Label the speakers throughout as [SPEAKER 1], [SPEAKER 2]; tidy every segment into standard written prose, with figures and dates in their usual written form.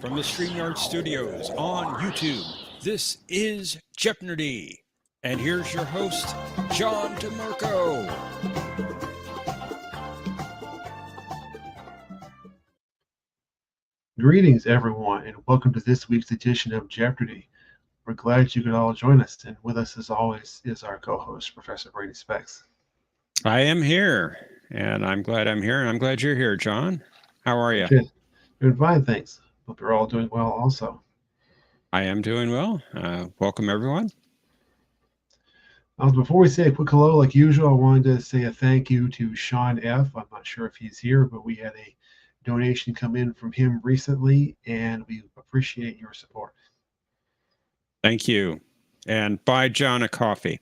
[SPEAKER 1] From the StreamYard studios on YouTube, this is Jeopardy! And here's your host, John DeMarco.
[SPEAKER 2] Greetings, everyone, and welcome to this week's edition of Jeopardy! We're glad you could all join us, and with us, as always, is our co-host, Professor Brainy Specs.
[SPEAKER 1] I am here, and I'm glad I'm here, and I'm glad you're here, John. How are you?
[SPEAKER 2] Good. Doing fine, thanks. Hope you're all doing well also.
[SPEAKER 1] I am doing well. Welcome, everyone.
[SPEAKER 2] Before we say a quick hello, like usual, I wanted to say a thank you to Sean F. I'm not sure if he's here, but we had a donation come in from him recently, and we appreciate your support.
[SPEAKER 1] Thank you. And buy John a coffee.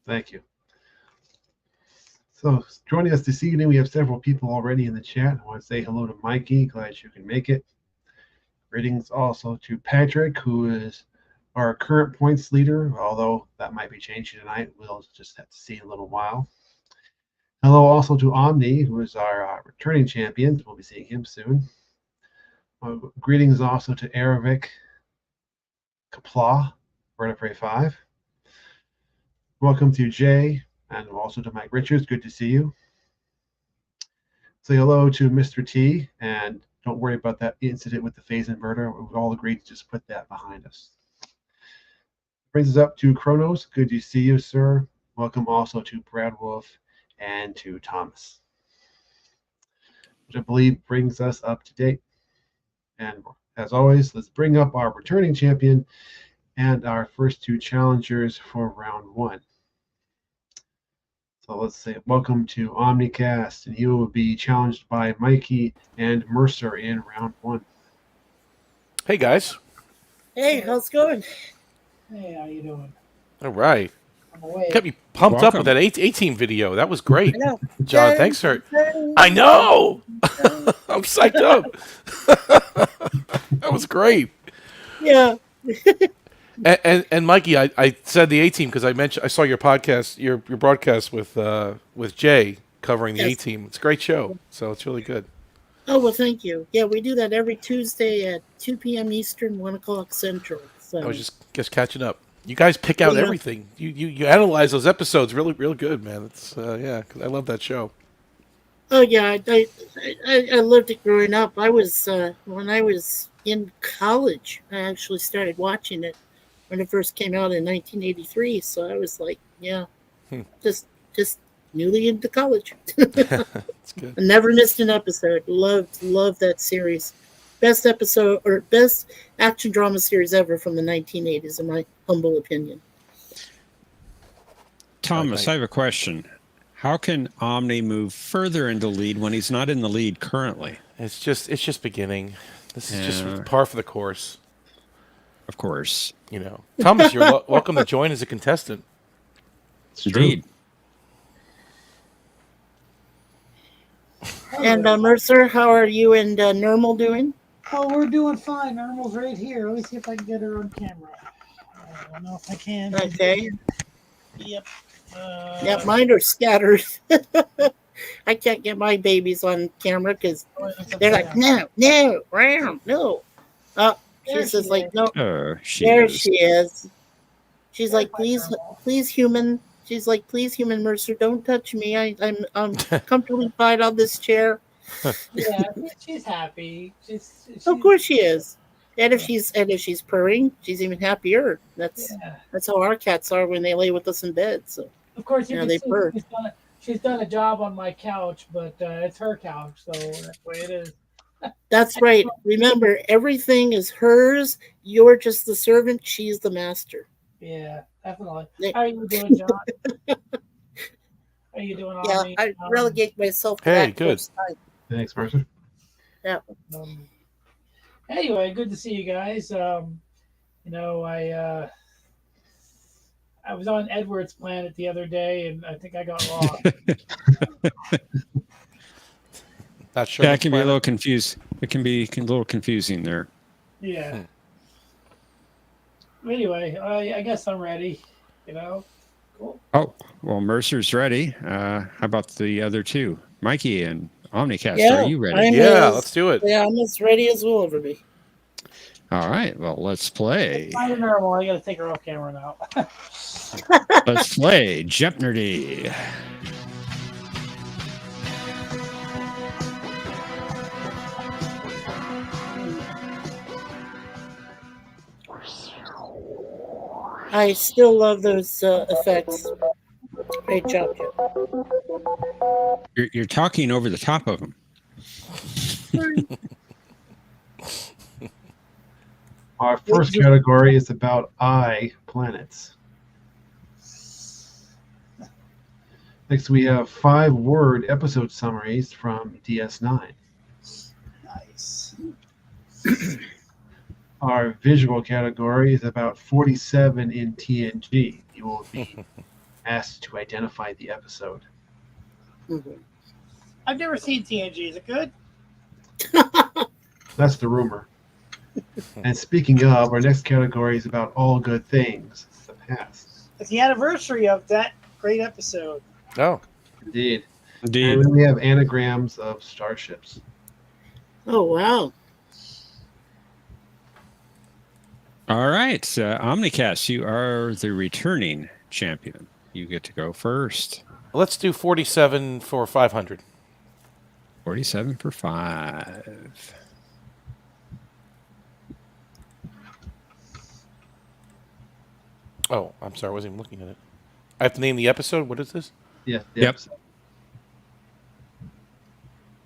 [SPEAKER 2] Thank you. So joining us this evening, we have several people already in the chat. I want to say hello to Mikey. Glad you can make it. Greetings also to Patrick, who is our current points leader, although that might be changing tonight. We'll just have to see in a little while. Hello also to Omni, who is our returning champion. We'll be seeing him soon. Greetings also to Aravic Kapla, Vertebrae 5. Welcome to Jay, and also to Mike Richards. Good to see you. Say hello to Mr. T, and don't worry about that incident with the phase inverter. We've all agreed to just put that behind us. Brings us up to Kronos. Good to see you, sir. Welcome also to Brad Wolf and to Thomas, which I believe brings us up to date. And as always, let's bring up our returning champion and our first two challengers for round one. So let's say welcome to Omnicast, and he will be challenged by Mikey and Mercer in round one.
[SPEAKER 3] Hey guys.
[SPEAKER 4] Hey, how's it going?
[SPEAKER 5] Hey, how you doing?
[SPEAKER 3] All right.
[SPEAKER 5] I'm awake.
[SPEAKER 3] Kept me pumped
[SPEAKER 1] Welcome.
[SPEAKER 3] up with that A-Team video. That was great.
[SPEAKER 4] I know.
[SPEAKER 3] John, thanks for I know. I'm psyched up. That was great.
[SPEAKER 4] Yeah.
[SPEAKER 3] And Mikey, I said the A-Team because I saw your podcast, your broadcast with Jay covering the
[SPEAKER 4] Yes.
[SPEAKER 3] A-Team. It's a great show. So it's really good.
[SPEAKER 4] Oh, well, thank you. Yeah, we do that every Tuesday at 2 p.m. Eastern, 1 o'clock Central. So.
[SPEAKER 3] I was just catching up. You guys pick out everything. You analyze those episodes really good, man. It's 'cause I love that show.
[SPEAKER 4] Oh, yeah. I loved it growing up. I was, when I was in college, I actually started watching it when it first came out in 1983. So I was like, yeah, just newly into college.
[SPEAKER 3] It's good.
[SPEAKER 4] I never missed an episode. Loved that series. Best episode or best action drama series ever from the 1980s, in my humble opinion.
[SPEAKER 1] Thomas, I have a question. How can Omni move further into lead when he's not in the lead currently?
[SPEAKER 3] It's just beginning. This is just par for the course.
[SPEAKER 1] Of course.
[SPEAKER 3] You know, Thomas, you're welcome to join as a contestant.
[SPEAKER 1] Indeed.
[SPEAKER 4] And Mercer, how are you and Normal doing?
[SPEAKER 5] Oh, we're doing fine. Normal's right here. Let me see if I can get her on camera. I don't know if I can.
[SPEAKER 4] Okay.
[SPEAKER 5] Yep.
[SPEAKER 4] Yeah, mine are scattered. I can't get my babies on camera because they're like, no. Oh, she's just like, no.
[SPEAKER 1] There
[SPEAKER 4] She is. She's like, please, human. She's like, please, human Mercer, don't touch me. I'm comfortably fine on this chair.
[SPEAKER 5] Yeah, she's happy. She's
[SPEAKER 4] Of course she is. And if she's purring, she's even happier. That's how our cats are when they lay with us in bed. So
[SPEAKER 5] of course you can
[SPEAKER 4] they
[SPEAKER 5] see
[SPEAKER 4] purr.
[SPEAKER 5] she's done a job on my couch, but it's her couch, so that's the way it is.
[SPEAKER 4] That's right. Remember, everything is hers. You're just the servant. She's the master.
[SPEAKER 5] Yeah, definitely. How are you doing, John? How are you doing?
[SPEAKER 4] Yeah,
[SPEAKER 5] Omni?
[SPEAKER 4] I relegate myself to
[SPEAKER 3] Hey,
[SPEAKER 4] that
[SPEAKER 3] good.
[SPEAKER 4] first time.
[SPEAKER 2] Thanks, Mercer.
[SPEAKER 4] Yeah.
[SPEAKER 5] Anyway, good to see you guys. You know, I was on Edward's planet the other day, and I think I got lost.
[SPEAKER 3] Not sure.
[SPEAKER 1] Yeah, it can be a little confused. It can be a little confusing there.
[SPEAKER 5] Yeah. Anyway, I guess I'm ready. You know. Cool.
[SPEAKER 1] Oh, well, Mercer's ready. How about the other two, Mikey and Omnicast, are you ready?
[SPEAKER 3] Let's do it.
[SPEAKER 4] Yeah, I'm as ready as will ever be.
[SPEAKER 1] All right. Well, let's play.
[SPEAKER 5] Kind of normal. I got to take her off camera now.
[SPEAKER 1] Let's play Jeopardy.
[SPEAKER 4] I still love those effects. Great job, Joe.
[SPEAKER 1] You're talking over the top of them.
[SPEAKER 2] Our first category is about planets. Next, we have 5-word episode summaries from DS9.
[SPEAKER 5] Nice.
[SPEAKER 2] Our visual category is about 47 in TNG. You will be asked to identify the episode.
[SPEAKER 4] Mhm.
[SPEAKER 5] I've never seen TNG. Is it good?
[SPEAKER 2] That's the rumor. And speaking of, our next category is about all good things, the past.
[SPEAKER 5] It's the anniversary of that great episode.
[SPEAKER 3] Oh,
[SPEAKER 2] Indeed.
[SPEAKER 1] Indeed.
[SPEAKER 2] And then we have anagrams of starships.
[SPEAKER 4] Oh, wow.
[SPEAKER 1] All right. Omnicast, you are the returning champion. You get to go first.
[SPEAKER 3] let's do 47 for 500.
[SPEAKER 1] 47 for 5.
[SPEAKER 3] Oh, I'm sorry. I wasn't even looking at it. I have to name the episode. What is this?
[SPEAKER 2] Yeah. The
[SPEAKER 1] Yep.
[SPEAKER 2] episode.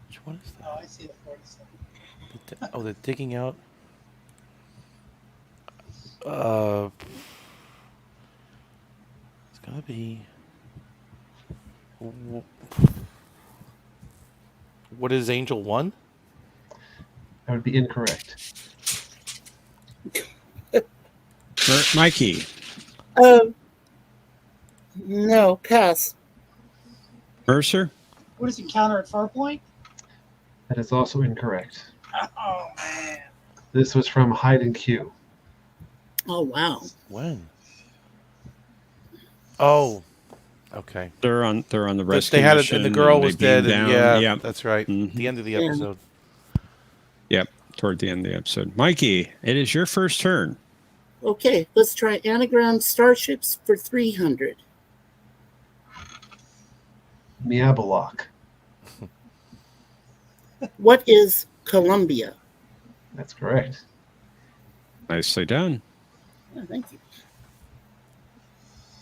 [SPEAKER 3] Which one is that?
[SPEAKER 5] Oh, I see the 47.
[SPEAKER 3] The digging out. It's gotta be. What is Angel 1?
[SPEAKER 2] That would be incorrect.
[SPEAKER 1] Mikey.
[SPEAKER 4] No, pass.
[SPEAKER 1] Mercer.
[SPEAKER 5] What is Encounter at Farpoint?
[SPEAKER 2] That is also incorrect.
[SPEAKER 5] Oh, man.
[SPEAKER 2] This was from Hide and Q.
[SPEAKER 4] Oh, wow.
[SPEAKER 3] When? Oh, okay.
[SPEAKER 1] They're on the rescue
[SPEAKER 3] They had it,
[SPEAKER 1] mission,
[SPEAKER 3] and the girl
[SPEAKER 1] and they
[SPEAKER 3] was dead.
[SPEAKER 1] beam
[SPEAKER 3] And
[SPEAKER 1] down.
[SPEAKER 3] yeah,
[SPEAKER 1] Yep.
[SPEAKER 3] that's right.
[SPEAKER 1] Mhm.
[SPEAKER 3] The end of the
[SPEAKER 4] Yeah.
[SPEAKER 3] episode.
[SPEAKER 1] Yep. Toward the end of the episode. Mikey, it is your first turn.
[SPEAKER 4] Okay, let's try anagram starships for 300.
[SPEAKER 2] Miabalok.
[SPEAKER 4] What is Columbia?
[SPEAKER 2] That's correct.
[SPEAKER 1] Nicely done.
[SPEAKER 4] Oh, thank you.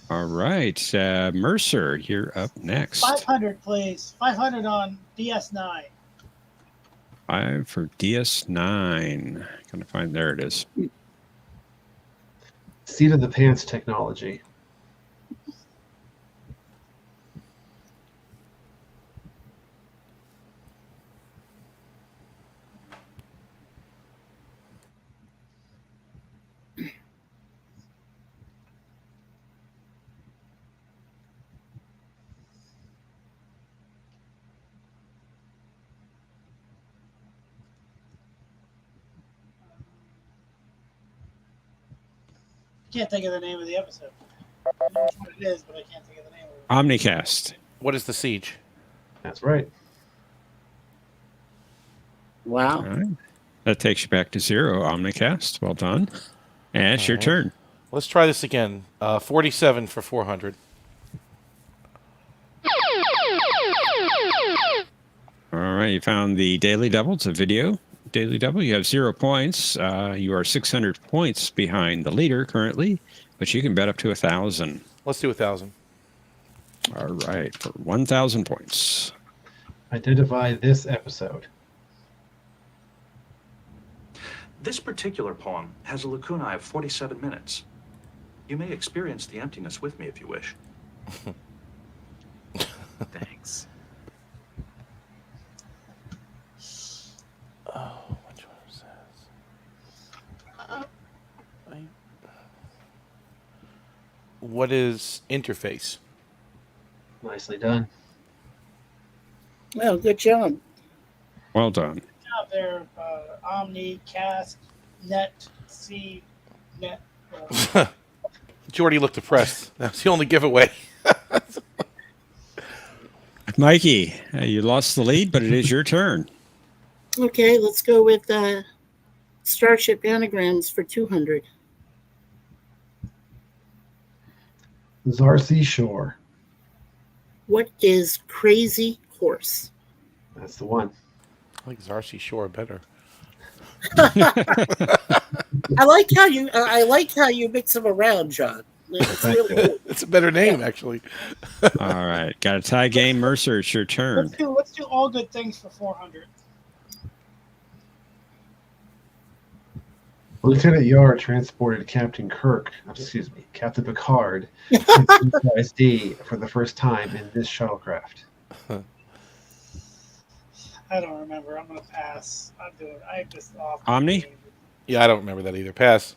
[SPEAKER 1] All right. Mercer, you're up next.
[SPEAKER 5] 500, please. 500 on DS9.
[SPEAKER 1] 5 for DS9. Gonna find, there it is.
[SPEAKER 2] Seat of the pants technology.
[SPEAKER 5] Can't think of the name of the episode. I know what it is, but I can't think of the name of it.
[SPEAKER 1] Omnicast.
[SPEAKER 3] What is the siege?
[SPEAKER 2] That's right.
[SPEAKER 4] Wow.
[SPEAKER 1] All right. That takes you back to 0, Omnicast. Well done. And it's your
[SPEAKER 3] right.
[SPEAKER 1] turn.
[SPEAKER 3] Let's try this again. 47 for 400.
[SPEAKER 1] All right. You found the Daily Double. It's a video. Daily Double. You have 0 points. You are 600 points behind the leader currently, but you can bet up to 1,000.
[SPEAKER 3] Let's do 1,000.
[SPEAKER 1] All right. For 1,000 points.
[SPEAKER 2] Identify this episode.
[SPEAKER 6] This particular poem has a lacunae of 47 minutes. You may experience the emptiness with me if you wish. Thanks.
[SPEAKER 3] Oh, which one was that? What is interface?
[SPEAKER 2] Nicely done.
[SPEAKER 4] Well, good job.
[SPEAKER 1] Well done.
[SPEAKER 5] Out there, Omni, Cast, Net, C, Net.
[SPEAKER 3] Jordy looked depressed. That was the only giveaway.
[SPEAKER 1] Mikey, you lost the lead, but it is your turn.
[SPEAKER 4] Okay, let's go with Starship Anagrams for 200.
[SPEAKER 2] Zarcy Shore.
[SPEAKER 4] What is Crazy Horse?
[SPEAKER 2] That's the one.
[SPEAKER 3] I like Zarcy Shore better.
[SPEAKER 4] I like how you mix them around, John. It's really cool.
[SPEAKER 3] It's a better name, actually.
[SPEAKER 1] All right. Got a tie game. Mercer, it's your turn.
[SPEAKER 5] Let's do all good things for 400.
[SPEAKER 2] Lieutenant Yar transported Captain Picard to Enterprise D for the first time in this shuttlecraft.
[SPEAKER 5] I don't remember. I'm gonna pass. I'm just off.
[SPEAKER 1] Omni?
[SPEAKER 3] Yeah, I don't remember that either. Pass.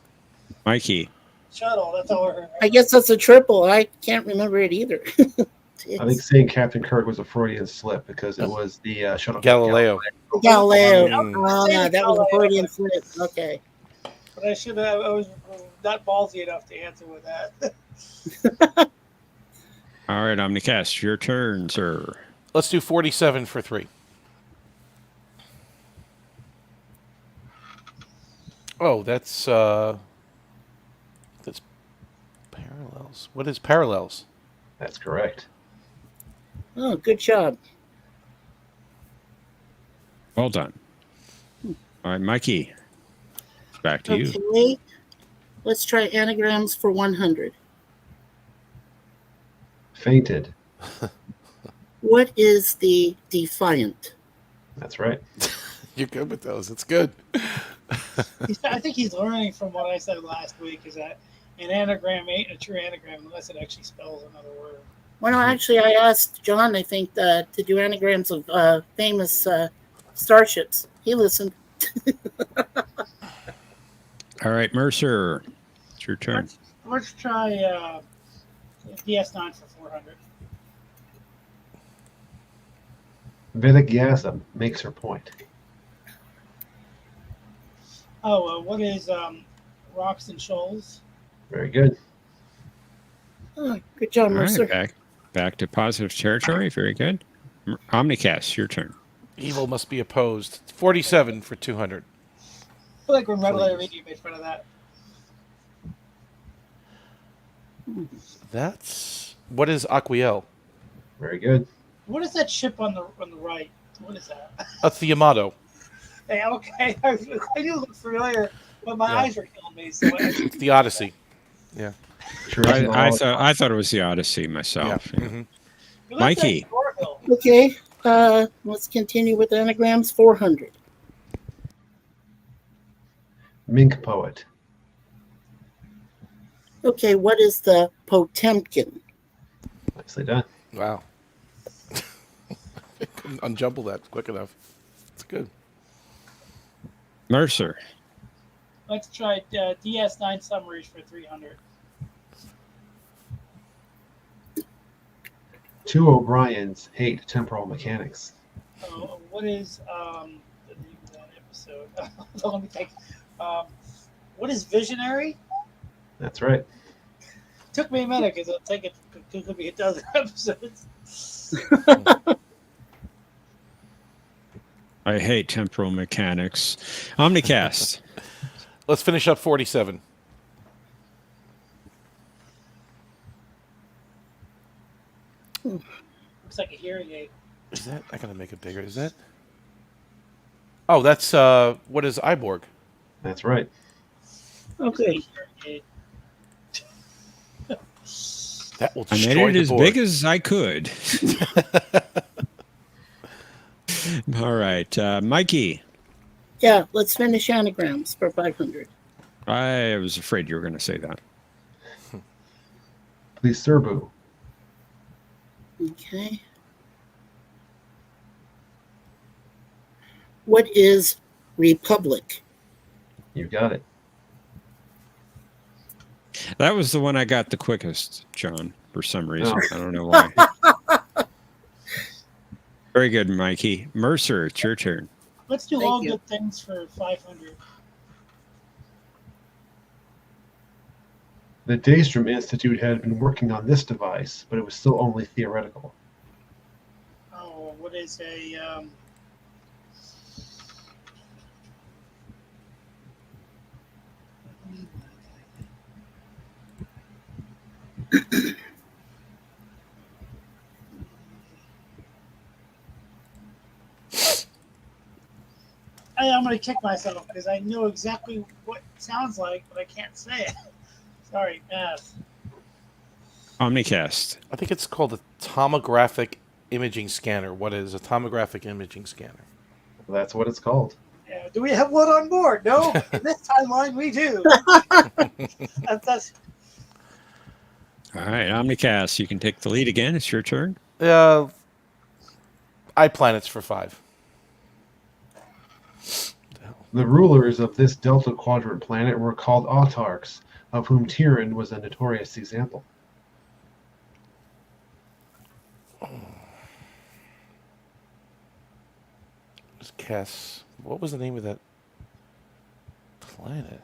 [SPEAKER 1] Mikey.
[SPEAKER 5] Shuttle. That's all we're.
[SPEAKER 4] I guess that's a triple. I can't remember it either.
[SPEAKER 2] I think saying Captain Kirk was a Freudian slip because it was the shuttle.
[SPEAKER 3] Galileo.
[SPEAKER 4] Galileo.
[SPEAKER 5] Yeah.
[SPEAKER 4] That was a Freudian slip. Okay.
[SPEAKER 5] But I was not ballsy enough to answer with that.
[SPEAKER 1] All right, Omnicast, your turn, sir.
[SPEAKER 3] Let's do 47 for 3. Oh, that's parallels. What is parallels?
[SPEAKER 2] That's correct.
[SPEAKER 4] Oh, good job.
[SPEAKER 1] Well done. All right, Mikey. Back to you.
[SPEAKER 4] Okay. Let's try anagrams for 100.
[SPEAKER 2] Fainted.
[SPEAKER 4] What is the Defiant?
[SPEAKER 2] That's right.
[SPEAKER 3] You're good with those. It's good.
[SPEAKER 5] I think he's learning from what I said last week. Is that an anagram ain't a true anagram unless it actually spells another word.
[SPEAKER 4] Well, no, actually, I asked John, I think, to do anagrams of famous starships. He listened.
[SPEAKER 1] All right, Mercer. It's your turn.
[SPEAKER 5] Let's try DS9 for 400.
[SPEAKER 2] Vedic makes her point.
[SPEAKER 5] Oh, what is Rocks and Shoals?
[SPEAKER 2] Very good.
[SPEAKER 4] Oh, good job,
[SPEAKER 1] All
[SPEAKER 4] Mercer.
[SPEAKER 1] right, back to positive territory. Very good. Omnicast, your turn.
[SPEAKER 3] Evil must be opposed. 47 for 200.
[SPEAKER 5] I feel like when Red Letter Radio made fun of that.
[SPEAKER 3] That's what is Aquiel?
[SPEAKER 2] Very good.
[SPEAKER 5] What is that ship on the right? What is that?
[SPEAKER 3] That's the Yamato.
[SPEAKER 5] Hey, okay, I knew it looked familiar, but my eyes were killing me. So
[SPEAKER 3] It's the Odyssey. Yeah.
[SPEAKER 2] Sure.
[SPEAKER 1] I thought it was the Odyssey myself.
[SPEAKER 3] Yeah. Mhm.
[SPEAKER 1] Mikey.
[SPEAKER 4] Okay, let's continue with anagrams 400.
[SPEAKER 2] Mink poet.
[SPEAKER 4] Okay, what is the Potemkin?
[SPEAKER 2] Nicely done.
[SPEAKER 3] Wow. I couldn't unjumble that quick enough. It's good.
[SPEAKER 1] Mercer.
[SPEAKER 5] Let's try DS9 summaries for 300.
[SPEAKER 2] Two O'Briens hate temporal mechanics.
[SPEAKER 5] What is the name of that episode? Let me think. What is Visionary?
[SPEAKER 2] That's right.
[SPEAKER 5] Took me a minute because it'll take it could be a dozen episodes.
[SPEAKER 1] I hate temporal mechanics. Omnicast.
[SPEAKER 3] Let's finish up 47.
[SPEAKER 5] Looks like a hearing aid.
[SPEAKER 3] Is that? I gotta make it bigger. Is that? Oh, that's what is Iborg?
[SPEAKER 2] That's right.
[SPEAKER 4] Okay.
[SPEAKER 3] That will
[SPEAKER 1] I made
[SPEAKER 3] destroy
[SPEAKER 1] it
[SPEAKER 3] the
[SPEAKER 1] as
[SPEAKER 3] board.
[SPEAKER 1] big as I could. All right, Mikey.
[SPEAKER 4] Yeah, let's finish anagrams for 500.
[SPEAKER 1] I was afraid you were going to say that.
[SPEAKER 2] Please, Serbu.
[SPEAKER 4] Okay. What is Republic?
[SPEAKER 2] You got it.
[SPEAKER 1] That was the one I got the quickest, John, for some reason.
[SPEAKER 2] Oh.
[SPEAKER 1] I don't know why. Very good, Mikey. Mercer, it's your turn.
[SPEAKER 5] Let's do
[SPEAKER 4] Thank
[SPEAKER 5] all
[SPEAKER 4] you.
[SPEAKER 5] good things for 500.
[SPEAKER 2] The Daystrom Institute had been working on this device, but it was still only theoretical.
[SPEAKER 5] what is a I'm going to kick myself because I know exactly what it sounds like, but I can't say it. Sorry, pass.
[SPEAKER 1] Omnicast.
[SPEAKER 3] I think it's called a tomographic imaging scanner. What is a tomographic imaging scanner?
[SPEAKER 2] That's what it's called.
[SPEAKER 5] Yeah, do we have one on board? No, in this timeline we do. That's
[SPEAKER 1] All right, Omnicast, you can take the lead again. It's your turn.
[SPEAKER 3] iPlanets for 5.
[SPEAKER 2] The rulers of this Delta Quadrant planet were called autarchs, of whom Tyrion was a notorious example.
[SPEAKER 3] Cass. What was the name of that planet?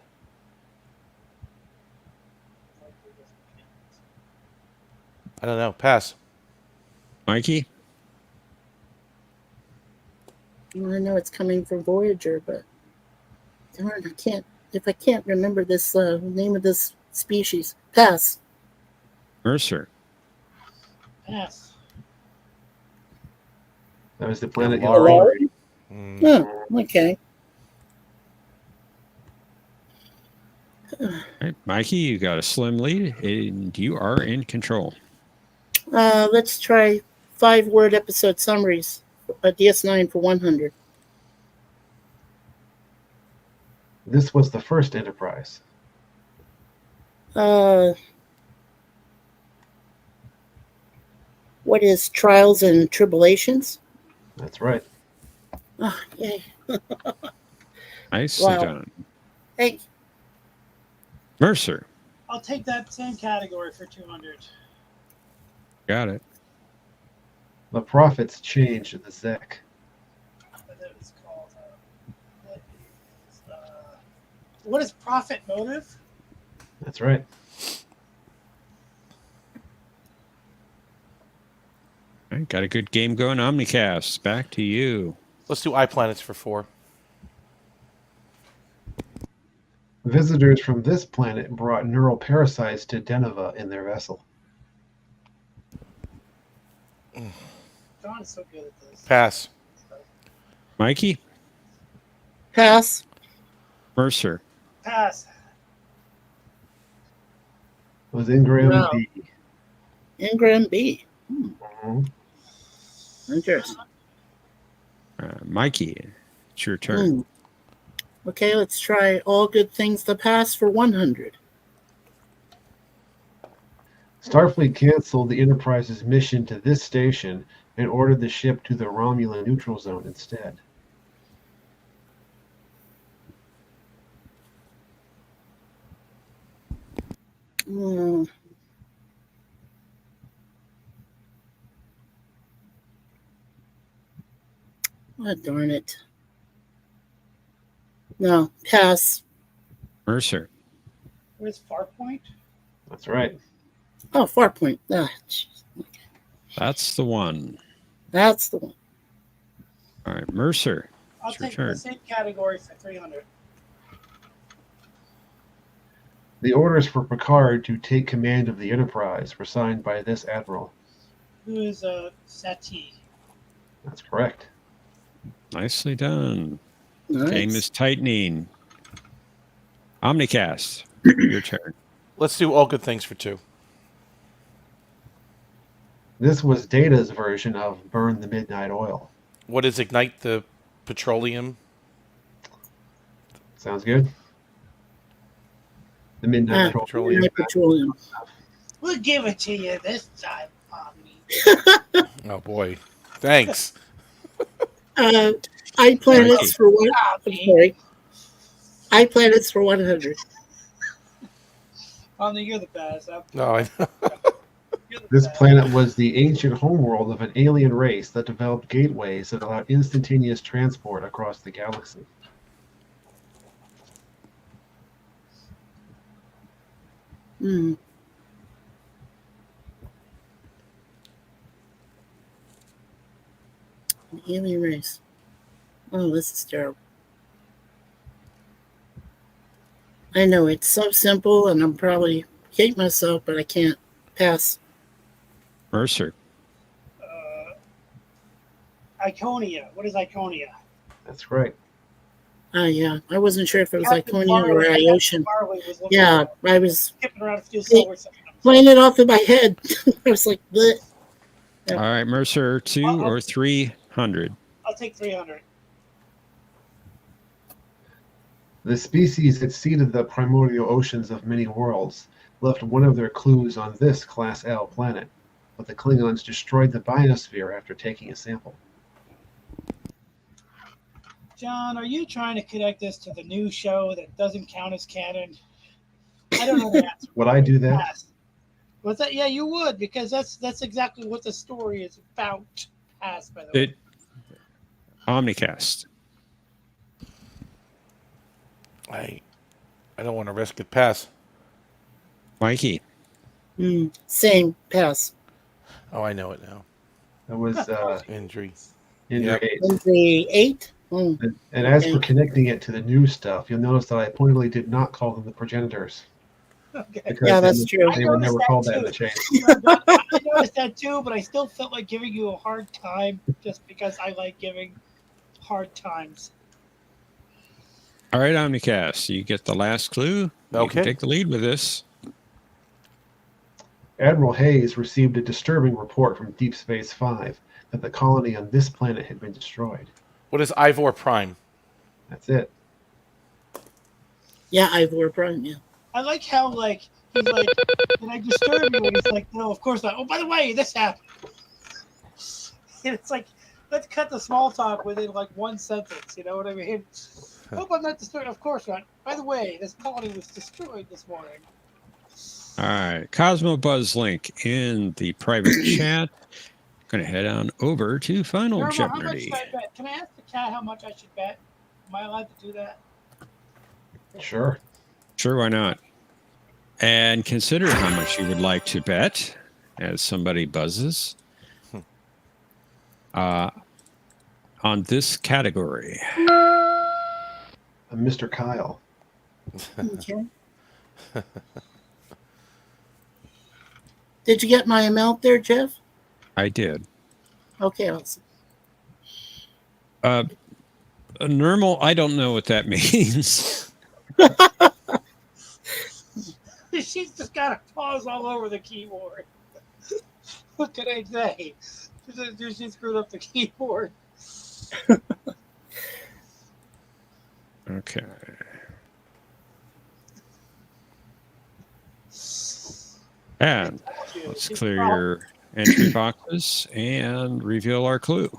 [SPEAKER 3] I don't know. Pass.
[SPEAKER 1] Mikey?
[SPEAKER 4] I know it's coming from Voyager, but darn, I can't. If I can't remember this name of this species, pass.
[SPEAKER 1] Mercer.
[SPEAKER 5] pass.
[SPEAKER 2] That was the planet
[SPEAKER 3] Ilari.
[SPEAKER 2] Ilari.
[SPEAKER 4] Oh, okay.
[SPEAKER 1] All right, Mikey, you got a slim lead, and you are in control.
[SPEAKER 4] Let's try 5-word episode summaries. A DS9 for 100.
[SPEAKER 2] This was the first Enterprise.
[SPEAKER 4] What is trials and tribulations?
[SPEAKER 2] That's right.
[SPEAKER 4] Oh, yay.
[SPEAKER 1] Nicely
[SPEAKER 4] Wow.
[SPEAKER 1] done.
[SPEAKER 4] Hey,
[SPEAKER 1] Mercer.
[SPEAKER 5] I'll take that same category for 200.
[SPEAKER 1] Got it.
[SPEAKER 2] The prophets changed the Zek.
[SPEAKER 5] What is it called? What is profit motive?
[SPEAKER 2] That's right.
[SPEAKER 1] All right, got a good game going. Omnicast, back to you.
[SPEAKER 3] Let's do iPlanets for 4.
[SPEAKER 2] Visitors from this planet brought neural parasites to Deneva in their vessel.
[SPEAKER 5] John is so good at this.
[SPEAKER 3] Pass.
[SPEAKER 1] Mikey?
[SPEAKER 4] pass.
[SPEAKER 1] Mercer.
[SPEAKER 5] Pass.
[SPEAKER 2] It was Ingram
[SPEAKER 4] Wow.
[SPEAKER 2] B.
[SPEAKER 4] Ingram B.
[SPEAKER 2] Mhm.
[SPEAKER 4] Interesting.
[SPEAKER 1] Mikey, it's your turn.
[SPEAKER 4] Hmm. Okay, let's try all good things to pass for 100.
[SPEAKER 2] Starfleet canceled the Enterprise's mission to this station and ordered the ship to the Romulan neutral zone instead.
[SPEAKER 4] Hmm. Oh, darn it. No, pass.
[SPEAKER 1] Mercer.
[SPEAKER 5] Where's Farpoint?
[SPEAKER 2] That's right.
[SPEAKER 4] Oh, Farpoint. Ah, jeez.
[SPEAKER 1] That's the one.
[SPEAKER 4] That's the one.
[SPEAKER 1] All right, Mercer.
[SPEAKER 5] I'll
[SPEAKER 1] It's your
[SPEAKER 5] take
[SPEAKER 1] turn.
[SPEAKER 5] the same category for 300.
[SPEAKER 2] The orders for Picard to take command of the Enterprise were signed by this admiral.
[SPEAKER 5] Who is Sati?
[SPEAKER 2] That's correct.
[SPEAKER 1] Nicely done.
[SPEAKER 4] Nice.
[SPEAKER 1] Game is tightening. Omnicast, your turn.
[SPEAKER 3] Let's do all good things for 2.
[SPEAKER 2] This was Data's version of Burn the Midnight Oil.
[SPEAKER 3] What is ignite the petroleum?
[SPEAKER 2] Sounds good? The Midnight Oil.
[SPEAKER 3] Petroleum.
[SPEAKER 4] Petroleum.
[SPEAKER 5] We'll give it to you this time, Pommy.
[SPEAKER 3] Oh boy. Thanks.
[SPEAKER 4] iPlanets for one. I'm sorry. iPlanets for 100.
[SPEAKER 5] Pommy, you're the best.
[SPEAKER 3] No, I know.
[SPEAKER 5] You're the
[SPEAKER 2] This
[SPEAKER 5] best.
[SPEAKER 2] planet was the ancient homeworld of an alien race that developed gateways that allowed instantaneous transport across the galaxy.
[SPEAKER 4] Hmm. An alien race. Oh, this is terrible. I know it's so simple, and I'm probably hate myself, but I can't pass.
[SPEAKER 1] Mercer.
[SPEAKER 5] Iconia. What is Iconia?
[SPEAKER 2] That's right.
[SPEAKER 4] Yeah, I wasn't sure if it was
[SPEAKER 5] Captain
[SPEAKER 4] Iconia or
[SPEAKER 5] Marley.
[SPEAKER 4] Iosian.
[SPEAKER 5] Marley was looking
[SPEAKER 4] Yeah,
[SPEAKER 5] at
[SPEAKER 4] I was
[SPEAKER 5] skipping around a few syllables.
[SPEAKER 4] playing it off in my head. I was like, bleh.
[SPEAKER 1] All right, Mercer, 2 or 300.
[SPEAKER 5] I'll take 300.
[SPEAKER 2] The species that seeded the primordial oceans of many worlds left one of their clues on this Class L planet, but the Klingons destroyed the biosphere after taking a sample.
[SPEAKER 5] John, are you trying to connect this to the new show that doesn't count as canon? I don't know the answer.
[SPEAKER 2] Would I do that?
[SPEAKER 5] Pass. What's that? Yeah, you would, because that's exactly what the story is about. Pass, by the way.
[SPEAKER 1] Omnicast.
[SPEAKER 3] I don't want to risk it. Pass.
[SPEAKER 1] Mikey.
[SPEAKER 4] Same, pass.
[SPEAKER 3] Oh, I know it now.
[SPEAKER 2] That was
[SPEAKER 3] Injury.
[SPEAKER 2] Indra 8.
[SPEAKER 4] The 8?
[SPEAKER 2] And as for connecting it to the new stuff, you'll notice that I pointedly did not call them the progenitors.
[SPEAKER 5] Okay.
[SPEAKER 2] Because
[SPEAKER 4] Yeah, that's true.
[SPEAKER 2] They were
[SPEAKER 5] I
[SPEAKER 2] never
[SPEAKER 5] noticed
[SPEAKER 2] called
[SPEAKER 5] that
[SPEAKER 2] that in the
[SPEAKER 5] too.
[SPEAKER 2] chain.
[SPEAKER 5] I noticed that too, but I still felt like giving you a hard time just because I like giving hard times.
[SPEAKER 1] All right, Omnicast, you get the last clue. You
[SPEAKER 3] Okay.
[SPEAKER 1] can take the lead with this.
[SPEAKER 2] Admiral Hayes received a disturbing report from Deep Space 5 that the colony on this planet had been destroyed.
[SPEAKER 3] What is Ivor Prime?
[SPEAKER 2] That's it.
[SPEAKER 4] Yeah, Ivor Prime, yeah.
[SPEAKER 5] I like how he's like, "Can I disturb you?" And he's like, "No, of course not." Oh, by the way, this happened. And it's like, let's cut the small talk within like one sentence. You know what I mean? Hope I'm not disturbed. Of course not. By the way, this colony was destroyed this morning.
[SPEAKER 1] All right, Cosmo Buzz Link in the private chat. Going to head on over to Final
[SPEAKER 5] Irma, how much
[SPEAKER 1] Jeopardy.
[SPEAKER 5] should I bet? Can I ask the cat how much I should bet? Am I allowed to do that?
[SPEAKER 2] Sure.
[SPEAKER 1] Sure, why not? And consider how much you would like to bet as somebody buzzes on this category.
[SPEAKER 2] Mr. Kyle.
[SPEAKER 4] Okay. Did you get my amount there, Jeff?
[SPEAKER 1] I did.
[SPEAKER 4] Okay, awesome.
[SPEAKER 1] Normal, I don't know what that means.
[SPEAKER 5] She's just got a pause all over the keyboard. What can I say? She screwed up the keyboard.
[SPEAKER 1] Okay. And let's clear your entry boxes and reveal our clue.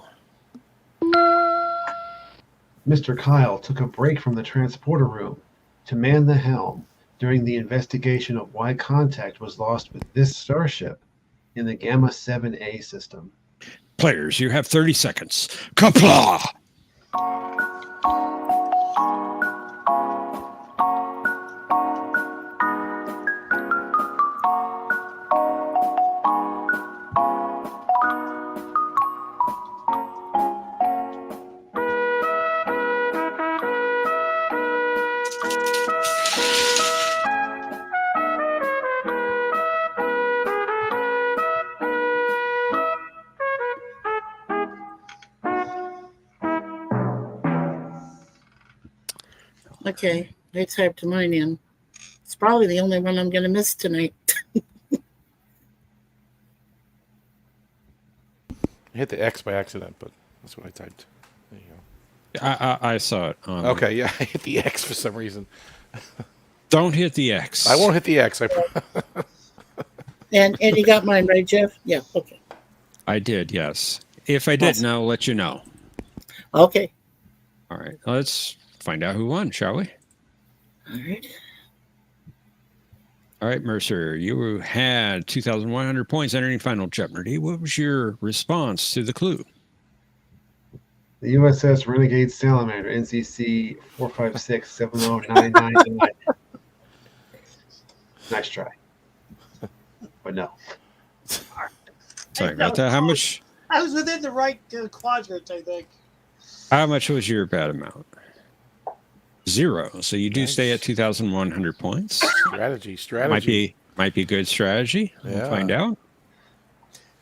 [SPEAKER 2] Mr. Kyle took a break from the transporter room to man the helm during the investigation of why contact was lost with this starship in the Gamma 7A system.
[SPEAKER 1] Players, you have 30 seconds. Kapla!
[SPEAKER 4] Okay, I typed mine in. It's probably the only one I'm going to miss tonight.
[SPEAKER 3] I hit the X by accident, but that's what I typed. There you
[SPEAKER 1] I saw it.
[SPEAKER 3] go. Okay, yeah, I hit the X for some reason.
[SPEAKER 1] Don't hit the X.
[SPEAKER 3] I won't hit the X.
[SPEAKER 4] And you got mine, right, Jeff? Yeah, okay.
[SPEAKER 1] I did, yes. If I didn't, I'll let you know.
[SPEAKER 4] Okay.
[SPEAKER 1] All right, let's find out who won, shall we?
[SPEAKER 4] All right.
[SPEAKER 1] All right, Mercer, you had 2,100 points entering Final Jeopardy. What was your response to the clue?
[SPEAKER 2] The USS Renegade Salamander, NCC 456-70999. Nice try. But no.
[SPEAKER 1] Sorry about that. How much
[SPEAKER 5] I was within the right quadrant, I think.
[SPEAKER 1] How much was your bet amount? 0. So you do
[SPEAKER 3] Nice.
[SPEAKER 1] stay at 2,100 points.
[SPEAKER 3] Strategy.
[SPEAKER 1] Might be good strategy. We'll
[SPEAKER 3] Yeah.
[SPEAKER 1] find out.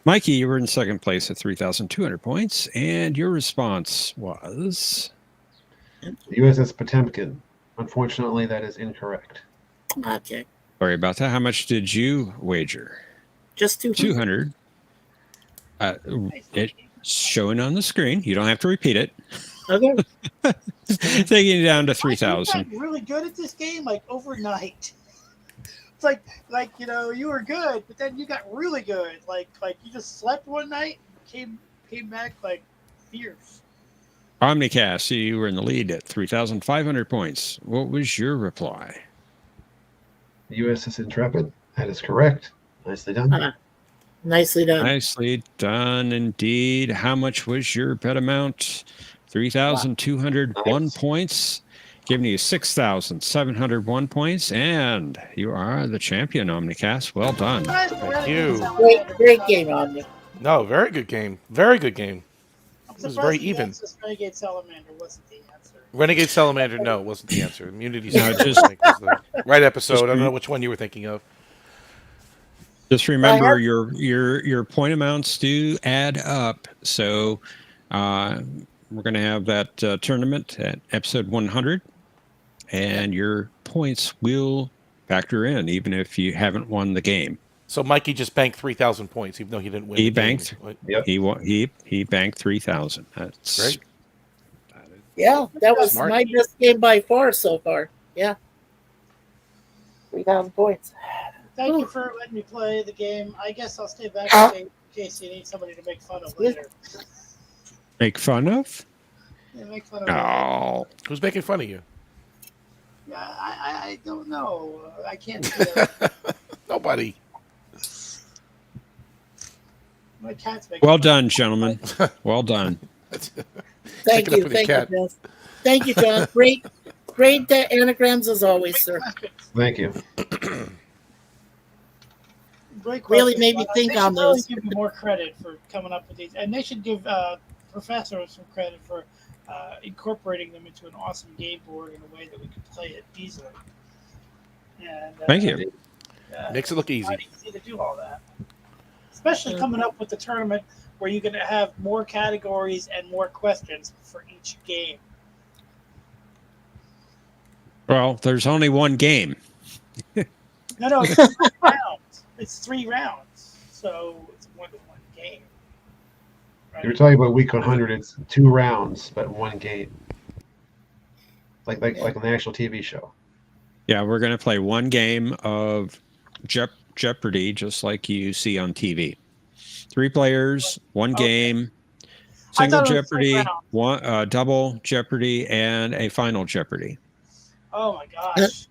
[SPEAKER 1] Mikey, you were in second place at 3,200 points, and your response was
[SPEAKER 2] The USS Potemkin. Unfortunately, that is incorrect.
[SPEAKER 4] Okay.
[SPEAKER 1] sorry about that. How much did you wager?
[SPEAKER 4] Just 200.
[SPEAKER 1] 200. It's showing on the screen. You don't have to repeat it.
[SPEAKER 4] Okay.
[SPEAKER 1] Taking it down to
[SPEAKER 5] You
[SPEAKER 1] 3,000.
[SPEAKER 5] got really good at this game, like overnight. It's like you were good, but then you got really good. Like you just slept one night, and came back like fierce.
[SPEAKER 1] Omnicast, you were in the lead at 3,500 points. What was your reply?
[SPEAKER 2] The USS Intrepid. That is correct. Nicely done.
[SPEAKER 4] Nicely done.
[SPEAKER 1] Nicely done indeed. How much was your bet amount? 3,201
[SPEAKER 2] Nice.
[SPEAKER 1] points, giving you 6,701 points, and you are the champion, Omnicast. Well done.
[SPEAKER 3] Thank you.
[SPEAKER 4] Great game, Omni.
[SPEAKER 3] No, very good game. Very good game.
[SPEAKER 5] I'm
[SPEAKER 3] It was
[SPEAKER 5] surprised
[SPEAKER 3] very
[SPEAKER 5] the
[SPEAKER 3] even.
[SPEAKER 5] answer, Renegade Salamander wasn't the answer.
[SPEAKER 3] Renegade Salamander, no, wasn't the answer. Immunity
[SPEAKER 1] No,
[SPEAKER 3] Salamander,
[SPEAKER 1] just-
[SPEAKER 3] I think, was the right episode.
[SPEAKER 1] just
[SPEAKER 3] I don't know which one you were thinking of.
[SPEAKER 1] Just remember your point amounts do add up. So we're going to have that tournament at episode 100, and your points will factor in even if you haven't won the game.
[SPEAKER 3] So Mikey just banked 3,000 points, even though he didn't win.
[SPEAKER 1] He
[SPEAKER 3] the game.
[SPEAKER 1] banked.
[SPEAKER 2] Yep.
[SPEAKER 1] He banked 3,000. That's
[SPEAKER 3] Great.
[SPEAKER 4] Yeah, that was
[SPEAKER 3] Smart.
[SPEAKER 4] my best game by far so far. Yeah. 3,000 points.
[SPEAKER 5] Thank you for letting me play the game. I guess I'll stay back in case you need somebody to make fun of later.
[SPEAKER 1] Make fun of?
[SPEAKER 5] Yeah, make fun of.
[SPEAKER 1] Oh,
[SPEAKER 3] Who's making fun of you?
[SPEAKER 5] Yeah, I don't know. I can't see it.
[SPEAKER 3] Nobody.
[SPEAKER 5] My cat's making
[SPEAKER 1] well
[SPEAKER 5] fun
[SPEAKER 1] done, gentlemen. Well done.
[SPEAKER 4] Thank
[SPEAKER 3] Take it up
[SPEAKER 4] you.
[SPEAKER 3] with your
[SPEAKER 4] Thank
[SPEAKER 3] cat.
[SPEAKER 4] you, Jeff. Thank you, John. Great anagrams as always, sir.
[SPEAKER 2] Thank you.
[SPEAKER 5] Great
[SPEAKER 4] Really
[SPEAKER 5] question.
[SPEAKER 4] made me think
[SPEAKER 5] they
[SPEAKER 4] on
[SPEAKER 5] should really
[SPEAKER 4] those.
[SPEAKER 5] give you more credit for coming up with these, and they should give Professor some credit for incorporating them into an awesome game board in a way that we can play it easily. And,
[SPEAKER 1] Thank you.
[SPEAKER 3] Makes it look easy.
[SPEAKER 5] Not easy to do all that, especially coming up with the tournament where you're going to have more categories and more questions for each game.
[SPEAKER 1] Well, there's only one game.
[SPEAKER 5] No, it's 3 rounds. It's 3 rounds, so it's more than one game. Right?
[SPEAKER 2] You were talking about week 100. It's 2 rounds, but 1 game. Like an actual TV show.
[SPEAKER 1] Yeah, we're going to play one game of Jeopardy, just like you see on TV. 3 players, one
[SPEAKER 5] Okay.
[SPEAKER 1] game,
[SPEAKER 5] I
[SPEAKER 1] single
[SPEAKER 5] thought it was 3
[SPEAKER 1] Jeopardy,
[SPEAKER 5] rounds.
[SPEAKER 1] one double Jeopardy, and a final Jeopardy.
[SPEAKER 5] Oh my gosh.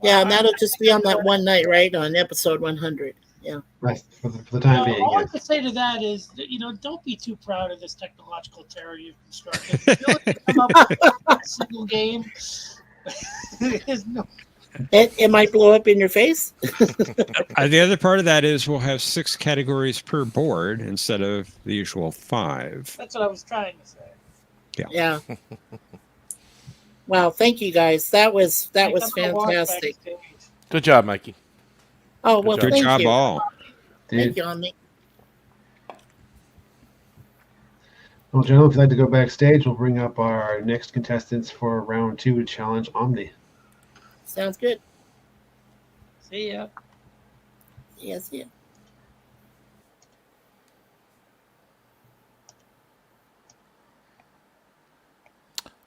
[SPEAKER 4] Yeah, and that'll just be on that one night, right? On episode 100. Yeah.
[SPEAKER 2] Right. For the time being.
[SPEAKER 5] All I
[SPEAKER 2] Yeah.
[SPEAKER 5] can say to that is, that, don't be too proud of this technological terror you've constructed. You really come up with a single game. There's no.
[SPEAKER 4] It might blow up in your face.
[SPEAKER 1] The other part of that is we'll have 6 categories per board instead of the usual 5.
[SPEAKER 5] That's what I was trying to say.
[SPEAKER 4] Yeah. Wow, thank you guys. That was
[SPEAKER 5] Hey, come to walk
[SPEAKER 4] fantastic.
[SPEAKER 5] backstage.
[SPEAKER 3] Good job, Mikey.
[SPEAKER 4] Oh, well,
[SPEAKER 3] Good
[SPEAKER 1] Good
[SPEAKER 4] thank
[SPEAKER 1] job,
[SPEAKER 4] you.
[SPEAKER 1] all.
[SPEAKER 4] Thank you, Omni.
[SPEAKER 2] Well, gentlemen, if you'd like to go backstage, we'll bring up our next contestants for round 2 to challenge Omni.
[SPEAKER 4] Sounds good.
[SPEAKER 5] See ya.
[SPEAKER 4] Yes, yeah.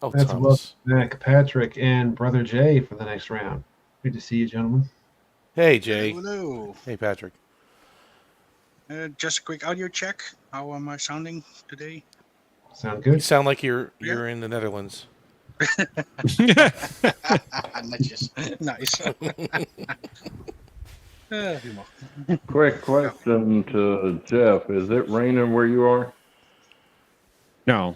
[SPEAKER 3] Oh,
[SPEAKER 2] Let's
[SPEAKER 3] Thomas.
[SPEAKER 2] welcome back Patrick and Brother Jay for the next round. Good to see you, gentlemen.
[SPEAKER 3] Hey, Jay.
[SPEAKER 7] Hello.
[SPEAKER 3] Hey, Patrick.
[SPEAKER 7] Just a quick audio check. How am I sounding today?
[SPEAKER 2] Sound
[SPEAKER 3] You
[SPEAKER 2] good?
[SPEAKER 3] sound like you're in the Netherlands.
[SPEAKER 7] Not just nice.
[SPEAKER 8] Quick question to Jeff. Is it raining where you are?
[SPEAKER 1] No.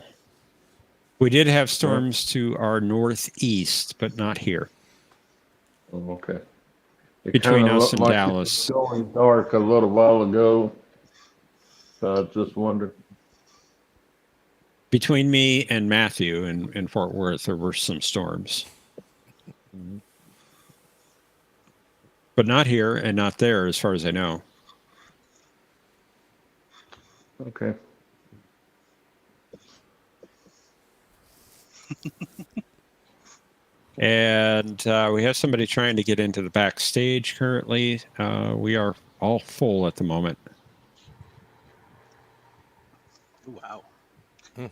[SPEAKER 1] We did have storms to our northeast, but not here.
[SPEAKER 8] Oh, okay. It
[SPEAKER 1] Between
[SPEAKER 8] kinda
[SPEAKER 1] us
[SPEAKER 8] looked
[SPEAKER 1] and
[SPEAKER 8] like
[SPEAKER 1] Dallas.
[SPEAKER 8] It was going dark a little while ago. So I just wondered.
[SPEAKER 1] Between me and Matthew in Fort Worth, there were some storms. But not here and not there, as far as I know.
[SPEAKER 8] Okay.
[SPEAKER 1] And we have somebody trying to get into the backstage currently. We are all full at the moment.
[SPEAKER 7] Wow.
[SPEAKER 3] Hmm.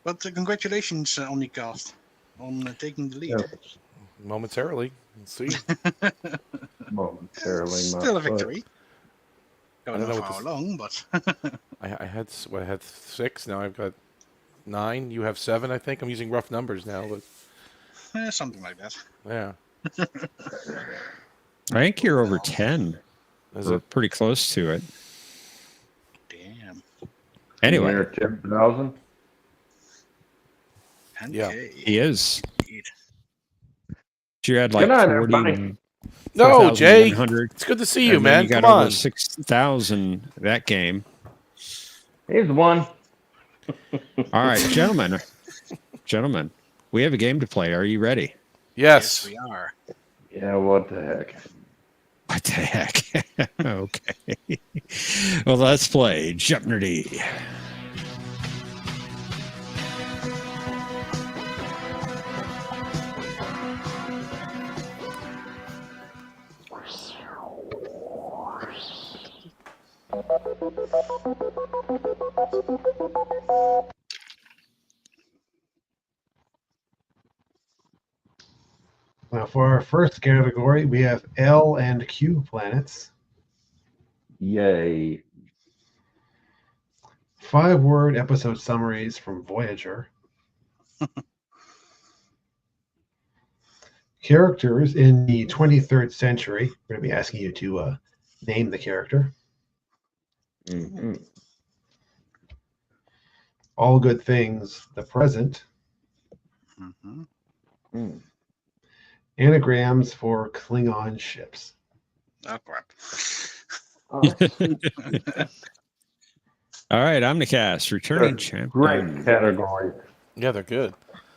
[SPEAKER 7] But congratulations, Omnicast, on taking the lead.
[SPEAKER 8] Yeah.
[SPEAKER 3] Momentarily. Let's see.
[SPEAKER 8] Momentarily,
[SPEAKER 7] Still a
[SPEAKER 8] my foot.
[SPEAKER 7] victory. Don't know
[SPEAKER 3] what
[SPEAKER 7] for how
[SPEAKER 3] this-
[SPEAKER 7] long, but
[SPEAKER 3] I had 6. Now I've got 9. You have 7, I think. I'm using rough numbers now, but
[SPEAKER 7] something like that.
[SPEAKER 3] yeah.
[SPEAKER 1] I think you're over 10.
[SPEAKER 3] Is
[SPEAKER 1] We're
[SPEAKER 3] it?
[SPEAKER 1] pretty close to it.
[SPEAKER 7] Damn.
[SPEAKER 1] Anyway,
[SPEAKER 8] Near 10,000.
[SPEAKER 7] 10K.
[SPEAKER 3] Yeah.
[SPEAKER 1] he is.
[SPEAKER 7] Indeed.
[SPEAKER 1] You had like
[SPEAKER 8] Good night,
[SPEAKER 1] 40.
[SPEAKER 8] everybody.
[SPEAKER 3] No, Jay.
[SPEAKER 1] 4,100,
[SPEAKER 3] It's good to see you,
[SPEAKER 1] and then
[SPEAKER 3] man.
[SPEAKER 1] you got
[SPEAKER 3] Come
[SPEAKER 1] over
[SPEAKER 3] on.
[SPEAKER 1] 6,000 that game.
[SPEAKER 8] Here's one.
[SPEAKER 1] All right, gentlemen, we have a game to play. Are you ready?
[SPEAKER 3] Yes.
[SPEAKER 7] We are.
[SPEAKER 8] Yeah, what the heck?
[SPEAKER 1] What the heck? Okay. Well, let's play Jeopardy.
[SPEAKER 2] Now, for our first category, we have L and Q planets.
[SPEAKER 8] Yay.
[SPEAKER 2] 5-word episode summaries from Voyager. Characters in the 23rd century. We're going to be asking you to name the character.
[SPEAKER 8] Mm-hmm.
[SPEAKER 2] All Good Things, the present.
[SPEAKER 7] Mm-hmm.
[SPEAKER 8] Mm.
[SPEAKER 2] Anagrams for Klingon ships.
[SPEAKER 7] Oh, crap.
[SPEAKER 8] Oh,
[SPEAKER 1] All right, I'm the cast. Returning
[SPEAKER 8] great
[SPEAKER 1] champion.
[SPEAKER 8] category.
[SPEAKER 3] Yeah, they're good.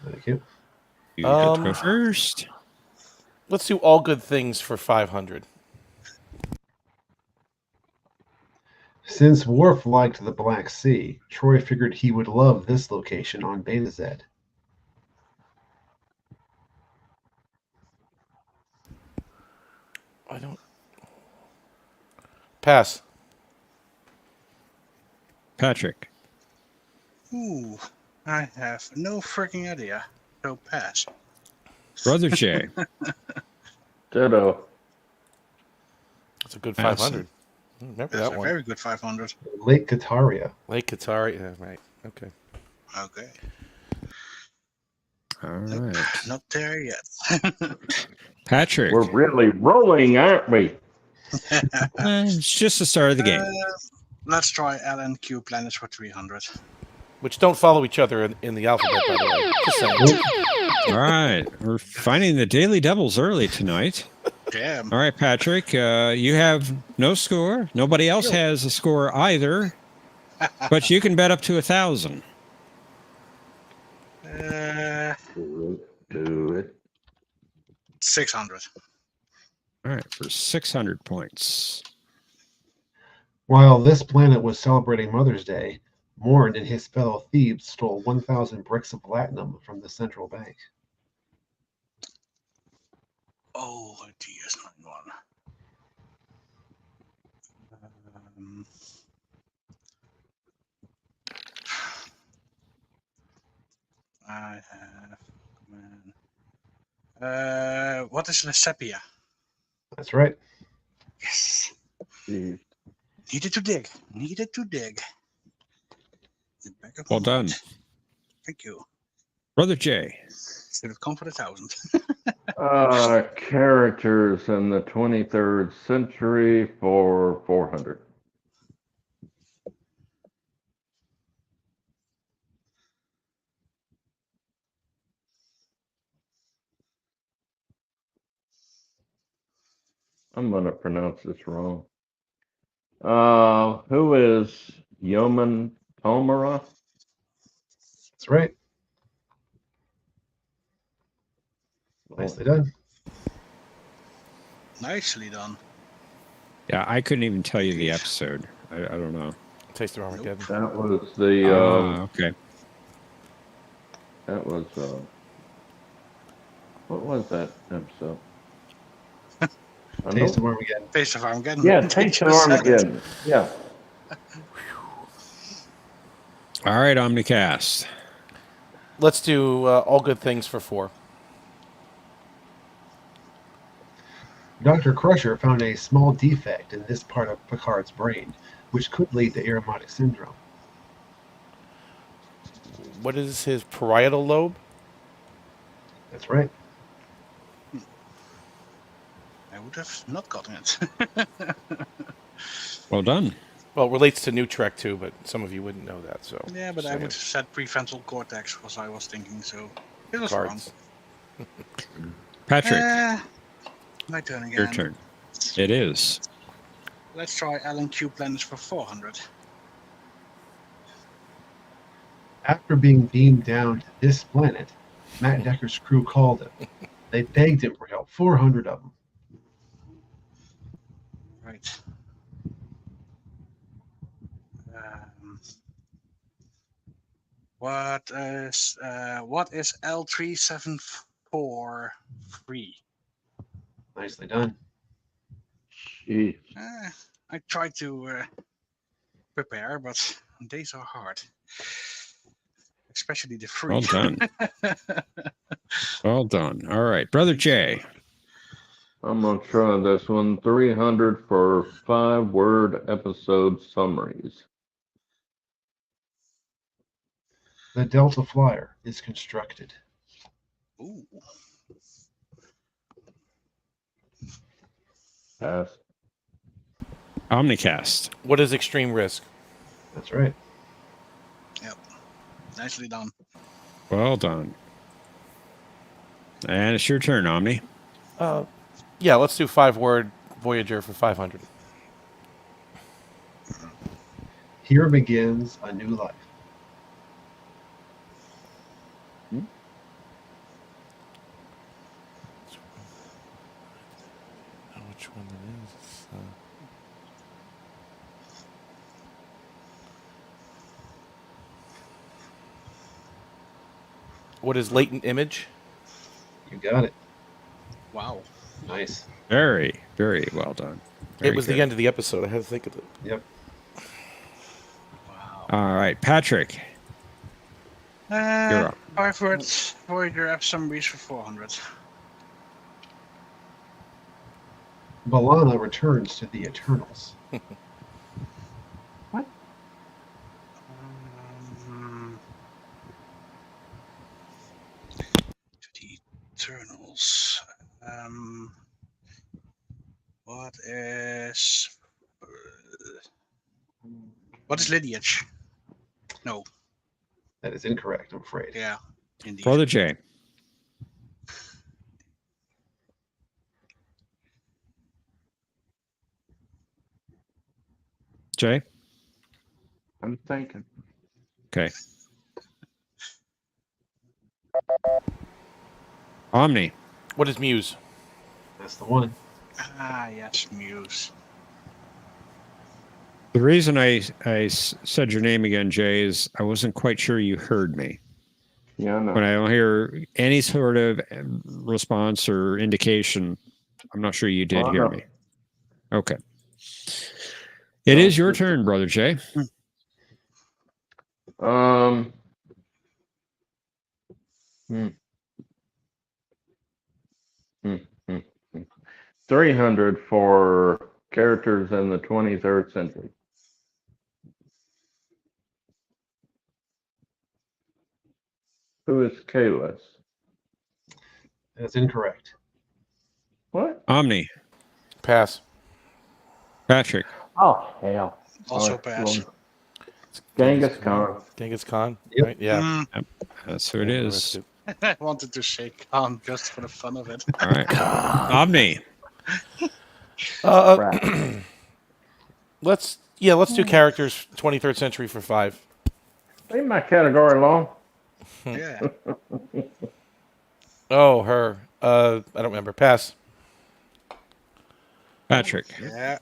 [SPEAKER 2] Thank you.
[SPEAKER 1] You get to go first.
[SPEAKER 3] Let's do all good things for 500.
[SPEAKER 2] Since Worf liked the Black Sea, Troy figured he would love this location on Beta Z.
[SPEAKER 3] I don't. Pass.
[SPEAKER 1] Patrick.
[SPEAKER 7] Ooh, I have no freaking idea. So pass.
[SPEAKER 1] Brother Jay.
[SPEAKER 8] Ditto.
[SPEAKER 3] That's a good
[SPEAKER 1] Pass.
[SPEAKER 3] 500. Remember
[SPEAKER 7] That's
[SPEAKER 3] that
[SPEAKER 7] a
[SPEAKER 3] one.
[SPEAKER 7] very good 500.
[SPEAKER 2] Lake Kataria.
[SPEAKER 3] Lake Qatari. Yeah, right. Okay.
[SPEAKER 7] Okay.
[SPEAKER 1] All right.
[SPEAKER 7] Not there yet.
[SPEAKER 1] Patrick.
[SPEAKER 8] We're really rolling, aren't we?
[SPEAKER 1] It's just the start of the game.
[SPEAKER 7] Let's try L and Q planets for 300.
[SPEAKER 3] Which don't follow each other in the alphabet, by the way. Just saying.
[SPEAKER 1] All right. We're finding the daily doubles early tonight.
[SPEAKER 7] Damn.
[SPEAKER 1] All right, Patrick. You have no score. Nobody else has a score either. But you can bet up to 1,000.
[SPEAKER 8] Do it.
[SPEAKER 7] 600.
[SPEAKER 1] All right, for 600 points.
[SPEAKER 2] While this planet was celebrating Mother's Day, Morn and his fellow thieves stole 1,000 bricks of platinum from the central bank.
[SPEAKER 7] Oh, DS91. I have. What is Lesepia?
[SPEAKER 2] That's right.
[SPEAKER 7] Yes.
[SPEAKER 8] Jeez.
[SPEAKER 7] Needed to dig. Needed to dig. The back of
[SPEAKER 1] Well
[SPEAKER 7] my
[SPEAKER 1] done.
[SPEAKER 7] mind. Thank you.
[SPEAKER 1] Brother Jay.
[SPEAKER 7] Should have come for the 1,000.
[SPEAKER 8] Characters in the 23rd century for 400. I'm going to pronounce this wrong. Who is Yeoman Tomara?
[SPEAKER 2] That's right. Nicely done.
[SPEAKER 7] Nicely done.
[SPEAKER 1] Yeah, I couldn't even tell you the episode. I don't know.
[SPEAKER 3] Taste of Armageddon.
[SPEAKER 8] That was the,
[SPEAKER 1] Okay.
[SPEAKER 8] that was, what was that episode? I
[SPEAKER 2] Taste of
[SPEAKER 8] know.
[SPEAKER 2] Armageddon.
[SPEAKER 7] Taste of Armageddon.
[SPEAKER 8] Yeah, Taste of
[SPEAKER 7] Just said it.
[SPEAKER 8] Armageddon. Yeah.
[SPEAKER 1] All right, Omnicast.
[SPEAKER 3] Let's do All Good Things for 4.
[SPEAKER 2] Dr. Crusher found a small defect in this part of Picard's brain, which could lead to Aromatic syndrome.
[SPEAKER 3] What is his parietal lobe?
[SPEAKER 2] That's right.
[SPEAKER 7] I would have not gotten it.
[SPEAKER 1] Well done.
[SPEAKER 3] Well, it relates to New Trek too, but some of you wouldn't know that. So
[SPEAKER 7] Yeah, but I would have said prefrontal cortex was I was thinking, so it was
[SPEAKER 3] cards.
[SPEAKER 1] Patrick,
[SPEAKER 7] my turn again.
[SPEAKER 1] your turn. It is.
[SPEAKER 7] Let's try Alan Q planets for 400.
[SPEAKER 2] After being beamed down to this planet, Matt Decker's crew called him. They begged him for help, 400 of them.
[SPEAKER 7] Right. What is L3743?
[SPEAKER 2] Nicely done.
[SPEAKER 8] Jeez.
[SPEAKER 7] I tried to prepare, but days are hard. Especially the free.
[SPEAKER 1] Well done. Well done. All right, Brother Jay.
[SPEAKER 8] I'm going to try this one. 300 for 5-word episode summaries.
[SPEAKER 2] The Delta Flyer is constructed.
[SPEAKER 7] Ooh.
[SPEAKER 8] Pass.
[SPEAKER 1] Omnicast.
[SPEAKER 3] What is Extreme Risk?
[SPEAKER 2] That's right.
[SPEAKER 7] Yep. Nicely done.
[SPEAKER 1] Well done. And it's your turn, Omni.
[SPEAKER 3] Yeah, let's do 5-word Voyager for 500.
[SPEAKER 2] Here begins a new life.
[SPEAKER 3] Which one it is? What is Latent Image?
[SPEAKER 2] You got it.
[SPEAKER 7] Wow.
[SPEAKER 2] Nice.
[SPEAKER 1] Very, very well done.
[SPEAKER 3] It was the end of the episode. I had to think of it.
[SPEAKER 2] Yep.
[SPEAKER 7] Wow.
[SPEAKER 1] All right, Patrick. You're up.
[SPEAKER 7] 5 words Voyager F summaries for 400.
[SPEAKER 2] B'Elanna returns to the Eternals.
[SPEAKER 7] What? To the Eternals. What is lineage? No.
[SPEAKER 2] That is incorrect, I'm afraid.
[SPEAKER 7] Yeah, indeed.
[SPEAKER 1] Brother Jay. Jay?
[SPEAKER 8] I'm thinking.
[SPEAKER 1] Okay. Omni.
[SPEAKER 3] What is Muse?
[SPEAKER 2] That's the one.
[SPEAKER 7] Ah, yes, Muse.
[SPEAKER 1] The reason I said your name again, Jay, is I wasn't quite sure you heard me.
[SPEAKER 8] Yeah, I know.
[SPEAKER 1] When I don't hear any sort of response or indication, I'm not sure you did hear me. Okay. It is your turn, Brother Jay.
[SPEAKER 8] 300 for characters in the 23rd century. Who is Kalis?
[SPEAKER 2] That's incorrect.
[SPEAKER 8] What?
[SPEAKER 1] Omni.
[SPEAKER 3] Pass.
[SPEAKER 1] Patrick.
[SPEAKER 8] Oh, hell.
[SPEAKER 7] Also pass.
[SPEAKER 8] Genghis Khan.
[SPEAKER 3] Genghis Khan?
[SPEAKER 2] Yep.
[SPEAKER 3] Right? Yeah.
[SPEAKER 1] That's who it is.
[SPEAKER 7] I wanted to say Khan just for the fun of it.
[SPEAKER 1] All right. Omni.
[SPEAKER 3] Let's do characters 23rd century for 5.
[SPEAKER 8] Leave my category alone.
[SPEAKER 7] Yeah.
[SPEAKER 3] Oh, her. I don't remember. Pass.
[SPEAKER 1] Patrick.
[SPEAKER 7] Yeah.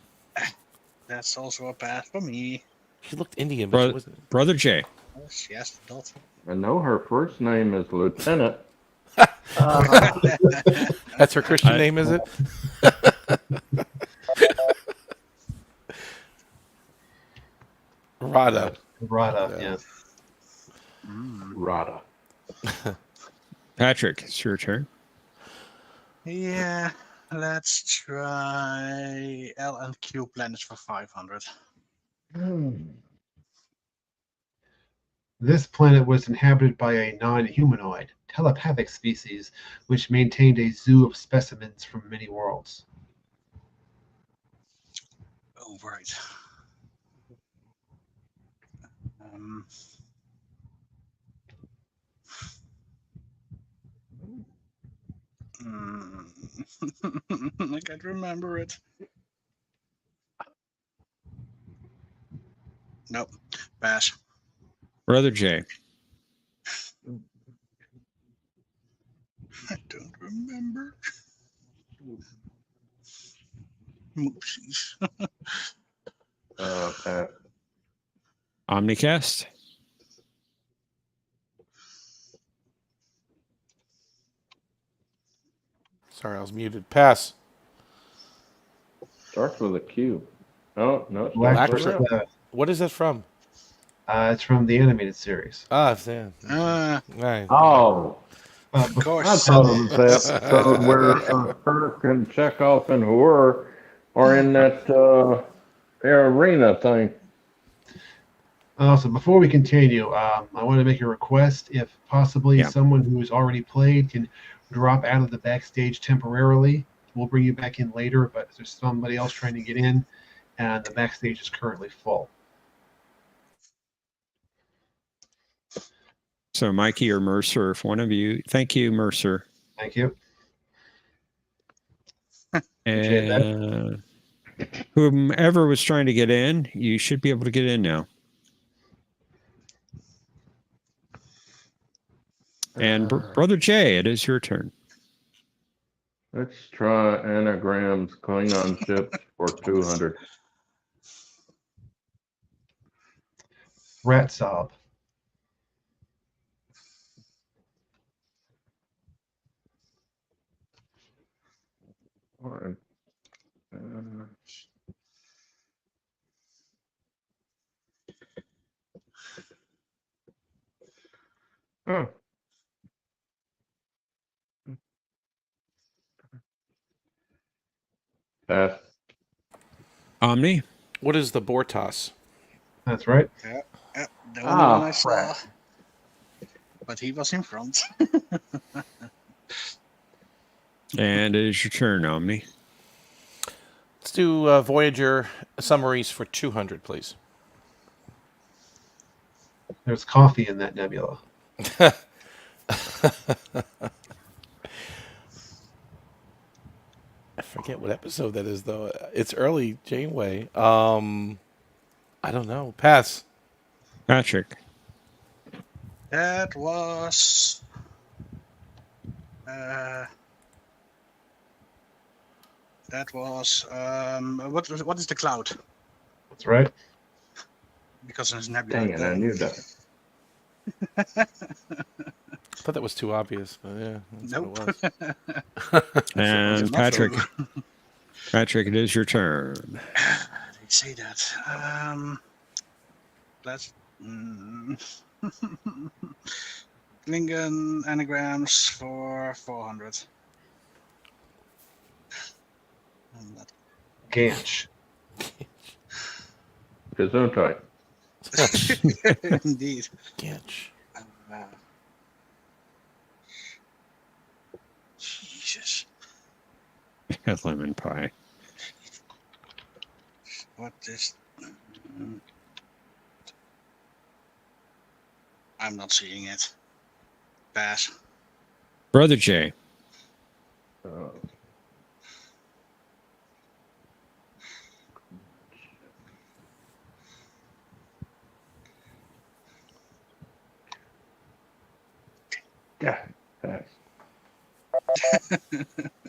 [SPEAKER 7] That's also a pass for me.
[SPEAKER 3] She looked Indian, but she
[SPEAKER 1] Bro-
[SPEAKER 3] wasn't.
[SPEAKER 1] Brother J.
[SPEAKER 7] Yes, dot.
[SPEAKER 8] I know her first name is Lieutenant.
[SPEAKER 3] That's her Christian
[SPEAKER 1] I-
[SPEAKER 3] name, is it? Rada.
[SPEAKER 2] Rada,
[SPEAKER 3] Yeah.
[SPEAKER 2] yes.
[SPEAKER 8] Rada.
[SPEAKER 1] Patrick, it's your turn.
[SPEAKER 7] Yeah. Let's try L and Q planets for 500.
[SPEAKER 2] This planet was inhabited by a non-humanoid, telepathic species which maintained a zoo of specimens from many worlds.
[SPEAKER 7] Oh, right. Um, I can't remember it. Nope. Pass.
[SPEAKER 1] Brother J.
[SPEAKER 7] I don't remember. Moopsies.
[SPEAKER 8] Pass.
[SPEAKER 1] Omnicast.
[SPEAKER 3] Sorry, I was muted. Pass.
[SPEAKER 8] Starts with a Q. Oh, no, it
[SPEAKER 2] Black
[SPEAKER 8] starts with
[SPEAKER 3] Black
[SPEAKER 8] an
[SPEAKER 2] versus
[SPEAKER 8] L.
[SPEAKER 3] What is that from?
[SPEAKER 2] it's from the animated series.
[SPEAKER 3] Ah, Sam. Right.
[SPEAKER 8] Oh,
[SPEAKER 7] Of
[SPEAKER 2] But
[SPEAKER 8] I
[SPEAKER 7] course.
[SPEAKER 8] thought it was the episode where Kirk and Chekhov and Hur are in that arena thing.
[SPEAKER 2] so before we continue, I want to make a request. If possibly
[SPEAKER 1] Yeah.
[SPEAKER 2] someone who has already played can drop out of the backstage temporarily, we'll bring you back in later. But if there's somebody else trying to get in, and the backstage is currently full.
[SPEAKER 1] So Mikey or Mercer, if one of you, thank you, Mercer.
[SPEAKER 2] Thank you. Appreciate that.
[SPEAKER 1] And whomever was trying to get in, you should be able to get in now. And Brother Jay, it is your turn.
[SPEAKER 8] Let's try anagrams Klingon ships for 200.
[SPEAKER 2] Rat sob.
[SPEAKER 8] Fine. Oh. Pass.
[SPEAKER 1] Omni.
[SPEAKER 3] What is the Bortos?
[SPEAKER 2] That's right.
[SPEAKER 7] Yeah, the only one I saw.
[SPEAKER 8] crap.
[SPEAKER 7] But he was in front.
[SPEAKER 1] And it is your turn, Omni.
[SPEAKER 3] Let's do Voyager summaries for 200, please.
[SPEAKER 2] There's coffee in that nebula.
[SPEAKER 3] I forget what episode that is, though. It's early Janeway. I don't know. Pass.
[SPEAKER 1] Patrick.
[SPEAKER 7] That was. What is the cloud?
[SPEAKER 2] That's right.
[SPEAKER 7] Because it's nebula.
[SPEAKER 8] Dang it, I knew that.
[SPEAKER 3] I thought that was too obvious, but yeah. That's
[SPEAKER 7] Nope.
[SPEAKER 3] What it was.
[SPEAKER 1] And
[SPEAKER 7] Not
[SPEAKER 1] Patrick.
[SPEAKER 7] so.
[SPEAKER 1] Patrick, it is your turn.
[SPEAKER 7] They say that. Let's. Klingon anagrams for 400.
[SPEAKER 2] Ganch.
[SPEAKER 8] Gesundheit.
[SPEAKER 7] Indeed.
[SPEAKER 3] Ganch.
[SPEAKER 7] Jesus.
[SPEAKER 1] Lemon pie.
[SPEAKER 7] What is. I'm not seeing it. Pass.
[SPEAKER 1] Brother Jay.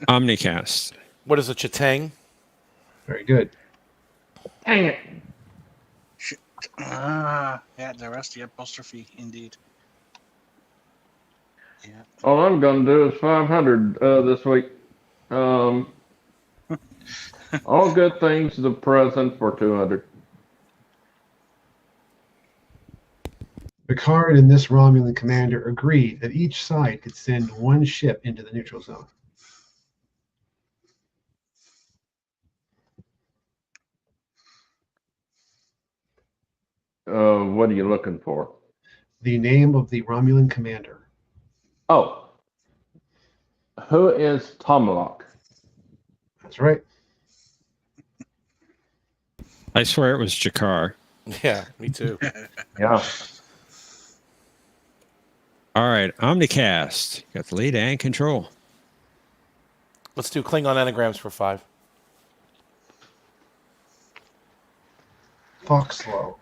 [SPEAKER 1] Omnicast.
[SPEAKER 3] What is a chatang?
[SPEAKER 2] Very good.
[SPEAKER 8] Dang it.
[SPEAKER 7] Yeah, there was the apostrophe, indeed. Yeah.
[SPEAKER 8] All I'm gonna do is 500 this week. All good things, the present for 200.
[SPEAKER 2] Picard and this Romulan commander agreed that each side could send one ship into the neutral zone.
[SPEAKER 8] What are you looking for?
[SPEAKER 2] The name of the Romulan commander.
[SPEAKER 8] Oh, who is Tomlock?
[SPEAKER 2] That's right.
[SPEAKER 1] I swear it was Jakar.
[SPEAKER 3] Yeah, me too.
[SPEAKER 8] Yeah.
[SPEAKER 1] All right, Omnicast. Got the lead and control.
[SPEAKER 3] Let's do Klingon anagrams for 5.
[SPEAKER 2] Foxlow.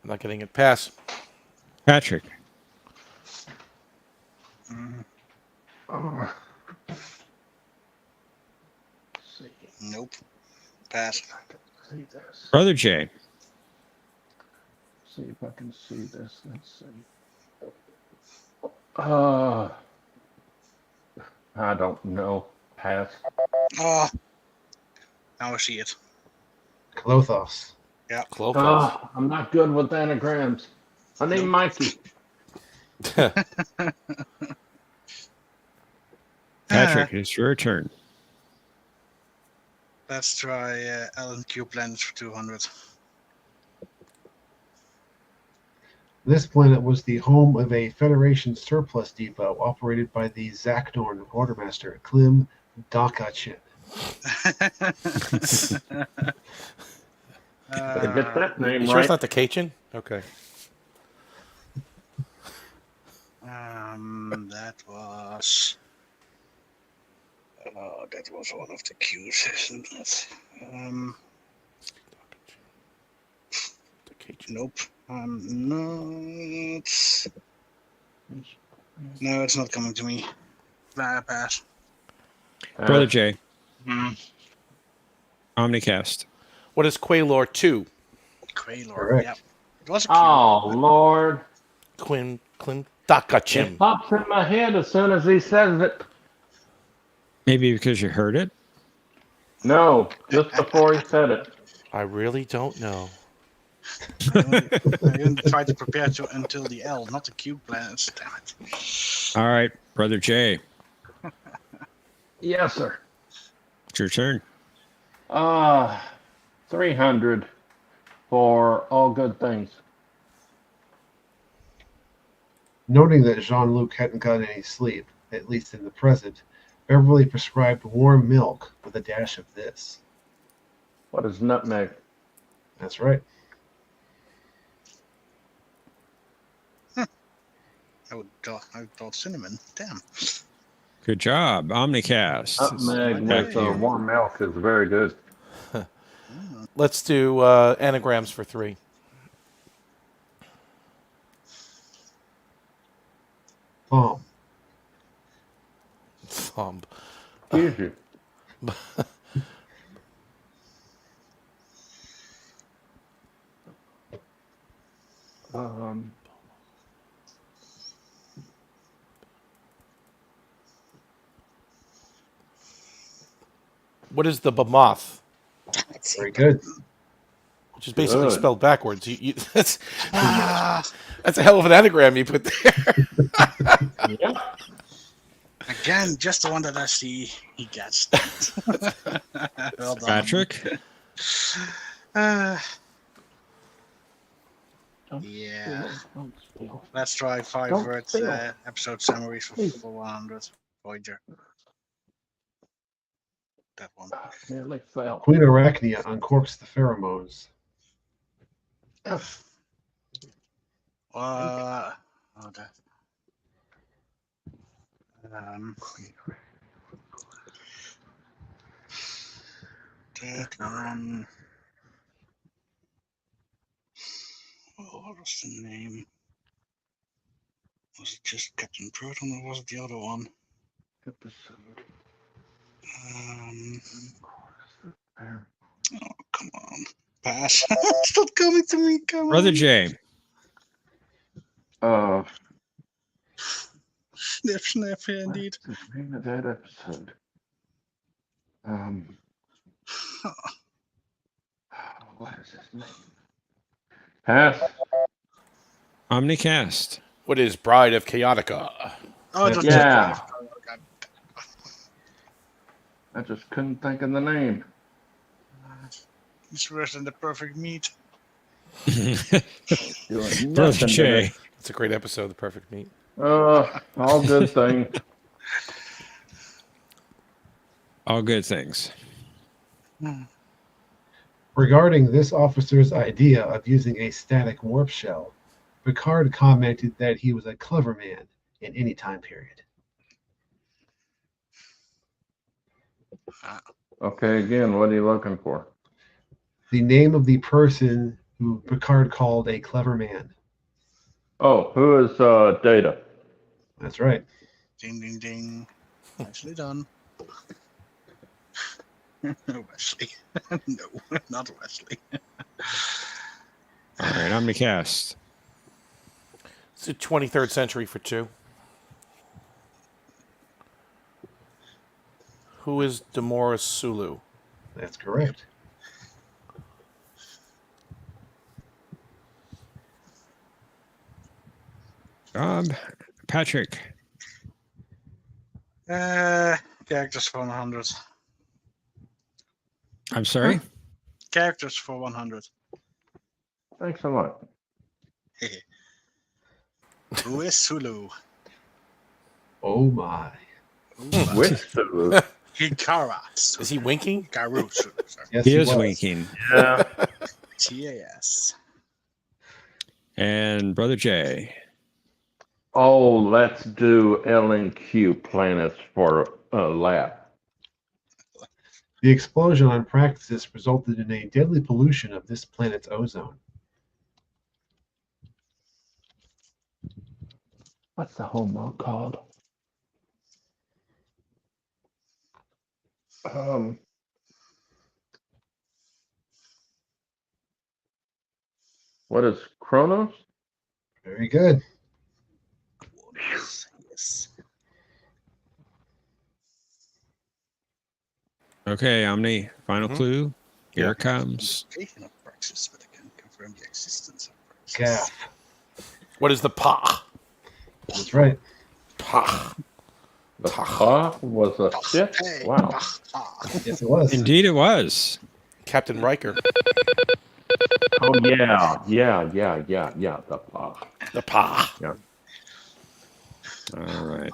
[SPEAKER 3] I'm not getting it. Pass.
[SPEAKER 1] Patrick.
[SPEAKER 8] Oh,
[SPEAKER 7] Nope. Pass.
[SPEAKER 8] see this.
[SPEAKER 1] Brother J.
[SPEAKER 8] See if I can see this. Let's see. I don't know. Pass.
[SPEAKER 7] Oh, now I see it.
[SPEAKER 2] Klothos.
[SPEAKER 7] Yeah.
[SPEAKER 3] Close.
[SPEAKER 8] I'm not good with anagrams. I need Mikey.
[SPEAKER 1] Patrick, it's your turn.
[SPEAKER 7] Let's try Alan Q Planet for 200.
[SPEAKER 2] This planet was the home of a Federation surplus depot operated by the Zakdorn quartermaster Klim Dakachin.
[SPEAKER 8] Better get that name
[SPEAKER 3] You sure
[SPEAKER 8] right.
[SPEAKER 3] it's not the Cajun? Okay.
[SPEAKER 7] That was. That was one of the Q's, isn't it?
[SPEAKER 3] The Cajun.
[SPEAKER 7] Nope. No, it's not coming to me. Pass.
[SPEAKER 1] Brother J.
[SPEAKER 7] Mm.
[SPEAKER 1] Omnicast.
[SPEAKER 3] What is Quaylor 2?
[SPEAKER 7] Quaylor.
[SPEAKER 2] Correct.
[SPEAKER 7] Yeah. It was a Q.
[SPEAKER 8] Oh, Lord.
[SPEAKER 3] Klim
[SPEAKER 8] It
[SPEAKER 3] Dakachim.
[SPEAKER 8] pops in my head as soon as he says it.
[SPEAKER 1] Maybe because you heard it.
[SPEAKER 8] No, just before he said it.
[SPEAKER 3] I really don't know.
[SPEAKER 7] I even tried to prepare until the L, not the Q planets. Damn it.
[SPEAKER 1] All right, Brother J.
[SPEAKER 8] Yes, sir.
[SPEAKER 1] It's your turn.
[SPEAKER 8] 300 for all good things.
[SPEAKER 2] Noting that Jean-Luc hadn't gotten any sleep, at least in the present, Beverly prescribed warm milk with a dash of this.
[SPEAKER 8] What is nutmeg?
[SPEAKER 2] That's right.
[SPEAKER 7] I thought cinnamon. Damn.
[SPEAKER 1] Good job, Omnicast.
[SPEAKER 8] Nutmeg
[SPEAKER 1] Back
[SPEAKER 8] with
[SPEAKER 1] to you.
[SPEAKER 8] warm milk is very good.
[SPEAKER 3] Let's do anagrams for 3.
[SPEAKER 2] Bomb.
[SPEAKER 3] Thumb.
[SPEAKER 8] Excuse you.
[SPEAKER 3] What is the Bamoth?
[SPEAKER 2] Very good.
[SPEAKER 3] Which is basically
[SPEAKER 8] Good.
[SPEAKER 3] spelled backwards. That's a hell of an anagram you put there.
[SPEAKER 8] Yep.
[SPEAKER 7] Again, just the one that I see he gets. Well done.
[SPEAKER 1] Patrick.
[SPEAKER 7] Yeah. Let's try 5
[SPEAKER 8] Don't
[SPEAKER 7] words
[SPEAKER 8] spill.
[SPEAKER 7] episode summaries for 100. Voyager. That one.
[SPEAKER 8] Nearly fell.
[SPEAKER 2] Queen Arachnia uncorks the pheromones.
[SPEAKER 7] Okay. That one. Oh, what was the name? Was it just Captain Proton or was it the other one? Oh, come on. Pass. It's not coming to me. Come
[SPEAKER 1] Brother
[SPEAKER 7] on.
[SPEAKER 1] Jay.
[SPEAKER 7] Snip, snip, indeed.
[SPEAKER 8] What's the name of that episode? What is his name? Pass.
[SPEAKER 1] Omnicast.
[SPEAKER 3] What is Bride of Chaotica?
[SPEAKER 7] Oh, it was
[SPEAKER 8] Yeah.
[SPEAKER 7] just
[SPEAKER 8] I just couldn't think of the name.
[SPEAKER 7] It's worse than the perfect meat.
[SPEAKER 8] Doing
[SPEAKER 1] Brother
[SPEAKER 8] nothing
[SPEAKER 1] Jay.
[SPEAKER 3] It's a great episode, The Perfect Meat.
[SPEAKER 8] all good things.
[SPEAKER 1] All good things.
[SPEAKER 2] Regarding this officer's idea of using a static warp shell, Picard commented that he was a clever man in any time period.
[SPEAKER 8] Okay, again, what are you looking for?
[SPEAKER 2] The name of the person who Picard called a clever man.
[SPEAKER 8] Oh, who is Data?
[SPEAKER 2] That's right.
[SPEAKER 7] Ding, ding, ding. Nicely done. Wesley. No, not Wesley.
[SPEAKER 1] All right, Omnicast.
[SPEAKER 3] It's the 23rd century for 2. Who is Demoris Sulu?
[SPEAKER 2] That's correct.
[SPEAKER 1] Patrick.
[SPEAKER 7] Characters for 100.
[SPEAKER 1] I'm sorry?
[SPEAKER 7] Characters for 100.
[SPEAKER 8] Thanks a lot.
[SPEAKER 7] Who is Sulu?
[SPEAKER 2] Oh my.
[SPEAKER 8] Which Sulu?
[SPEAKER 7] Hikarat.
[SPEAKER 3] Is he winking?
[SPEAKER 7] Hikaru Sulu. Sorry.
[SPEAKER 2] Yes,
[SPEAKER 1] He is
[SPEAKER 2] was.
[SPEAKER 1] winking.
[SPEAKER 8] Yeah.
[SPEAKER 7] TAS.
[SPEAKER 1] And Brother Jay.
[SPEAKER 8] Oh, let's do LNQ planets for a lap.
[SPEAKER 2] The explosion on Praxis resulted in a deadly pollution of this planet's ozone.
[SPEAKER 8] What's the homo called? What is Kronos?
[SPEAKER 2] Very good.
[SPEAKER 7] Yes.
[SPEAKER 1] Okay, Omni. Final clue. Here it comes.
[SPEAKER 7] Location of Praxis, but I can confirm the existence of Praxis.
[SPEAKER 2] Gaff.
[SPEAKER 3] What is the Pa?
[SPEAKER 2] That's right.
[SPEAKER 3] Pa.
[SPEAKER 8] The Pa was a ship?
[SPEAKER 7] Hey,
[SPEAKER 8] Wow.
[SPEAKER 2] Yes, it was.
[SPEAKER 1] Indeed, it was.
[SPEAKER 3] Captain Riker.
[SPEAKER 8] Oh, yeah. The Pa.
[SPEAKER 3] The Pa.
[SPEAKER 8] Yeah.
[SPEAKER 1] All right.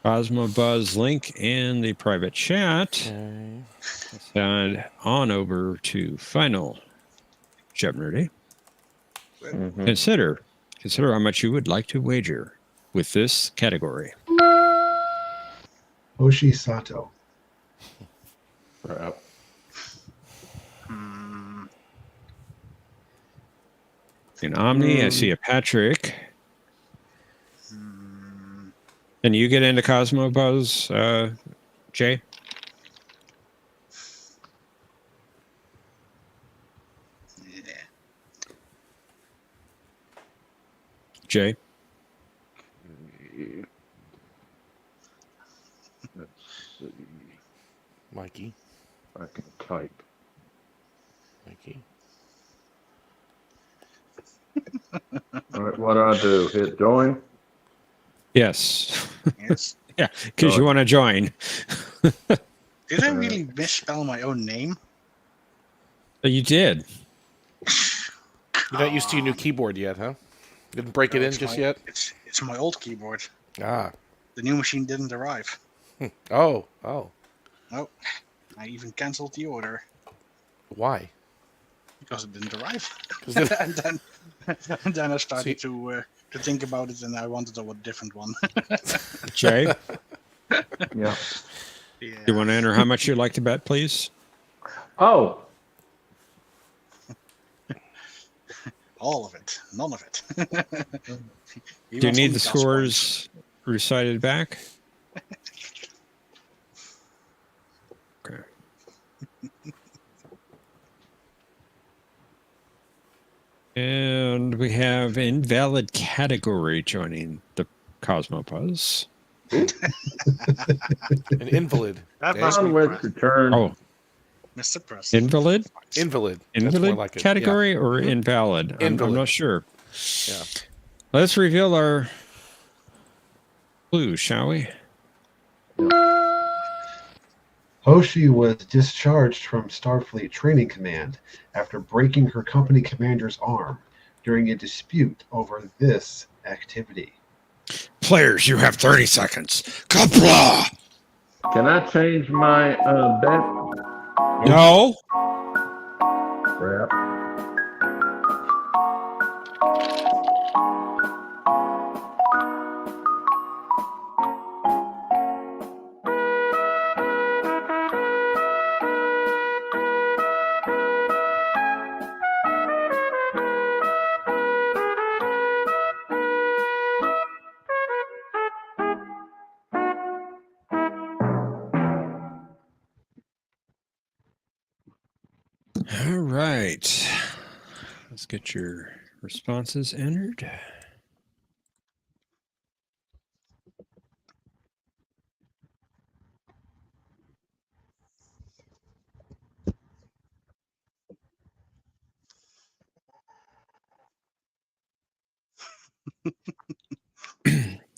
[SPEAKER 1] Cosmo Buzz link in the private chat. And on over to final Jeopnerdy.
[SPEAKER 8] Mhm.
[SPEAKER 1] Consider how much you would like to wager with this category.
[SPEAKER 2] Hoshi Sato.
[SPEAKER 8] Crap.
[SPEAKER 1] In Omni, I see a Patrick. Can you get into Cosmo Buzz, Jay?
[SPEAKER 7] Yeah.
[SPEAKER 1] Jay?
[SPEAKER 8] Let's see.
[SPEAKER 3] Mikey.
[SPEAKER 8] I can type.
[SPEAKER 3] Mikey.
[SPEAKER 8] All right, what do I do? Hit join?
[SPEAKER 1] Yes.
[SPEAKER 7] Yes.
[SPEAKER 1] Yeah, because you want to join.
[SPEAKER 7] Did I really misspell my own name?
[SPEAKER 1] You did.
[SPEAKER 3] You're not used to your new keyboard yet, huh? Didn't break it in
[SPEAKER 7] It's
[SPEAKER 3] just
[SPEAKER 7] my-
[SPEAKER 3] yet?
[SPEAKER 7] It's my old keyboard.
[SPEAKER 3] Ah.
[SPEAKER 7] The new machine didn't arrive.
[SPEAKER 3] Oh.
[SPEAKER 7] No. I even cancelled the order
[SPEAKER 3] Why?
[SPEAKER 7] because it didn't arrive.
[SPEAKER 3] 'Cause it-
[SPEAKER 7] and then I started to to think about it, and I wanted a different one.
[SPEAKER 1] Jay,
[SPEAKER 8] Yeah.
[SPEAKER 7] Yeah.
[SPEAKER 1] you want to enter how much you'd like to bet, please?
[SPEAKER 8] Oh,
[SPEAKER 7] All of it. None of it.
[SPEAKER 1] Do you need the scores recited back? Okay. And we have invalid category joining the Cosmopuz.
[SPEAKER 3] An invalid.
[SPEAKER 7] That
[SPEAKER 3] Dave.
[SPEAKER 7] must be
[SPEAKER 8] onwards
[SPEAKER 7] Press.
[SPEAKER 8] return.
[SPEAKER 1] Oh,
[SPEAKER 7] Mr. Press.
[SPEAKER 1] invalid?
[SPEAKER 3] Invalid. That's more
[SPEAKER 1] Invalid
[SPEAKER 3] like it.
[SPEAKER 1] category or invalid? I'm
[SPEAKER 3] Invalid.
[SPEAKER 1] not sure.
[SPEAKER 3] Yeah.
[SPEAKER 1] Let's reveal our clue, shall we?
[SPEAKER 2] Hoshi was discharged from Starfleet Training Command after breaking her company commander's arm during a dispute over this activity.
[SPEAKER 1] Players, you have 30 seconds. Kapla!
[SPEAKER 8] Can I change my bet?
[SPEAKER 1] No.
[SPEAKER 8] Crap.
[SPEAKER 1] All right. Let's get your responses entered.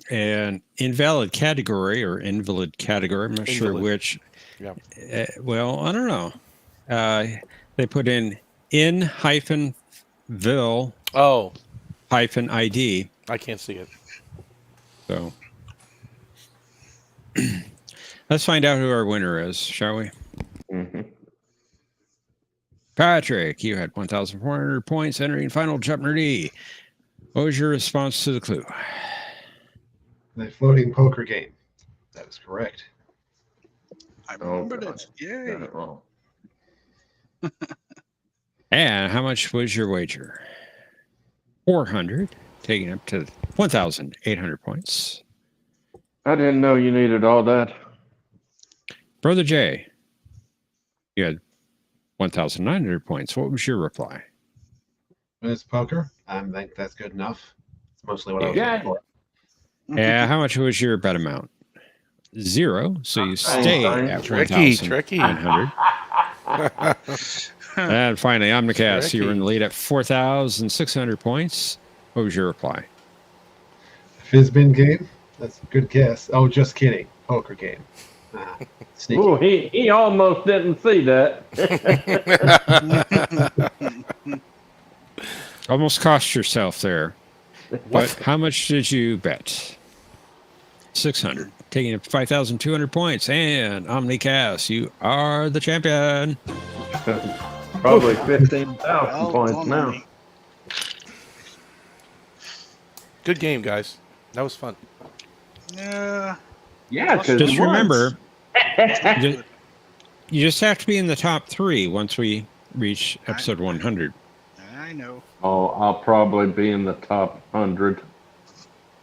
[SPEAKER 1] And invalid category or invalid category, I'm not sure
[SPEAKER 3] Invalid.
[SPEAKER 1] which.
[SPEAKER 3] Yeah.
[SPEAKER 1] Well, I don't know. They put in -vil
[SPEAKER 3] Oh,
[SPEAKER 1] -id.
[SPEAKER 3] I can't see it.
[SPEAKER 1] So let's find out who our winner is, shall we?
[SPEAKER 8] Mm-hmm.
[SPEAKER 1] Patrick, you had 1,400 points entering final Jeopardy. What was your response to the clue?
[SPEAKER 2] The floating poker game. That is correct.
[SPEAKER 7] I remembered
[SPEAKER 8] God.
[SPEAKER 7] it. Yay.
[SPEAKER 8] Got it wrong.
[SPEAKER 1] And how much was your wager? 400, taking up to 1,800 points.
[SPEAKER 8] I didn't know you needed all that.
[SPEAKER 1] Brother Jay, you had 1,900 points. What was your reply?
[SPEAKER 2] It's poker. I think that's good enough. It's mostly what I was
[SPEAKER 8] Yeah.
[SPEAKER 2] looking for.
[SPEAKER 1] Yeah, how much was your bet amount? 0. So you stay at
[SPEAKER 3] Tricky,
[SPEAKER 1] 1,900. And finally, Omnicast, you were in the lead at 4,600 points. What was your reply?
[SPEAKER 2] Fizbin game. That's a good guess. Oh, just kidding. Poker game. Sneaky.
[SPEAKER 8] Ooh, he almost didn't see that.
[SPEAKER 1] Almost cost yourself there. But how much did you bet? 600, taking up 5,200 points. And Omnicast, you are the champion.
[SPEAKER 8] Probably 15,000
[SPEAKER 7] Well
[SPEAKER 8] points
[SPEAKER 7] done,
[SPEAKER 8] now.
[SPEAKER 7] Omni.
[SPEAKER 3] Good game, guys. That was fun.
[SPEAKER 7] Yeah.
[SPEAKER 8] Yeah, because
[SPEAKER 1] Just remember,
[SPEAKER 7] Good.
[SPEAKER 1] you just have to be in the top 3 once we reach episode 100.
[SPEAKER 7] I know.
[SPEAKER 8] Oh, I'll probably be in the top 100,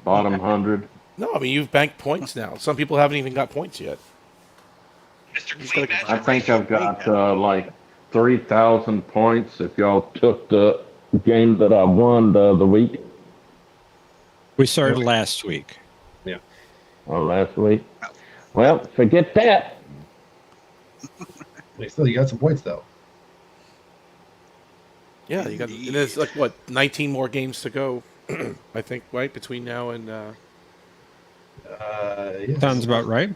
[SPEAKER 8] bottom 100.
[SPEAKER 3] No, I mean, you've banked points now. Some people haven't even got points yet.
[SPEAKER 8] I think I've got like 3,000 points if y'all took the game that I won the other week
[SPEAKER 1] We started last week.
[SPEAKER 8] or last week. Well, forget that.
[SPEAKER 2] Still, you got some points though.
[SPEAKER 3] Yeah, you got. And there's like what 19 more games to go, I think, right between now and.
[SPEAKER 2] Yes.
[SPEAKER 1] Sounds about right.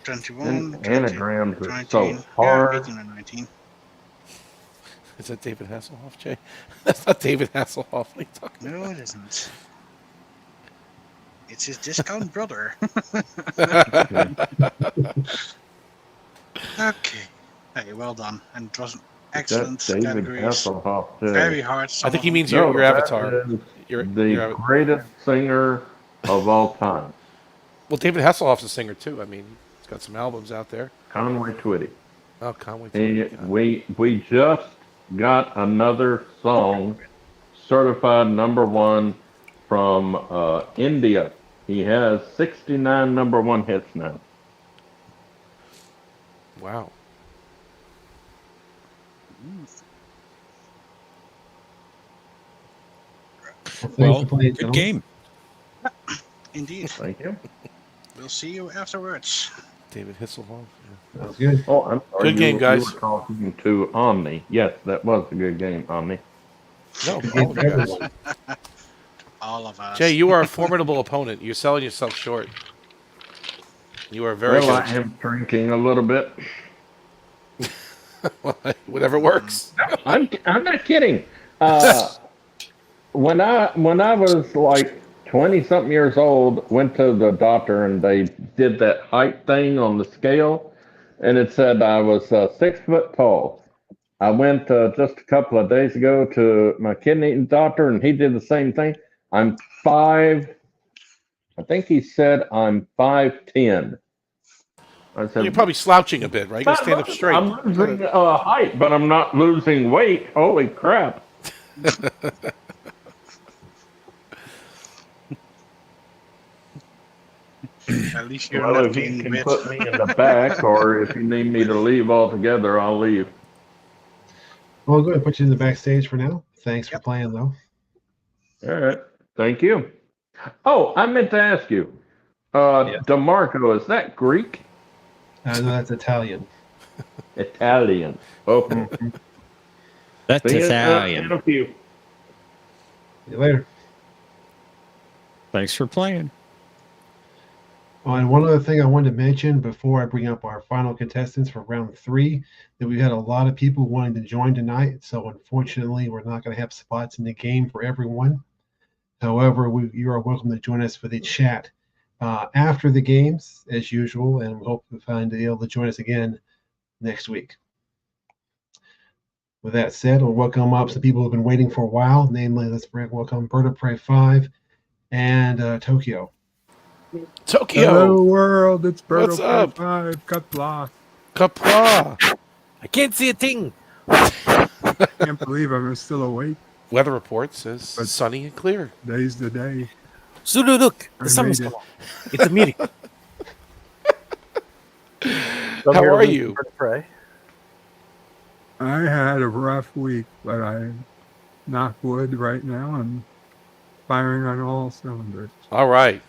[SPEAKER 7] 21,
[SPEAKER 8] And
[SPEAKER 7] 20,
[SPEAKER 8] anagrams are
[SPEAKER 7] 19.
[SPEAKER 8] so
[SPEAKER 7] Yeah,
[SPEAKER 8] hard.
[SPEAKER 7] 18 and 19.
[SPEAKER 3] Is that David Hasselhoff, Jay? That's not David Hasselhoff. What are you talking
[SPEAKER 7] No, it isn't. It's his discount brother. Okay. Hey, well done. And it was an excellent
[SPEAKER 8] That's David
[SPEAKER 7] categories.
[SPEAKER 8] Hasselhoff.
[SPEAKER 7] Very hard.
[SPEAKER 3] I think he means
[SPEAKER 8] No,
[SPEAKER 3] your
[SPEAKER 8] that
[SPEAKER 3] avatar.
[SPEAKER 8] is
[SPEAKER 3] You're
[SPEAKER 8] the greatest singer of all time,
[SPEAKER 3] well, David Hasselhoff's a singer too. I mean, he's got some albums out there.
[SPEAKER 8] Conway Twitty.
[SPEAKER 3] Oh, Conway.
[SPEAKER 8] We just got another song certified #1 from India. He has 69 #1 hits now.
[SPEAKER 3] Wow.
[SPEAKER 1] Well, good game.
[SPEAKER 7] Indeed.
[SPEAKER 8] Thank you.
[SPEAKER 7] We'll see you afterwards.
[SPEAKER 3] David Hasselhoff.
[SPEAKER 2] That was good.
[SPEAKER 8] Oh, I'm sorry.
[SPEAKER 3] Good game, guys.
[SPEAKER 8] You were talking to Omni. Yes, that was a good game, Omni.
[SPEAKER 3] No,
[SPEAKER 2] Good
[SPEAKER 3] all
[SPEAKER 2] game
[SPEAKER 3] of you
[SPEAKER 2] for
[SPEAKER 3] guys.
[SPEAKER 2] everyone.
[SPEAKER 7] All of us.
[SPEAKER 3] Jay, you are a formidable opponent. You're selling yourself short. You are very
[SPEAKER 8] Well,
[SPEAKER 3] good.
[SPEAKER 8] I am drinking a little bit.
[SPEAKER 3] Whatever works.
[SPEAKER 8] I'm not kidding. When I was like 20 something years old, went to the doctor and they did that height thing on the scale, and it said I was 6 foot tall. I went just a couple of days ago to my kidney doctor, and he did the same thing. I'm 5. I think he said I'm 5'10". I said,
[SPEAKER 3] You're probably slouching a bit, right? You gotta stand up straight.
[SPEAKER 8] I'm losing height, but I'm not losing weight. Holy crap.
[SPEAKER 7] At least you're
[SPEAKER 8] Well,
[SPEAKER 7] not
[SPEAKER 8] if you
[SPEAKER 7] gaining
[SPEAKER 8] can
[SPEAKER 7] weight.
[SPEAKER 8] put me in the back, or if you need me to leave altogether, I'll leave.
[SPEAKER 2] Well, go ahead and put you in the backstage for now. Thanks for playing, though.
[SPEAKER 8] All right. Thank you. Oh, I meant to ask you. DeMarco, is that Greek?
[SPEAKER 2] No, that's Italian.
[SPEAKER 8] Italian. Okay.
[SPEAKER 1] That's
[SPEAKER 8] See you
[SPEAKER 1] Italian.
[SPEAKER 8] in a few.
[SPEAKER 2] See you later.
[SPEAKER 1] Thanks for playing.
[SPEAKER 2] Oh, and one other thing I wanted to mention before I bring up our final contestants for round 3, that we've had a lot of people wanting to join tonight. So unfortunately, we're not going to have spots in the game for everyone. However, you are welcome to join us for the chat after the games, as usual, and we hope to be able to join us again next week. With that said, we'll welcome up some people who have been waiting for a while. Namely, let's welcome Bird of Prey 5 and Tokyo.
[SPEAKER 3] Tokyo.
[SPEAKER 9] Hello world, it's Bird
[SPEAKER 3] What's
[SPEAKER 9] of
[SPEAKER 3] up?
[SPEAKER 9] Prey 5, Cutblock.
[SPEAKER 3] Kapla.
[SPEAKER 10] I can't see a thing.
[SPEAKER 9] Can't believe I'm still awake.
[SPEAKER 3] Weather report says
[SPEAKER 9] But-
[SPEAKER 3] sunny and clear.
[SPEAKER 9] Day's the day.
[SPEAKER 10] Sulu, look,
[SPEAKER 9] I
[SPEAKER 10] the sun's
[SPEAKER 9] made it.
[SPEAKER 10] come on. It's a meeting.
[SPEAKER 3] How are you?
[SPEAKER 9] I had a rough week, but I knock wood right now. I'm firing on all cylinders.
[SPEAKER 3] All right.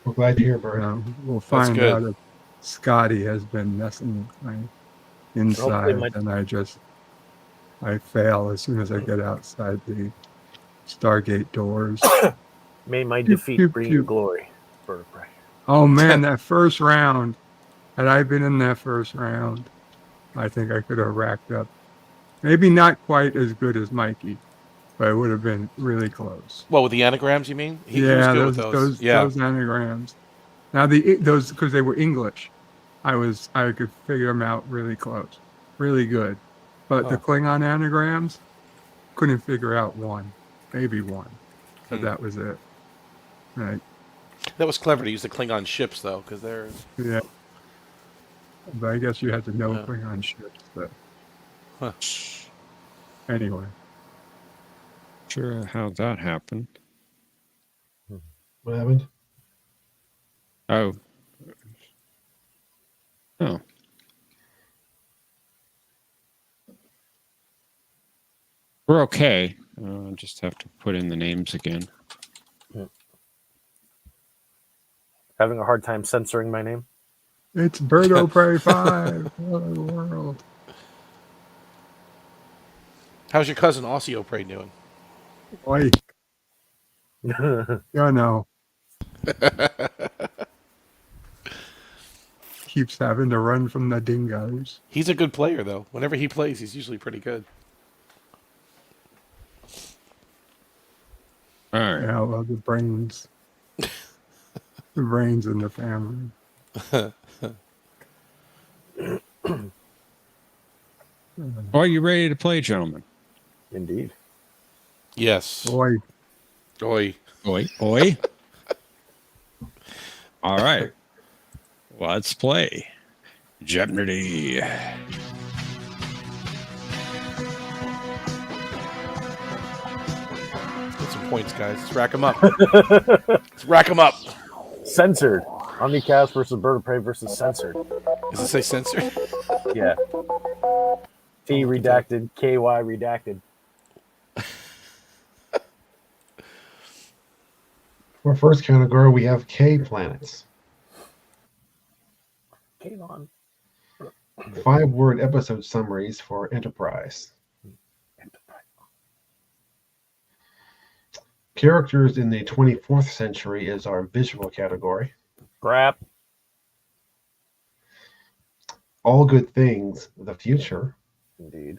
[SPEAKER 2] We're glad you're here, Bird.
[SPEAKER 9] We'll find
[SPEAKER 3] good.
[SPEAKER 9] out if Scotty has been messing with my inside, and I fail as soon as I get outside the Stargate doors.
[SPEAKER 10] May my
[SPEAKER 9] Pew,
[SPEAKER 10] defeat
[SPEAKER 9] pew,
[SPEAKER 10] bring
[SPEAKER 9] pew.
[SPEAKER 10] you glory, Bird of Prey.
[SPEAKER 9] Oh man, that first round. Had I been in that first round, I think I could have racked up. Maybe not quite as good as Mikey, but it would have been really close.
[SPEAKER 3] Well, with the anagrams, you mean? He was
[SPEAKER 9] Yeah,
[SPEAKER 3] good with
[SPEAKER 9] those
[SPEAKER 3] Yeah.
[SPEAKER 9] anagrams. Now those because they were English, I could figure them out really close, really good. But the Klingon anagrams, couldn't figure out one, maybe one. But that was it. Right.
[SPEAKER 3] That was clever to use the Klingon ships, though, because they're...
[SPEAKER 9] Yeah. But I guess you had to know
[SPEAKER 3] Yeah.
[SPEAKER 9] Klingon ships. But
[SPEAKER 3] Huh.
[SPEAKER 9] anyway.
[SPEAKER 1] Sure how that happened.
[SPEAKER 2] What happened?
[SPEAKER 1] Oh. Oh. We're okay. Just have to put in the names again.
[SPEAKER 10] Having a hard time censoring my name.
[SPEAKER 9] It's Bird of Prey 5. Hello, world.
[SPEAKER 3] How's your cousin Osteoprey doing?
[SPEAKER 9] Oi. You know. Keeps having to run from the dingoes.
[SPEAKER 3] He's a good player, though. Whenever he plays, he's usually pretty good.
[SPEAKER 1] All right.
[SPEAKER 9] Yeah, well, the brains. The brains in the family.
[SPEAKER 1] Are you ready to play, gentlemen?
[SPEAKER 10] Indeed.
[SPEAKER 3] Yes.
[SPEAKER 9] Boy,
[SPEAKER 3] Oi.
[SPEAKER 1] Oi, oi. All right. Let's play Jeopardy.
[SPEAKER 3] Get some points, guys. Let's rack them up. Let's rack them up.
[SPEAKER 10] Censored. Omnicast versus Bird of Prey versus Censored.
[SPEAKER 3] Does it say censored?
[SPEAKER 10] Yeah. T redacted, KY redacted.
[SPEAKER 2] For first category, we have K planets.
[SPEAKER 10] Kayvon.
[SPEAKER 2] 5-word episode summaries for Enterprise. Characters in the 24th century is our visual category.
[SPEAKER 10] Crap.
[SPEAKER 2] All Good Things, the future.
[SPEAKER 10] Indeed.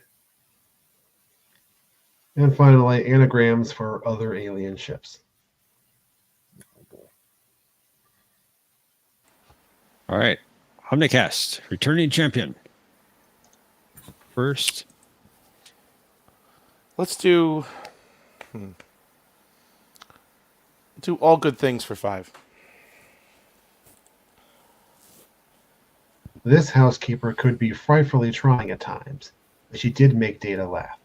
[SPEAKER 2] And finally, anagrams for other alien ships.
[SPEAKER 1] All right. Omnicast, returning champion. First.
[SPEAKER 3] Let's do All Good Things for 5.
[SPEAKER 2] This housekeeper could be frightfully trying at times, but she did make Data laugh.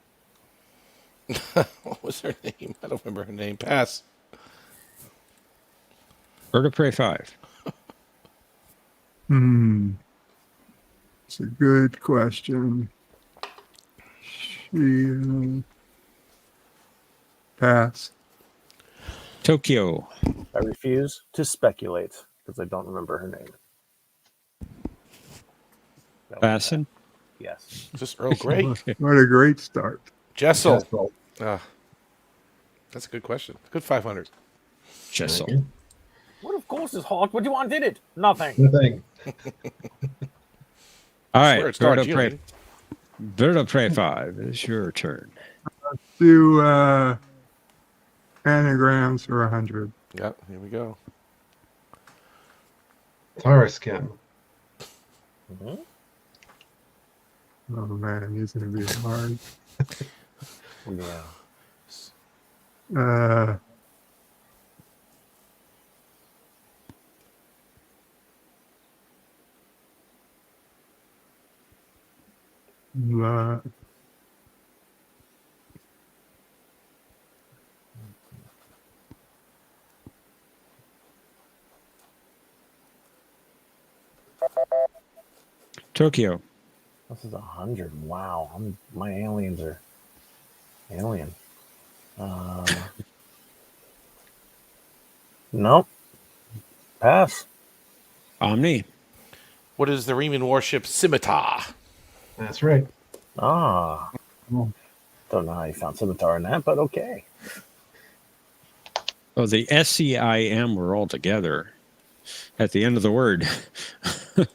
[SPEAKER 3] What was her name? I don't remember her name. Pass.
[SPEAKER 1] Bird of Prey 5.
[SPEAKER 9] It's a good question. Pass.
[SPEAKER 1] Tokyo.
[SPEAKER 10] I refuse to speculate because I don't remember her name.
[SPEAKER 1] Fasten.
[SPEAKER 10] Yes.
[SPEAKER 3] Is this Earl Grey?
[SPEAKER 9] What a great start.
[SPEAKER 3] Jessel. That's a good question. Good 500.
[SPEAKER 1] Jessel.
[SPEAKER 10] What of course is Hawk? What do you want did it? Nothing.
[SPEAKER 2] Nothing.
[SPEAKER 1] All
[SPEAKER 3] Swear
[SPEAKER 1] right.
[SPEAKER 3] it's
[SPEAKER 1] Bird of Prey.
[SPEAKER 3] Darjeeling.
[SPEAKER 1] Bird of Prey 5. It's your turn.
[SPEAKER 9] Do anagrams for 100.
[SPEAKER 3] Yep, here we go.
[SPEAKER 2] Tara Skim.
[SPEAKER 9] Oh man, he's gonna be hard.
[SPEAKER 10] Yeah.
[SPEAKER 1] Tokyo.
[SPEAKER 10] This is 100. Wow. My aliens are alien. Nope. Pass.
[SPEAKER 1] Omni.
[SPEAKER 3] What is the Riemann warship Scimitar?
[SPEAKER 2] That's right.
[SPEAKER 10] Ah. Don't know how you found Scimitar in that, but okay.
[SPEAKER 1] Oh, the SEIM were all together at the end of the word.
[SPEAKER 10] I'll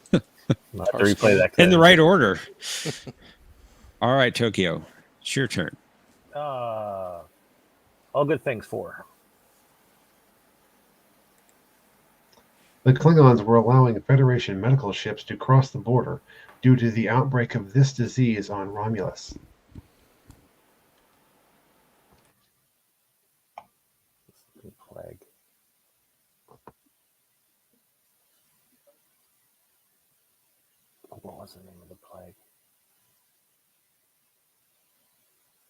[SPEAKER 10] have to replay that.
[SPEAKER 1] In the right order. All right, Tokyo. It's your turn.
[SPEAKER 10] All Good Things 4.
[SPEAKER 2] The Klingons were allowing Federation medical ships to cross the border due to the outbreak of this disease on Romulus.
[SPEAKER 10] Plague. What was the name of the plague?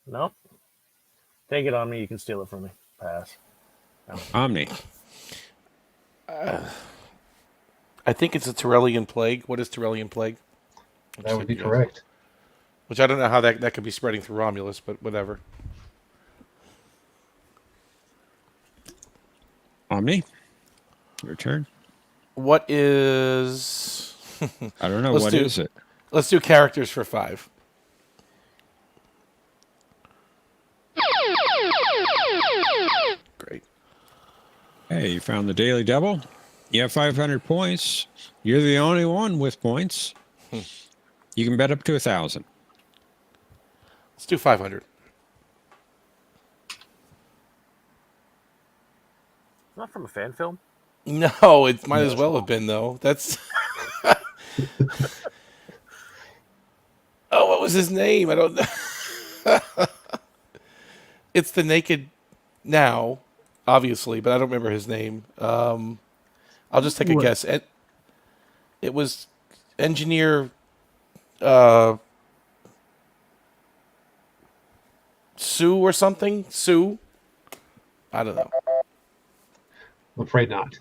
[SPEAKER 10] Nope. Take it on me. You can steal it from me. Pass. No.
[SPEAKER 1] Omni.
[SPEAKER 3] I think it's a Tyrellian plague. What is Tyrellian plague?
[SPEAKER 2] That would be correct.
[SPEAKER 3] Which I don't know how that could be spreading through Romulus, but whatever.
[SPEAKER 1] Omni. Your turn.
[SPEAKER 3] What is...
[SPEAKER 1] I don't know. What is it?
[SPEAKER 3] Let's do characters for 5. Great.
[SPEAKER 1] Hey, you found the Daily Double. You have 500 points. You're the only one with points. You can bet up to 1,000.
[SPEAKER 3] Let's do 500.
[SPEAKER 10] Not from a fan film?
[SPEAKER 3] No, it might as well have been, though. That's... Oh, what was his name? I don't know. It's the Naked Now. obviously, but I don't remember his name. I'll just take a guess. It was engineer Sue or something. Sue. I don't know.
[SPEAKER 2] I'm afraid not.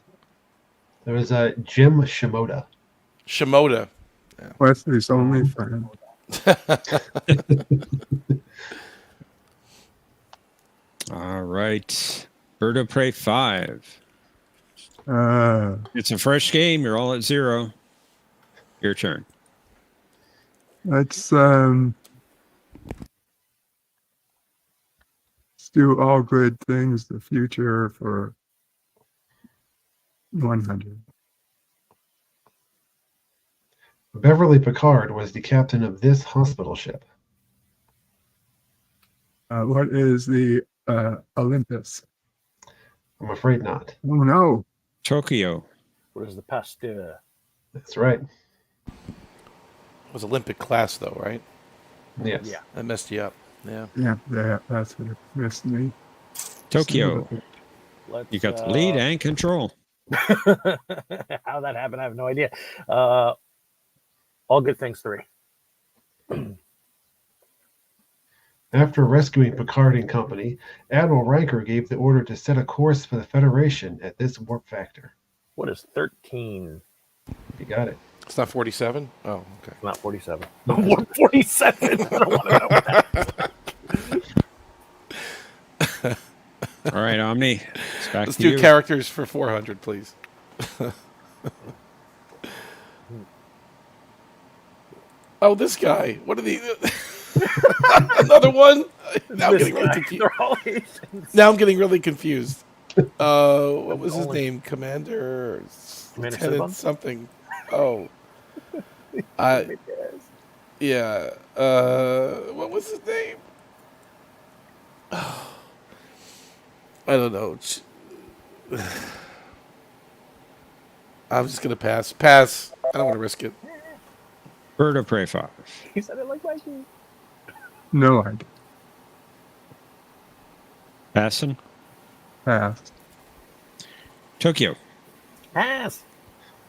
[SPEAKER 2] There was Jim Shimoda.
[SPEAKER 3] Shimoda.
[SPEAKER 9] Wesley's only friend.
[SPEAKER 1] All right. Bird of Prey 5. It's a fresh game. You're all at 0. Your turn.
[SPEAKER 9] Let's do All Good Things, the future for 100.
[SPEAKER 2] Beverly Pickard was the captain of this hospital ship.
[SPEAKER 9] What is the Olympus?
[SPEAKER 2] I'm afraid not.
[SPEAKER 9] Oh no.
[SPEAKER 1] Tokyo.
[SPEAKER 10] What is the Pasteur?
[SPEAKER 2] That's right.
[SPEAKER 3] It was Olympic class, though, right?
[SPEAKER 2] Yes.
[SPEAKER 10] Yeah.
[SPEAKER 3] That messed you up. Yeah.
[SPEAKER 9] Yeah, that's what it missed me.
[SPEAKER 1] Tokyo.
[SPEAKER 10] Let's,
[SPEAKER 1] You got the lead and control.
[SPEAKER 10] How that happened, I have no idea. All Good Things 3.
[SPEAKER 2] After rescuing Picard and company, Admiral Riker gave the order to set a course for the Federation at this warp factor.
[SPEAKER 10] What is 13?
[SPEAKER 2] You got it.
[SPEAKER 3] It's not 47? Oh, okay.
[SPEAKER 10] It's not 47. Warp 47. I don't want to know what that is.
[SPEAKER 1] All right, Omni. It's back
[SPEAKER 3] Let's
[SPEAKER 1] to
[SPEAKER 3] do
[SPEAKER 1] you.
[SPEAKER 3] characters for 400, please. Oh, this guy. What are these? Another one? Now I'm getting really confused. Now I'm getting really confused. What was his name? Commander Lieutenant something. Oh. Yeah. What was his name? I don't know. I'm just gonna pass. Pass. I don't want to risk it.
[SPEAKER 1] Bird of Prey 5.
[SPEAKER 10] He said it like Mikey.
[SPEAKER 9] No idea.
[SPEAKER 1] Passing.
[SPEAKER 9] Pass.
[SPEAKER 1] Tokyo.
[SPEAKER 10] Pass.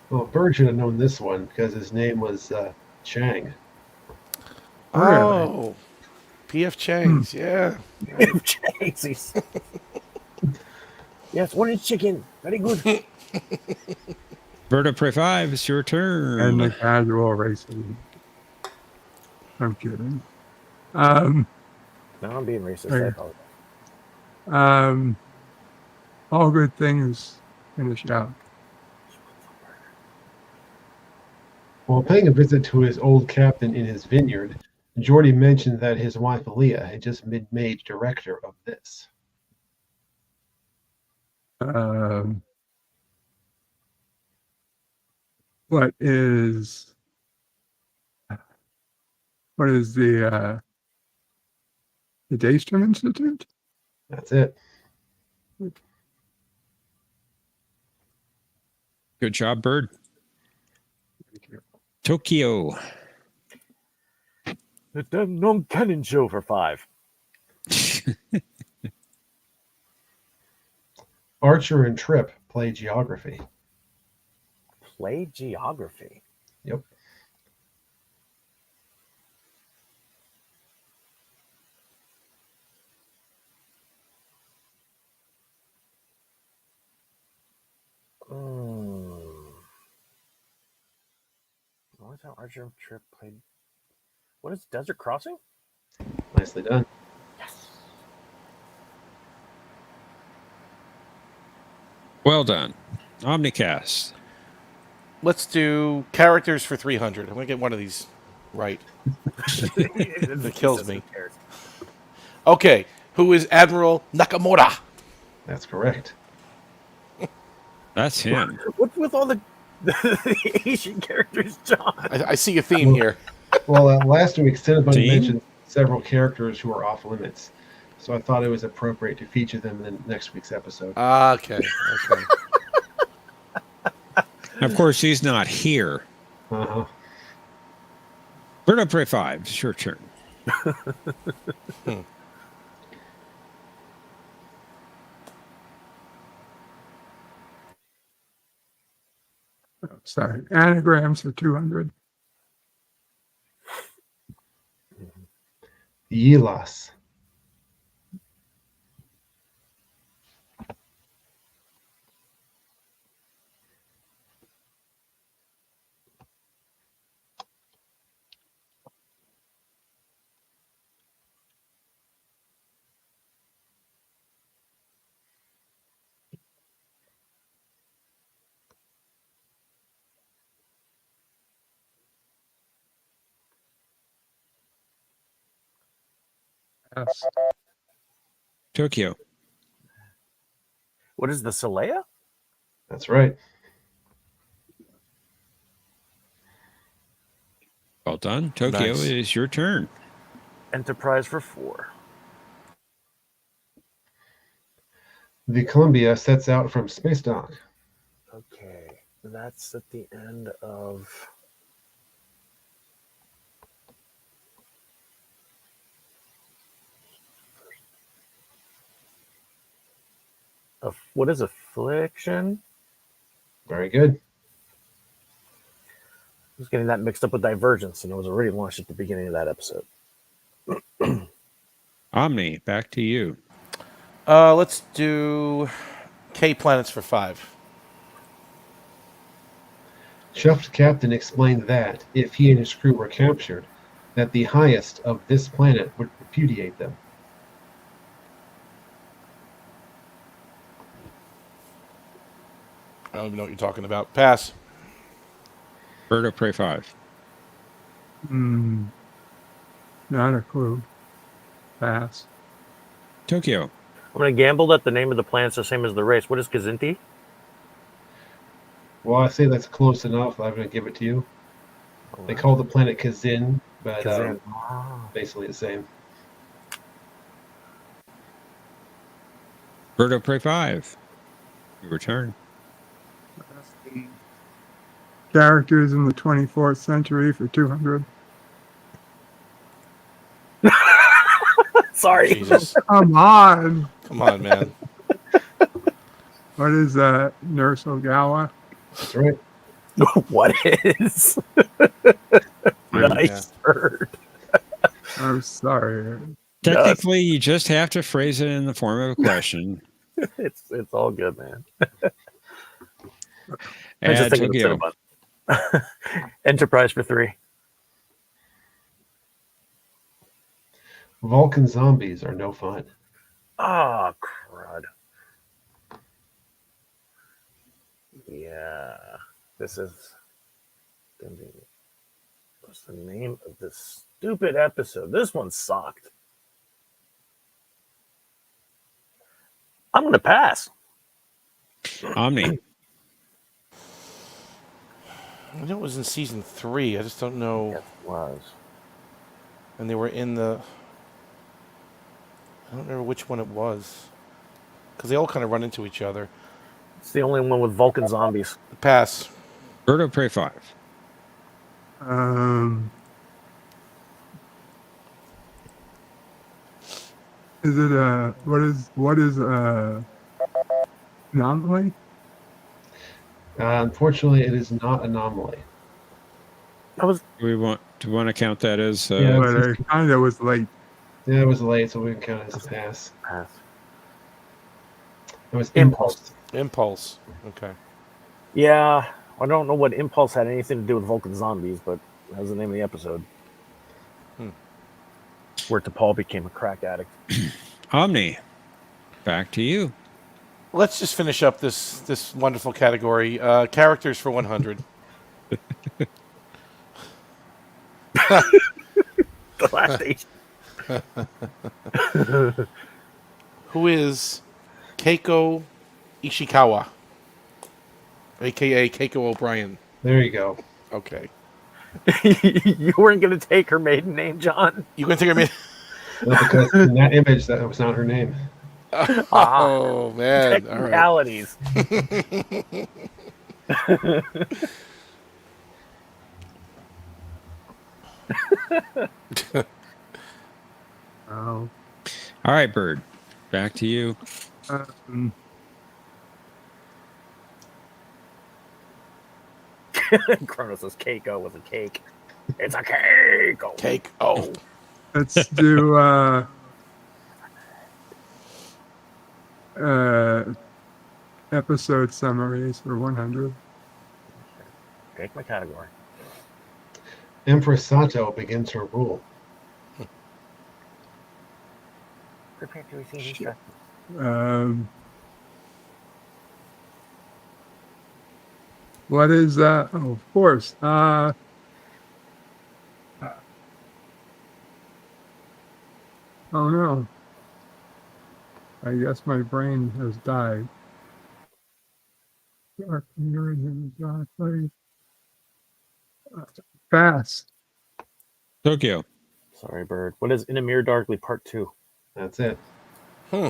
[SPEAKER 2] Well, Bird should have known this one because his name was Chang.
[SPEAKER 3] Oh. P.F. Chang's, yeah.
[SPEAKER 10] P.F. Chang's. Yes, 1-inch chicken. Very good.
[SPEAKER 1] Bird of Prey 5, it's your turn.
[SPEAKER 9] And the casual racing. I'm kidding. No,
[SPEAKER 10] I'm being racist. I apologize.
[SPEAKER 9] All Good Things finish out.
[SPEAKER 2] While paying a visit to his old captain in his vineyard, Geordi mentioned that his wife Aaliyah had just been made director of this.
[SPEAKER 9] What is the Daystrom Institute?
[SPEAKER 2] That's it.
[SPEAKER 1] Good job, Bird.
[SPEAKER 9] Thank you.
[SPEAKER 1] Tokyo.
[SPEAKER 10] The non-canon show for 5.
[SPEAKER 2] Archer and Trip play geography.
[SPEAKER 10] Play geography.
[SPEAKER 2] Yep.
[SPEAKER 10] What was that Archer Trip played? What is Desert Crossing?
[SPEAKER 2] Nicely done.
[SPEAKER 10] Yes.
[SPEAKER 1] Well done. Omnicast.
[SPEAKER 3] Let's do characters for 300. I'm going to get one of these right. That kills me. Okay. Who is Admiral Nakamura?
[SPEAKER 2] That's correct.
[SPEAKER 1] That's him.
[SPEAKER 10] What's with all the Asian characters, John?
[SPEAKER 3] I see a theme here.
[SPEAKER 2] Well, last week, Cinnabon
[SPEAKER 1] Team?
[SPEAKER 2] mentioned several characters who are off limits. So I thought it was appropriate to feature them in next week's episode.
[SPEAKER 3] Okay.
[SPEAKER 1] Of course, he's not here.
[SPEAKER 2] Uh-huh.
[SPEAKER 1] Bird of Prey 5, it's your turn.
[SPEAKER 9] Sorry, anagrams for 200.
[SPEAKER 2] Yelas.
[SPEAKER 9] Yes.
[SPEAKER 1] Tokyo.
[SPEAKER 10] What is the Saleya?
[SPEAKER 2] That's right.
[SPEAKER 1] Well done. Tokyo,
[SPEAKER 3] Nice.
[SPEAKER 1] it is your turn.
[SPEAKER 10] Enterprise for 4.
[SPEAKER 2] The Columbia sets out from Space Dock.
[SPEAKER 10] Okay, that's at the end of. What is affliction?
[SPEAKER 2] Very good.
[SPEAKER 10] I was getting that mixed up with Divergence, and it was already launched at the beginning of that episode.
[SPEAKER 1] Omni, back to you.
[SPEAKER 3] Let's do K planets for 5.
[SPEAKER 2] Chuffed Captain explained that, if he and his crew were captured, that the highest of this planet would repudiate them.
[SPEAKER 3] I don't even know what you're talking about. Pass.
[SPEAKER 1] Bird of Prey 5.
[SPEAKER 9] Not a clue. Pass.
[SPEAKER 1] Tokyo.
[SPEAKER 10] I'm going to gamble that the name of the planet's the same as the race. What is Kazinti?
[SPEAKER 2] Well, I say that's close enough. I'm going to give it to you. They call the planet Kazin, but
[SPEAKER 10] Kazin.
[SPEAKER 2] basically the same.
[SPEAKER 1] Bird of Prey 5. Your return.
[SPEAKER 9] Characters in the 24th century for 200.
[SPEAKER 10] Sorry.
[SPEAKER 3] Jesus.
[SPEAKER 9] Come on.
[SPEAKER 3] Come on, man.
[SPEAKER 9] What is Nurse Ogawa?
[SPEAKER 2] That's right.
[SPEAKER 10] What is? Nice bird.
[SPEAKER 9] I'm sorry.
[SPEAKER 1] Technically, you just have to phrase it in the form of a question.
[SPEAKER 10] It's all good, man.
[SPEAKER 1] Add Tokyo.
[SPEAKER 10] Enterprise for 3.
[SPEAKER 2] Vulcan zombies are no fun.
[SPEAKER 10] Ah, crud. Yeah, this is gonna be. What's the name of this stupid episode? This one sucked. I'm gonna pass.
[SPEAKER 1] Omni.
[SPEAKER 3] I know it was in season 3. I just don't know.
[SPEAKER 10] Yes, it was.
[SPEAKER 3] And they were in the. I don't remember which one it was. Because they all kind of run into each other.
[SPEAKER 10] It's the only one with Vulcan zombies.
[SPEAKER 3] Pass.
[SPEAKER 1] Bird of Prey 5.
[SPEAKER 9] Is it what is anomaly?
[SPEAKER 2] Unfortunately, it is not anomaly.
[SPEAKER 1] Do we want to count that as?
[SPEAKER 2] Yeah,
[SPEAKER 9] But I kind of was late.
[SPEAKER 2] Yeah, it was late, so we can count it as a pass.
[SPEAKER 10] Pass.
[SPEAKER 2] It was impulse.
[SPEAKER 3] Impulse. Okay.
[SPEAKER 10] Yeah, I don't know what Impulse had anything to do with Vulcan zombies, but that was the name of the episode. Where T'Pol became a crack addict.
[SPEAKER 1] Omni, back to you.
[SPEAKER 3] Let's just finish up this wonderful category. Characters for 100.
[SPEAKER 10] The last 8.
[SPEAKER 3] Who is Keiko Ishikawa, a.k.a. Keiko O'Brien?
[SPEAKER 2] There you go.
[SPEAKER 3] Okay.
[SPEAKER 10] You weren't going to take her maiden name, John?
[SPEAKER 3] You going to take her maiden?
[SPEAKER 2] Well, because in that image, that was not her name.
[SPEAKER 3] Oh, man.
[SPEAKER 10] Technicalities.
[SPEAKER 9] Oh.
[SPEAKER 1] All right, Bird, back to you.
[SPEAKER 10] Kronos says Keiko with a cake. It's a cake.
[SPEAKER 3] Cake. Oh.
[SPEAKER 9] Let's do episode summaries for 100.
[SPEAKER 10] Take my category.
[SPEAKER 2] Empress Sato begins her rule.
[SPEAKER 10] Prepare to receive instructions.
[SPEAKER 9] What is that? Oh, of course. Oh no. I guess my brain has died. Fast.
[SPEAKER 1] Tokyo.
[SPEAKER 10] Sorry, Bird. What is In a Mirror Darkly Part 2?
[SPEAKER 2] That's it.
[SPEAKER 3] Hmm.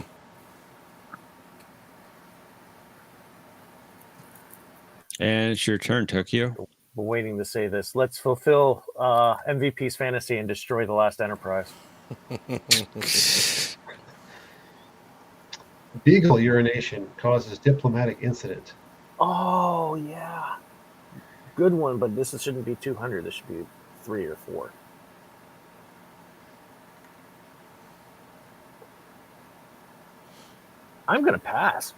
[SPEAKER 1] And it's your turn, Tokyo.
[SPEAKER 10] We're waiting to say this. Let's fulfill MVP's fantasy and destroy the last Enterprise.
[SPEAKER 2] Beagle urination causes diplomatic incident.
[SPEAKER 10] Oh, yeah. Good one, but this shouldn't be 200. This should be 3 or 4. I'm going to pass.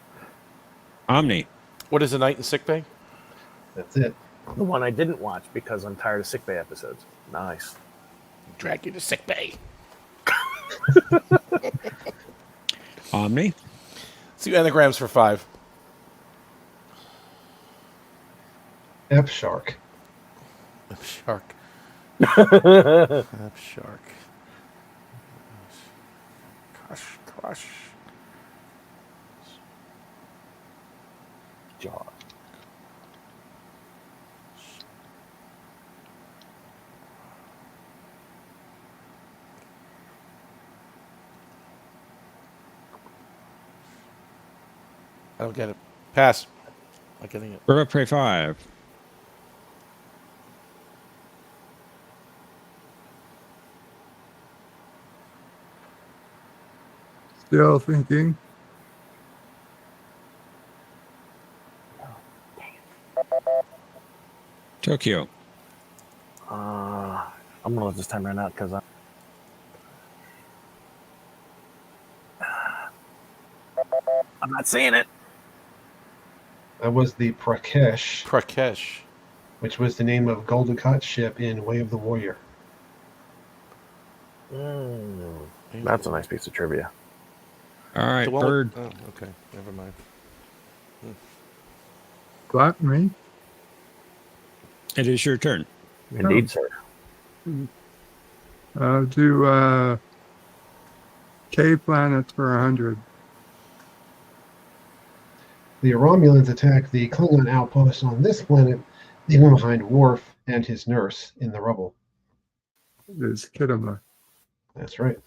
[SPEAKER 1] Omni.
[SPEAKER 3] What is A Night in Sickbay?
[SPEAKER 2] That's it.
[SPEAKER 10] The one I didn't watch because I'm tired of sickbay episodes. Nice.
[SPEAKER 3] Drag you to sickbay.
[SPEAKER 1] Omni.
[SPEAKER 3] Let's do anagrams for 5.
[SPEAKER 2] F shark.
[SPEAKER 3] Shark. Shark. Crush.
[SPEAKER 10] Jaw.
[SPEAKER 3] I don't get it. Pass. Not getting it.
[SPEAKER 1] Bird of Prey 5.
[SPEAKER 9] Still thinking.
[SPEAKER 1] Tokyo.
[SPEAKER 10] I'm going to let this time run out because I'm not seeing it.
[SPEAKER 2] That was the
[SPEAKER 3] Prakesh.
[SPEAKER 2] which was the name of Golducat's ship in Way of the Warrior.
[SPEAKER 10] That's a nice piece of trivia.
[SPEAKER 1] All right, Bird.
[SPEAKER 3] Oh, okay. Never mind.
[SPEAKER 9] Got me.
[SPEAKER 1] It is your turn.
[SPEAKER 10] Indeed, sir.
[SPEAKER 9] I'll do K planets for 100.
[SPEAKER 2] The Romulans attack the Klingon outpost on this planet, leaving behind Worf and his nurse in the rubble.
[SPEAKER 9] There's Kittima.
[SPEAKER 2] That's right.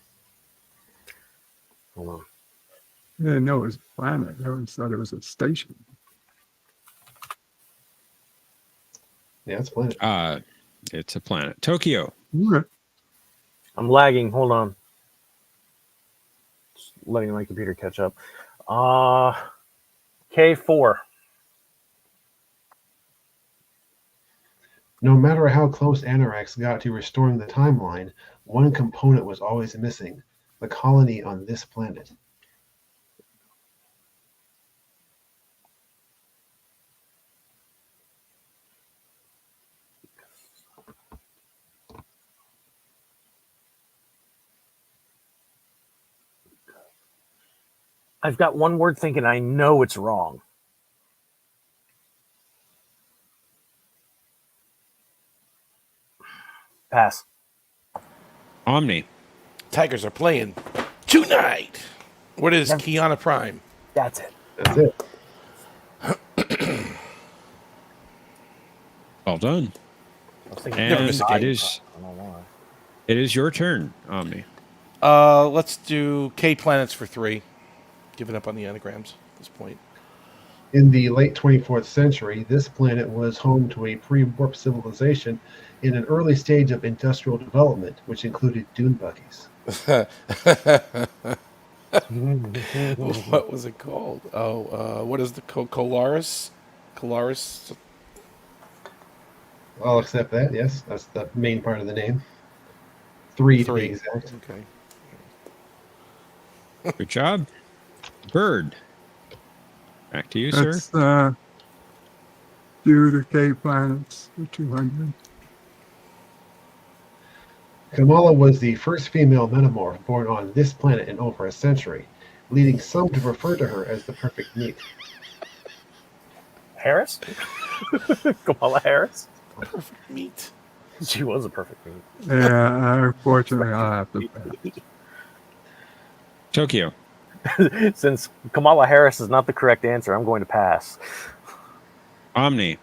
[SPEAKER 10] Hold on.
[SPEAKER 9] I didn't know it was a planet. I always thought it was a station.
[SPEAKER 2] Yeah, it's a planet.
[SPEAKER 1] It's a planet. Tokyo.
[SPEAKER 10] I'm lagging. Hold on. Just letting my computer catch up. K4.
[SPEAKER 2] No matter how close Anorax got to restoring the timeline, one component was always missing: the colony on this planet.
[SPEAKER 10] I've got one word thinking I know it's wrong. Pass.
[SPEAKER 1] Omni.
[SPEAKER 3] Tigers are playing tonight. What is Kiana Prime?
[SPEAKER 10] That's it.
[SPEAKER 2] That's it.
[SPEAKER 1] Well done.
[SPEAKER 3] Never miss a game.
[SPEAKER 1] It is your turn, Omni.
[SPEAKER 3] Let's do K planets for 3. Giving up on the anagrams at this point.
[SPEAKER 2] In the late 24th century, this planet was home to a pre-warp civilization in an early stage of industrial development, which included dune buggies.
[SPEAKER 3] What was it called? Oh, what is the Colaris? Colaris?
[SPEAKER 2] I'll accept that. Yes, that's the main part of the name. 3 to be exact.
[SPEAKER 3] Okay.
[SPEAKER 1] Good job. Bird. Back to you, sir.
[SPEAKER 9] Let's do the K planets for 200.
[SPEAKER 2] Kamala was the first female metamorph born on this planet in over a century, leading some to refer to her as the perfect meat.
[SPEAKER 10] Harris? Kamala Harris?
[SPEAKER 3] Perfect meat.
[SPEAKER 10] She was a perfect meat.
[SPEAKER 9] Yeah, unfortunately, I'll have to pass.
[SPEAKER 1] Tokyo.
[SPEAKER 10] Since Kamala Harris is not the correct answer, I'm going to pass.
[SPEAKER 1] Omni.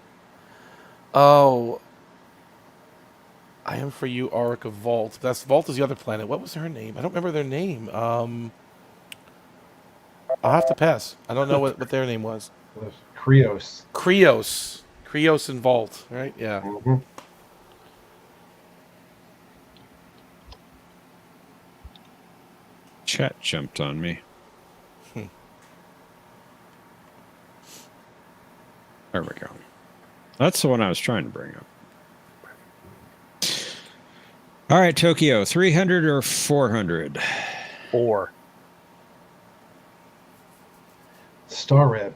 [SPEAKER 3] Oh. I am for you, Auric of Vault. That's Vault is the other planet. What was her name? I don't remember their name. I'll have to pass. I don't know what their name was.
[SPEAKER 2] Krios.
[SPEAKER 3] Krios and Vault, right? Yeah.
[SPEAKER 2] Mm-hmm.
[SPEAKER 1] Chat jumped on me. There we go. That's the one I was trying to bring up. All right, Tokyo, 300 or 400?
[SPEAKER 10] 4.
[SPEAKER 2] Starreb.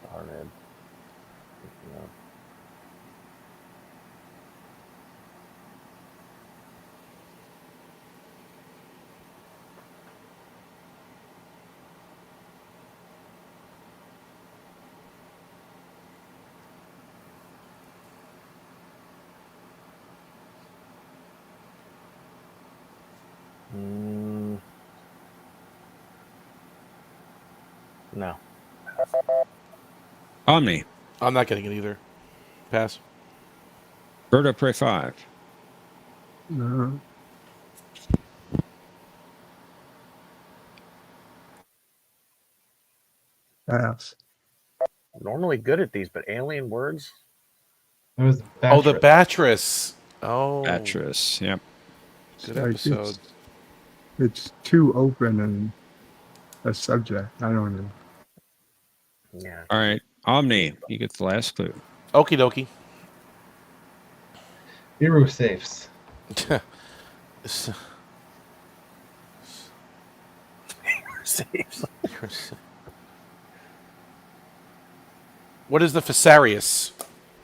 [SPEAKER 10] Starreb. No.
[SPEAKER 1] Omni.
[SPEAKER 3] I'm not getting it either. Pass.
[SPEAKER 1] Bird Prey 5.
[SPEAKER 9] No. Pass.
[SPEAKER 10] Normally good at these, but alien words?
[SPEAKER 2] That was
[SPEAKER 3] Oh, the Battress. Oh.
[SPEAKER 1] Battress, yep.
[SPEAKER 3] Good
[SPEAKER 9] Like,
[SPEAKER 3] episode.
[SPEAKER 9] It's too open and a subject. I don't know.
[SPEAKER 10] Yeah.
[SPEAKER 1] All right, Omni, you get the last clue.
[SPEAKER 3] Okie dokie.
[SPEAKER 2] Hero safes.
[SPEAKER 3] What is the Fesarius?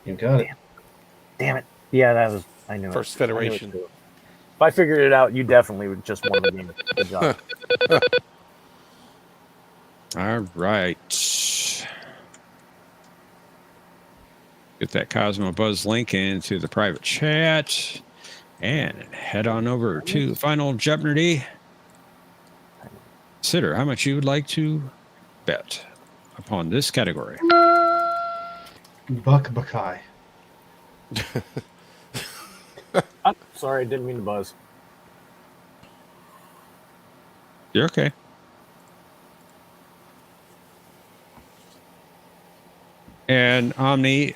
[SPEAKER 2] You got it.
[SPEAKER 10] Damn it. Yeah, that was. I knew
[SPEAKER 3] First
[SPEAKER 10] it.
[SPEAKER 3] Federation.
[SPEAKER 10] I knew it too. If I figured it out, you definitely would just won the game. Good job.
[SPEAKER 1] All right. Get that Cosmo Buzz link into the private chat and head on over to Final Jeopardy. Consider how much you would like to bet upon this category.
[SPEAKER 2] Buckeye.
[SPEAKER 10] Oh, sorry, I didn't mean to buzz.
[SPEAKER 1] You're okay. And Omni,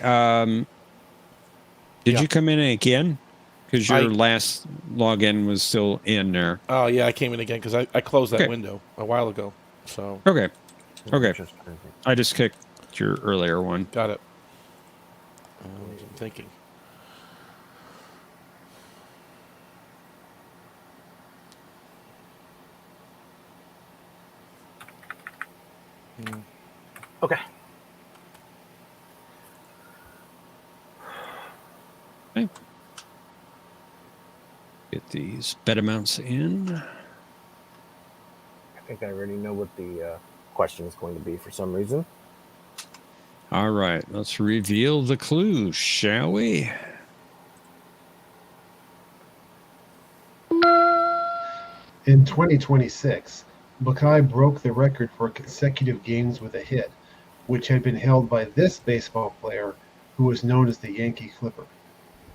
[SPEAKER 1] did you come in again? Because your last login was still in there.
[SPEAKER 3] Oh, yeah, I came in again because I closed that window a while ago. So
[SPEAKER 1] Okay. I just kicked your earlier one.
[SPEAKER 3] Got it. I'm thinking.
[SPEAKER 10] Okay.
[SPEAKER 1] Okay. Get these bet amounts in.
[SPEAKER 10] I think I already know what the question is going to be for some reason.
[SPEAKER 1] All right, let's reveal the clue, shall we?
[SPEAKER 2] In 2026, Buckeye broke the record for consecutive games with a hit, which had been held by this baseball player who was known as the Yankee Clipper.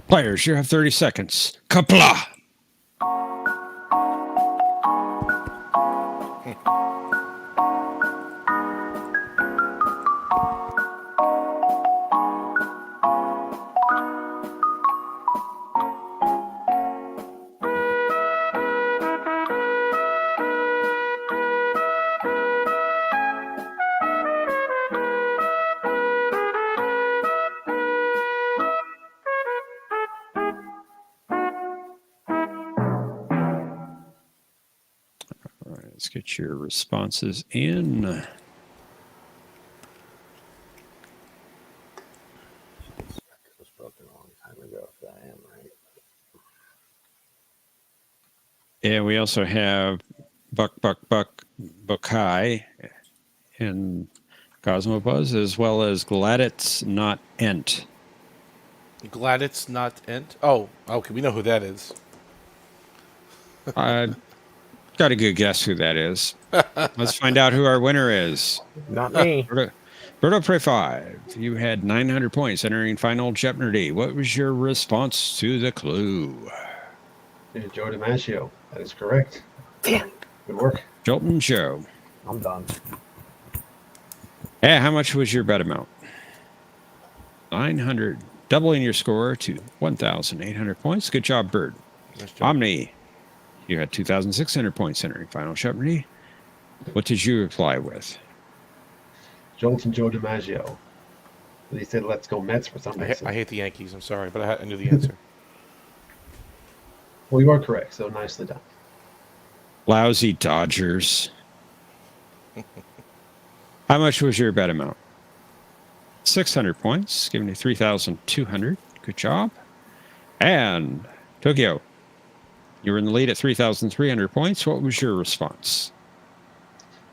[SPEAKER 1] Players, you have 30 seconds. Kapla! Let's get your responses in.
[SPEAKER 10] It was broken a long time ago, if I am right.
[SPEAKER 1] And we also have Buckeye and Cosmo Buzz, as well as Gladitz Not Ent.
[SPEAKER 3] Gladitz Not Ent? Oh, okay, we know who that is.
[SPEAKER 1] I got a good guess who that is. Let's find out who our winner is.
[SPEAKER 10] Not me.
[SPEAKER 1] Berto Pre 5, you had 900 points entering final Jeopardy. What was your response to the clue?
[SPEAKER 2] Joe DiMaggio. That is correct.
[SPEAKER 10] Damn.
[SPEAKER 2] Good work.
[SPEAKER 1] Jolton Joe.
[SPEAKER 10] I'm done.
[SPEAKER 1] How much was your bet amount? 900. Doubling your score to 1,800 points. Good job, Bird.
[SPEAKER 3] Nice job.
[SPEAKER 1] Omni, you had 2,600 points entering final Jeopardy. What did you reply with?
[SPEAKER 2] Jolton Joe DiMaggio. He said, "Let's go Mets" for some reason.
[SPEAKER 3] I hate the Yankees. I'm sorry, but I knew the answer.
[SPEAKER 2] Well, you are correct, so nicely done.
[SPEAKER 1] Lousy Dodgers. How much was your bet amount? 600 points, giving you 3,200. Good job. And Tokyo, you were in the lead at 3,300 points. What was your response?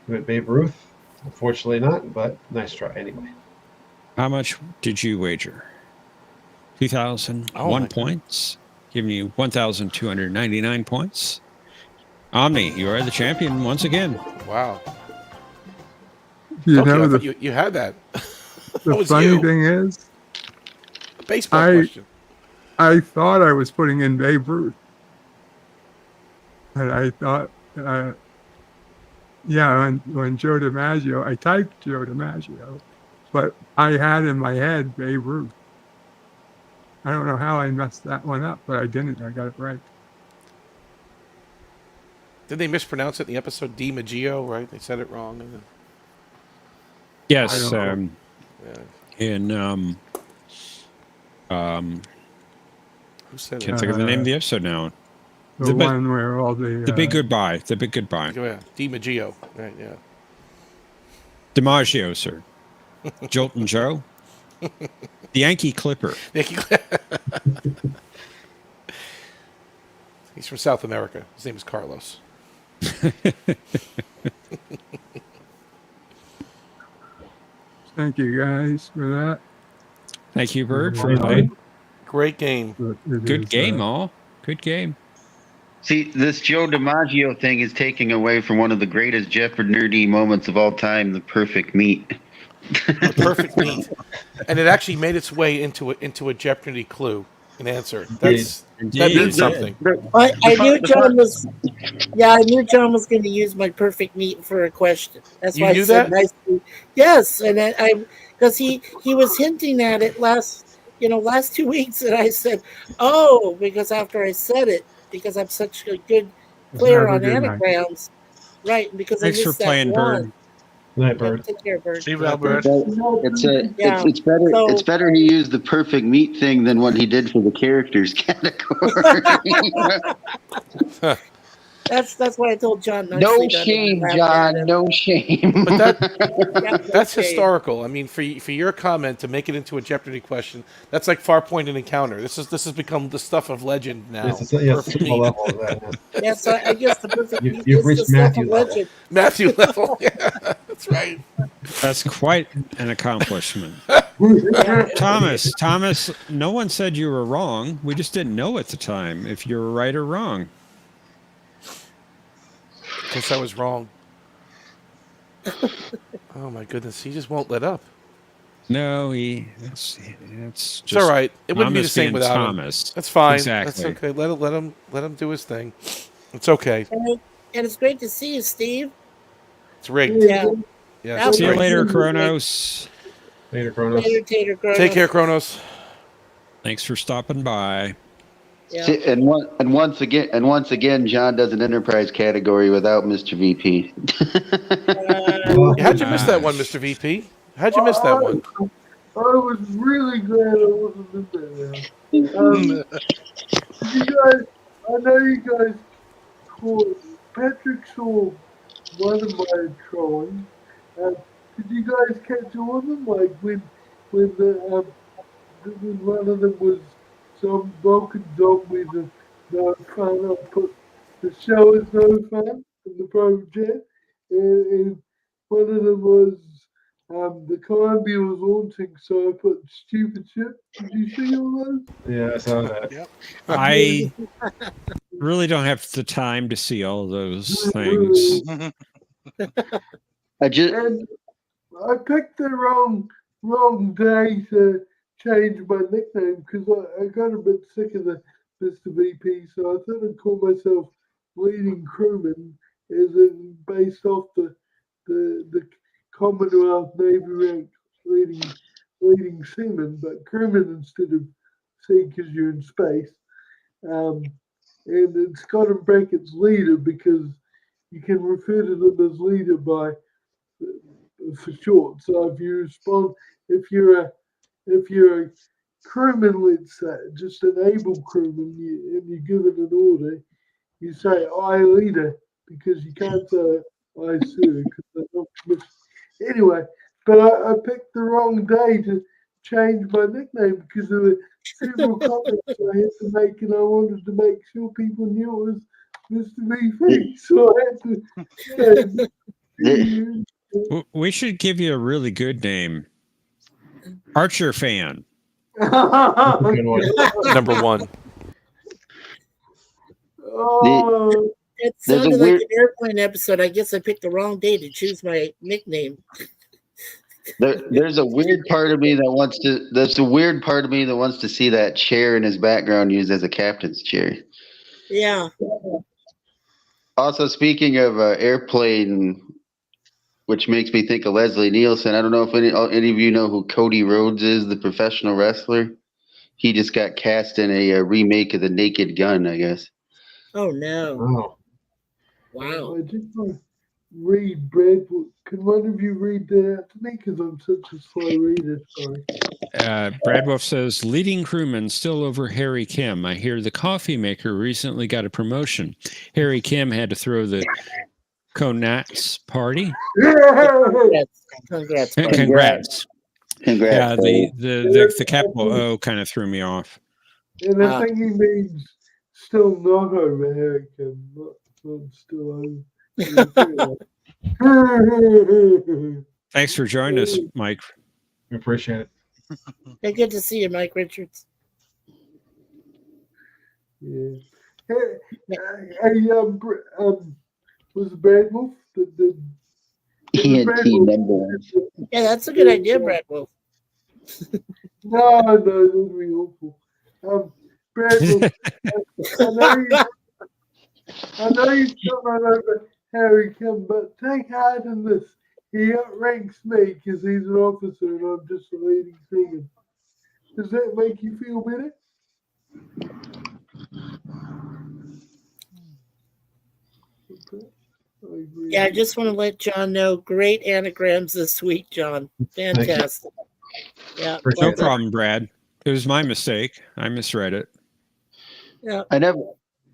[SPEAKER 2] You went Babe Ruth. Unfortunately not, but nice try anyway.
[SPEAKER 1] How much did you wager? 2,001 points, giving you 1,299 points. Omni, you are the champion once again.
[SPEAKER 3] Wow.
[SPEAKER 9] You
[SPEAKER 3] Tokyo,
[SPEAKER 9] know,
[SPEAKER 3] I thought you had that.
[SPEAKER 9] the funny thing is,
[SPEAKER 3] a baseball question.
[SPEAKER 9] I thought I was putting in Babe Ruth. And I thought, when Joe DiMaggio, I typed Joe DiMaggio, but I had in my head Babe Ruth. I don't know how I messed that one up, but I didn't. I got it right.
[SPEAKER 3] Did they mispronounce it in the episode DiMaggio, right? They said it wrong. And then...
[SPEAKER 1] Yes.
[SPEAKER 3] Yeah. Who said
[SPEAKER 1] Can't think of the name of the episode now.
[SPEAKER 9] The one where all the
[SPEAKER 1] big goodbye. The big goodbye.
[SPEAKER 3] Oh, yeah. DiMaggio. Right, yeah.
[SPEAKER 1] DiMaggio, sir. Jolton Joe. The Yankee Clipper.
[SPEAKER 3] He's from South America. His name is Carlos.
[SPEAKER 9] Thank you guys for that.
[SPEAKER 1] Thank you, Bird, for playing.
[SPEAKER 3] Great game.
[SPEAKER 1] Good game, all. Good game.
[SPEAKER 11] See, this Joe DiMaggio thing is taking away from one of the greatest Jeopardy moments of all time, the perfect meat.
[SPEAKER 3] The perfect meat. And it actually made its way into a Jeopardy clue, an answer. That means something.
[SPEAKER 4] I knew John was. Yeah, I knew John was going to use my perfect meat for a question. That's
[SPEAKER 3] You
[SPEAKER 4] why
[SPEAKER 3] knew
[SPEAKER 4] I said
[SPEAKER 3] that?
[SPEAKER 4] nicely. Yes, and I because he was hinting at it last 2 weeks, and I said, "Oh," because after I said it, because I'm such a good player on anagrams, right? Because
[SPEAKER 1] Thanks
[SPEAKER 4] I
[SPEAKER 1] for
[SPEAKER 4] missed that
[SPEAKER 1] playing,
[SPEAKER 4] one.
[SPEAKER 1] Bird.
[SPEAKER 2] Good night, Bird.
[SPEAKER 4] Take care, Bird.
[SPEAKER 7] See you, Albert.
[SPEAKER 11] It's better.
[SPEAKER 4] So-
[SPEAKER 11] It's better he used the perfect meat thing than what he did for the characters category.
[SPEAKER 4] That's why I told John.
[SPEAKER 11] No
[SPEAKER 4] nicely done
[SPEAKER 11] shame,
[SPEAKER 4] and
[SPEAKER 11] John. No shame.
[SPEAKER 3] But
[SPEAKER 4] Yeah,
[SPEAKER 3] that's
[SPEAKER 4] okay.
[SPEAKER 3] historical. I mean, for your comment to make it into a Jeopardy question, that's like far point and encounter. This has become the stuff of legend now.
[SPEAKER 2] Yes,
[SPEAKER 3] Perfect
[SPEAKER 2] super
[SPEAKER 3] meat.
[SPEAKER 2] level of that.
[SPEAKER 4] Yes, I guess the perfect meat
[SPEAKER 2] You've
[SPEAKER 4] is
[SPEAKER 2] reached
[SPEAKER 4] the stuff
[SPEAKER 2] Matthew
[SPEAKER 4] of
[SPEAKER 2] level.
[SPEAKER 4] legend.
[SPEAKER 3] Matthew level. Yeah, that's right.
[SPEAKER 1] That's quite an accomplishment. Thomas, no one said you were wrong. We just didn't know at the time if you were right or wrong.
[SPEAKER 3] Guess I was wrong. Oh my goodness, he just won't let up.
[SPEAKER 1] No, it's just
[SPEAKER 3] It's all right. It wouldn't be the
[SPEAKER 1] Thomas
[SPEAKER 3] same
[SPEAKER 1] being
[SPEAKER 3] without
[SPEAKER 1] Thomas.
[SPEAKER 3] him. That's fine.
[SPEAKER 1] Exactly.
[SPEAKER 3] That's okay. Let him do his thing. It's okay.
[SPEAKER 4] And it's great to see you, Steve.
[SPEAKER 3] It's rigged.
[SPEAKER 4] Yeah.
[SPEAKER 3] Yeah.
[SPEAKER 4] That
[SPEAKER 1] See you
[SPEAKER 4] was
[SPEAKER 1] later,
[SPEAKER 4] great.
[SPEAKER 1] Kronos.
[SPEAKER 2] Later, Kronos.
[SPEAKER 4] Later, Tater Kronos.
[SPEAKER 3] Take care, Kronos.
[SPEAKER 1] Thanks for stopping by.
[SPEAKER 4] Yeah.
[SPEAKER 11] See, and once again, John does an enterprise category without Mr. VP.
[SPEAKER 3] How'd you miss that one, Mr. VP? How'd you miss that one?
[SPEAKER 12] I was really glad I wasn't in there. You guys, I know you guys called Patrick Saul one of my drawings. Did you guys catch all of them? Like when one of them was some broken zombies and no fun. I put the show is no fun from the project, and one of them was the Columbia was launching, so I put stupid shit. Did you see all those?
[SPEAKER 2] Yeah, I saw that.
[SPEAKER 7] Yep.
[SPEAKER 1] I really don't have the time to see all those things.
[SPEAKER 11] I just
[SPEAKER 12] And I picked the wrong day to change my nickname because I got a bit sick of the Mr. VP, so I thought I'd call myself Leading Crewman, as in based off the Commonwealth Navy rank leading seaman, but crewman instead of sea because you're in space. And it's got in brackets leader because you can refer to them as leader by for short. So if you respond, if you're a crewman, let's say, just an able crewman, and you're given an order, you say "I leader" because you can't say "I sir" because they're not commissioned. Anyway, but I picked the wrong day to change my nickname because there were several comments I had to make, and I wanted to make sure people knew it was Mr. VP, so I had to say.
[SPEAKER 1] We should give you a really good name. Archer fan.
[SPEAKER 3] Number one.
[SPEAKER 12] Oh,
[SPEAKER 4] It
[SPEAKER 11] There's a
[SPEAKER 4] sounded like
[SPEAKER 11] weird-
[SPEAKER 4] an airplane episode. I guess I picked the wrong day to choose my nickname.
[SPEAKER 11] there's a weird part of me that wants to. There's a weird part of me that wants to see that chair in his background used as a captain's chair.
[SPEAKER 4] Yeah.
[SPEAKER 11] Also, speaking of airplane, which makes me think of Leslie Nielsen. I don't know if any of you know who Cody Rhodes is, the professional wrestler. He just got cast in a remake of The Naked Gun, I guess.
[SPEAKER 4] Oh no.
[SPEAKER 2] Oh,
[SPEAKER 4] Wow.
[SPEAKER 12] I just want to read Brad. Can one of you read that out to me? Because I'm such a slow reader. Sorry.
[SPEAKER 1] Brad Wolf says, leading crewman still over Harry Kim. I hear the coffee maker recently got a promotion. Harry Kim had to throw the Conats party.
[SPEAKER 4] Congrats.
[SPEAKER 1] Congrats.
[SPEAKER 11] Congrats.
[SPEAKER 1] Yeah, the capital O kind of threw me off.
[SPEAKER 12] And I think he means still not over Hurricane, not still over.
[SPEAKER 1] Thanks for joining us, Mike.
[SPEAKER 2] we appreciate it.
[SPEAKER 4] Hey, good to see you, Mike Richards.
[SPEAKER 12] Yeah. Hey, was Brad Wolf the
[SPEAKER 11] ENT number one.
[SPEAKER 4] Yeah, that's a good idea, Brad Wolf.
[SPEAKER 12] No, that would be awful. Brad Wolf, I know you come right over Harry Kim, but take heart in this. He outranks me because he's an officer and I'm just a leading crewman. Does that make you feel better? Okay. I agree.
[SPEAKER 4] Yeah, I just want to let John know. Great anagrams this week, John. Fantastic. Yeah.
[SPEAKER 2] Appreciate
[SPEAKER 1] No
[SPEAKER 2] it.
[SPEAKER 1] problem, Brad. It was my mistake. I misread it.
[SPEAKER 4] Yeah.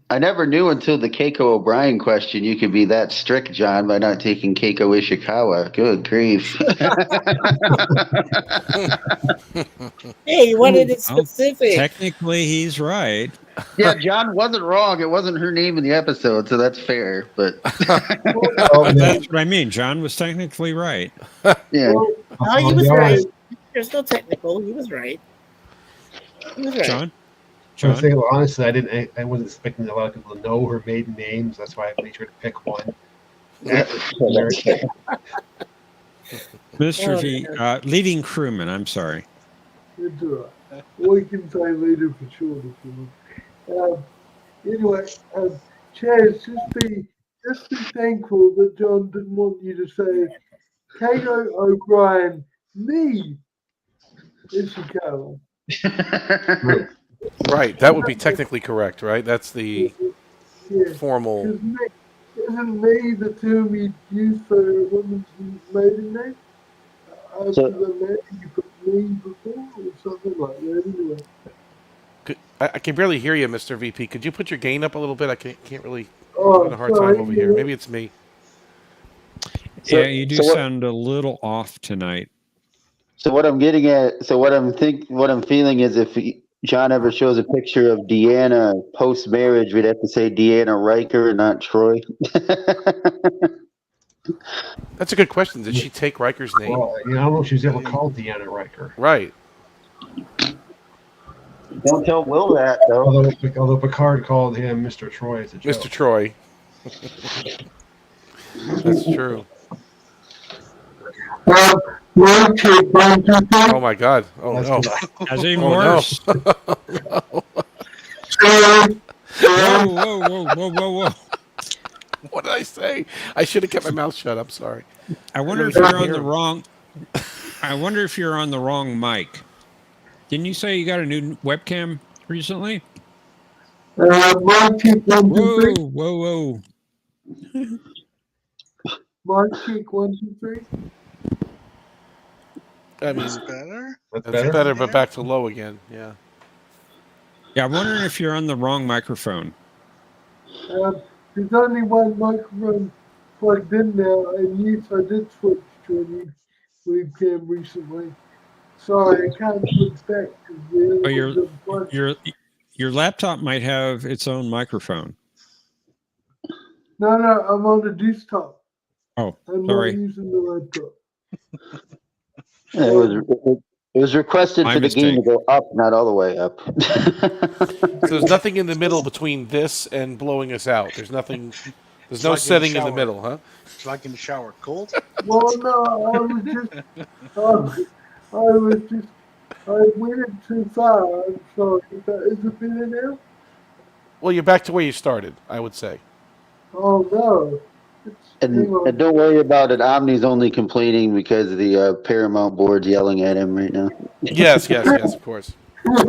[SPEAKER 11] I never knew until the Keiko O'Brien question you could be that strict, John, by not taking Keiko Ishikawa. Good grief.
[SPEAKER 4] Hey, you wanted it specific.
[SPEAKER 1] Technically, he's right.
[SPEAKER 11] Yeah, John wasn't wrong. It wasn't her name in the episode, so that's fair. But
[SPEAKER 1] That's what I mean. John was technically right.
[SPEAKER 11] yeah,
[SPEAKER 4] No, he was right. There's no technical. He was right. He was right.
[SPEAKER 1] John?
[SPEAKER 2] I was saying, well, honestly, I wasn't expecting a lot of people to know her maiden names. That's why I made sure to pick one.
[SPEAKER 1] Mr. V, leading crewman, I'm sorry.
[SPEAKER 12] It's all right. We can say later for sure if you want. Anyway, Chaz, just be thankful that John didn't want you to say Keiko O'Brien, me, Ishikawa.
[SPEAKER 3] Right, that would be technically correct, right? That's the
[SPEAKER 12] Yeah.
[SPEAKER 3] formal.
[SPEAKER 12] Isn't me the term you use for a woman's maiden name? After the man, you put me before or something like that. Anyway.
[SPEAKER 3] I can barely hear you, Mr. VP. Could you put your gain up a little bit? I can't really.
[SPEAKER 12] Oh,
[SPEAKER 3] I'm having a hard
[SPEAKER 12] sorry,
[SPEAKER 3] time over here.
[SPEAKER 12] yeah.
[SPEAKER 3] Maybe it's me.
[SPEAKER 11] So,
[SPEAKER 1] Yeah, you do
[SPEAKER 11] so what,
[SPEAKER 1] sound a little off tonight.
[SPEAKER 11] so what I'm getting at, so what I'm feeling is if John ever shows a picture of Deanna post marriage, we'd have to say Deanna Riker and not Troy.
[SPEAKER 3] That's a good question. Did she take Riker's name?
[SPEAKER 2] Well, I don't know if she was ever called Deanna Riker.
[SPEAKER 3] Right.
[SPEAKER 11] Don't tell Will that though.
[SPEAKER 2] Although Picard called him Mr. Troy as a joke.
[SPEAKER 3] Mr. Troy. That's true. Oh my God! Oh no!
[SPEAKER 1] That's even
[SPEAKER 3] Oh,
[SPEAKER 1] worse.
[SPEAKER 3] No.
[SPEAKER 1] Whoa.
[SPEAKER 3] What did I say? I should have kept my mouth shut. I'm sorry.
[SPEAKER 1] I wonder if you're on the wrong. I wonder if you're on the wrong mic. Didn't you say you got a new webcam recently?
[SPEAKER 12] Mic check 1, 2, 3.
[SPEAKER 1] Whoa.
[SPEAKER 12] Mic check 1, 2, 3.
[SPEAKER 3] I mean,
[SPEAKER 7] That's better.
[SPEAKER 3] that's better, but back to low again. Yeah.
[SPEAKER 1] Yeah, I'm wondering if you're on the wrong microphone.
[SPEAKER 12] There's only one microphone plugged in now, and yes, I did switch to a new webcam recently. Sorry, I can't switch back.
[SPEAKER 1] Oh, your laptop might have its own microphone.
[SPEAKER 12] No, I'm on the desktop.
[SPEAKER 1] Oh,
[SPEAKER 12] I'm
[SPEAKER 1] sorry.
[SPEAKER 12] not using the laptop.
[SPEAKER 11] It was requested
[SPEAKER 1] My
[SPEAKER 11] for the game to
[SPEAKER 1] mistake.
[SPEAKER 11] go up, not all the way up.
[SPEAKER 3] So there's nothing in the middle between this and blowing us out. There's nothing. There's no
[SPEAKER 7] like in the
[SPEAKER 3] setting in the
[SPEAKER 7] shower.
[SPEAKER 3] middle, huh?
[SPEAKER 7] It's like in the shower, cold.
[SPEAKER 12] Well, no, I went too far. I'm sorry. Is it better now?
[SPEAKER 3] Well, you're back to where you started, I would say.
[SPEAKER 12] Oh, no.
[SPEAKER 11] And don't worry about it. Omni's only complaining because the Paramount board's yelling at him right now.
[SPEAKER 3] Yes, of course.
[SPEAKER 12] How's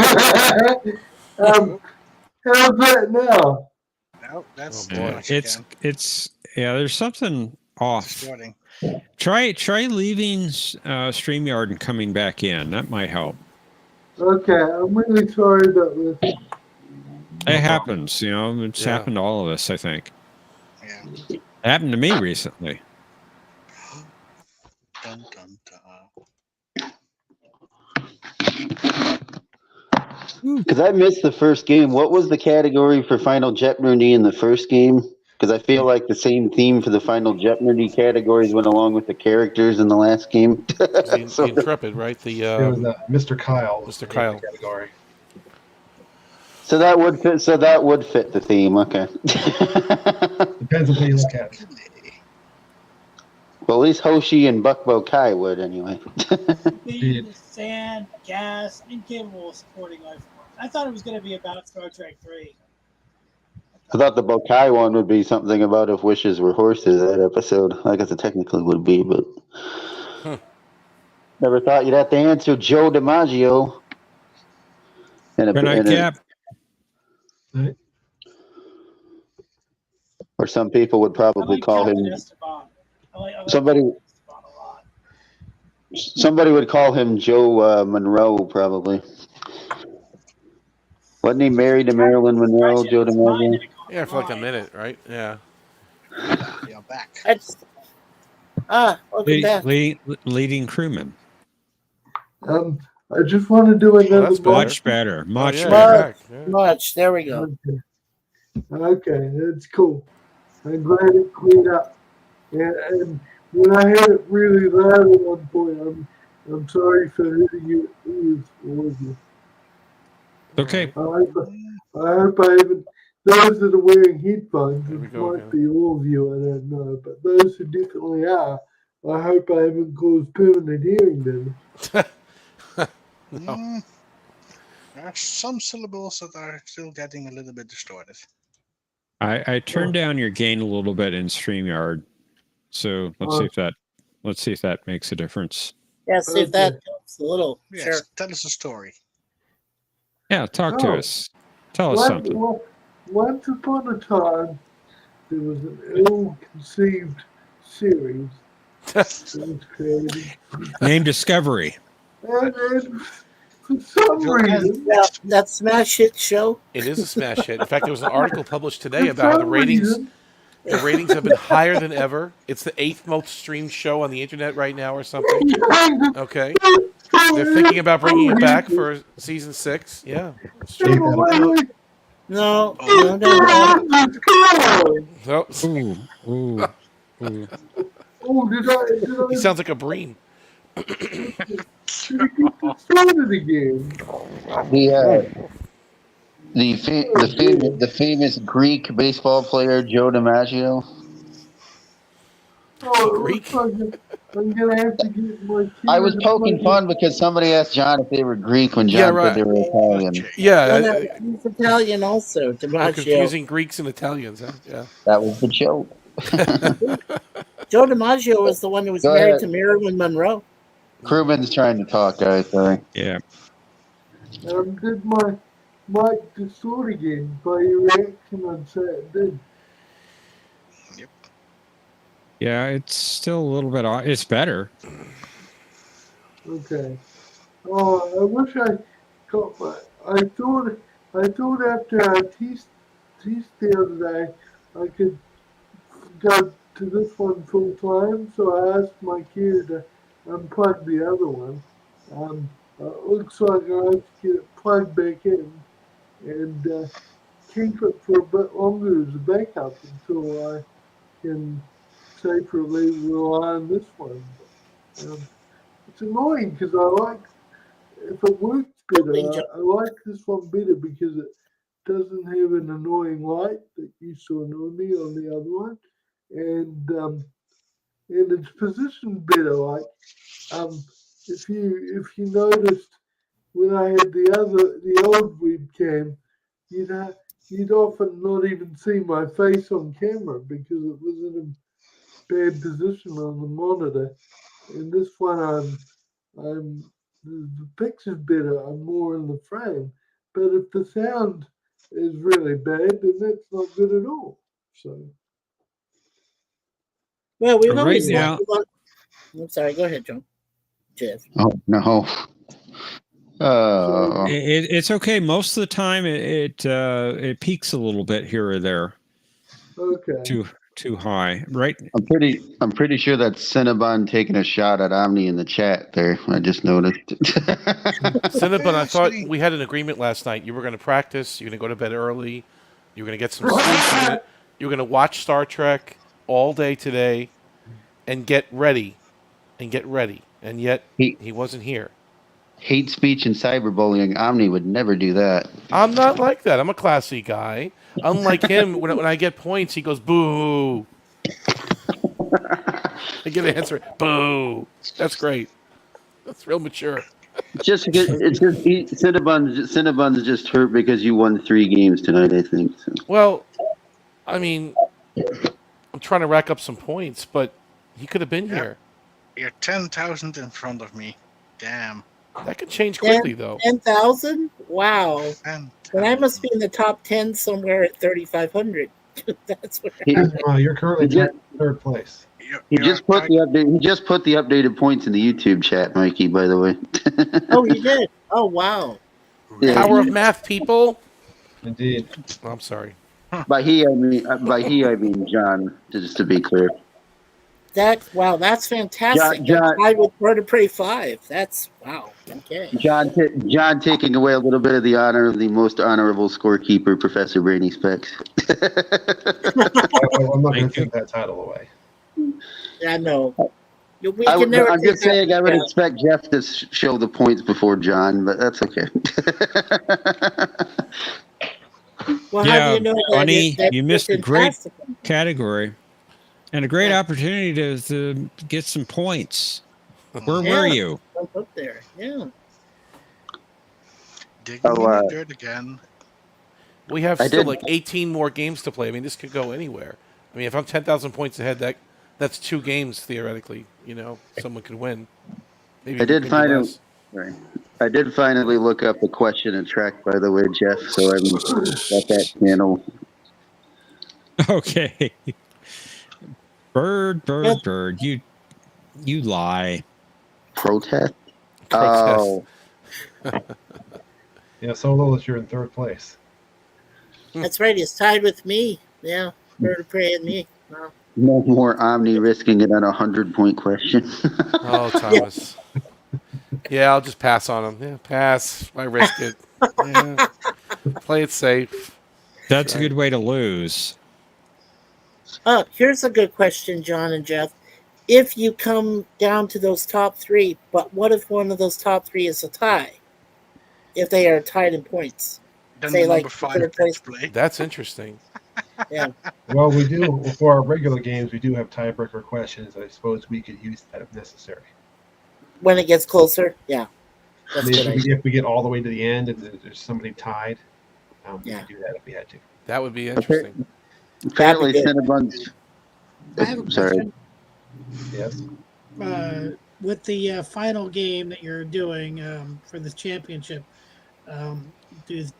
[SPEAKER 12] that now?
[SPEAKER 7] No, that's too
[SPEAKER 1] Yeah,
[SPEAKER 7] much
[SPEAKER 1] it's
[SPEAKER 7] again.
[SPEAKER 1] there's something off.
[SPEAKER 7] Distorting.
[SPEAKER 1] Try leaving StreamYard and coming back in. That might help.
[SPEAKER 12] Okay, I'm really sorry about this.
[SPEAKER 1] It happens, it's happened to all of us, I think.
[SPEAKER 7] Yeah.
[SPEAKER 1] It happened to me recently.
[SPEAKER 7] Dun, dun, dun.
[SPEAKER 11] Because I missed the first game. What was the category for Final Jeopardy in the first game? Because I feel like the same theme for the Final Jeopardy categories went along with the characters in the last game.
[SPEAKER 3] The Intrepid, right?
[SPEAKER 2] It was Mr. Kyle.
[SPEAKER 3] Mr. Kyle.
[SPEAKER 2] Category.
[SPEAKER 11] So that would fit. So that would fit the theme. Okay.
[SPEAKER 2] Depends on how you look at it.
[SPEAKER 11] Well, at least Hoshi and Buckbo Kai would anyway.
[SPEAKER 5] Being sand, gas, incapable of supporting life form. I thought it was going to be about Star Trek 3.
[SPEAKER 11] I thought the Bokai one would be something about if wishes were horses. That episode, I guess it technically would be, but never thought you'd have to answer Joe DiMaggio.
[SPEAKER 1] Good night, Cap.
[SPEAKER 11] Or some people would probably call him. Somebody would call him Joe Monroe, probably. Wasn't he married to Marilyn Monroe, Joe DiMaggio?
[SPEAKER 3] Yeah, for like a minute, right? Yeah.
[SPEAKER 7] Yeah, back.
[SPEAKER 4] Welcome back.
[SPEAKER 1] Leading crewman.
[SPEAKER 12] I just want to do another
[SPEAKER 1] Much better. Much
[SPEAKER 3] better.
[SPEAKER 4] Much. There we go.
[SPEAKER 12] Okay, that's cool. I'm glad it cleared up. And when I had it really loud at one point, I'm sorry for hitting you.
[SPEAKER 1] Okay.
[SPEAKER 12] I hope I haven't. Those that are wearing headphones, it might be all of you, I don't know. But those who definitely are, I hope I haven't caused permanent hearing damage.
[SPEAKER 7] No. There are some syllables that are still getting a little bit distorted.
[SPEAKER 1] I turned down your gain a little bit in StreamYard, so let's see if that makes a difference.
[SPEAKER 4] Yeah, see if that helps a little.
[SPEAKER 7] Yes,
[SPEAKER 4] Sure.
[SPEAKER 7] tell us a story.
[SPEAKER 1] Yeah, talk to us. Tell us something.
[SPEAKER 12] Once upon a time, there was an ill-conceived series that was created.
[SPEAKER 1] Named Discovery.
[SPEAKER 12] And for some reason,
[SPEAKER 4] That smash hit show.
[SPEAKER 3] It is a smash hit. In fact, there was an article published today about how the ratings The ratings have been higher than ever. It's the 8th most streamed show on the internet right now, or something. Okay, they're thinking about bringing it back for season 6. Yeah, it's true.
[SPEAKER 4] No.
[SPEAKER 3] So,
[SPEAKER 1] Ooh.
[SPEAKER 12] Oh, did
[SPEAKER 3] he sounds like a breen.
[SPEAKER 12] I get started again?
[SPEAKER 11] The famous Greek baseball player Joe DiMaggio.
[SPEAKER 12] Oh, it looks like I'm gonna have to get my.
[SPEAKER 11] I was poking fun because somebody asked John if they were Greek when John said they were Italian.
[SPEAKER 3] Yeah,
[SPEAKER 4] he's Italian also.
[SPEAKER 3] we're
[SPEAKER 4] DiMaggio.
[SPEAKER 3] confusing Greeks and Italians. Huh? Yeah.
[SPEAKER 11] That was the joke.
[SPEAKER 4] Joe DiMaggio was the one who was
[SPEAKER 11] Go
[SPEAKER 4] married
[SPEAKER 11] ahead.
[SPEAKER 4] to Marilyn Monroe.
[SPEAKER 11] Crewman's trying to talk, guys. Sorry.
[SPEAKER 1] Yeah.
[SPEAKER 12] Did my mic distort again by your reaction on Saturday?
[SPEAKER 1] Yeah, it's still a little bit off. It's better.
[SPEAKER 12] Okay. Oh, I wish I got my. I thought after I teased the other day, I could go to this one full time. So I asked my kid to unplug the other one. It looks like I have to get it plugged back in and keep it for a bit longer as a backup until I can safely rely on this one. It's annoying because if it works better, I like this one better because it doesn't have an annoying light that used to annoy me on the other one, and it's positioned better. Like if you noticed when I had the old webcam, you'd often not even see my face on camera because it was in a bad position on the monitor. In this one, the picture's better. I'm more in the frame. But if the sound is really bad, then that's not good at all. So.
[SPEAKER 4] Well, we've
[SPEAKER 1] Right
[SPEAKER 4] always
[SPEAKER 1] now-
[SPEAKER 4] talked about. I'm sorry. Go ahead, John. Jeff.
[SPEAKER 11] Oh no.
[SPEAKER 1] It's okay. Most of the time, it peaks a little bit here or there.
[SPEAKER 12] Okay.
[SPEAKER 1] Too high, right?
[SPEAKER 11] I'm pretty sure that's Cinnabon taking a shot at Omni in the chat there. I just noticed.
[SPEAKER 3] Cinnabon, I thought we had an agreement last night. You were going to practice. You're going to go to bed early. You're going to get some sleep. You're going to watch Star Trek all day today, and get ready. And yet he wasn't here.
[SPEAKER 11] Hate speech and cyberbullying. Omni would never do that.
[SPEAKER 3] I'm not like that. I'm a classy guy. Unlike him, when I get points, he goes, boo. I get an answer, boo. That's great. That's real mature.
[SPEAKER 11] Cinnabon's just hurt because you won 3 games tonight, I think. So.
[SPEAKER 3] Well, I mean, I'm trying to rack up some points, but he could have been here.
[SPEAKER 7] You're 10,000 in front of me. Damn.
[SPEAKER 3] That could change quickly, though.
[SPEAKER 4] 10,000? Wow. Then I must be in the top 10 somewhere at 3,500. That's where
[SPEAKER 2] you're currently in third place.
[SPEAKER 11] He just put the updated points in the YouTube chat, Mikey. By the way.
[SPEAKER 4] Oh, he did. Oh, wow.
[SPEAKER 11] Yeah.
[SPEAKER 3] Power of math, people.
[SPEAKER 2] Indeed.
[SPEAKER 3] Oh, I'm sorry.
[SPEAKER 11] By he I mean John. Just to be clear.
[SPEAKER 4] That's fantastic.
[SPEAKER 11] John,
[SPEAKER 4] I with Bird of Prey 5. That's wow. Okay.
[SPEAKER 11] John taking away a little bit of the honor of the most honorable scorekeeper, Professor Brainy Specs.
[SPEAKER 2] I'm not going to take that title away.
[SPEAKER 4] Yeah, no.
[SPEAKER 11] I'm just saying I would expect Jeff to show the points before John, but that's okay.
[SPEAKER 4] Well,
[SPEAKER 1] yeah,
[SPEAKER 4] how do you know that
[SPEAKER 1] Bunny,
[SPEAKER 4] that
[SPEAKER 1] you missed a
[SPEAKER 4] it's
[SPEAKER 1] great
[SPEAKER 4] fantastic?
[SPEAKER 1] category and a great opportunity to get some points. Where were you?
[SPEAKER 4] Up there, yeah.
[SPEAKER 7] Digging in the dirt again.
[SPEAKER 3] We have still like 18 more games to play. I mean, this could go anywhere. I mean, if I'm 10,000 points ahead, that's 2 games theoretically. You know, someone could win. Maybe
[SPEAKER 11] I did finally look up the question and track, by the way, Jeff. So I'm at that channel.
[SPEAKER 1] Okay. Bird. You lie.
[SPEAKER 11] Protest.
[SPEAKER 3] Oh.
[SPEAKER 2] Yeah, so low that you're in third place.
[SPEAKER 4] That's right. He's tied with me. Yeah, Bird of Prey and me.
[SPEAKER 11] No more Omni risking it on a 100-point question.
[SPEAKER 3] Oh, Thomas. Yeah, I'll just pass on him. Yeah, pass. Why risk it? Yeah. Play it safe.
[SPEAKER 1] That's a good way to lose.
[SPEAKER 4] Here's a good question, John and Jeff. If you come down to those top three, but what if one of those top three is a tie? If they are tied in points,
[SPEAKER 7] Then
[SPEAKER 4] say
[SPEAKER 7] the
[SPEAKER 4] like
[SPEAKER 7] number 5
[SPEAKER 4] third place.
[SPEAKER 7] play.
[SPEAKER 3] That's interesting.
[SPEAKER 4] Yeah.
[SPEAKER 2] Well, we do for our regular games. We do have tiebreaker questions. I suppose we could use that if necessary.
[SPEAKER 4] When it gets closer, yeah.
[SPEAKER 2] I mean, if we get all the way to the end and there's somebody tied, we could do that if we had to.
[SPEAKER 3] That would be interesting.
[SPEAKER 11] Apparently, Cinnabon's.
[SPEAKER 5] I have a
[SPEAKER 11] Sorry.
[SPEAKER 5] question.
[SPEAKER 2] Yes.
[SPEAKER 5] With the final game that you're doing for the championship, does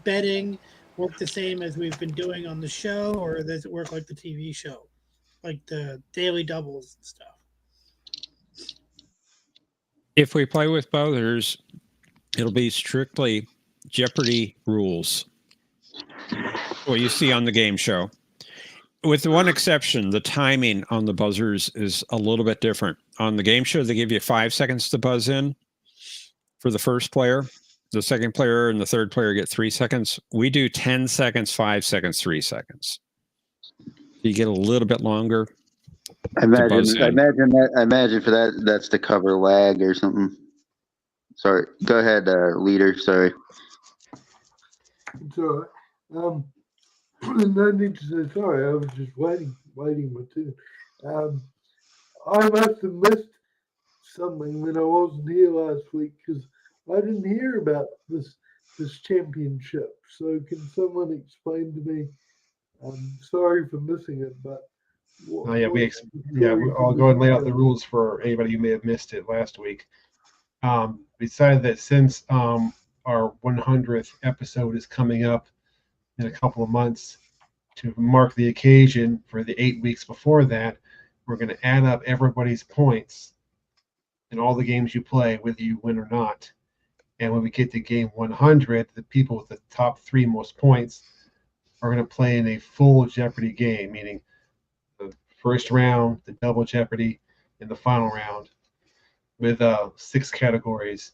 [SPEAKER 5] betting work the same as we've been doing on the show, or does it work like the TV show, like the daily doubles and stuff?
[SPEAKER 1] If we play with buzzers, it'll be strictly Jeopardy rules. What you see on the game show. With one exception, the timing on the buzzers is a little bit different. On the game show, they give you 5 seconds to buzz in for the first player. The second player and the third player get 3 seconds. We do 10 seconds, 5 seconds, 3 seconds. You get a little bit longer.
[SPEAKER 11] I imagine for that that's to cover lag or something. Sorry, go ahead, leader. Sorry.
[SPEAKER 12] It's all right. No need to say sorry. I was just waiting my turn. I must have missed something when I wasn't here last week because I didn't hear about this championship. So can someone explain to me? I'm sorry for missing it, but
[SPEAKER 2] I'll go ahead and lay out the rules for anybody who may have missed it last week. We decided that since our 100th episode is coming up in a couple of months, to mark the occasion for the 8 weeks before that, we're going to add up everybody's points in all the games you play, whether you win or not. And when we get to game 100, the people with the top 3 most points are going to play in a full Jeopardy game, meaning the first round, the double Jeopardy, and the final round, with 6 categories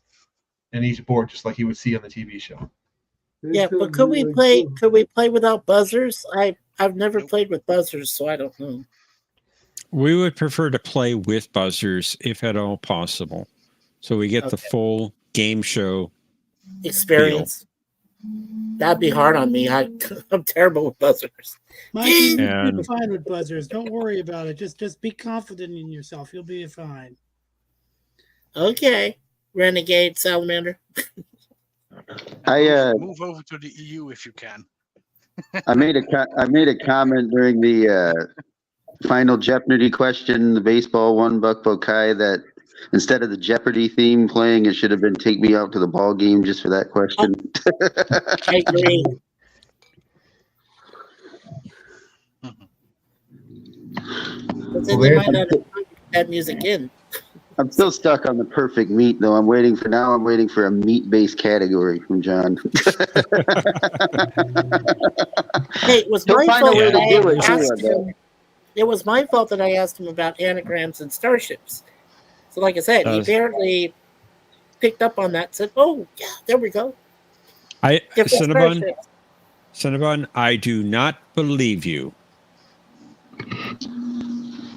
[SPEAKER 2] in each board, just like you would see on the TV show.
[SPEAKER 4] Yeah, but could we play? Could we play without buzzers? I've never played with buzzers, so I don't know.
[SPEAKER 1] We would prefer to play with buzzers if at all possible, so we get the full game show
[SPEAKER 4] experience. Feel. That'd be hard on me. I'm terrible with buzzers.
[SPEAKER 5] Mikey, you'll be fine with buzzers. Don't worry about it. Just be confident in yourself. You'll be fine.
[SPEAKER 4] Okay, Renegade Salamander.
[SPEAKER 7] Move over to the EU if you can.
[SPEAKER 11] I made a comment during the final Jeopardy question, the baseball one, Buck Bokai, that instead of the Jeopardy theme playing, it should have been "Take Me Out to the Ball Game" just for that question.
[SPEAKER 4] I agree. But then you might not have that music in.
[SPEAKER 11] I'm still stuck on the perfect meat, though. I'm waiting for a meat-based category from John.
[SPEAKER 4] Hey, it was my fault that I asked him. It was my fault that I asked him about anagrams and starships. So, like I said, he apparently picked up on that and said, "Oh, yeah, there we go."
[SPEAKER 1] Cinnabon, I do not believe you.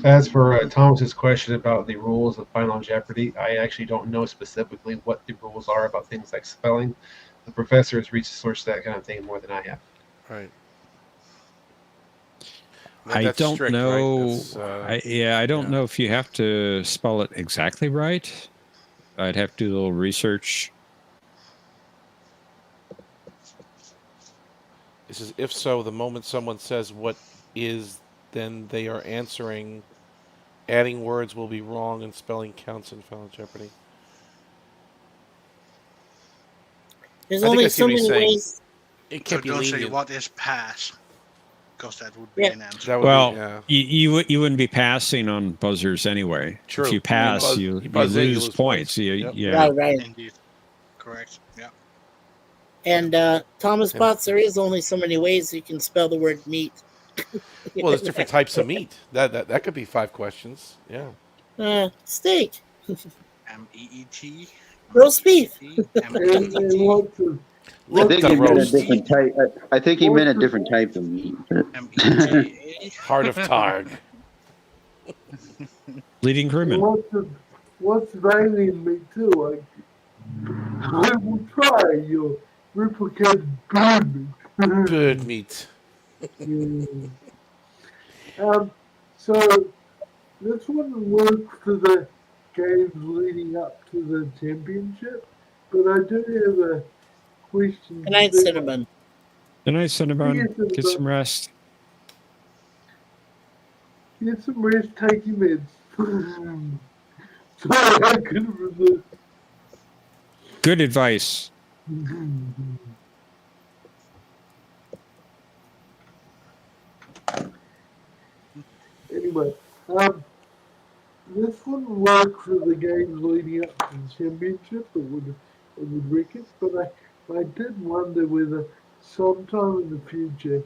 [SPEAKER 2] As for Thomas's question about the rules of Final Jeopardy, I actually don't know specifically what the rules are about things like spelling. The professor has researched that kind of thing more than I have.
[SPEAKER 3] Right.
[SPEAKER 1] I don't strict, know. Right? I don't know if you have to spell it exactly right. I'd have to do a little research.
[SPEAKER 3] It says, if so, the moment someone says what is, then they are answering. Adding words will be wrong and spelling counts in Final Jeopardy.
[SPEAKER 4] There's only so many ways.
[SPEAKER 7] It can't be lenient. Say what is pass, because that would be an answer.
[SPEAKER 1] You wouldn't be passing on buzzers anyway.
[SPEAKER 3] True.
[SPEAKER 1] If you pass, you lose points.
[SPEAKER 4] Right.
[SPEAKER 7] Indeed. Correct. Yeah.
[SPEAKER 4] And Thomas Potts, there is only so many ways you can spell the word meat.
[SPEAKER 3] Well, there's different types of meat. That could be 5 questions. Yeah.
[SPEAKER 4] Steak.
[SPEAKER 7] MEET.
[SPEAKER 4] Roast beef.
[SPEAKER 12] And lots of
[SPEAKER 11] I think he meant a
[SPEAKER 3] roast.
[SPEAKER 11] different type. I think he meant a different type of meat.
[SPEAKER 3] Heart of Targ.
[SPEAKER 1] Bleeding crewman.
[SPEAKER 12] What's valiant me too? Like, I will try your replicated bird meat.
[SPEAKER 3] Bird meat.
[SPEAKER 12] So this one works for the games leading up to the championship, but I do have a question.
[SPEAKER 4] Good night, Cinnamon.
[SPEAKER 1] Good night, Cinnamon.
[SPEAKER 12] Yes, Cinnamon.
[SPEAKER 1] Get some rest.
[SPEAKER 12] Get some rest, take your meds. Sorry, I couldn't resist.
[SPEAKER 1] Good advice.
[SPEAKER 12] Anyway, this wouldn't work for the games leading up to the championship, it would reckon, but I did wonder whether sometime in the future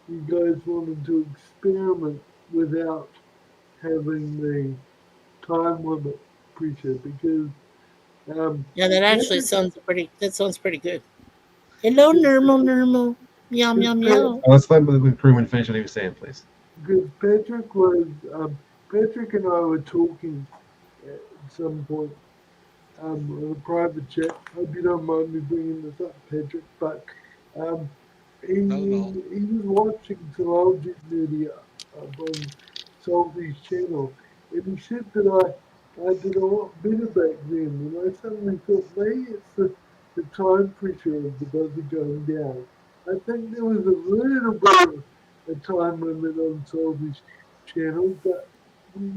[SPEAKER 12] you guys wanted to experiment without having the time limit pressure, because
[SPEAKER 4] Yeah, that actually sounds pretty good. Hello, normal. Meow, meow, meow.
[SPEAKER 2] Let's let the crewman finish what he was saying, please.
[SPEAKER 12] because Patrick and I were talking at some point on a private chat. Hope you don't mind me bringing this up, Patrick, but he was watching some old Jeopardy on Salty's channel, and he said that I did a lot better back then, and I suddenly thought maybe it's the time pressure of the buzzer going down. I think there was a little bit of a time limit on Salty's channel, but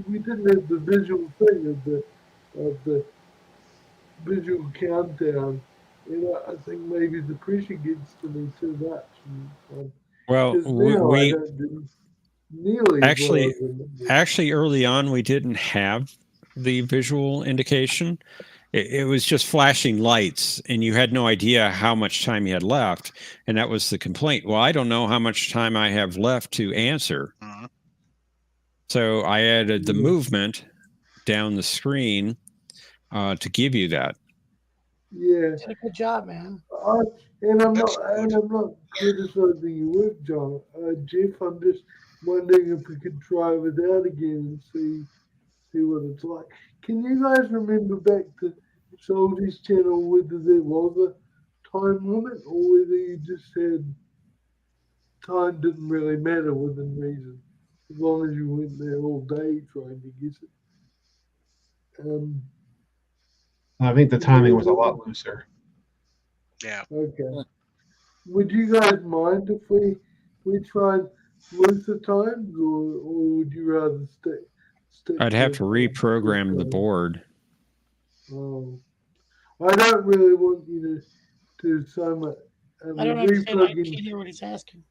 [SPEAKER 12] we didn't have the visual thing of the visual countdown. And I think maybe the pressure gets to me too much.
[SPEAKER 1] Well,
[SPEAKER 12] because now I
[SPEAKER 1] we
[SPEAKER 12] don't do nearly as well
[SPEAKER 1] actually,
[SPEAKER 12] as I did.
[SPEAKER 1] actually early on we didn't have the visual indication. It was just flashing lights, and you had no idea how much time you had left, and that was the complaint. Well, I don't know how much time I have left to answer. So I added the movement down the screen to give you that.
[SPEAKER 12] Yeah.
[SPEAKER 5] Did a good job, man.
[SPEAKER 12] And I'm not criticizing your work, John. Jeff, I'm just wondering if we could try without again and see what it's like. Can you guys remember back to Soldier's channel whether there was a time limit or whether you just said time didn't really matter within reason, as long as you went there all day trying to guess it?
[SPEAKER 2] I think the timing was a lot looser.
[SPEAKER 7] Yeah.
[SPEAKER 12] Okay. Would you guys mind if we tried looser times, or would you rather stick
[SPEAKER 1] I'd have to
[SPEAKER 12] with
[SPEAKER 1] reprogram the board.
[SPEAKER 12] I don't really want you to so much.
[SPEAKER 5] I don't understand. I can't hear what he's asking.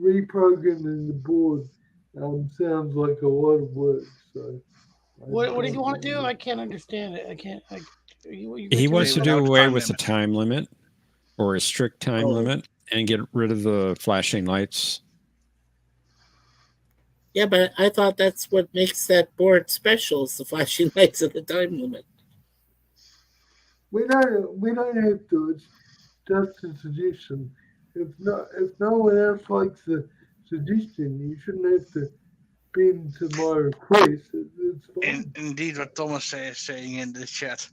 [SPEAKER 12] Reprogramming the board sounds like a lot of work. So
[SPEAKER 5] What do you want to do? I can't understand it. I can't.
[SPEAKER 1] He wants to do away with the time limit, or a strict time limit, and get rid of the flashing lights.
[SPEAKER 4] Yeah, but I thought that's what makes that board special, is the flashing lights of the time limit.
[SPEAKER 12] We don't have to. It's just a suggestion. If no one else likes the suggestion, you shouldn't have to bend to my request. It's fine.
[SPEAKER 7] Indeed, what Thomas is saying in the chat.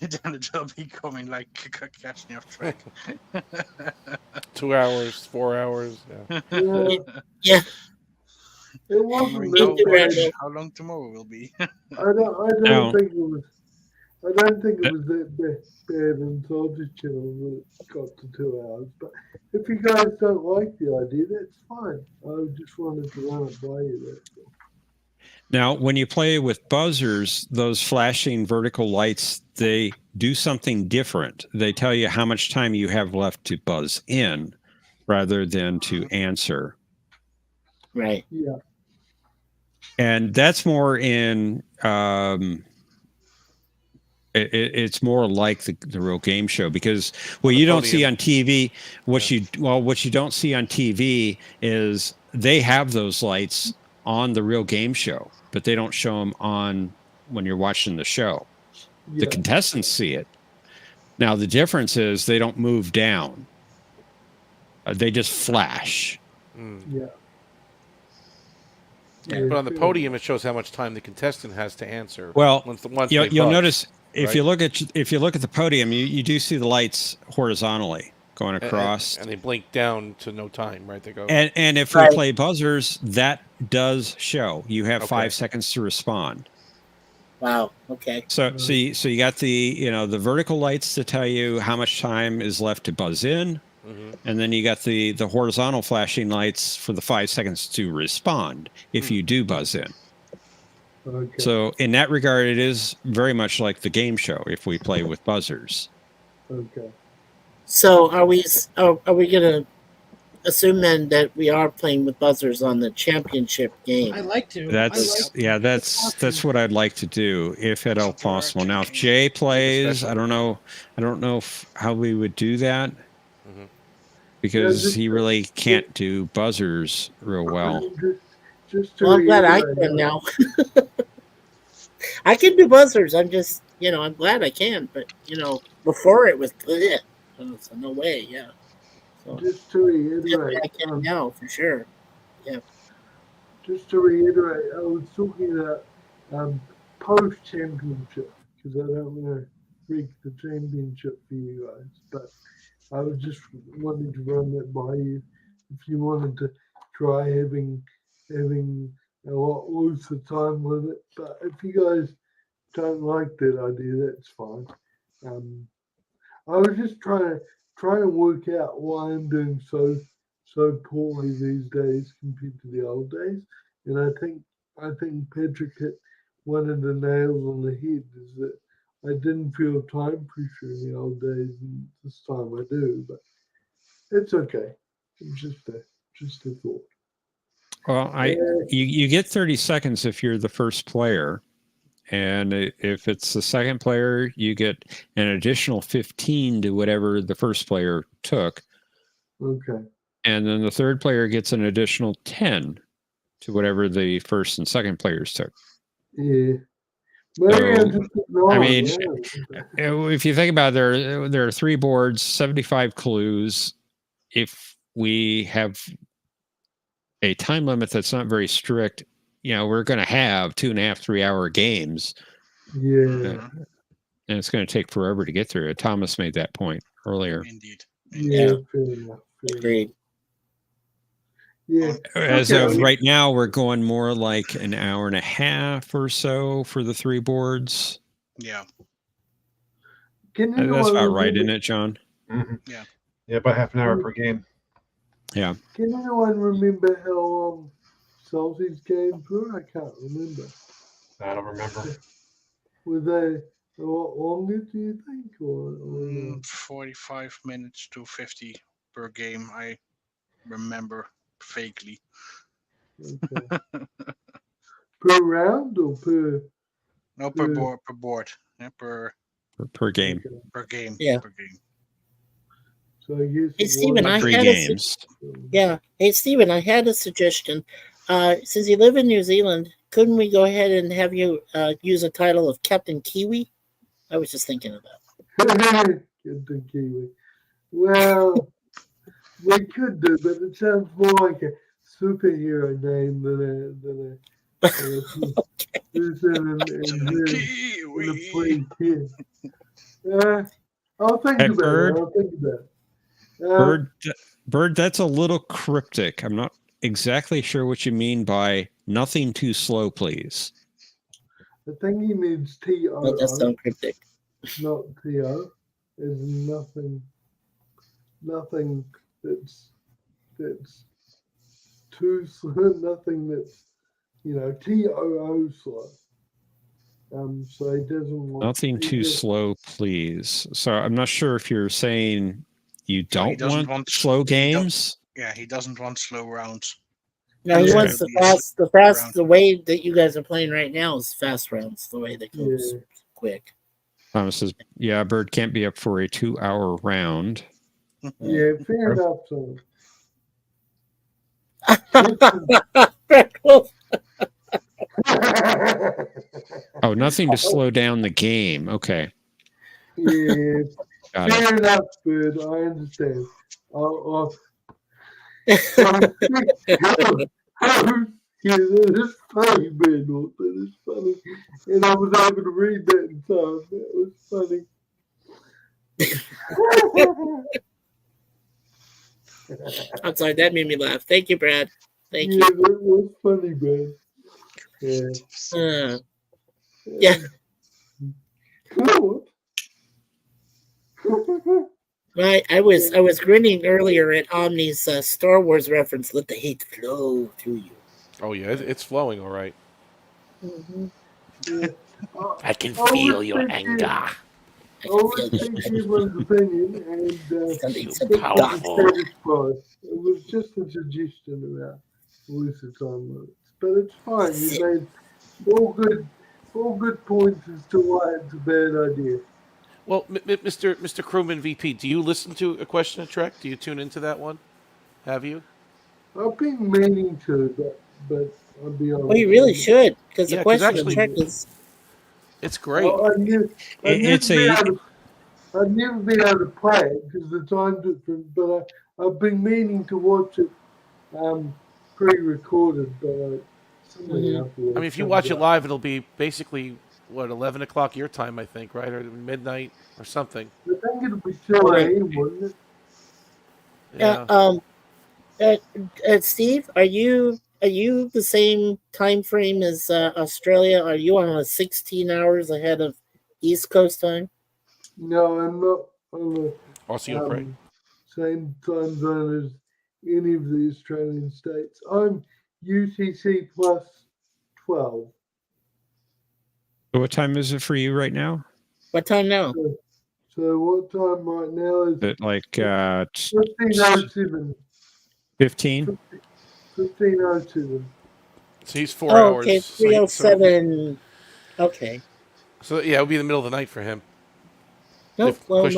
[SPEAKER 7] Then it will be coming like catching off track.
[SPEAKER 3] 2 hours, 4 hours. Yeah.
[SPEAKER 4] Yeah.
[SPEAKER 12] It wasn't
[SPEAKER 7] how long tomorrow will be.
[SPEAKER 12] I don't think it was that bad until this channel that it got to 2 hours. But if you guys don't like the idea, that's fine. I just wanted to run it by you. That's all.
[SPEAKER 1] Now, when you play with buzzers, those flashing vertical lights, they do something different. They tell you how much time you have left to buzz in rather than to answer.
[SPEAKER 4] Right.
[SPEAKER 12] Yeah.
[SPEAKER 1] And that's more in It's more like the real game show, because what you don't see on TV, what you don't see on TV is they have those lights on the real game show, but they don't show them on when you're watching the show. The contestants see it. Now the difference is they don't move down; they just flash.
[SPEAKER 12] Yeah.
[SPEAKER 3] But on the podium, it shows how much time the contestant has to answer.
[SPEAKER 1] Well,
[SPEAKER 3] once
[SPEAKER 1] you'll notice if you look at the podium, you do see the lights horizontally going across,
[SPEAKER 3] and they blink down to no time, right? They go.
[SPEAKER 1] And if we play buzzers, that does show. You have 5 seconds to respond.
[SPEAKER 4] Wow. Okay.
[SPEAKER 1] So you got the vertical lights to tell you how much time is left to buzz in. And then you got the horizontal flashing lights for the 5 seconds to respond if you do buzz in.
[SPEAKER 12] Okay.
[SPEAKER 1] So in that regard, it is very much like the game show if we play with buzzers.
[SPEAKER 12] Okay.
[SPEAKER 4] So are we gonna assume then that we are playing with buzzers on the championship game?
[SPEAKER 5] I like to.
[SPEAKER 1] That's what I'd like to do if at all possible. Now, if Jay plays, I don't know how we would do that. Because he really can't do buzzers real well.
[SPEAKER 4] Well, I'm glad I can now. I can do buzzers. I'm just, I'm glad I can. But, before it was, so no way, yeah. So,
[SPEAKER 12] just to reiterate,
[SPEAKER 4] I can now, for sure. Yeah.
[SPEAKER 12] Just to reiterate, I was talking about post-championship, because I don't want to rig the championship for you guys, but I was just wanting to run that by you. If you wanted to try having a lot looser time with it, but if you guys don't like that idea, that's fine. I was just trying to work out why I'm doing so poorly these days compared to the old days, and I think Patrick hit one of the nails on the head. Is that I didn't feel time pressure in the old days, and this time I do, but it's okay. It's just a thought.
[SPEAKER 1] Well, you get 30 seconds if you're the first player, and if it's the second player, you get an additional 15 to whatever the first player took.
[SPEAKER 12] Okay.
[SPEAKER 1] And then the third player gets an additional 10 to whatever the first and second players took.
[SPEAKER 12] Yeah.
[SPEAKER 1] If you think about it, there are 3 boards, 75 clues. If we have a time limit that's not very strict, we're going to have 2.5, 3 hour games.
[SPEAKER 12] Yeah.
[SPEAKER 1] And it's going to take forever to get through it. Thomas made that point earlier.
[SPEAKER 7] Indeed.
[SPEAKER 12] Yeah. Fair enough.
[SPEAKER 4] Agreed.
[SPEAKER 12] Yeah.
[SPEAKER 1] As of right now, we're going more like an hour and a half or so for the 3 boards.
[SPEAKER 7] Yeah.
[SPEAKER 1] That's about right, isn't it, John?
[SPEAKER 2] Mm-hmm.
[SPEAKER 7] Yeah.
[SPEAKER 2] Yeah, about half an hour per game.
[SPEAKER 1] Yeah.
[SPEAKER 12] Can anyone remember how long Salty's games were? I can't remember.
[SPEAKER 2] I don't remember.
[SPEAKER 12] Were they a lot longer, do you think? Or
[SPEAKER 7] 45 minutes to 50 per game, I remember vaguely.
[SPEAKER 12] Okay. Per round or per?
[SPEAKER 7] No, per board. Yeah,
[SPEAKER 1] per game.
[SPEAKER 7] Per game.
[SPEAKER 4] Yeah.
[SPEAKER 7] Per game.
[SPEAKER 12] So I guess
[SPEAKER 4] Hey, Stephen, I had Hey, Stephen, I had a suggestion. Since you live in New Zealand, couldn't we go ahead and have you use a title of Captain Kiwi? I was just thinking of that.
[SPEAKER 12] Captain Kiwi. Well, we could do, but it sounds more like a superhero name than a person in a plane here. I'll think about it.
[SPEAKER 1] Bird, that's a little cryptic. I'm not exactly sure what you mean by nothing too slow, please.
[SPEAKER 12] I think he means T-O.
[SPEAKER 4] That does sound cryptic.
[SPEAKER 12] Not T-O. There's nothing that's too slow, nothing that's, T-O-O slow. So he doesn't want
[SPEAKER 1] nothing too slow, please. So I'm not sure if you're saying you don't want slow games.
[SPEAKER 7] He doesn't want slow rounds.
[SPEAKER 4] No, he wants the fast. The way that you guys are playing right now is fast rounds. The way that goes quick.
[SPEAKER 1] Thomas says, yeah, Bird can't be up for a 2-hour round.
[SPEAKER 12] Yeah, fair enough, so.
[SPEAKER 1] Oh, nothing to slow down the game. Okay.
[SPEAKER 12] Yeah,
[SPEAKER 1] Got
[SPEAKER 12] fair
[SPEAKER 1] it.
[SPEAKER 12] enough, Bird. I understand. Yeah, that is funny, man. That is funny. And I was able to read that in time. That was funny.
[SPEAKER 4] I'm sorry, that made me laugh. Thank you, Brad. Thank
[SPEAKER 12] Yeah,
[SPEAKER 4] you.
[SPEAKER 12] that was funny, man. Yeah.
[SPEAKER 4] Yeah.
[SPEAKER 12] Cool.
[SPEAKER 4] Right, I was grinning earlier at Omni's Star Wars reference. Let the hate flow through you.
[SPEAKER 3] Oh yeah, it's flowing all right.
[SPEAKER 4] Mm-hmm.
[SPEAKER 12] Yeah.
[SPEAKER 3] I can
[SPEAKER 12] I
[SPEAKER 3] feel
[SPEAKER 12] would
[SPEAKER 3] your
[SPEAKER 12] think
[SPEAKER 3] anger.
[SPEAKER 12] I would think everyone's opinion, and
[SPEAKER 4] Something
[SPEAKER 12] this was
[SPEAKER 3] powerful.
[SPEAKER 12] satisfied. It was just a suggestion about lucid time limits, but it's fine. You made all good points as to why it's a bad idea.
[SPEAKER 3] Well, Mr. Crewman VP, do you listen to A Question of Trek? Do you tune into that one? Have you?
[SPEAKER 12] I've been meaning to, but I'll be honest.
[SPEAKER 4] Well, you really should, because
[SPEAKER 3] Yeah,
[SPEAKER 4] the
[SPEAKER 3] 'cause
[SPEAKER 4] question
[SPEAKER 3] actually-
[SPEAKER 4] of Trek is.
[SPEAKER 3] It's great.
[SPEAKER 12] I'd never
[SPEAKER 1] It's
[SPEAKER 12] be
[SPEAKER 1] a
[SPEAKER 12] able to play it because the time's different, but I've been meaning to watch it pre-recorded, but something afterwards.
[SPEAKER 3] I mean, if you watch it live, it'll be basically, 11 o'clock your time, I think, right? Or midnight or something.
[SPEAKER 12] I think it'll be 2 a.m., wouldn't it?
[SPEAKER 4] Steve, are you the same time frame as Australia? Are you on 16 hours ahead of East Coast time?
[SPEAKER 12] No, I'm not on the same time zone as any of the Australian states. I'm UTC plus 12.
[SPEAKER 1] So what time is it for you right now?
[SPEAKER 4] What time now?
[SPEAKER 12] So what time right now is
[SPEAKER 1] it like
[SPEAKER 12] 15:07.
[SPEAKER 1] 15?
[SPEAKER 12] 15:07.
[SPEAKER 3] So he's 4 hours.
[SPEAKER 4] Okay, 3:07. Okay.
[SPEAKER 3] So yeah, it'll be the middle of the night for him.
[SPEAKER 4] No, no.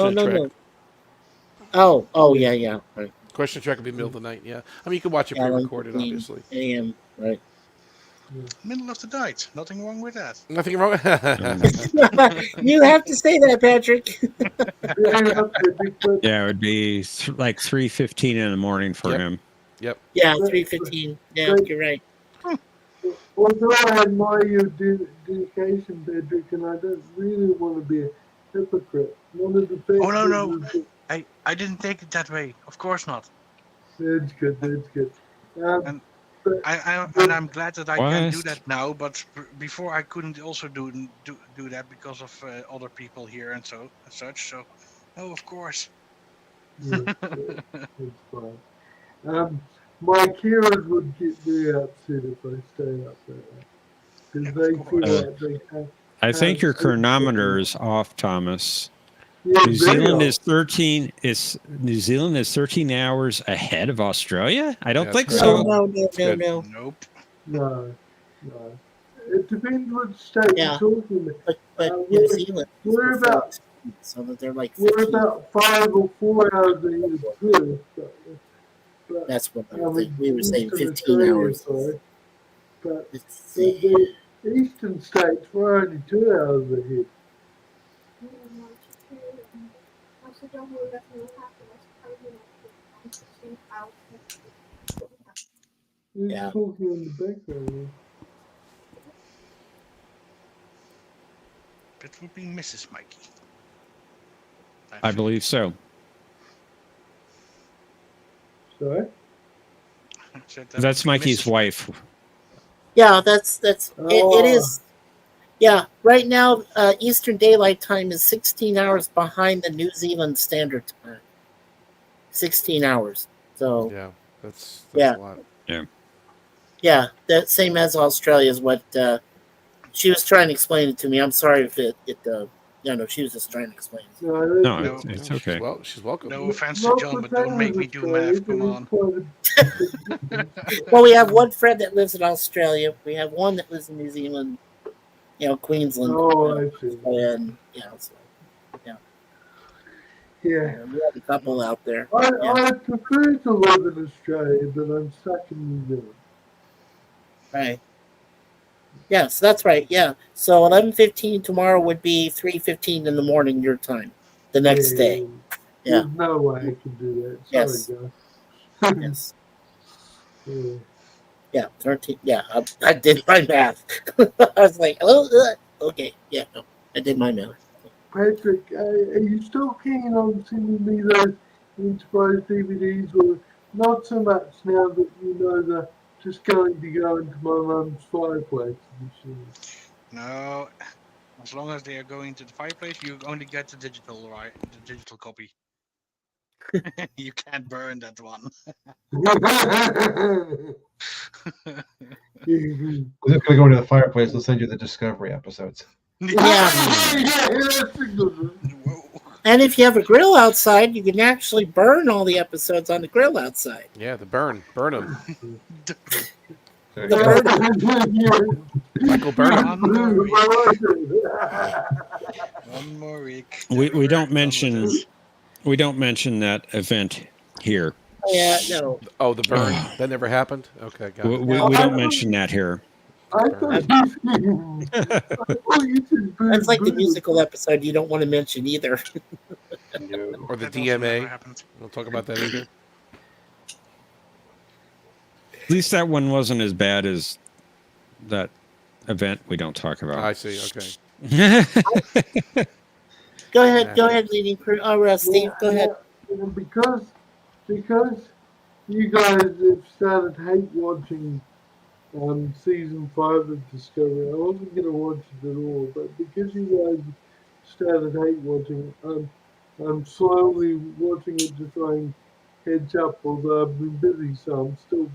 [SPEAKER 4] Oh, yeah. Right.
[SPEAKER 3] Question of Trek will be middle of the night. Yeah, I mean you can watch it pre-recorded, obviously.
[SPEAKER 4] AM, right.
[SPEAKER 7] Middle of the night. Nothing wrong with that.
[SPEAKER 3] Nothing wrong.
[SPEAKER 4] You have to say that, Patrick.
[SPEAKER 1] Yeah, it would be like 3:15 in the morning for him.
[SPEAKER 3] Yep.
[SPEAKER 4] Yeah, 3:15. Yeah, you're right.
[SPEAKER 12] Although I admire your dedication, Patrick, and I don't really want to be a hypocrite. One of the things.
[SPEAKER 7] Oh no. I didn't take it that way. Of course not.
[SPEAKER 12] That's good.
[SPEAKER 7] And I'm glad that I can do that now. But before I couldn't also do that because of other people here and such. So, no, of course.
[SPEAKER 12] Yeah, it's fine. My carers would get very upset if I stayed up there because they feel like they can't.
[SPEAKER 1] I think your chronometer is off, Thomas.
[SPEAKER 12] Yeah,
[SPEAKER 1] New Zealand is 13 hours ahead of Australia? I don't think so.
[SPEAKER 4] No.
[SPEAKER 7] Nope.
[SPEAKER 12] No. It depends what state you're talking about.
[SPEAKER 4] But New Zealand.
[SPEAKER 12] We're about
[SPEAKER 4] so that they're like
[SPEAKER 12] 15. We're about 5 or 4 hours ahead of Perth. But
[SPEAKER 4] that's what we were saying. 15 hours.
[SPEAKER 12] But the eastern states were only 2 hours ahead.
[SPEAKER 4] Yeah.
[SPEAKER 12] Talking in the background.
[SPEAKER 7] It would be Mrs. Mikey.
[SPEAKER 1] I believe so.
[SPEAKER 12] Sorry?
[SPEAKER 1] That's Mikey's wife.
[SPEAKER 4] Yeah, that's it is. Yeah, right now Eastern Daylight Time is 16 hours behind the New Zealand Standard Time. 16 hours. So
[SPEAKER 3] yeah, that's
[SPEAKER 4] yeah.
[SPEAKER 3] a lot.
[SPEAKER 1] Yeah.
[SPEAKER 4] Yeah, that same as Australia is what she was trying to explain it to me. I'm sorry if she was just trying to explain it.
[SPEAKER 1] No, it's okay.
[SPEAKER 3] She's welcome.
[SPEAKER 7] No offense to John, but don't make me do math. Come on.
[SPEAKER 4] Well, we have one friend that lives in Australia. We have one that lives in New Zealand. Queensland.
[SPEAKER 12] Oh, I see.
[SPEAKER 4] And so
[SPEAKER 12] Yeah.
[SPEAKER 4] We have a couple out there.
[SPEAKER 12] I prefer to live in Australia, but I'm stuck in New Zealand.
[SPEAKER 4] Right. Yes, that's right. Yeah. So 11:15 tomorrow would be 3:15 in the morning your time, the next day. Yeah.
[SPEAKER 12] There's no way I can do that. Sorry,
[SPEAKER 4] Yes.
[SPEAKER 12] guys.
[SPEAKER 4] Yes.
[SPEAKER 12] Yeah.
[SPEAKER 4] Yeah. 13. Yeah. I did my math. I was like, oh, okay. Yeah. No, I did my math.
[SPEAKER 12] Patrick, are you still keen on sending me those Enterprise DVDs, or not so much now that you know they're just going to go into my mum's fireplace machine?
[SPEAKER 7] No, as long as they are going to the fireplace, you only get the digital, right? The digital copy. You can't burn that one.
[SPEAKER 2] We're just gonna go into the fireplace. We'll send you the Discovery episodes.
[SPEAKER 4] Yeah. And if you have a grill outside, you can actually burn all the episodes on the grill outside.
[SPEAKER 3] Yeah, the burn them.
[SPEAKER 7] Michael
[SPEAKER 3] Burnham.
[SPEAKER 7] One more week.
[SPEAKER 1] We don't mention that event here.
[SPEAKER 4] Yeah, no.
[SPEAKER 3] Oh, the burn that never happened. Okay, got it.
[SPEAKER 1] We don't mention that here.
[SPEAKER 4] That's like the musical episode you don't want to mention either.
[SPEAKER 3] Or the DMA. We'll talk about that either.
[SPEAKER 1] At least that one wasn't as bad as that event we don't talk about.
[SPEAKER 3] I see. Okay.
[SPEAKER 4] Go ahead, leading crew. Oh, Steve, go ahead.
[SPEAKER 12] Because you guys have started hate watching season 5 of Discovery. I wasn't going to watch it at all, but because you guys started hate watching it, I'm slowly watching it to try and catch up, although I've been busy, so I'm still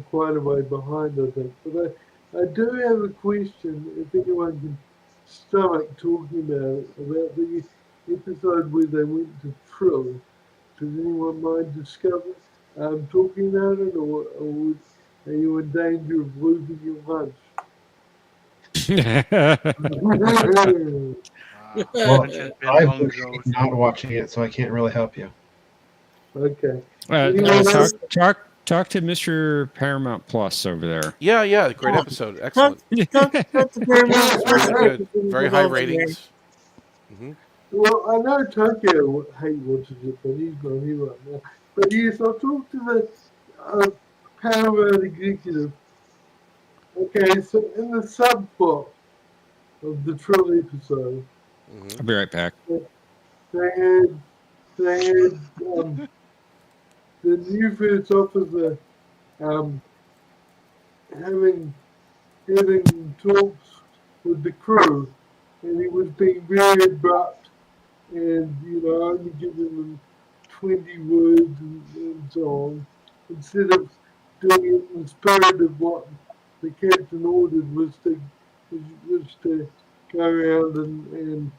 [SPEAKER 12] quite a way behind, I think. But I do have a question, if anyone can stomach talking about it, about the episode where they went to Trill. Does anyone mind talking about it, or are you in danger of losing your lunch?
[SPEAKER 2] Well, I've been not watching it, so I can't really help you.
[SPEAKER 12] Okay.
[SPEAKER 1] Talk to Mr. Paramount Plus over there.
[SPEAKER 3] Yeah, great episode. Excellent. Very good. Very high ratings. Mm-hmm.
[SPEAKER 12] Well, I know Tokyo hate watches it, but he's not here right now. But yes, I'll talk to the Paramount executive. Okay, so in the subplot of the Trill episode,
[SPEAKER 1] I'll be right back.
[SPEAKER 12] They had the new first officer having talks with the crew, and he was being very abrupt, and only giving them 20 words and so on, instead of doing it in the spirit of what the captain ordered, was to go around and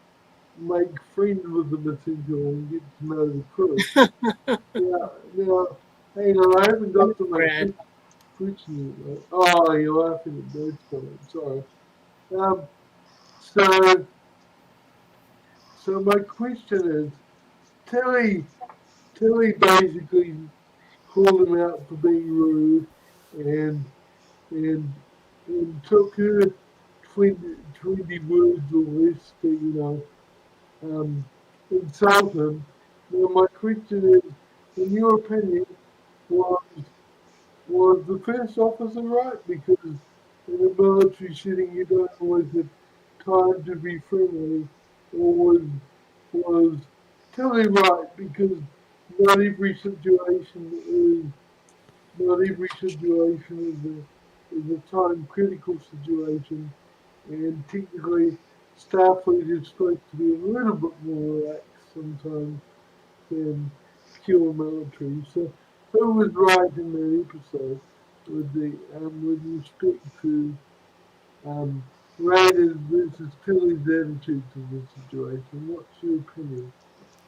[SPEAKER 12] make friends with them essentially and get to know the crew. Hang on, I haven't got to my question yet. Oh, you're laughing at those comments. Sorry. So my question is, Tilly basically called him out for being rude and took her 20 words or less to insult him. Now my question is, in your opinion, was the first officer right? Because in a military setting you don't always have time to be friendly, or was Tilly right? Because not every situation is a time critical situation, and technically Starfleet is supposed to be a little bit more relaxed sometimes than pure military. So who was right in that episode with respect to Raiders versus Tilly's attitude to the situation? What's your opinion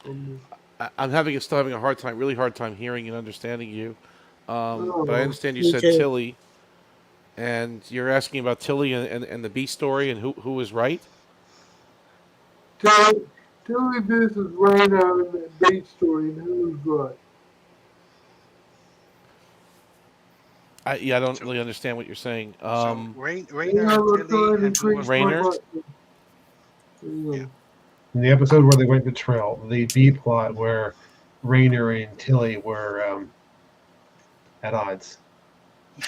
[SPEAKER 12] on this?
[SPEAKER 3] I'm still having a really hard time hearing and understanding you. But I understand you
[SPEAKER 4] Me
[SPEAKER 3] said
[SPEAKER 4] too.
[SPEAKER 3] Tilly, and you're asking about Tilly and the B story and who was right?
[SPEAKER 12] Tilly versus Rhino in that beach story, and who was right?
[SPEAKER 3] I don't really understand what you're saying.
[SPEAKER 7] So Rainer
[SPEAKER 12] Yeah,
[SPEAKER 7] and
[SPEAKER 12] we're
[SPEAKER 7] Tilly,
[SPEAKER 12] trying to
[SPEAKER 7] and who was
[SPEAKER 12] drink
[SPEAKER 3] Rainer?
[SPEAKER 12] my
[SPEAKER 7] Yeah.
[SPEAKER 2] In the episode where they went to Trill, the B plot where Rainer and Tilly were at odds.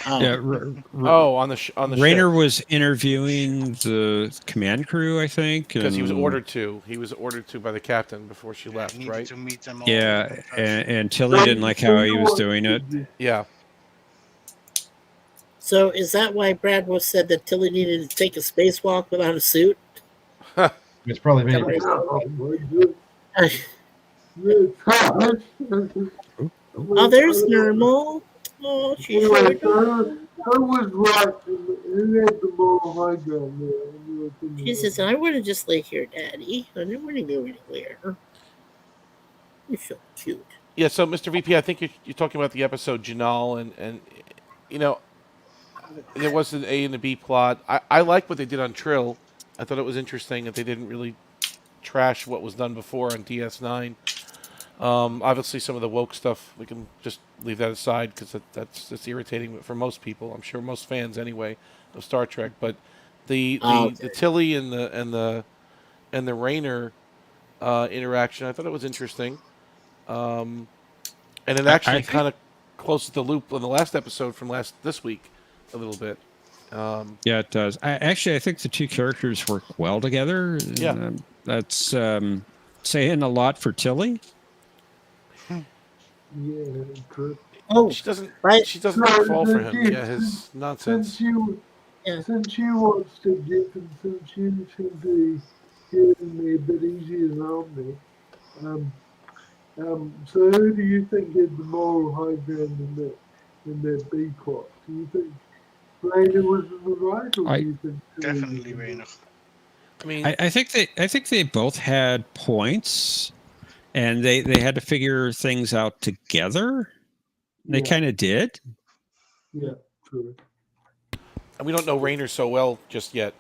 [SPEAKER 1] Yeah,
[SPEAKER 3] on the
[SPEAKER 1] Rainer
[SPEAKER 3] ship.
[SPEAKER 1] was interviewing the command crew, I think,
[SPEAKER 3] Because he was
[SPEAKER 1] and-
[SPEAKER 3] ordered to. He was ordered to by the captain before she left,
[SPEAKER 7] needed
[SPEAKER 3] right?
[SPEAKER 7] to meet them all.
[SPEAKER 1] Yeah, and Tilly didn't like how he was doing it.
[SPEAKER 3] Yeah.
[SPEAKER 4] So is that why Brad was said that Tilly needed to take a spacewalk without a suit?
[SPEAKER 2] It's probably me.
[SPEAKER 4] Oh, there's Normal. Oh, she's
[SPEAKER 12] Anyway, I was right. Who had the moral high ground there?
[SPEAKER 4] She says, I want to just lay here, Daddy. I don't want to go anywhere. You're so cute.
[SPEAKER 3] Yeah, so Mr. VP, I think you're talking about the episode Janal, and you know, there was an A and a B plot. I like what they did on Trill. I thought it was interesting that they didn't really trash what was done before on DS9. Obviously, some of the woke stuff, we can just leave that aside because that's irritating for most people. I'm sure most fans anyway of Star Trek. But the Tilly and the Rainer interaction, I thought it was interesting. And it actually kind of closes the loop on the last episode from this week a little bit.
[SPEAKER 1] Yeah, it does. I think the two characters work well together.
[SPEAKER 3] Yeah.
[SPEAKER 1] That's saying a lot for Tilly.
[SPEAKER 12] Yeah, true.
[SPEAKER 4] Oh,
[SPEAKER 3] she doesn't.
[SPEAKER 4] Right.
[SPEAKER 3] She doesn't fall for him. Yeah, his nonsense.
[SPEAKER 12] Since you watched it, Jeff, and since you seem to be hearing me a bit easier than me, so who do you think had the moral high ground in that B plot? Do you think Rainer was in the right, or do you think
[SPEAKER 7] definitely Rainer?
[SPEAKER 3] I mean,
[SPEAKER 1] I think they both had points, and they had to figure things out together. They kind of did.
[SPEAKER 12] Yeah, true.
[SPEAKER 3] And we don't know Rainer so well just yet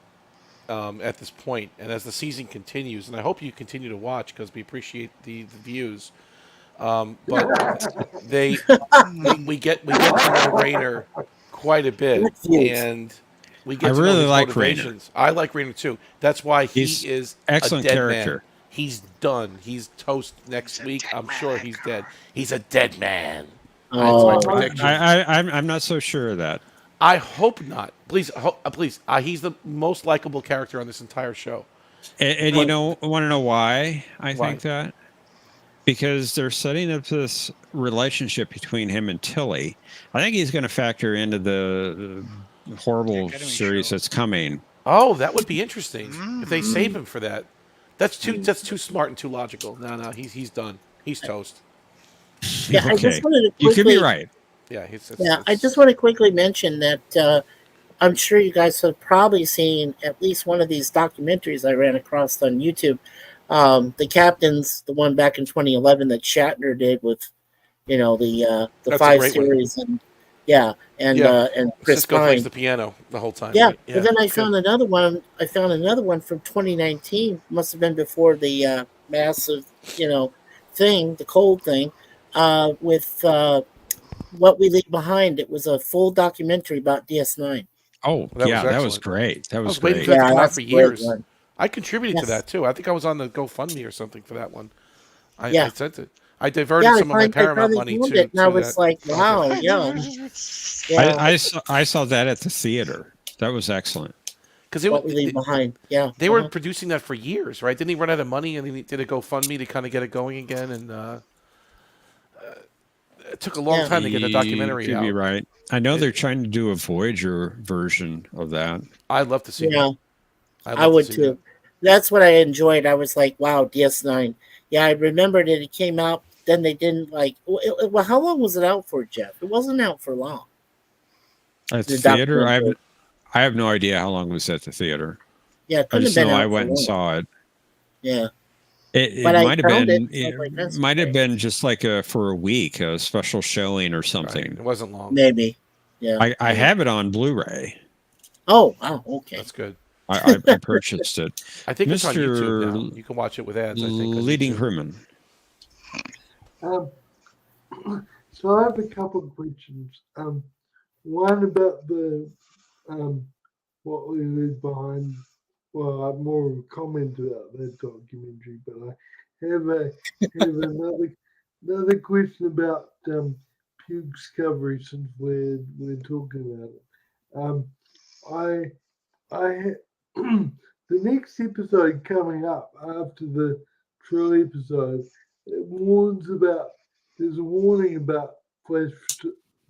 [SPEAKER 3] at this point. And as the season continues, and I hope you continue to watch because we appreciate the views. But we get to know Rainer quite a bit, and we get
[SPEAKER 1] I
[SPEAKER 3] to know
[SPEAKER 1] really
[SPEAKER 3] his
[SPEAKER 1] like
[SPEAKER 3] motivations. I like Rainer too. That's why
[SPEAKER 1] He's
[SPEAKER 3] he is
[SPEAKER 1] excellent
[SPEAKER 3] a dead
[SPEAKER 1] character.
[SPEAKER 3] man. He's done. He's toast next week. I'm sure he's dead. He's a dead man. That's my prediction.
[SPEAKER 1] I'm not so sure of that.
[SPEAKER 3] I hope not. Please, please. He's the most likable character on this entire show.
[SPEAKER 1] And you know, want to know why I think that? Because they're setting up this relationship between him and Tilly. I think he's going to factor into the horrible series that's coming.
[SPEAKER 3] Oh, that would be interesting if they save him for that. That's too smart and too logical. No, he's done. He's toast.
[SPEAKER 4] Yeah, I just wanted to quickly,
[SPEAKER 1] you could be right.
[SPEAKER 3] Yeah,
[SPEAKER 4] I just want to quickly mention that I'm sure you guys have probably seen at least one of these documentaries I ran across on YouTube. The Captains, the one back in 2011 that Shatner did with, the
[SPEAKER 3] That's
[SPEAKER 4] 5
[SPEAKER 3] a
[SPEAKER 4] series and Chris
[SPEAKER 3] Sisko
[SPEAKER 4] Pine
[SPEAKER 3] plays the piano the whole time.
[SPEAKER 4] Yeah,
[SPEAKER 3] right?
[SPEAKER 4] but then I found another one. I found another one from 2019. Must have been before the massive, thing, the cold thing, with What We Leave Behind. It was a full documentary about DS9.
[SPEAKER 1] Oh, that was great. That was great.
[SPEAKER 3] Waiting for that to come out for years.
[SPEAKER 4] One.
[SPEAKER 3] I contributed to that too. I think I was on the GoFundMe or something for that one. I sent it. I diverted some of my Paramount money to.
[SPEAKER 4] And I was like, wow, yeah.
[SPEAKER 1] I saw that at the theater. That was excellent.
[SPEAKER 3] Because
[SPEAKER 4] What We Leave Behind. Yeah,
[SPEAKER 3] they were producing that for years, right? Didn't he run out of money and he did a GoFundMe to kind of get it going again? And it took a long time to get the documentary
[SPEAKER 1] you
[SPEAKER 3] out.
[SPEAKER 1] could be right. I know they're trying to do a Voyager version of that.
[SPEAKER 3] I'd love to see that.
[SPEAKER 4] I would too. That's what I enjoyed. I was like, wow, DS9. Yeah, I remember that it came out. Then they didn't well, how long was it out for, Jeff? It wasn't out for long.
[SPEAKER 1] At the theater? I have no idea how long it was at the theater.
[SPEAKER 4] Yeah, it
[SPEAKER 1] I just know I
[SPEAKER 4] out
[SPEAKER 1] went
[SPEAKER 4] for
[SPEAKER 1] and
[SPEAKER 4] long.
[SPEAKER 1] saw it.
[SPEAKER 4] Yeah.
[SPEAKER 1] It
[SPEAKER 4] But I
[SPEAKER 1] might have
[SPEAKER 4] found
[SPEAKER 1] been
[SPEAKER 4] it
[SPEAKER 1] might have been just like for a week, a special showing or something.
[SPEAKER 3] It wasn't long.
[SPEAKER 4] Maybe. Yeah.
[SPEAKER 1] I have it on Blu-ray.
[SPEAKER 4] Oh, wow, okay.
[SPEAKER 3] That's good.
[SPEAKER 1] I purchased it.
[SPEAKER 3] I think it's on YouTube now. You can watch it with ads, I think.
[SPEAKER 1] Leading Herman.
[SPEAKER 12] So I have a couple of questions. One about the what we leave behind. Well, I'm more of a comment about that documentary, but I have another question about puke discovery since we're talking about it. I the next episode coming up after the Trill episode, it warns about. There's a warning about flash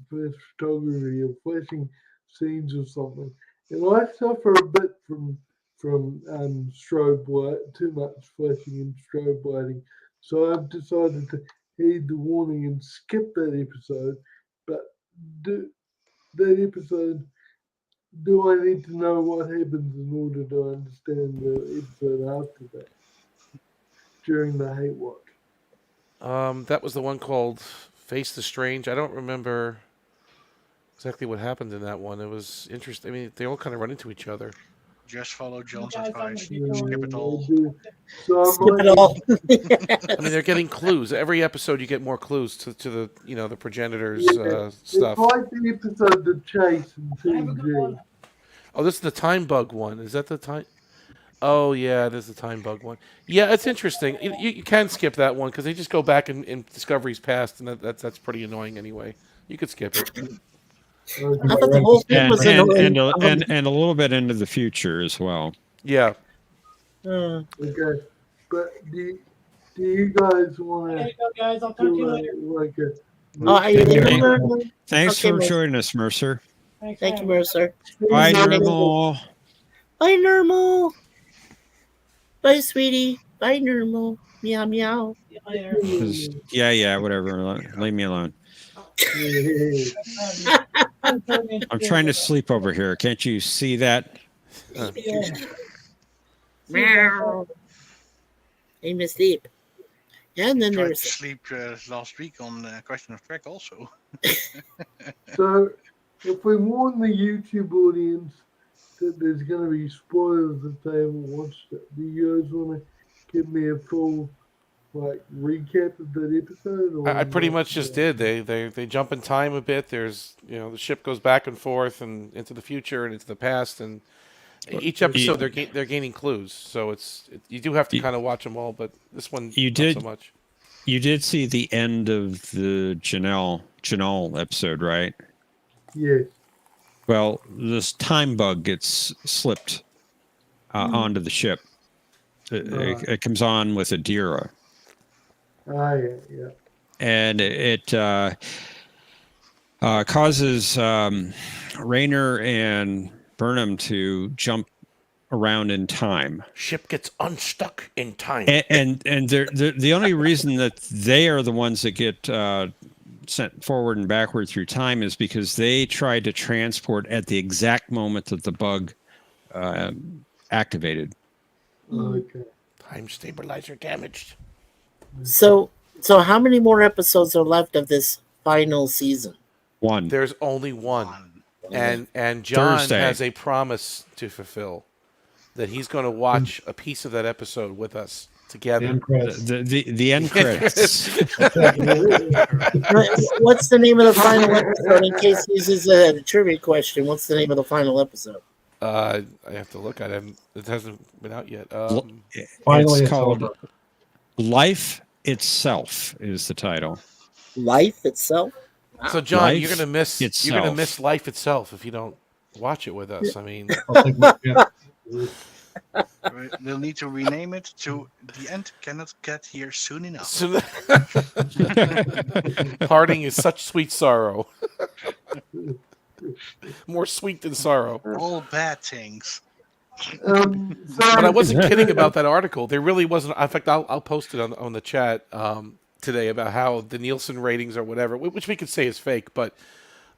[SPEAKER 12] photography or flashing scenes or something, and I suffer a bit from strobe light, too much flashing and strobe lighting. So I've decided to heed the warning and skip that episode. But that episode. Do I need to know what happens in order to understand the episode after that? During the hate watch.
[SPEAKER 3] That was the one called Face the Strange. I don't remember exactly what happened in that one. It was interesting. I mean, they all kind of run into each other.
[SPEAKER 7] Just follow John's advice. Skip it all.
[SPEAKER 12] So
[SPEAKER 4] Skip it all.
[SPEAKER 3] I mean, they're getting clues. Every episode, you get more clues to the the progenitors stuff.
[SPEAKER 12] It's like the episode The Chase and TNG.
[SPEAKER 3] Oh, this is the Time Bug one. Is that the time? Oh yeah, there's the Time Bug one. Yeah, it's interesting. You can skip that one because they just go back in Discovery's past, and that's pretty annoying anyway. You could skip it.
[SPEAKER 4] I thought the whole thing was annoying.
[SPEAKER 1] And a little bit into the future as well.
[SPEAKER 3] Yeah.
[SPEAKER 12] Okay, but do you guys want to?
[SPEAKER 5] Go, guys. I'll talk to you later.
[SPEAKER 12] Like
[SPEAKER 4] are you there?
[SPEAKER 1] Thanks
[SPEAKER 4] Okay,
[SPEAKER 1] for
[SPEAKER 4] Mercer.
[SPEAKER 1] joining us, Mercer.
[SPEAKER 4] Thank you, Mercer.
[SPEAKER 1] Bye, Normal.
[SPEAKER 4] Bye, Normal. Bye, sweetie. Bye, Normal. Meow, meow.
[SPEAKER 1] Yeah, whatever. Leave me alone. I'm trying to sleep over here. Can't you see that?
[SPEAKER 4] Meow. Hey, Miss Deep. And then
[SPEAKER 7] Tried
[SPEAKER 4] there's
[SPEAKER 7] to sleep last week on Question of Trek also.
[SPEAKER 12] So, if we warn the YouTube audience that there's going to be spoilers if they haven't watched it, do you guys want to give me a full recap of that episode? Or
[SPEAKER 3] I pretty much just did. They jump in time a bit. There's the ship goes back and forth and into the future and into the past, and each episode they're gaining clues. So you do have to kind of watch them all, but this one not so much.
[SPEAKER 1] You did see the end of the Janelle episode, right?
[SPEAKER 12] Yes.
[SPEAKER 1] Well, this time bug gets slipped onto the ship. It comes on with Adira.
[SPEAKER 12] Yeah.
[SPEAKER 1] And it causes Rayner and Burnham to jump around in time.
[SPEAKER 3] Ship gets unstuck in time.
[SPEAKER 1] And they're the only reason that they are the ones that get sent forward and backward through time is because they tried to transport at the exact moment that the bug activated.
[SPEAKER 12] Okay.
[SPEAKER 3] Time stabilizer damaged.
[SPEAKER 4] So how many more episodes are left of this final season?
[SPEAKER 1] One.
[SPEAKER 3] There's only one. And John
[SPEAKER 1] Thursday.
[SPEAKER 3] has a promise to fulfill that he's going to watch a piece of that episode with us together.
[SPEAKER 1] The end credits.
[SPEAKER 4] What's the name of the final episode? In case this is a trivia question, what's the name of the final episode?
[SPEAKER 3] I have to look at it. It hasn't been out yet.
[SPEAKER 1] It's called Life Itself is the title.
[SPEAKER 4] Life Itself?
[SPEAKER 3] So John,
[SPEAKER 1] Life
[SPEAKER 3] you're gonna miss Life Itself if you don't watch it with us. I mean,
[SPEAKER 7] They'll need to rename it to The End Cannot Get Here Soon Enough.
[SPEAKER 3] Parting is such sweet sorrow. More sweet than sorrow.
[SPEAKER 7] All bad things.
[SPEAKER 3] But I wasn't kidding about that article. There really wasn't. In fact, I'll post it on the chat today about how the Nielsen ratings or whatever, which we could say is fake, but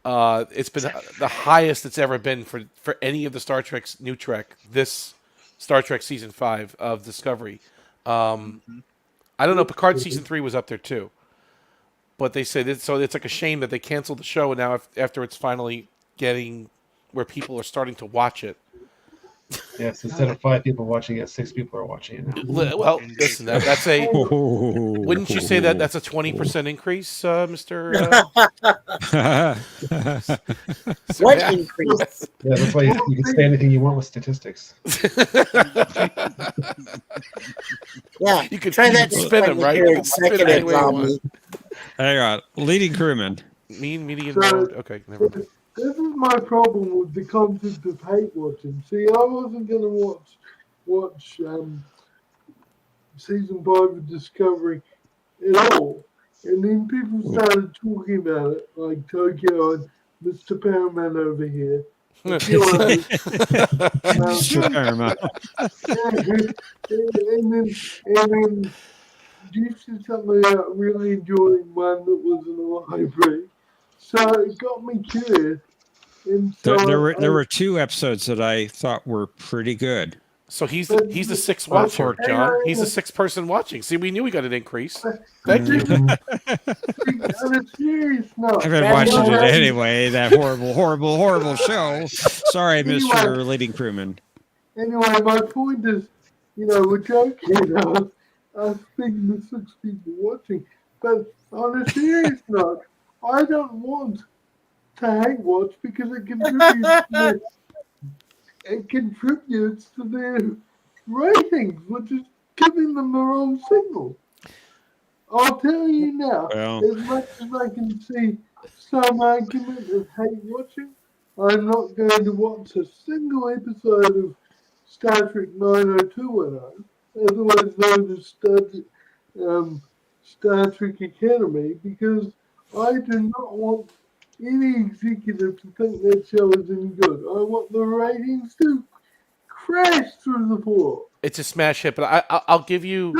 [SPEAKER 3] it's been the highest it's ever been for any of the Star Trek's new Trek. This Star Trek season 5 of Discovery. I don't know. Picard season 3 was up there too, but they said so. It's like a shame that they canceled the show, and now after it's finally getting where people are starting to watch it.
[SPEAKER 2] Yes, instead of 5 people watching it, 6 people are watching it now.
[SPEAKER 3] Well, listen, that's a. Wouldn't you say that that's a 20% increase, Mister?
[SPEAKER 4] What increase?
[SPEAKER 2] Yeah, that's why you can say anything you want with statistics.
[SPEAKER 4] Yeah,
[SPEAKER 3] you could
[SPEAKER 4] try that
[SPEAKER 3] spin them, right? You could spin it any way you want.
[SPEAKER 1] Hang on, leading crewman.
[SPEAKER 3] Median, road. Okay, never mind.
[SPEAKER 12] This is my problem with the concept of hate watching. See, I wasn't going to watch season 5 of Discovery at all, and then people started talking about it, like Tokyo and Mr. Paramount over here.
[SPEAKER 1] Mr. Paramount.
[SPEAKER 12] and then you said something about really enjoying one that was an library. So it got me curious. And so
[SPEAKER 1] There were 2 episodes that I thought were pretty good.
[SPEAKER 3] So he's the 6th watcher, John. He's the 6th person watching. See, we knew we got an increase. Thank you.
[SPEAKER 1] I've been watching it anyway. That horrible show. Sorry, Mr. Leading Crewman.
[SPEAKER 12] Anyway, my point is, we're joking. I was thinking the 6 people watching, but on a serious note, I don't want to hate watch because it contributes to their ratings, which is giving them the wrong signal. I'll tell you now, as much as I can see some argument of hate watching, I'm not going to watch a single episode of Star Trek 90210, otherwise known as Star Trek Academy, because I do not want any executive to think that show is any good. I want the ratings to crash through the floor.
[SPEAKER 3] It's a smash hit, but I'll give you.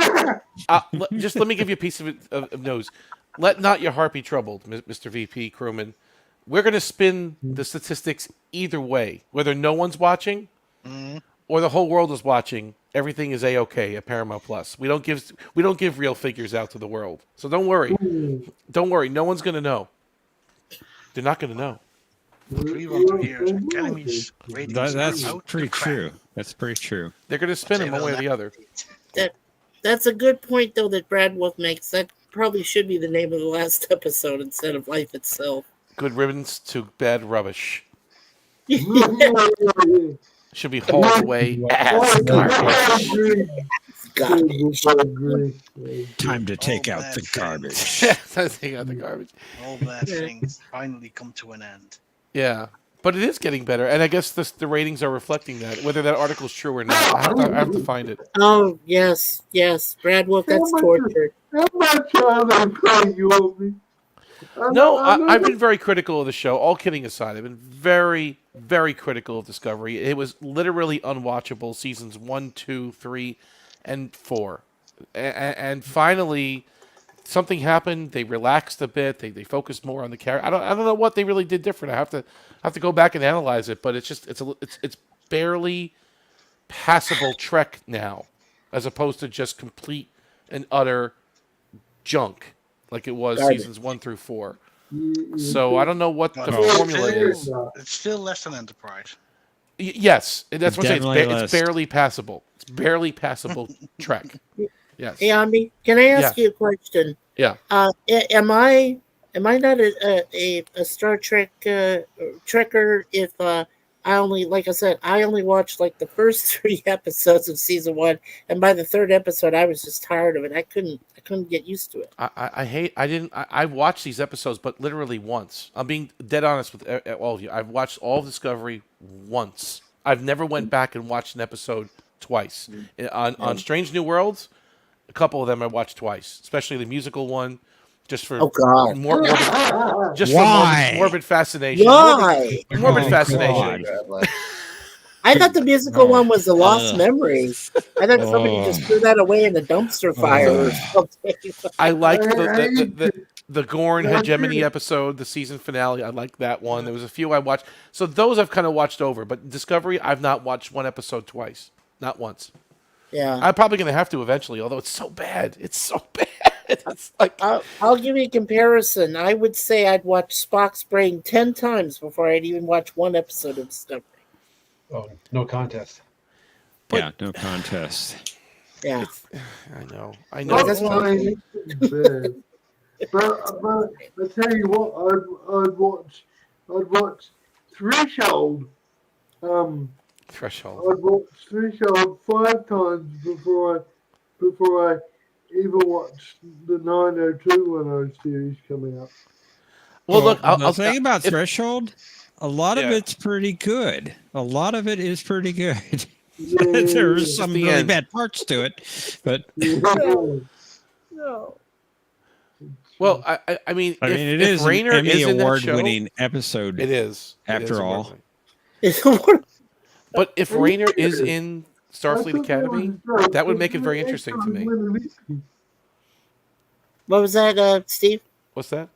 [SPEAKER 3] Just let me give you a piece of news. Let not your heart be troubled, Mr. VP Crewman. We're going to spin the statistics either way, whether no one's watching or the whole world is watching. Everything is a-okay at Paramount Plus. We don't give real figures out to the world, so don't worry. Don't worry. No one's going to know. They're not going to know.
[SPEAKER 7] We want to hear Academy's ratings.
[SPEAKER 1] That's pretty true. That's pretty true.
[SPEAKER 3] They're going to spin them one way or the other.
[SPEAKER 4] That's a good point, though, that Brad Wolf makes. That probably should be the name of the last episode instead of Life Itself.
[SPEAKER 3] Good riddance to bad rubbish. Should be hauled away as garbage.
[SPEAKER 1] Time to take out the garbage.
[SPEAKER 3] Time to take out the garbage.
[SPEAKER 7] All bad things finally come to an end.
[SPEAKER 3] Yeah, but it is getting better, and I guess the ratings are reflecting that. Whether that article's true or not, I have to find it.
[SPEAKER 4] Oh yes, Brad Wolf, that's torture.
[SPEAKER 3] No, I've been very critical of the show. All kidding aside, I've been very, very critical of Discovery. It was literally unwatchable seasons 1, 2, 3, and 4. And finally, something happened. They relaxed a bit. They focused more on the character. I don't know what they really did different. I have to go back and analyze it. But it's barely passable Trek now, as opposed to just complete and utter junk like it was seasons 1 through 4. So I don't know what the formula is.
[SPEAKER 7] It's still less than Enterprise.
[SPEAKER 3] Yes, that's what I'm saying. It's barely passable. It's barely passable Trek. Yes.
[SPEAKER 4] Hey, Andy, can I ask you a question?
[SPEAKER 3] Yeah.
[SPEAKER 4] Am I not a Star Trek Trekker if I only watched like the first 3 episodes of season 1, and by the 3rd episode I was just tired of it. I couldn't get used to it.
[SPEAKER 3] I watched these episodes, but literally once. I'm being dead honest with all of you. I've watched all of Discovery once. I've never went back and watched an episode twice. On Strange New Worlds, a couple of them I watched twice, especially the musical one. Just for morbid fascination.
[SPEAKER 4] Why?
[SPEAKER 3] Morbid fascination.
[SPEAKER 4] I thought the musical one was The Lost Memories. I thought somebody just threw that away in a dumpster fire or something.
[SPEAKER 3] I liked the Gorn Hegemony episode, the season finale. I liked that one. There was a few I watched. So those I've kind of watched over. But Discovery, I've not watched one episode twice. Not once.
[SPEAKER 4] Yeah.
[SPEAKER 3] I'm probably going to have to eventually, although it's so bad. It's so bad. It's like
[SPEAKER 4] I'll give you a comparison. I would say I'd watch Spock's Brain 10 times before I'd even watch one episode of Discovery.
[SPEAKER 2] Oh, no contest.
[SPEAKER 1] Yeah, no contest.
[SPEAKER 4] Yeah.
[SPEAKER 3] I know.
[SPEAKER 4] No, that's fine.
[SPEAKER 12] But I tell you what, I'd watch Threshold.
[SPEAKER 3] Threshold.
[SPEAKER 12] I'd watched Threshold 5 times before I even watched the 90210 series coming up.
[SPEAKER 3] Well, look,
[SPEAKER 1] the thing about Threshold, a lot of
[SPEAKER 3] Yeah.
[SPEAKER 1] it's pretty good. A lot of it is pretty good.
[SPEAKER 12] Yeah.
[SPEAKER 1] There's
[SPEAKER 3] Just
[SPEAKER 1] some
[SPEAKER 3] the
[SPEAKER 1] really
[SPEAKER 3] end.
[SPEAKER 1] bad parts to it, but
[SPEAKER 10] No.
[SPEAKER 3] Well, I mean,
[SPEAKER 1] I
[SPEAKER 3] if,
[SPEAKER 1] mean, it
[SPEAKER 3] if
[SPEAKER 1] is
[SPEAKER 3] Rayner
[SPEAKER 1] an Emmy
[SPEAKER 3] is in that show,
[SPEAKER 1] award-winning episode.
[SPEAKER 3] it is.
[SPEAKER 1] After all,
[SPEAKER 3] but if Rayner is in
[SPEAKER 12] I
[SPEAKER 3] Starfleet
[SPEAKER 12] thought
[SPEAKER 3] Academy,
[SPEAKER 12] was
[SPEAKER 3] that would make it very interesting to me.
[SPEAKER 4] What was that, Steve?
[SPEAKER 3] What's that?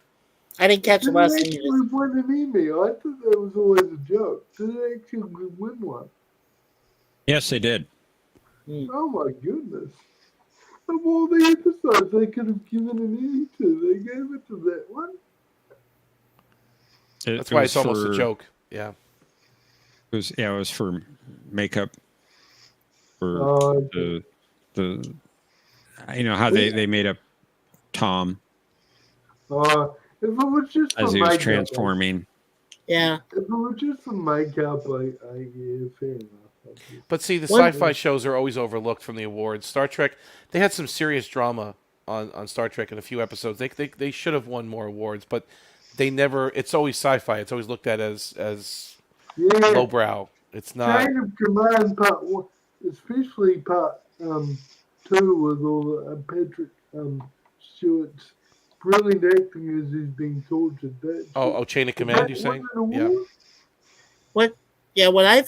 [SPEAKER 4] I didn't catch the last thing.
[SPEAKER 12] Did they actually win an Emmy? I thought that was always a joke. Did they actually win one?
[SPEAKER 1] yes, they did.
[SPEAKER 12] Oh my goodness. Of all the episodes they could have given an Emmy to, they gave it to that one?
[SPEAKER 3] That's why it's almost a joke. Yeah.
[SPEAKER 1] It was for makeup for the how they made up Tom
[SPEAKER 12] If it was just
[SPEAKER 1] as
[SPEAKER 12] for
[SPEAKER 1] he was
[SPEAKER 12] makeup,
[SPEAKER 1] transforming.
[SPEAKER 4] Yeah.
[SPEAKER 12] If it was just for makeup, yeah, fair enough.
[SPEAKER 3] But see, the sci-fi shows are always overlooked from the awards. Star Trek, they had some serious drama on Star Trek in a few episodes. They should have won more awards, but they never. It's always sci-fi. It's always looked at as lowbrow. It's not.
[SPEAKER 12] Chain of Command Part 1, especially Part 2 with all Patrick Stewart's brilliant acting as he's being tortured.
[SPEAKER 3] Chain of Command, you're saying? Yeah.
[SPEAKER 4] What I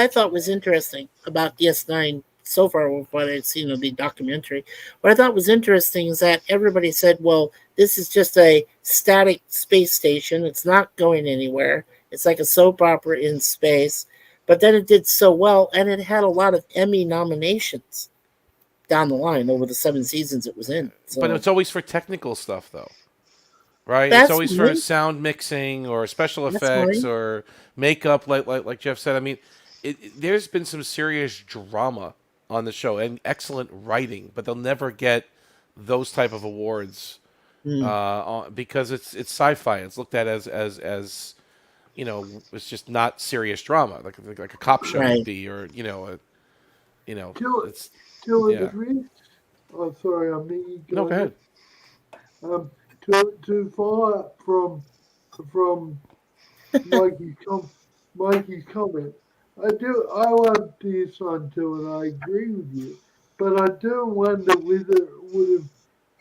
[SPEAKER 4] thought was interesting about DS9 so far, with what I've seen of the documentary, what I thought was interesting is that everybody said, well, this is just a static space station. It's not going anywhere. It's like a soap opera in space. But then it did so well, and it had a lot of Emmy nominations down the line over the 7 seasons it was in. So.
[SPEAKER 3] But it's always for technical stuff, though. Right?
[SPEAKER 4] That's
[SPEAKER 3] It's always for sound mixing or special effects or makeup, like Jeff said. I mean, there's been some serious drama on the show and excellent writing, but they'll never get those type of awards because it's sci-fi. It's looked at as it's just not serious drama, like a cop show would be, or it's
[SPEAKER 12] Oh, sorry, I'm meeting you.
[SPEAKER 3] No, go ahead.
[SPEAKER 12] To follow up from Mikey's comment, I love DS9 too, and I agree with you, but I do wonder whether it would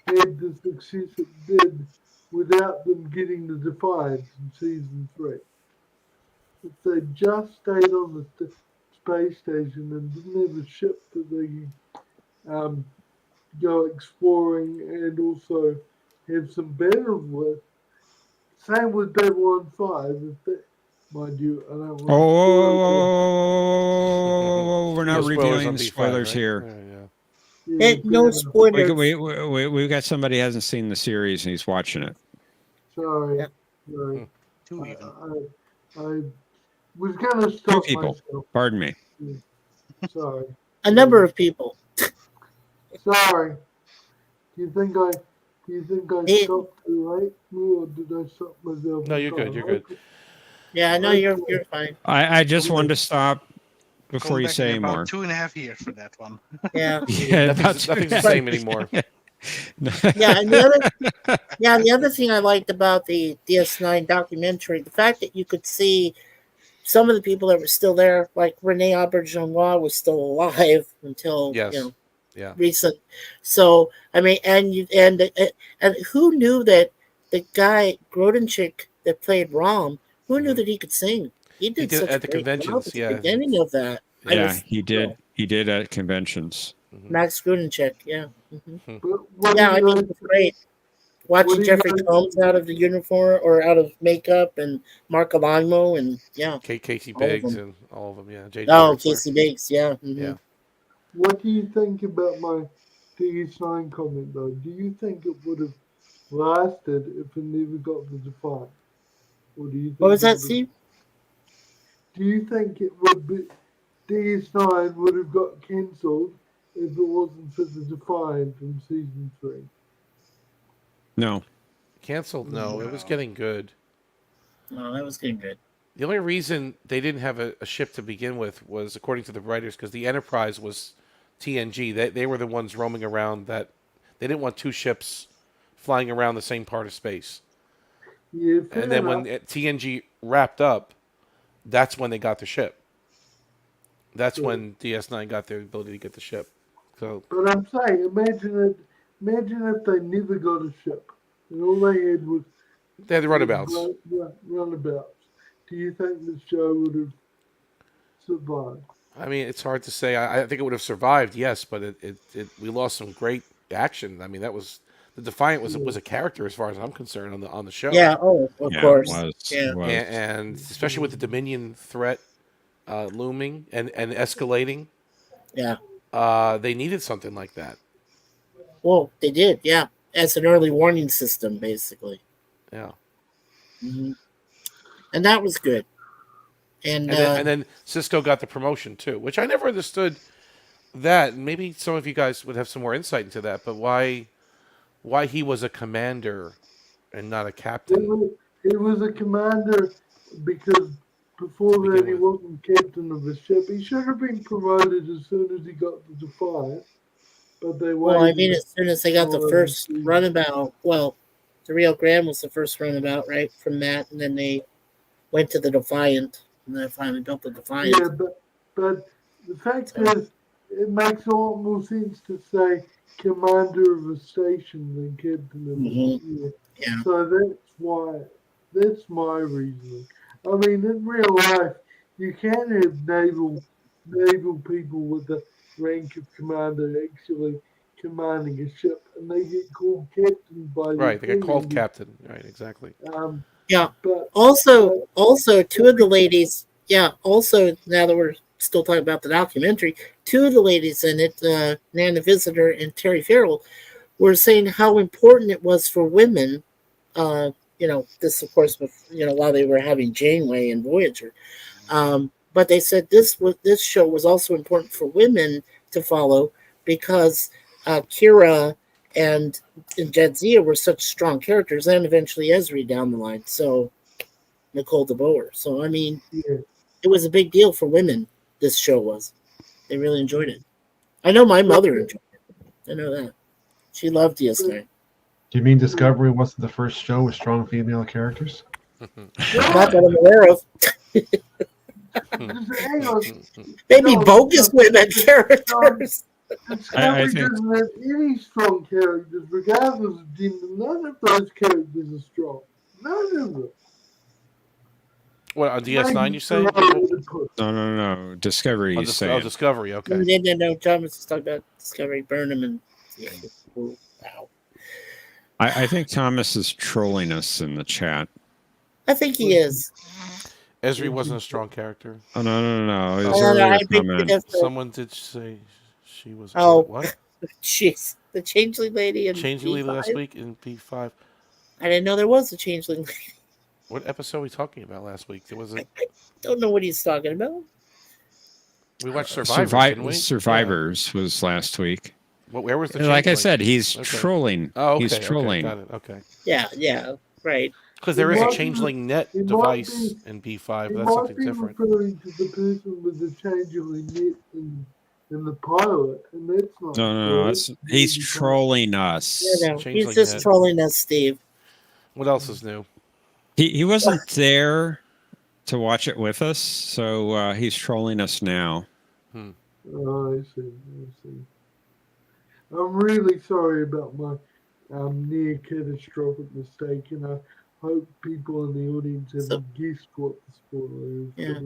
[SPEAKER 12] have had the success it did without them getting the Defiance in season 3. If they just stayed on the space station and didn't have a ship that they could go exploring and also have some battles with. Same with Babylon 5, if that, mind you, I don't want
[SPEAKER 1] we're not revealing spoilers
[SPEAKER 3] right?
[SPEAKER 1] here.
[SPEAKER 4] No spoilers.
[SPEAKER 1] We've got somebody who hasn't seen the series and he's watching it.
[SPEAKER 12] Sorry.
[SPEAKER 7] Two even.
[SPEAKER 12] I was going to stop
[SPEAKER 1] 2 people.
[SPEAKER 12] myself.
[SPEAKER 1] Pardon me.
[SPEAKER 12] Sorry.
[SPEAKER 4] A number of people.
[SPEAKER 12] Sorry. Do you think I stopped too late? Or did I stop myself?
[SPEAKER 3] No, you're good. You're good.
[SPEAKER 4] Yeah, no, you're fine.
[SPEAKER 1] I just wanted to stop before
[SPEAKER 7] Going
[SPEAKER 1] you
[SPEAKER 7] back
[SPEAKER 1] say
[SPEAKER 7] about
[SPEAKER 1] more.
[SPEAKER 7] 2.5 years for that one.
[SPEAKER 4] Yeah.
[SPEAKER 3] Nothing's the same anymore.
[SPEAKER 4] And the other thing I liked about the DS9 documentary, the fact that you could see some of the people that were still there, like Rene Auberjonois was still alive until recent. So I mean, and who knew that the guy Grodenchik that played Rom, who knew that he could sing? He did such
[SPEAKER 3] at the
[SPEAKER 4] great
[SPEAKER 3] conventions.
[SPEAKER 4] job at the beginning of that.
[SPEAKER 1] He did. He did at conventions.
[SPEAKER 4] Max Grodenchik, yeah.
[SPEAKER 12] Mm-hmm.
[SPEAKER 4] Yeah, I mean, it was great. Watching Jeffrey Combs out of the uniform or out of makeup, and Mark Alagmo, and
[SPEAKER 3] Casey Biggs and all of them, yeah.
[SPEAKER 4] Casey Biggs, yeah. Mm-hmm.
[SPEAKER 3] Yeah.
[SPEAKER 12] What do you think about my DS9 comment, though? Do you think it would have lasted if it never got the Defiant? Or do you think
[SPEAKER 4] What was that, Steve?
[SPEAKER 12] Do you think it would be? DS9 would have got cancelled if it wasn't for the Defiant from season 3.
[SPEAKER 1] No.
[SPEAKER 3] Canceled? No, it was getting good.
[SPEAKER 4] No, that was getting good.
[SPEAKER 3] The only reason they didn't have a ship to begin with was, according to the writers, because the Enterprise was TNG. They were the ones roaming around that they didn't want two ships flying around the same part of space.
[SPEAKER 12] Yeah,
[SPEAKER 3] and then when TNG wrapped up, that's when they got the ship. That's when DS9 got their ability to get the ship. So,
[SPEAKER 12] but I'm saying, imagine if they never got a ship and all they had was
[SPEAKER 3] they had the runabouts.
[SPEAKER 12] Runabouts. Do you think the show would have survived?
[SPEAKER 3] I mean, it's hard to say. I think it would have survived, yes, but we lost some great action. I mean, that was the Defiant was a character as far as I'm concerned on the show.
[SPEAKER 4] Yeah. Oh, of course.
[SPEAKER 1] It was.
[SPEAKER 3] And especially with the Dominion threat looming and escalating.
[SPEAKER 4] Yeah.
[SPEAKER 3] They needed something like that.
[SPEAKER 4] Well, they did. Yeah, as an early warning system, basically.
[SPEAKER 3] Yeah.
[SPEAKER 4] Mm-hmm. And that was good. And
[SPEAKER 3] then Cisco got the promotion too, which I never understood. That maybe some of you guys would have some more insight into that, but why he was a commander and not a captain?
[SPEAKER 12] He was a commander because before that he wasn't captain of the ship. He should have been promoted as soon as he got the Defiant. But they
[SPEAKER 4] well, I mean, as soon as they got the first runabout, well, the Rio Grande was the first runabout, right, from that, and then they went to the Defiant, and then finally built the Defiant.
[SPEAKER 12] Yeah, but the fact is, it makes a lot more sense to say commander of a station than captain of a ship.
[SPEAKER 4] Yeah.
[SPEAKER 12] So that's my reasoning. I mean, in real life, you can have naval people with the rank of commander actually commanding a ship, and they get called captain by
[SPEAKER 3] right. They get called captain. Right, exactly.
[SPEAKER 4] Yeah.
[SPEAKER 12] But
[SPEAKER 4] also, two of the ladies. Yeah. Also, now that we're still talking about the documentary, two of the ladies in it, Nana Visitor and Terry Farrell, were saying how important it was for women. This of course, while they were having Janeway and Voyager. But they said this show was also important for women to follow because Kira and Jadzia were such strong characters, and eventually Ezri down the line. So Nicole DeBoer. So I mean, it was a big deal for women. This show was. They really enjoyed it. I know my mother enjoyed it. I know that. She loved DS9.
[SPEAKER 2] Do you mean Discovery wasn't the first show with strong female characters?
[SPEAKER 4] Not that I'm aware of. Maybe bogus women characters.
[SPEAKER 12] Discovery doesn't have any strong characters, regardless of gender. None of those characters are strong. None of them.
[SPEAKER 3] What, on DS9 you say?
[SPEAKER 1] No. Discovery.
[SPEAKER 3] Discovery. Okay.
[SPEAKER 4] No. John was just talking about Discovery, Burnham, and wow.
[SPEAKER 1] I think Thomas is trolling us in the chat.
[SPEAKER 4] I think he is.
[SPEAKER 3] Ezri wasn't a strong character.
[SPEAKER 1] Oh no.
[SPEAKER 3] Someone did say she was.
[SPEAKER 4] Oh,
[SPEAKER 3] what?
[SPEAKER 4] Jeez, the Changeling Lady in
[SPEAKER 3] Changeling Lady
[SPEAKER 4] P5?
[SPEAKER 3] last week in P5.
[SPEAKER 4] I didn't know there was a Changeling Lady.
[SPEAKER 3] What episode were we talking about last week? There was.
[SPEAKER 4] I don't know what he's talking about.
[SPEAKER 3] We watched Survivors, didn't we?
[SPEAKER 1] Survivors was last week.
[SPEAKER 3] Where was the?
[SPEAKER 1] Like I said, he's trolling.
[SPEAKER 3] Oh, okay,
[SPEAKER 1] he's trolling.
[SPEAKER 3] Okay, got it. Okay.
[SPEAKER 4] Yeah, right.
[SPEAKER 3] Because there is a Changeling Net device in P5. That's something different.
[SPEAKER 12] Referring to the person with the Changeling Net in the pilot, and that's not.
[SPEAKER 1] No. He's trolling us.
[SPEAKER 4] Yeah, he's just trolling us, Steve.
[SPEAKER 3] What else is new?
[SPEAKER 1] He wasn't there to watch it with us, so he's trolling us now.
[SPEAKER 12] Oh, I see. I'm really sorry about my near catastrophic mistake, and I hope people in the audience have guessed what the spoiler is.
[SPEAKER 4] Yeah.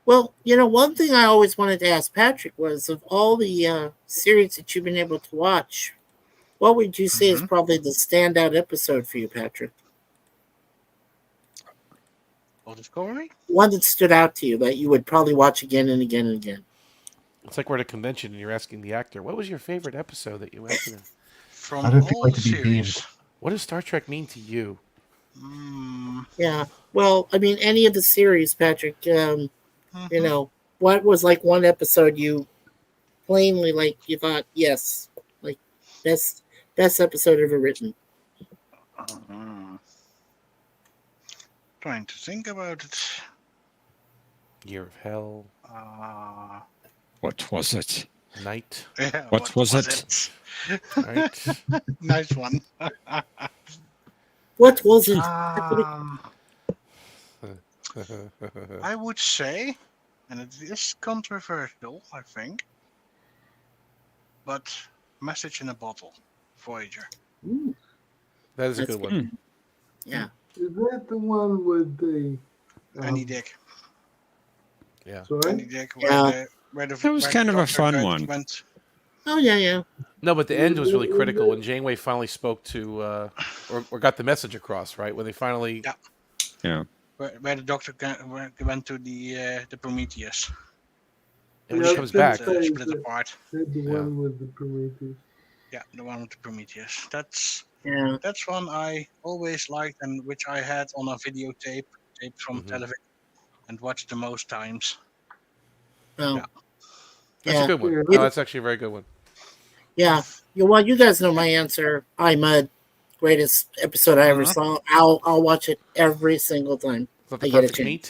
[SPEAKER 4] Well, one thing I always wanted to ask Patrick was, of all the series that you've been able to watch, what would you say is probably the standout episode for you, Patrick?
[SPEAKER 7] Discovery?
[SPEAKER 4] One that stood out to you that you would probably watch again and again and again.
[SPEAKER 3] It's like we're at a convention and you're asking the actor, what was your favorite episode that you went to?
[SPEAKER 7] From all the series.
[SPEAKER 3] What does Star Trek mean to you?
[SPEAKER 4] Yeah. Well, I mean, any of the series, Patrick, what was like one episode you plainly like you thought yes, like best episode ever written?
[SPEAKER 7] Trying to think about it.
[SPEAKER 3] Year of Hell.
[SPEAKER 1] What was it?
[SPEAKER 3] Night.
[SPEAKER 7] Yeah,
[SPEAKER 1] What was it?
[SPEAKER 3] Right.
[SPEAKER 7] Nice one.
[SPEAKER 4] What was it?
[SPEAKER 7] I would say, and it is controversial, I think, but Message in a Bottle, Voyager.
[SPEAKER 4] Ooh,
[SPEAKER 3] That is a good one.
[SPEAKER 4] yeah.
[SPEAKER 12] Is that the one with the
[SPEAKER 7] Andy Dick.
[SPEAKER 3] Yeah.
[SPEAKER 7] Andy
[SPEAKER 12] sorry?
[SPEAKER 7] Dick,
[SPEAKER 4] Yeah.
[SPEAKER 1] That was kind of a fun one.
[SPEAKER 4] Oh yeah.
[SPEAKER 3] No, but the end was really critical when Janeway finally spoke to, or got the message across, right? When they finally.
[SPEAKER 1] Yeah.
[SPEAKER 7] Where the doctor went to the Prometheus.
[SPEAKER 3] And when
[SPEAKER 12] Yeah,
[SPEAKER 3] he comes back.
[SPEAKER 7] Split apart.
[SPEAKER 12] The one with the Prometheus.
[SPEAKER 7] Yeah, the one with the Prometheus. That's
[SPEAKER 4] Yeah.
[SPEAKER 7] That's one I always liked and which I had on a videotape, taped from television, and watched the most times.
[SPEAKER 4] Oh.
[SPEAKER 7] Yeah.
[SPEAKER 3] That's a good one.
[SPEAKER 4] Yeah.
[SPEAKER 3] No, that's actually a very good one.
[SPEAKER 4] Yeah. Well, you guys know my answer. Greatest episode I ever saw. I'll watch it every single time I get a chance.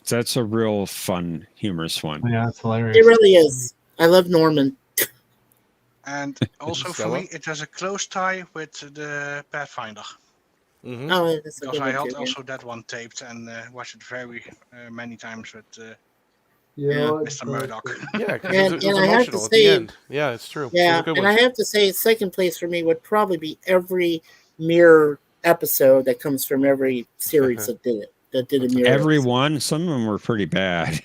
[SPEAKER 1] That's a real fun, humorous one.
[SPEAKER 2] Yeah, it's hilarious.
[SPEAKER 4] It really is. I love Norman.
[SPEAKER 7] And also for me, it has a close tie with the Pathfinder.
[SPEAKER 3] Mm-hmm.
[SPEAKER 4] Oh, that's a
[SPEAKER 7] Because
[SPEAKER 4] good
[SPEAKER 7] I
[SPEAKER 4] one
[SPEAKER 7] had
[SPEAKER 4] too,
[SPEAKER 7] also that one taped and watched it very many times with
[SPEAKER 12] Yeah,
[SPEAKER 7] Mr. Murdoch.
[SPEAKER 3] Yeah, because
[SPEAKER 4] And
[SPEAKER 3] it was
[SPEAKER 4] I have to
[SPEAKER 3] emotional at the
[SPEAKER 4] say-
[SPEAKER 3] end. Yeah, it's true. It was
[SPEAKER 4] Yeah,
[SPEAKER 3] a good
[SPEAKER 4] and
[SPEAKER 3] one.
[SPEAKER 4] I have to say, second place for me would probably be every mirror episode that comes from every series that did it. That did a mirror.
[SPEAKER 1] Every
[SPEAKER 4] episode.
[SPEAKER 1] one, some of them were pretty bad.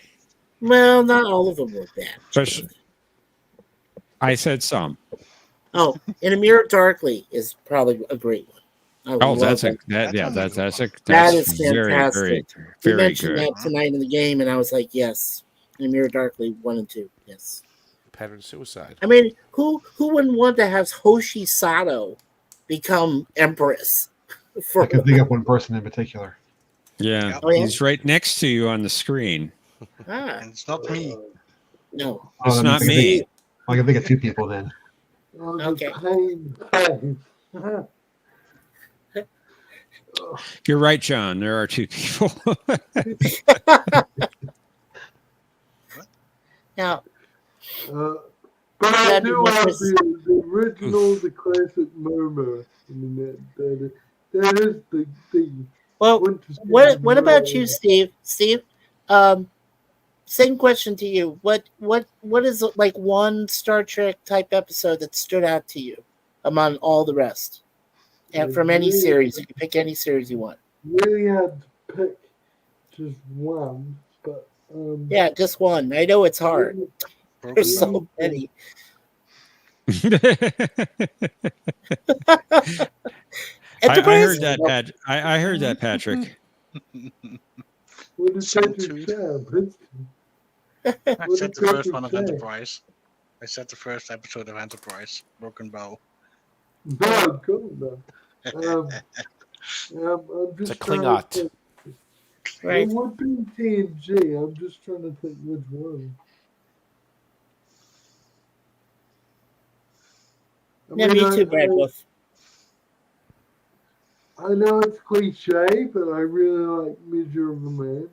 [SPEAKER 4] Well, not all of them were bad.
[SPEAKER 1] Especially, I said some.
[SPEAKER 4] Oh, In a Mirror Darkly is probably a great one. I
[SPEAKER 1] Oh,
[SPEAKER 4] love
[SPEAKER 1] that's
[SPEAKER 4] that.
[SPEAKER 1] that's
[SPEAKER 4] That is
[SPEAKER 1] very,
[SPEAKER 4] fantastic. You
[SPEAKER 1] very
[SPEAKER 4] mentioned
[SPEAKER 1] good.
[SPEAKER 4] that tonight in the game, and I was like, yes. In a Mirror Darkly 1 and 2, yes.
[SPEAKER 3] Pattern suicide.
[SPEAKER 4] I mean, who wouldn't want to have Hoshi Sato become Empress?
[SPEAKER 2] I can think of one person in particular.
[SPEAKER 1] Yeah,
[SPEAKER 4] Oh, yeah?
[SPEAKER 1] he's right next to you on the screen.
[SPEAKER 7] And it's not me.
[SPEAKER 4] No.
[SPEAKER 1] It's not me.
[SPEAKER 2] I can think of two people then.
[SPEAKER 12] Oh, the
[SPEAKER 4] Okay.
[SPEAKER 12] pain.
[SPEAKER 1] You're right, John. There are two people.
[SPEAKER 4] Now,
[SPEAKER 12] But I
[SPEAKER 4] That'd be
[SPEAKER 12] do
[SPEAKER 4] more
[SPEAKER 12] like
[SPEAKER 4] pres-
[SPEAKER 12] the original, the classic Murmur. I mean, that is the
[SPEAKER 4] well,
[SPEAKER 12] quintessential
[SPEAKER 4] what about
[SPEAKER 12] Murmur.
[SPEAKER 4] you, Steve? Steve, same question to you. What is like one Star Trek type episode that stood out to you among all the rest? And from any series, you can pick any series you want.
[SPEAKER 12] Really had to pick just one, but
[SPEAKER 4] Yeah, just one. I know it's hard. There's so many.
[SPEAKER 1] I heard that, I heard that, Patrick.
[SPEAKER 12] What is
[SPEAKER 7] Sailtooth. I said the first one of
[SPEAKER 12] Enterprise.
[SPEAKER 7] Enterprise. I said the first episode of Enterprise, Broken Bow.
[SPEAKER 12] No, God, no. I'm
[SPEAKER 3] It's a
[SPEAKER 12] just trying to
[SPEAKER 3] Klingot.
[SPEAKER 12] think.
[SPEAKER 4] Right.
[SPEAKER 12] It would be TNG. I'm just trying to think which one.
[SPEAKER 4] Yeah, me too, Brad Wolf.
[SPEAKER 12] I know it's cliche, but I really like Measure of a Man.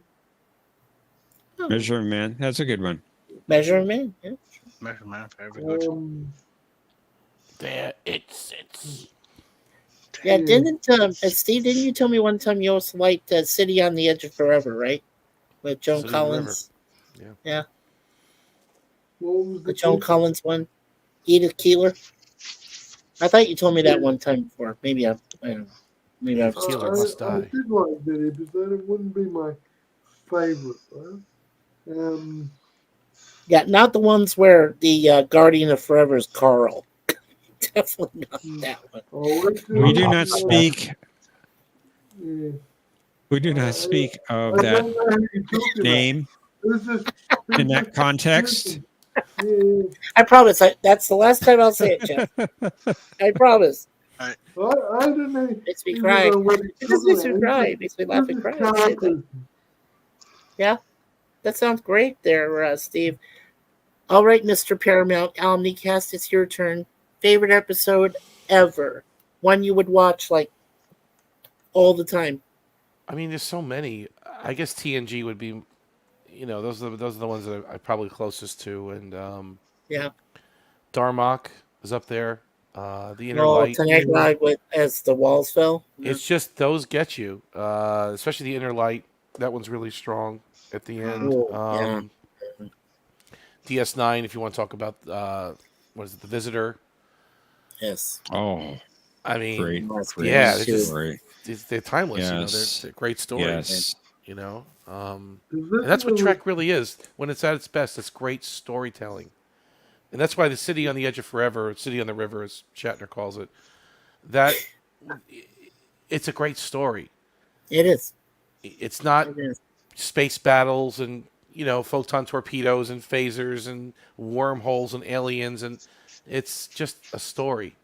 [SPEAKER 1] Measure of Man. That's a good one.
[SPEAKER 4] Measure of Man. Yeah.
[SPEAKER 7] Measure Man, very good.
[SPEAKER 3] There it sits.
[SPEAKER 4] Yeah, didn't Steve? Didn't you tell me one time you also liked City on the Edge of Forever, right? With Joan
[SPEAKER 3] City on the
[SPEAKER 4] Collins.
[SPEAKER 3] River.
[SPEAKER 4] Yeah.
[SPEAKER 12] What was
[SPEAKER 4] The Joan Collins one. Edith Keeler. I thought you told me that one time before. Maybe I don't know. Maybe I've
[SPEAKER 3] Keeler
[SPEAKER 4] seen
[SPEAKER 3] must
[SPEAKER 12] I
[SPEAKER 3] die.
[SPEAKER 12] did like that episode. It wouldn't be my favorite though.
[SPEAKER 4] Yeah, not the ones where the Guardian of Forever is Carl. Definitely not that one.
[SPEAKER 1] We do not speak.
[SPEAKER 12] Yeah.
[SPEAKER 1] We do not speak of
[SPEAKER 12] I
[SPEAKER 1] that
[SPEAKER 12] don't know who you're talking about.
[SPEAKER 1] name in that context.
[SPEAKER 4] I promise. That's the last time I'll say it, Jeff. I promise.
[SPEAKER 12] I don't know.
[SPEAKER 4] Makes me
[SPEAKER 12] even
[SPEAKER 4] cry.
[SPEAKER 12] know what
[SPEAKER 4] It
[SPEAKER 12] he's
[SPEAKER 4] just makes me
[SPEAKER 12] talking
[SPEAKER 4] cry.
[SPEAKER 12] about.
[SPEAKER 4] It makes me laugh and cry.
[SPEAKER 12] Characters.
[SPEAKER 4] Yeah. That sounds great there, Steve. All right, Mr. Paramount Omnicast, it's your turn. Favorite episode ever? One you would watch like all the time.
[SPEAKER 3] I mean, there's so many. I guess TNG would be, those are the ones that I'm probably closest to, and
[SPEAKER 4] Yeah.
[SPEAKER 3] Darmok is up there. The Inner
[SPEAKER 4] No,
[SPEAKER 3] Light.
[SPEAKER 4] Tonight Ride with as the walls fell.
[SPEAKER 3] It's just those get you, especially the Inner Light. That one's really strong at the end.
[SPEAKER 4] Yeah.
[SPEAKER 3] DS9, if you want to talk about what is it, The Visitor?
[SPEAKER 4] Yes.
[SPEAKER 1] Oh,
[SPEAKER 3] I mean,
[SPEAKER 1] great
[SPEAKER 3] yeah,
[SPEAKER 1] story.
[SPEAKER 3] they're timeless.
[SPEAKER 1] Yes.
[SPEAKER 3] They're great stories.
[SPEAKER 1] Yes.
[SPEAKER 3] And that's what Trek really is. When it's at its best, it's great storytelling, and that's why the City on the Edge of Forever, or City on the River, as Shatner calls it, it's a great story.
[SPEAKER 4] It is.
[SPEAKER 3] It's not space battles and photon torpedoes and phasers and wormholes and aliens, and it's just a story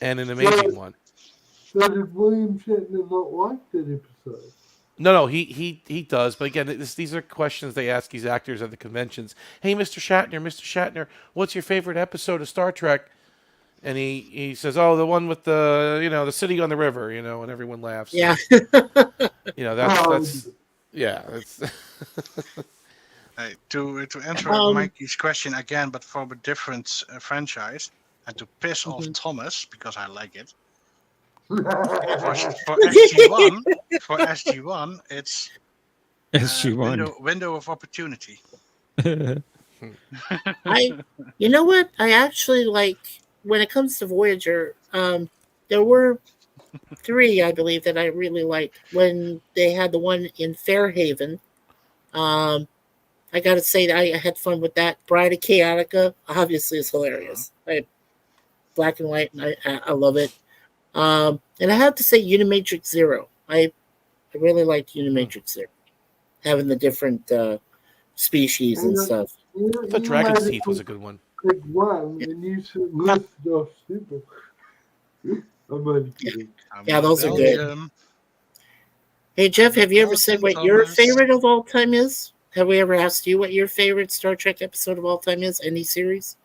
[SPEAKER 3] and an amazing one.
[SPEAKER 12] So did William Shatner not like that episode?
[SPEAKER 3] No, he does. But again, these are questions they ask these actors at the conventions. Hey, Mr. Shatner, what's your favorite episode of Star Trek? And he says, oh, the one with the city on the river, and everyone laughs.
[SPEAKER 4] Yeah.
[SPEAKER 3] That's yeah. That's
[SPEAKER 7] to answer Mikey's question again, but from a different franchise, and to piss off Thomas because I like it. For SG1, it's
[SPEAKER 1] SG1
[SPEAKER 7] window of opportunity.
[SPEAKER 4] You know what? I actually like when it comes to Voyager. There were 3, I believe, that I really liked when they had the one in Fairhaven. I got to say that I had fun with that. Bride of Chaotica obviously is hilarious. Black and white, and I love it. And I have to say Unimatrix Zero. I really liked Unimatrix Zero, having the different species and stuff.
[SPEAKER 3] I thought Dragon's Teeth was a good one.
[SPEAKER 12] Pick one, and you should list off super. I'm only kidding.
[SPEAKER 4] Yeah, those are good. Hey, Jeff, have you ever said what your favorite of all time is? Have we ever asked you what your favorite Star Trek episode of all time is? Any series?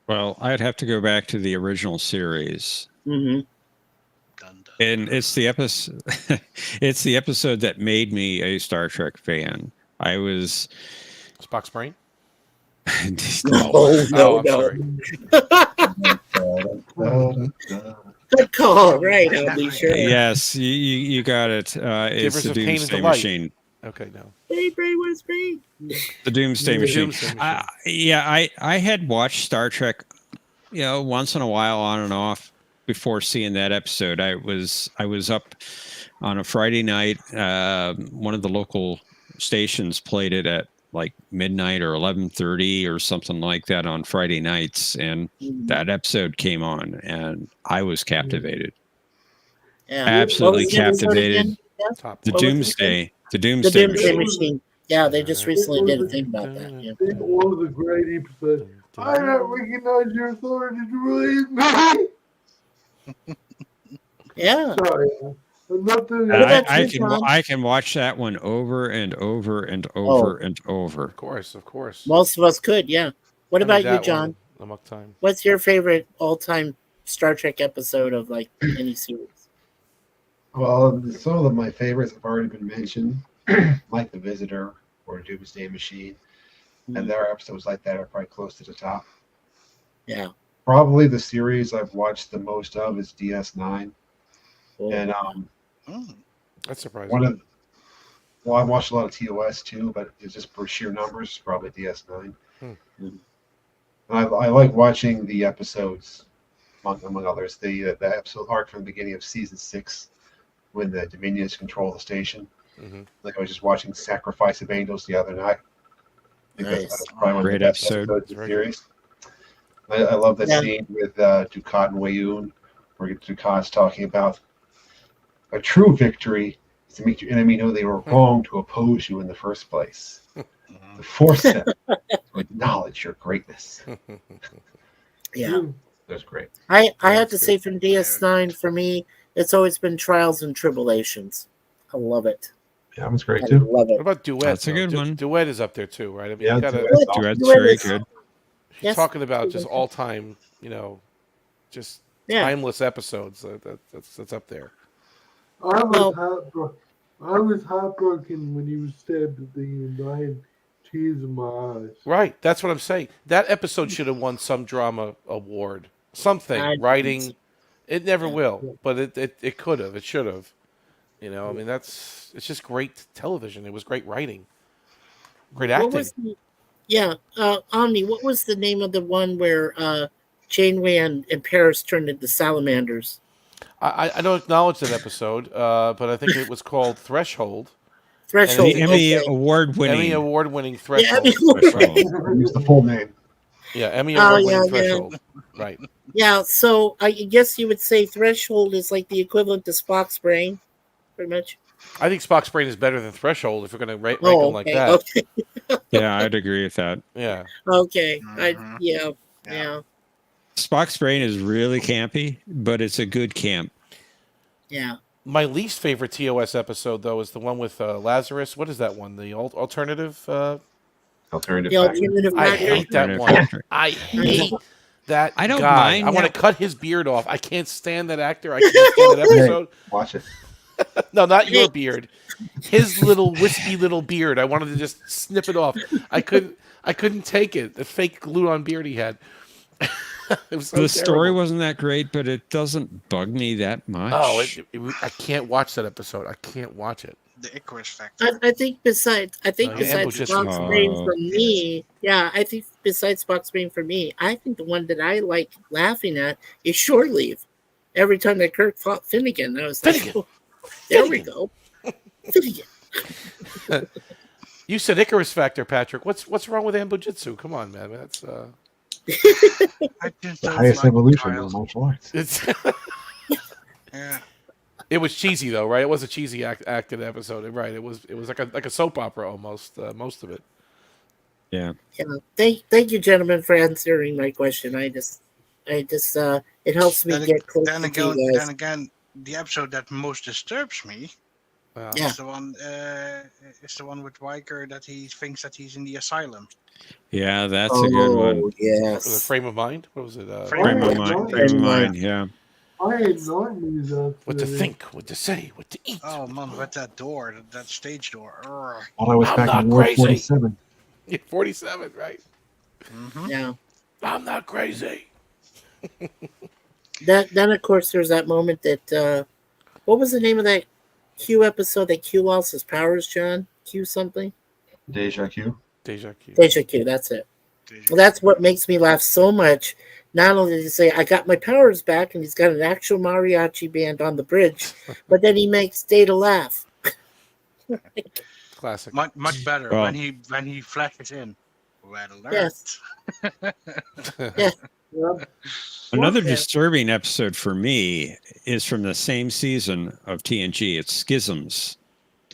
[SPEAKER 1] Well, I'd have to go back to the original series.
[SPEAKER 4] Mm-hmm.
[SPEAKER 1] And it's the episode. It's the episode that made me a Star Trek fan. I was
[SPEAKER 3] Spock's brain.
[SPEAKER 4] No. Good call, right? I'll be sure.
[SPEAKER 1] Yes, you got it. It's the Doomsday Machine.
[SPEAKER 3] Okay, no.
[SPEAKER 4] Hey, Brain, what's Brain?
[SPEAKER 1] The Doomsday Machine. I had watched Star Trek, once in a while, on and off, before seeing that episode. I was up on a Friday night. One of the local stations played it at like midnight or 11:30 or something like that on Friday nights, and that episode came on, and I was captivated.
[SPEAKER 4] Yeah.
[SPEAKER 1] Absolutely captivated. The Doomsday
[SPEAKER 4] Machine. Yeah, they just recently did a thing about that. Yeah.
[SPEAKER 12] It was a great episode. I don't recognize your authority to release me.
[SPEAKER 4] Yeah.
[SPEAKER 12] Sorry.
[SPEAKER 1] I can watch that one over and over and over and over.
[SPEAKER 3] Of course.
[SPEAKER 4] Most of us could, yeah. What about you, John?
[SPEAKER 3] Amok Time.
[SPEAKER 4] What's your favorite all-time Star Trek episode of like any series?
[SPEAKER 2] Well, some of my favorites have already been mentioned, like The Visitor or Doomsday Machine, and there are episodes like that are probably close to the top.
[SPEAKER 4] Yeah.
[SPEAKER 2] Probably the series I've watched the most of is DS9.
[SPEAKER 4] Cool.
[SPEAKER 2] And
[SPEAKER 3] that's surprising.
[SPEAKER 2] I watched a lot of TOS too, but it's just for sheer numbers, probably DS9. I like watching the episodes, among others. The episode arc from the beginning of season 6, when the Dominions control the station. Like I was just watching Sacrifice of Angels the other night. That's probably one of the best episodes of the series. I love that scene with Dukat and Wayoon, where Dukat's talking about a true victory is to make your enemy know they were wrong to oppose you in the first place. To force them to acknowledge your greatness.
[SPEAKER 4] Yeah.
[SPEAKER 2] That's great.
[SPEAKER 4] I have to say, from DS9, for me, it's always been Trials and Tribulations. I love it.
[SPEAKER 2] That was great
[SPEAKER 4] I
[SPEAKER 2] too.
[SPEAKER 4] love
[SPEAKER 3] What
[SPEAKER 4] it.
[SPEAKER 3] about Duet?
[SPEAKER 1] That's a good one.
[SPEAKER 3] Duet is up there too, right? I mean,
[SPEAKER 2] Yeah,
[SPEAKER 3] you gotta,
[SPEAKER 2] Duet's awesome.
[SPEAKER 1] Duet's
[SPEAKER 4] Duet
[SPEAKER 1] very
[SPEAKER 4] is-
[SPEAKER 1] good.
[SPEAKER 3] you're
[SPEAKER 4] Yes.
[SPEAKER 3] talking about just
[SPEAKER 4] Duet.
[SPEAKER 3] all time, you know, just
[SPEAKER 4] Yeah.
[SPEAKER 3] timeless episodes. That's up there.
[SPEAKER 12] I
[SPEAKER 4] Well-
[SPEAKER 12] was heartbroken when he was stabbed at the end. I had tears in my eyes.
[SPEAKER 3] Right. That's what I'm saying. That episode should have won some drama award. Something.
[SPEAKER 4] I
[SPEAKER 3] Writing.
[SPEAKER 4] think
[SPEAKER 3] It never will, but it could have. It should have. You know, I mean, it's just great television. It was great writing. Great
[SPEAKER 4] What
[SPEAKER 3] acting.
[SPEAKER 4] was Omni, what was the name of the one where Janeway and Paris turned into salamanders?
[SPEAKER 3] I don't acknowledge that episode, but I think it was called Threshold.
[SPEAKER 4] Threshold.
[SPEAKER 1] The Emmy
[SPEAKER 4] okay.
[SPEAKER 1] Award-winning.
[SPEAKER 3] Emmy Award-winning
[SPEAKER 4] Yeah,
[SPEAKER 3] Threshold.
[SPEAKER 1] Threshold.
[SPEAKER 2] Use the full name.
[SPEAKER 3] Yeah, Emmy
[SPEAKER 4] Oh,
[SPEAKER 3] Award-winning
[SPEAKER 4] yeah, yeah.
[SPEAKER 3] Threshold. Right.
[SPEAKER 4] Yeah, so I guess you would say Threshold is like the equivalent to Spock's brain, pretty much.
[SPEAKER 3] I think Spock's brain is better than Threshold if you're going to rank
[SPEAKER 4] Oh,
[SPEAKER 3] them like
[SPEAKER 4] okay,
[SPEAKER 3] that.
[SPEAKER 4] okay.
[SPEAKER 1] Yeah, I'd agree with that.
[SPEAKER 3] Yeah.
[SPEAKER 4] Okay.
[SPEAKER 7] Mhm.
[SPEAKER 4] Yeah.
[SPEAKER 1] Spock's brain is really campy, but it's a good camp.
[SPEAKER 4] Yeah.
[SPEAKER 3] My least favorite TOS episode, though, is the one with Lazarus. What is that one? The alternative?
[SPEAKER 2] Alternative.
[SPEAKER 4] The
[SPEAKER 2] Factor.
[SPEAKER 4] alternative
[SPEAKER 3] I
[SPEAKER 4] factor.
[SPEAKER 3] hate that
[SPEAKER 1] Alternative
[SPEAKER 3] one.
[SPEAKER 1] Factor.
[SPEAKER 3] I hate that
[SPEAKER 1] I don't
[SPEAKER 3] guy.
[SPEAKER 1] mind
[SPEAKER 3] I want to
[SPEAKER 1] that-
[SPEAKER 3] cut his beard off. I can't stand that actor. I can't stand that episode.
[SPEAKER 2] Watch it.
[SPEAKER 3] No, not your beard. His little wispy little beard. I wanted to just snip it off. I couldn't take it. The fake glued-on beard he had. It was so
[SPEAKER 1] The story
[SPEAKER 3] terrible.
[SPEAKER 1] wasn't that great, but it doesn't bug me that much.
[SPEAKER 3] Oh, I can't watch that episode. I can't watch it.
[SPEAKER 7] The Icarus Factor.
[SPEAKER 4] I think besides
[SPEAKER 3] yeah,
[SPEAKER 4] Spock's
[SPEAKER 3] Ambush
[SPEAKER 4] brain
[SPEAKER 1] is-
[SPEAKER 4] for me, yeah, I think besides Spock's brain for me, I think the one that I like laughing at is Shore Leave. Every time that Kirk fought Finnegan, I was like,
[SPEAKER 3] Finnegan.
[SPEAKER 4] oh, there we go. Finnegan.
[SPEAKER 3] You said Icarus Factor, Patrick. What's wrong with Ambujitsu? Come on, man. That's
[SPEAKER 7] I just
[SPEAKER 2] The
[SPEAKER 7] don't
[SPEAKER 2] highest
[SPEAKER 7] like
[SPEAKER 2] evolution
[SPEAKER 7] Kyle.
[SPEAKER 2] of martial arts.
[SPEAKER 3] it's.
[SPEAKER 7] Yeah.
[SPEAKER 3] It was cheesy though, right? It was a cheesy acted episode, right? It was like a soap opera almost. Most of it.
[SPEAKER 1] Yeah.
[SPEAKER 4] Yeah. Thank you, gentlemen, for answering my question. I just it helps me get closer
[SPEAKER 7] Then
[SPEAKER 4] to you guys.
[SPEAKER 7] again, the episode that most disturbs me
[SPEAKER 3] Wow.
[SPEAKER 4] Yeah.
[SPEAKER 7] is the one with Riker that he thinks that he's in the asylum.
[SPEAKER 1] Yeah, that's a good one.
[SPEAKER 3] Was it
[SPEAKER 4] Yes.
[SPEAKER 3] Frame of Mind? What was it?
[SPEAKER 1] Frame of mind. Frame of mind. Yeah.
[SPEAKER 12] I had nightmares after
[SPEAKER 3] What to
[SPEAKER 12] that.
[SPEAKER 3] think, what to say, what to eat.
[SPEAKER 7] Oh man, with that door, that stage door. Urgh.
[SPEAKER 2] While I was
[SPEAKER 3] I'm
[SPEAKER 2] back
[SPEAKER 3] not
[SPEAKER 2] in Ward
[SPEAKER 3] crazy.
[SPEAKER 2] 47.
[SPEAKER 3] Yeah, 47, right?
[SPEAKER 7] Mhm.
[SPEAKER 4] Yeah.
[SPEAKER 3] I'm not crazy.
[SPEAKER 4] Then of course there's that moment that what was the name of that Q episode that Q lost his powers, John? Q something?
[SPEAKER 2] Deja Q.
[SPEAKER 3] Deja Q.
[SPEAKER 4] Deja Q, that's it. Well, that's what makes me laugh so much. Not only did he say, I got my powers back, and he's got an actual mariachi band on the bridge, but then he makes Data laugh.
[SPEAKER 3] Classic.
[SPEAKER 7] Much better
[SPEAKER 1] Well-
[SPEAKER 7] when he flashes in. Red alert.
[SPEAKER 4] Yes. Yeah.
[SPEAKER 1] Another
[SPEAKER 4] Okay.
[SPEAKER 1] disturbing episode for me is from the same season of TNG. It's Schisms.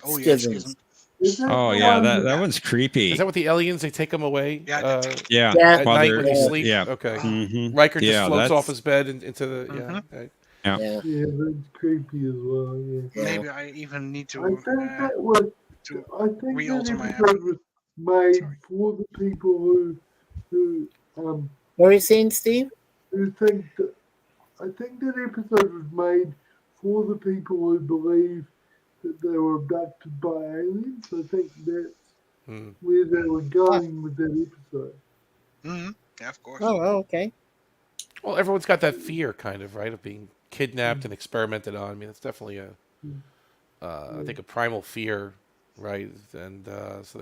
[SPEAKER 7] Oh yeah,
[SPEAKER 4] Schisms.
[SPEAKER 7] schism.
[SPEAKER 12] Is that
[SPEAKER 1] Oh
[SPEAKER 12] the
[SPEAKER 1] yeah,
[SPEAKER 12] one
[SPEAKER 1] that one's creepy.
[SPEAKER 3] Is that what the aliens, they take him away
[SPEAKER 7] Yeah.
[SPEAKER 1] Yeah.
[SPEAKER 4] Yeah.
[SPEAKER 3] at
[SPEAKER 1] While
[SPEAKER 3] night
[SPEAKER 1] they're-
[SPEAKER 3] when he
[SPEAKER 4] Yeah.
[SPEAKER 3] sleeps?
[SPEAKER 1] Yeah.
[SPEAKER 3] Okay.
[SPEAKER 1] Mhm.
[SPEAKER 3] Riker just
[SPEAKER 1] Yeah,
[SPEAKER 3] floats
[SPEAKER 1] that's-
[SPEAKER 3] off his bed into the... Yeah.
[SPEAKER 7] Mhm.
[SPEAKER 3] Okay.
[SPEAKER 1] Yeah.
[SPEAKER 4] Yeah.
[SPEAKER 12] Yeah, that's creepy as well. Yeah.
[SPEAKER 4] Yeah.
[SPEAKER 7] Maybe I even need
[SPEAKER 12] I think
[SPEAKER 7] to
[SPEAKER 12] that was.
[SPEAKER 7] to
[SPEAKER 12] I think
[SPEAKER 7] re-alter
[SPEAKER 12] that
[SPEAKER 7] my
[SPEAKER 12] episode was made
[SPEAKER 7] Sorry.
[SPEAKER 12] for the people who
[SPEAKER 4] What are you saying, Steve?
[SPEAKER 12] who think that. I think that episode was made for the people who believe that they were abducted by aliens. I think that's
[SPEAKER 3] Hmm.
[SPEAKER 12] where they were going with that episode.
[SPEAKER 7] Mhm. Yeah, of course.
[SPEAKER 4] Oh, okay.
[SPEAKER 3] Well, everyone's got that fear, kind of, right, of being kidnapped and experimented on. I mean, it's definitely I think a primal fear, right? And so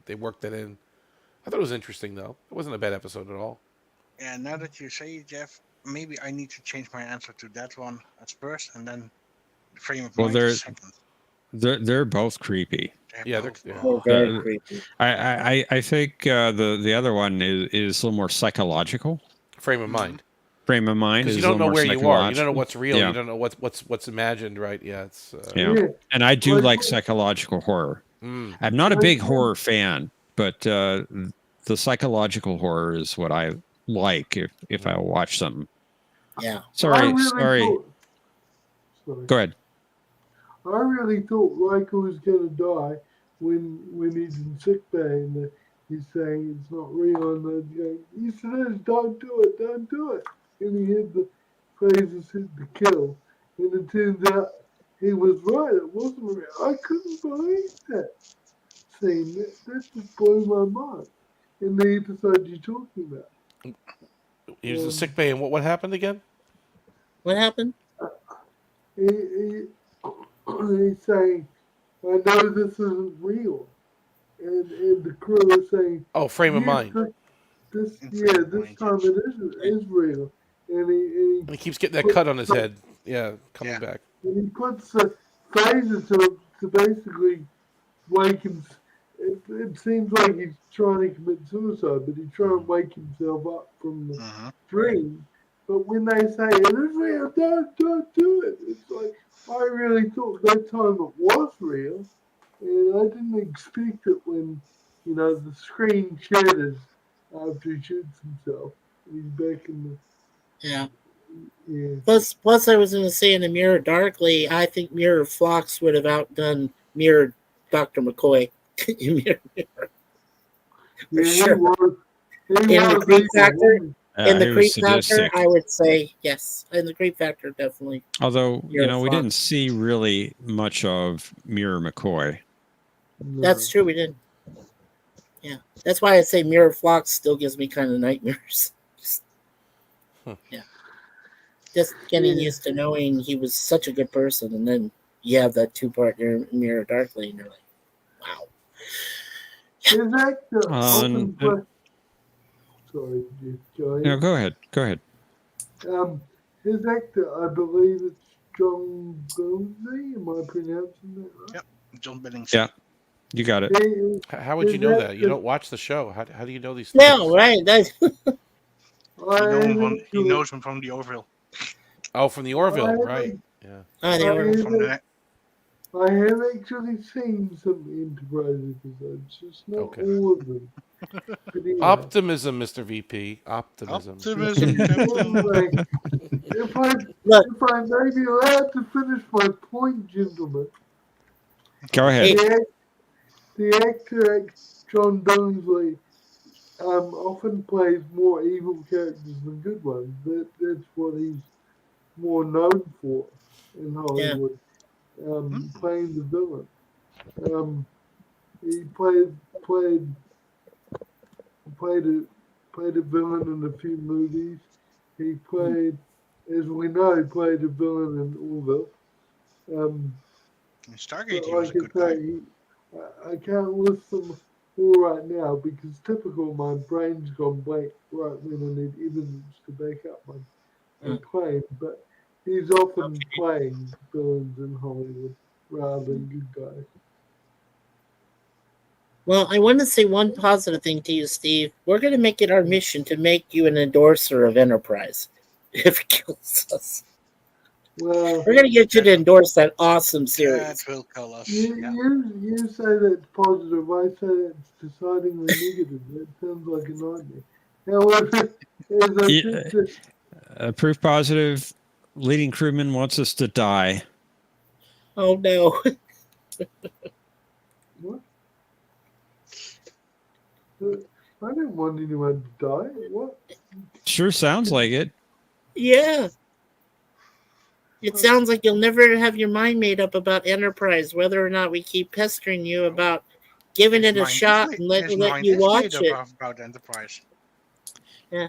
[SPEAKER 3] they worked that in. I thought it was interesting, though. It wasn't a bad episode at all.
[SPEAKER 7] Yeah, now that you say it, Jeff, maybe I need to change my answer to that one as first, and then the frame of
[SPEAKER 1] Well,
[SPEAKER 7] mind as second.
[SPEAKER 1] they're both creepy.
[SPEAKER 3] Yeah,
[SPEAKER 7] both.
[SPEAKER 3] yeah.
[SPEAKER 4] They're very
[SPEAKER 1] Uh,
[SPEAKER 4] creepy.
[SPEAKER 1] I think the other one is a little more psychological.
[SPEAKER 3] Frame of mind.
[SPEAKER 1] Frame of mind
[SPEAKER 3] Because
[SPEAKER 1] is
[SPEAKER 3] you
[SPEAKER 1] a
[SPEAKER 3] don't know
[SPEAKER 1] little
[SPEAKER 3] where
[SPEAKER 1] more
[SPEAKER 3] you are. You don't know
[SPEAKER 1] psychological.
[SPEAKER 3] what's real.
[SPEAKER 1] Yeah.
[SPEAKER 3] You don't know what's imagined, right? Yeah, it's...
[SPEAKER 1] Yeah.
[SPEAKER 12] Yeah.
[SPEAKER 1] And I do
[SPEAKER 12] Like-
[SPEAKER 1] like psychological horror.
[SPEAKER 3] Mm.
[SPEAKER 1] I'm not a
[SPEAKER 12] Like-
[SPEAKER 1] big horror fan, but the psychological horror is what I like if I watch something.
[SPEAKER 4] Yeah.
[SPEAKER 1] Sorry,
[SPEAKER 12] I really
[SPEAKER 1] sorry.
[SPEAKER 12] thought- sorry.
[SPEAKER 1] Go ahead.
[SPEAKER 12] I really thought Riker was going to die when he's in sick bay and he's saying it's not real, and they're going, yes it is, don't do it, don't do it. And he had the phrases hit the kill, and it turns out he was right, it wasn't real. I couldn't believe that scene. That just blew my mind. In the episode you're talking about.
[SPEAKER 3] He was in sick bay, and what happened again?
[SPEAKER 4] What happened?
[SPEAKER 12] He's saying, I know this isn't real. And the crew is saying,
[SPEAKER 3] oh, frame of mind.
[SPEAKER 12] This time it is real. And
[SPEAKER 3] he keeps getting that cut on his head. Yeah, coming back.
[SPEAKER 12] And he puts the phaser to basically wake him. It seems like he's trying to commit suicide, but he's trying to wake himself up from the dream. But when they say it is real, don't do it. It's like, I really thought that time it was real. And I didn't expect it when, the screen shatters after he shoots himself. He's back in the...
[SPEAKER 4] Yeah.
[SPEAKER 12] Yeah.
[SPEAKER 4] Plus, I was going to say in the Mirror Darkly, I think Mirror Phlox would have outdone Mirror Dr. McCoy. in Mirror. For sure. In the creep factor, I would say yes. In the creep factor, definitely.
[SPEAKER 1] Although, we didn't see really much of Mirror McCoy.
[SPEAKER 4] That's true, we didn't. Yeah. That's why I say Mirror Phlox still gives me kind of nightmares. Yeah. Just getting used to knowing he was such a good person, and then you have that two-part Mirror Darkly, and you're like, wow.
[SPEAKER 12] His actor often
[SPEAKER 1] sorry, no, go ahead.
[SPEAKER 12] His actor, I believe it's John Billingsley. Am I pronouncing that right?
[SPEAKER 7] Yep, John Billingsley.
[SPEAKER 1] Yeah, you got it.
[SPEAKER 3] How would you know that? You don't watch the show. How do you know these things?
[SPEAKER 4] No, right.
[SPEAKER 7] He knows him from the Orville.
[SPEAKER 3] Oh, from the Orville, right. Yeah.
[SPEAKER 12] I have actually seen some Enterprise episodes, just not all of them. Anyway.
[SPEAKER 3] Optimism, Mr. VP. Optimism.
[SPEAKER 12] If I may be allowed to finish my point, gentlemen.
[SPEAKER 1] Go ahead.
[SPEAKER 12] The actor John Billingsley often plays more evil characters than good ones. That's what he's more known for in Hollywood. Playing the villain. He played a villain in a few movies. He played, as we know, played a villain in Orville.
[SPEAKER 7] Stargate, he was a good guy.
[SPEAKER 12] I can't list them all right now because typical, my brain's gone blank right when I need evidence to back up my claim. But he's often playing villains in Hollywood rather than good guys.
[SPEAKER 4] Well, I want to say one positive thing to you, Steve. We're going to make it our mission to make you an endorser of Enterprise if it kills us.
[SPEAKER 12] Well,
[SPEAKER 4] we're going to get you to endorse that awesome series.
[SPEAKER 7] That will kill us.
[SPEAKER 12] You say that's positive. I say that's decidingly negative. That sounds like a nightmare. However, as I said,
[SPEAKER 1] proof positive. Leading crewman wants us to die.
[SPEAKER 4] Oh no!
[SPEAKER 12] What? I don't want anyone to die. What?
[SPEAKER 1] Sure sounds like it.
[SPEAKER 4] Yeah. It sounds like you'll never have your mind made up about Enterprise, whether or not we keep pestering you about giving it a shot and let you watch it.
[SPEAKER 7] About Enterprise.
[SPEAKER 4] Yeah.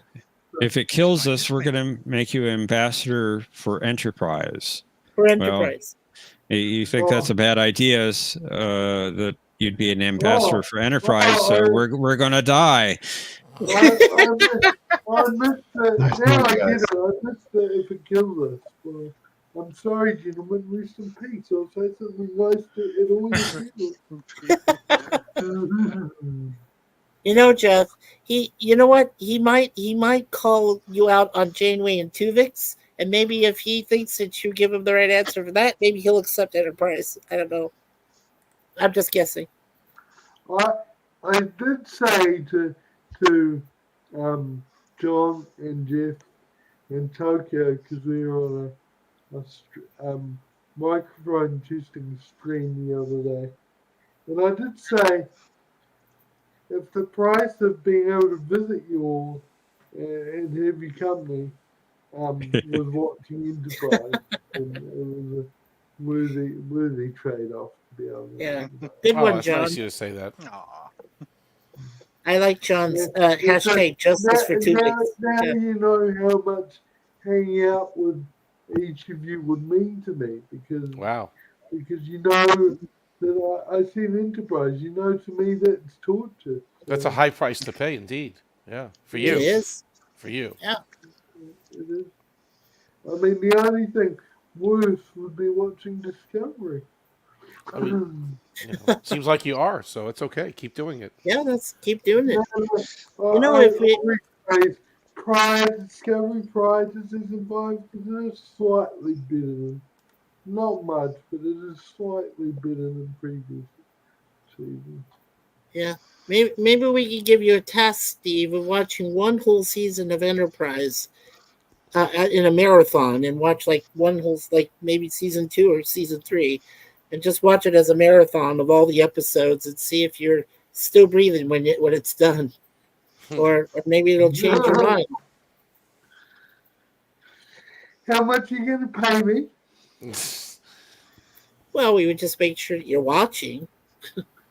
[SPEAKER 1] If it kills us, we're going to make you ambassador for Enterprise.
[SPEAKER 4] For Enterprise.
[SPEAKER 1] Well, you think that's a bad idea? That you'd be an ambassador for Enterprise, so we're going to die.
[SPEAKER 12] I missed that. Now I get it. I missed that if it kills us. Well, I'm sorry, gentlemen. Rest in peace. I'll say something nice to all your people.
[SPEAKER 4] You know, Jeff, you know what? He might call you out on Janeway and Tuvix, and maybe if he thinks that you give him the right answer for that, maybe he'll accept Enterprise. I don't know. I'm just guessing.
[SPEAKER 12] I did say to John and Jeff and Tokyo, because we were on microphone testing stream the other day, and I did say, if the price of being able to visit you all and have your company was watching Enterprise, and it was a worthy trade-off to be honest.
[SPEAKER 4] Yeah, good one,
[SPEAKER 3] It's
[SPEAKER 4] John.
[SPEAKER 3] nice of you to say that.
[SPEAKER 4] I like John's hashtag justice for 2 weeks.
[SPEAKER 12] Now you know how much hanging out with each of you would mean to me because you know that I see an Enterprise. You know, to me that's torture.
[SPEAKER 3] That's a high price to pay, indeed. Yeah, for you.
[SPEAKER 4] It is.
[SPEAKER 3] For you.
[SPEAKER 4] Yeah.
[SPEAKER 12] It is. I mean, the only thing worse would be watching Discovery.
[SPEAKER 3] I mean, seems like you are, so it's okay. Keep doing it.
[SPEAKER 4] Yeah, let's keep doing it.
[SPEAKER 12] You know, if we prior to Discovery, prior to season 5, because it is slightly better than, not much, but it is slightly better than previous seasons.
[SPEAKER 4] Yeah, maybe we could give you a task, Steve, of watching one whole season of Enterprise in a marathon, and watch like one whole, like maybe season 2 or season 3, and just watch it as a marathon of all the episodes and see if you're still breathing when it's done, or maybe it'll change your mind.
[SPEAKER 12] How much are you going to pay me?
[SPEAKER 4] Well, we would just make sure that you're watching.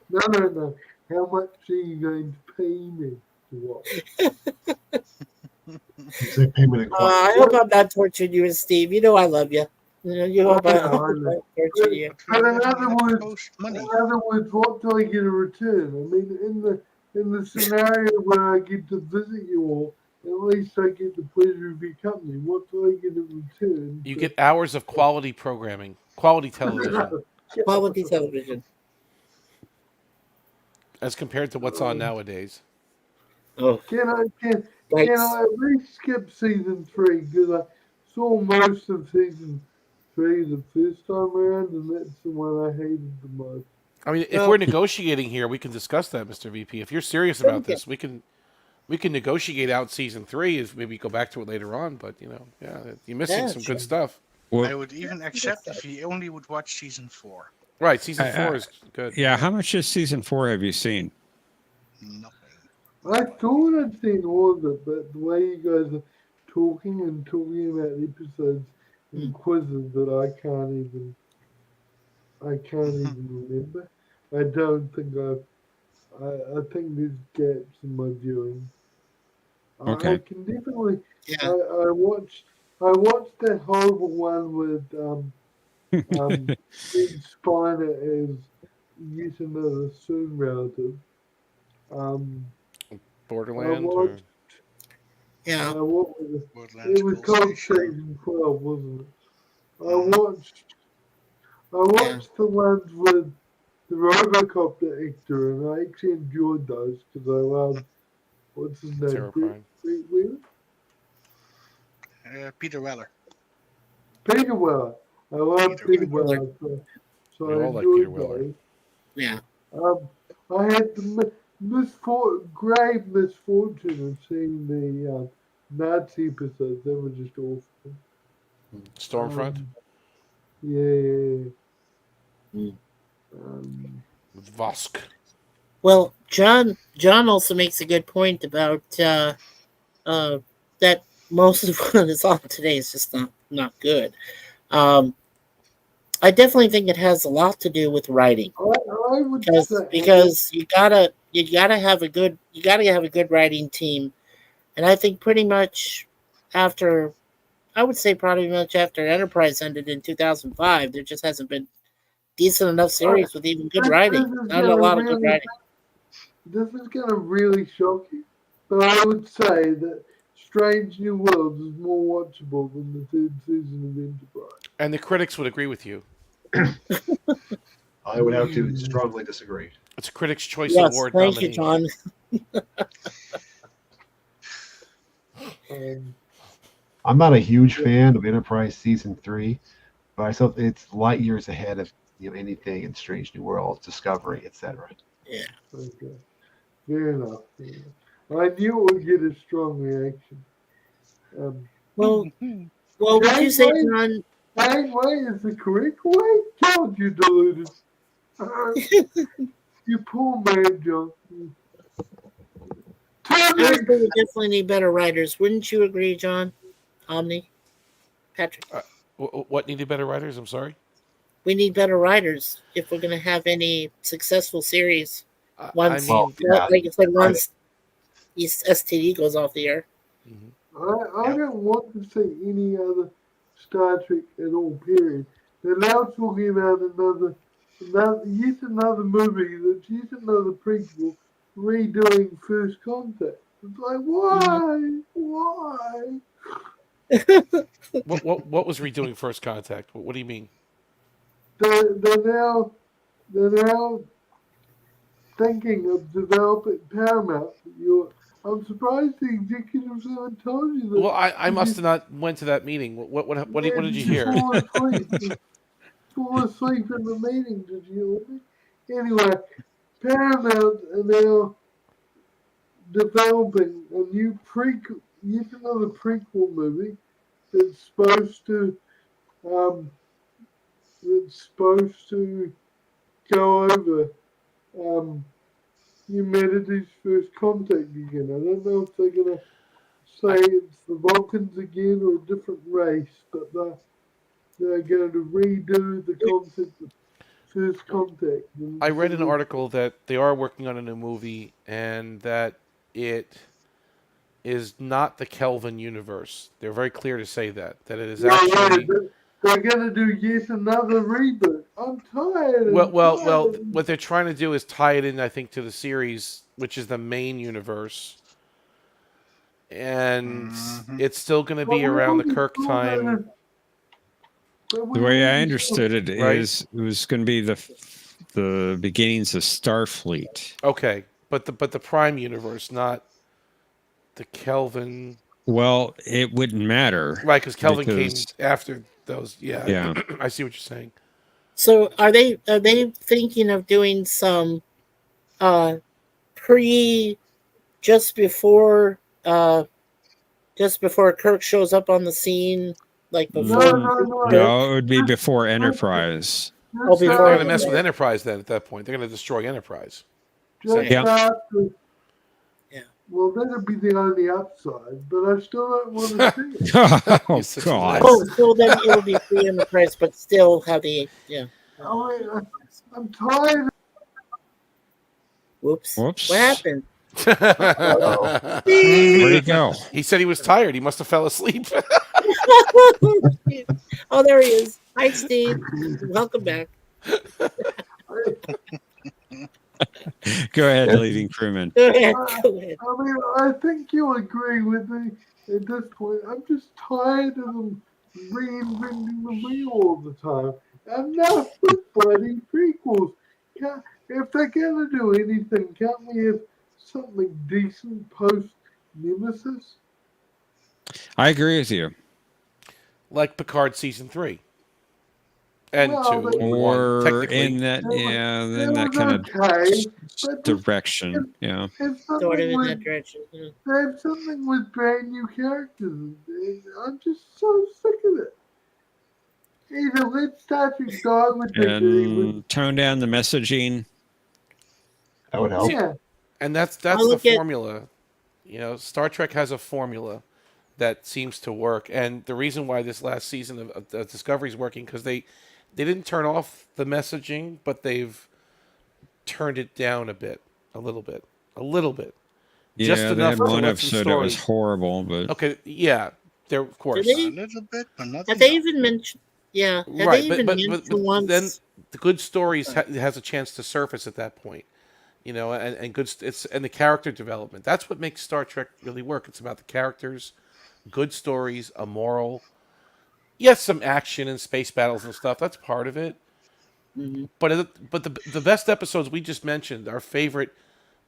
[SPEAKER 12] No. How much are you going to pay me to watch?
[SPEAKER 4] I hope I'm not torturing you, and Steve. You know I love you. You hope I'm not torturing you.
[SPEAKER 12] But in other words, what do I get in return? I mean, in the scenario where I get to visit you all, at least I get the pleasure of your company. What do I get in return?
[SPEAKER 3] You get hours of quality programming, quality television.
[SPEAKER 4] Quality television.
[SPEAKER 3] As compared to what's on nowadays.
[SPEAKER 4] Oh.
[SPEAKER 12] Can I at least skip season 3? Because I saw most of season 3 the first time around, and that's the one I hated the most.
[SPEAKER 3] I mean, if we're negotiating here, we can discuss that, Mr. VP. If you're serious about this, we can negotiate out season 3. Is maybe go back to it later on. But you're missing some good stuff.
[SPEAKER 7] I would even accept if you only would watch season 4.
[SPEAKER 3] Right, season 4 is good.
[SPEAKER 1] Yeah, how much of season 4 have you seen?
[SPEAKER 7] Nothing.
[SPEAKER 12] I thought I'd seen all of it, but the way you guys are talking about episodes and quizzes that I can't even remember. I don't think I think there's gaps in my viewing.
[SPEAKER 1] Okay.
[SPEAKER 12] I can definitely. I watched that horrible one with Ben Spiner as yet another Soon relative.
[SPEAKER 3] Borderland.
[SPEAKER 4] Yeah.
[SPEAKER 12] What was it? It was called Season 12, wasn't it? I watched the ones with the Robocop actor, and I actually enjoyed those because I love what's his name? Brett Wheeler?
[SPEAKER 7] Peter Weller.
[SPEAKER 12] Peter Weller. I love Peter Weller. So I enjoyed those.
[SPEAKER 4] Yeah.
[SPEAKER 12] I had the grave misfortune of seeing the Nazi episodes. They were just awful.
[SPEAKER 3] Stormfront?
[SPEAKER 12] Yeah.
[SPEAKER 3] With Vosk.
[SPEAKER 4] Well, John also makes a good point about that most of what is on today is just not good. I definitely think it has a lot to do with writing.
[SPEAKER 12] I would
[SPEAKER 4] because you gotta have a good writing team, and I think pretty much after Enterprise ended in 2005, there just hasn't been decent enough series with even good writing. Not a lot of good writing.
[SPEAKER 12] This is going to really shock you, but I would say that Strange New Worlds is more watchable than the 3rd season of Enterprise.
[SPEAKER 3] And the critics would agree with you.
[SPEAKER 13] I would have to strongly disagree.
[SPEAKER 3] It's a Critics' Choice Award
[SPEAKER 4] thank
[SPEAKER 3] nominee.
[SPEAKER 4] you, John.
[SPEAKER 13] I'm not a huge fan of Enterprise season 3, but I felt it's light years ahead of anything in Strange New Worlds, Discovery, etc.
[SPEAKER 4] Yeah.
[SPEAKER 12] Okay. Fair enough. I knew it would get a strong reaction.
[SPEAKER 4] Well, would you say, John?
[SPEAKER 12] Wayne way is the correct way? God, you deluded. You poor man, John.
[SPEAKER 4] I would say we definitely need better writers. Wouldn't you agree, John? Omni? Patrick?
[SPEAKER 3] What needed better writers? I'm sorry?
[SPEAKER 4] We need better writers if we're going to have any successful series. Once,
[SPEAKER 3] mean,
[SPEAKER 4] like you said, once STD goes off the air.
[SPEAKER 12] I don't want to see any other Star Trek at all, period. They're now talking about yet another movie that's yet another prequel redoing First Contact. It's like, why? Why?
[SPEAKER 3] What was redoing First Contact? What do you mean?
[SPEAKER 12] They're now thinking of developing Paramount. I'm surprised the executives haven't told you that.
[SPEAKER 3] Well, I must have not went to that meeting. What did you hear?
[SPEAKER 12] Fall asleep in the meeting, did you? Anyway, Paramount are now developing a new yet another prequel movie that's supposed to go over humanity's first contact again. I don't know if they're gonna say it's the Vulcans again or a different race, but they're going to redo the concept of first contact.
[SPEAKER 3] I read an article that they are working on a new movie and that it is not the Kelvin universe. They're very clear to say that it is actually.
[SPEAKER 12] They're going to do yet another reboot. I'm tired.
[SPEAKER 3] Well, what they're trying to do is tie it in, I think, to the series, which is the main universe. And it's still going to be around the Kirk time.
[SPEAKER 1] The way I understood it is it was going to be the beginnings of Starfleet.
[SPEAKER 3] Okay, but the Prime universe, not the Kelvin.
[SPEAKER 1] Well, it wouldn't matter,
[SPEAKER 3] right? Because Kelvin came after those. Yeah. I see what you're saying.
[SPEAKER 4] So are they thinking of doing some just before Kirk shows up on the scene, like before?
[SPEAKER 1] No, it would be before Enterprise.
[SPEAKER 3] Oh, they're going to mess with Enterprise then. At that point, they're going to destroy Enterprise.
[SPEAKER 12] Well, that'd be the only upside, but I still don't want to see it.
[SPEAKER 1] Oh, God.
[SPEAKER 4] Oh, so then it will be free Enterprise, but still have the
[SPEAKER 12] I'm tired.
[SPEAKER 4] Whoops. What happened?
[SPEAKER 1] Where'd he go?
[SPEAKER 3] He said he was tired. He must have fell asleep.
[SPEAKER 4] Oh, there he is. Hi, Steve. Welcome back.
[SPEAKER 1] Go ahead, leading crewman.
[SPEAKER 4] Go ahead.
[SPEAKER 12] I mean, I think you'll agree with me at this point. I'm just tired of them reinventing the wheel all the time. Enough with bloody prequels. If they're going to do anything, can't we have something decent post-Nemesis?
[SPEAKER 1] I agree with you.
[SPEAKER 3] Like Picard season 3. And 2.
[SPEAKER 1] Or in that kind of direction. Yeah.
[SPEAKER 4] Sort of in that direction.
[SPEAKER 12] They have something with brand new characters. I'm just so sick of it. Either let Star Trek die with
[SPEAKER 1] and tone down the messaging.
[SPEAKER 13] That would help.
[SPEAKER 12] Yeah.
[SPEAKER 3] And that's the formula. You know, Star Trek has a formula that seems to work. And the reason why this last season of Discovery is working, because they didn't turn off the messaging, but they've turned it down a little bit.
[SPEAKER 1] Yeah,
[SPEAKER 3] just enough
[SPEAKER 1] they had one
[SPEAKER 3] to
[SPEAKER 1] episode that was horrible, but
[SPEAKER 3] okay, yeah, there of course.
[SPEAKER 5] A little bit, but not.
[SPEAKER 4] Have they even mentioned? Yeah, have
[SPEAKER 3] right,
[SPEAKER 4] they even
[SPEAKER 3] but
[SPEAKER 4] once?
[SPEAKER 3] then the good stories has a chance to surface at that point, you know, and the character development. That's what makes Star Trek really work. It's about the characters, good stories, a moral. Yes, some action and space battles and stuff. That's part of it.
[SPEAKER 4] Mm-hmm.
[SPEAKER 3] But the best episodes we just mentioned, our favorite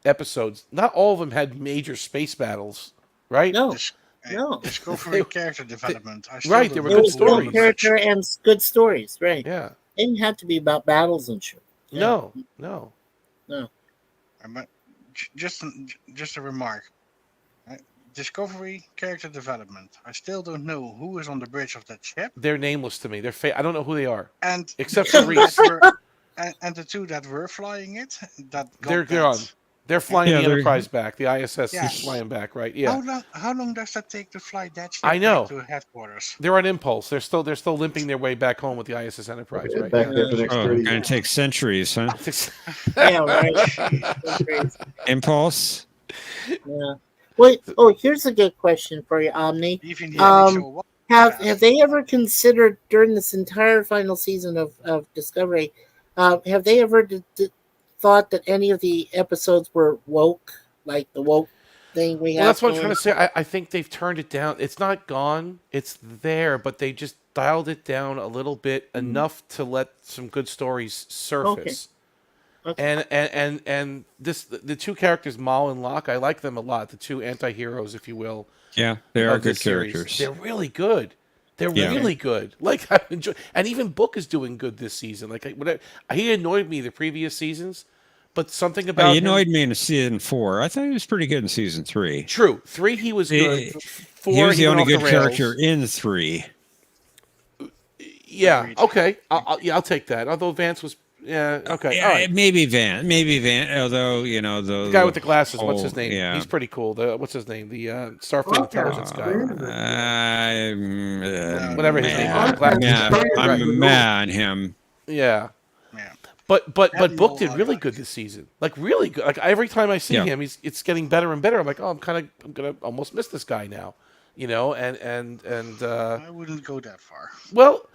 [SPEAKER 3] episodes, not all of them had major space battles, right?
[SPEAKER 4] No.
[SPEAKER 7] Just go for the character development.
[SPEAKER 3] Right, they were good stories.
[SPEAKER 4] Character and good stories, right?
[SPEAKER 3] Yeah.
[SPEAKER 4] It didn't have to be about battles and shit. Yeah.
[SPEAKER 3] No.
[SPEAKER 7] But just a remark. Right? Discovery, character development. I still don't know who is on the bridge of that ship.
[SPEAKER 3] They're nameless to me. I don't know who they are.
[SPEAKER 7] And
[SPEAKER 3] except for Reese.
[SPEAKER 7] And the two that were flying it,
[SPEAKER 3] they're gone. They're flying the Enterprise back. The ISS is flying back, right? Yeah.
[SPEAKER 7] How long does that take to fly that ship
[SPEAKER 3] I know.
[SPEAKER 7] back to headquarters?
[SPEAKER 3] They're on impulse. They're still limping their way back home with the ISS Enterprise, right?
[SPEAKER 13] Back there for the next 30
[SPEAKER 1] It's going to take centuries, huh?
[SPEAKER 4] Yeah, right.
[SPEAKER 1] Impulse.
[SPEAKER 4] Yeah. Wait. Oh, here's a good question for you, Omni. Have they ever considered during this entire final season of Discovery? Have they ever thought that any of the episodes were woke, like the woke thing we have?
[SPEAKER 3] Well, that's what I'm trying to say. I think they've turned it down. It's not gone. It's there, but they just dialed it down a little bit, enough to let some good stories surface. Okay. And the two characters, Mal and Locke, I like them a lot. The two anti-heroes, if you will.
[SPEAKER 1] Yeah, they are good characters.
[SPEAKER 3] They're really good. They're really good. Like I enjoy, and even Book is doing good this season. Like he annoyed me the previous seasons, but something about
[SPEAKER 1] he annoyed me in season 4. I thought he was pretty good in season 3.
[SPEAKER 3] True, 3 he was good. 4
[SPEAKER 1] he was the only good
[SPEAKER 3] the
[SPEAKER 1] character in 3.
[SPEAKER 3] Yeah. Okay. I'll take that. Although Vance was. Yeah. Okay.
[SPEAKER 1] Yeah,
[SPEAKER 3] all right.
[SPEAKER 1] Maybe Van. Although
[SPEAKER 3] the guy with the glasses. What's his name?
[SPEAKER 1] Yeah.
[SPEAKER 3] He's pretty cool. What's his name? The Starfleet intelligence guy. Whatever his name is.
[SPEAKER 1] I'm mad at him.
[SPEAKER 3] Yeah. But Book did really good this season. Like really good. Like every time I see him, it's getting better and better. I'm like, I'm gonna almost miss this guy now. You know, and
[SPEAKER 7] I wouldn't go that far.
[SPEAKER 3] Well.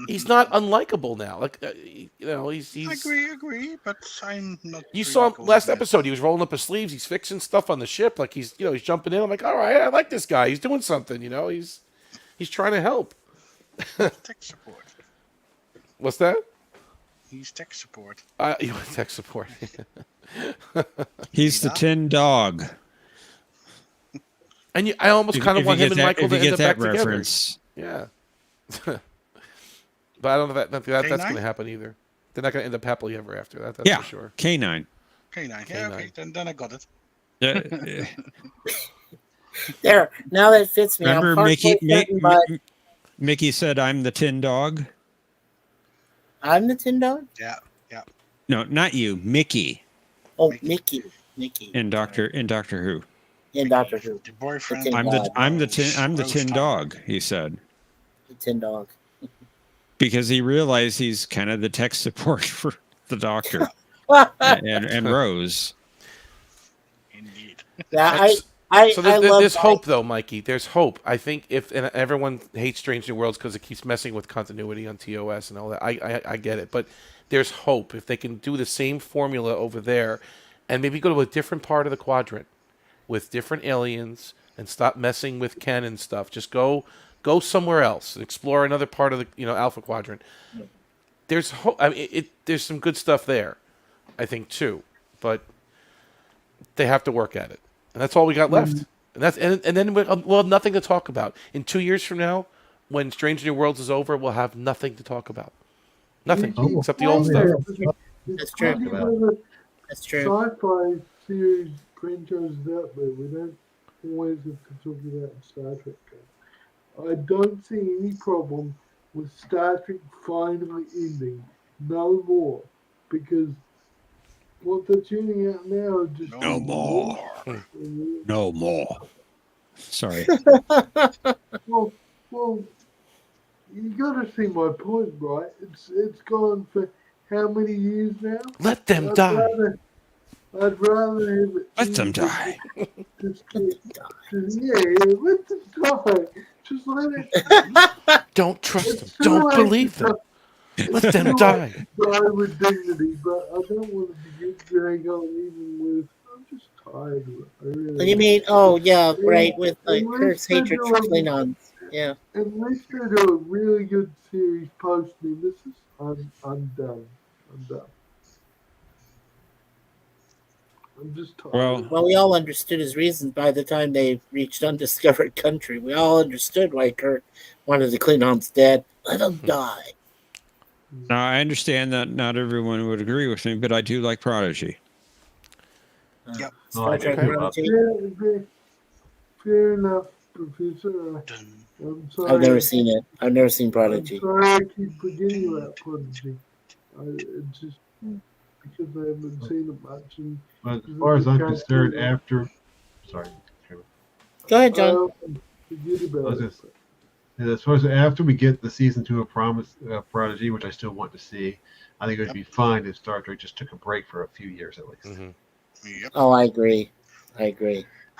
[SPEAKER 3] He's not unlikable now. Like he's.
[SPEAKER 7] I agree, but I'm not.
[SPEAKER 3] You saw him last episode. He was rolling up his sleeves. He's fixing stuff on the ship. Like he's jumping in. I'm like, all right, I like this guy. He's doing something. He's trying to help.
[SPEAKER 7] Tech support.
[SPEAKER 3] What's that?
[SPEAKER 7] He's tech support.
[SPEAKER 3] Tech support.
[SPEAKER 1] He's the tin dog.
[SPEAKER 3] And I almost kind of want him and Michael to end up back
[SPEAKER 1] reference.
[SPEAKER 3] Together. Yeah. But I don't know that's going to happen either. They're not going to end up happily ever after that. That's for sure.
[SPEAKER 1] K9.
[SPEAKER 7] K9. Yeah, okay. Then I got it.
[SPEAKER 1] Yeah.
[SPEAKER 4] There. Now that fits me.
[SPEAKER 1] Remember Mickey said, "I'm the tin dog."
[SPEAKER 4] I'm the tin dog?
[SPEAKER 7] Yeah.
[SPEAKER 1] No, not you, Mickey.
[SPEAKER 4] Oh, Mickey.
[SPEAKER 1] In Doctor Who.
[SPEAKER 4] In Doctor Who.
[SPEAKER 7] The boyfriend.
[SPEAKER 1] I'm the tin dog. He said.
[SPEAKER 4] The tin dog.
[SPEAKER 1] Because he realized he's kind of the tech support for the Doctor and Rose.
[SPEAKER 7] Indeed.
[SPEAKER 4] Yeah,
[SPEAKER 3] there's hope though, Mikey. There's hope. I think and everyone hates Strange New Worlds because it keeps messing with continuity on TOS and all that. I get it, but there's hope if they can do the same formula over there, and maybe go to a different part of the quadrant with different aliens and stop messing with Ken and stuff. Just go somewhere else and explore another part of the Alpha Quadrant. There's hope. I mean, there's some good stuff there, I think too, but they have to work at it, and that's all we got left. And then we'll have nothing to talk about in 2 years from now, when Strange New Worlds is over. We'll have nothing to talk about, nothing except the old stuff.
[SPEAKER 4] That's true. That's true.
[SPEAKER 12] Sci-fi series franchises out there, we don't always have to talk about Star Trek. I don't see any problem with Star Trek finally ending. No more. Because what they're tuning out now is just...
[SPEAKER 1] No more. No more. Sorry.
[SPEAKER 12] well, you got to see my point, right? It's gone for how many years now?
[SPEAKER 3] Let them die.
[SPEAKER 12] I'd rather have it...
[SPEAKER 1] Let them die.
[SPEAKER 12] Let them die. Just let it.
[SPEAKER 3] Don't trust them. Don't believe them. Let them die.
[SPEAKER 12] Die with dignity, but I don't want to get drag on even with. I'm just tired of it.
[SPEAKER 4] What do you mean? Oh yeah, right. With Kirk's hatred for Klingons. Yeah.
[SPEAKER 12] Unless they do a really good series post Nemesis, I'm done. I'm just tired.
[SPEAKER 4] Well, we all understood his reasons by the time they reached undiscovered country. We all understood why Kirk wanted the Klingons dead. Let them die.
[SPEAKER 1] Now, I understand that not everyone would agree with me, but I do like Prodigy.
[SPEAKER 7] Yep.
[SPEAKER 4] Star Trek Prodigy.
[SPEAKER 12] Fair enough, Professor. I'm sorry.
[SPEAKER 4] I've never seen it. I've never seen Prodigy.
[SPEAKER 12] I'm sorry I keep forgetting about Prodigy. It's just because I haven't seen it much. And
[SPEAKER 13] But as far as I'm concerned, after, sorry.
[SPEAKER 4] Go ahead, John.
[SPEAKER 12] Forget about it.
[SPEAKER 13] As far as after we get the season 2 of Prodigy, which I still want to see, I think it would be fine if Star Trek just took a break for a few years at least.
[SPEAKER 10] Mm-hmm.
[SPEAKER 7] Yep.
[SPEAKER 4] Oh, I agree.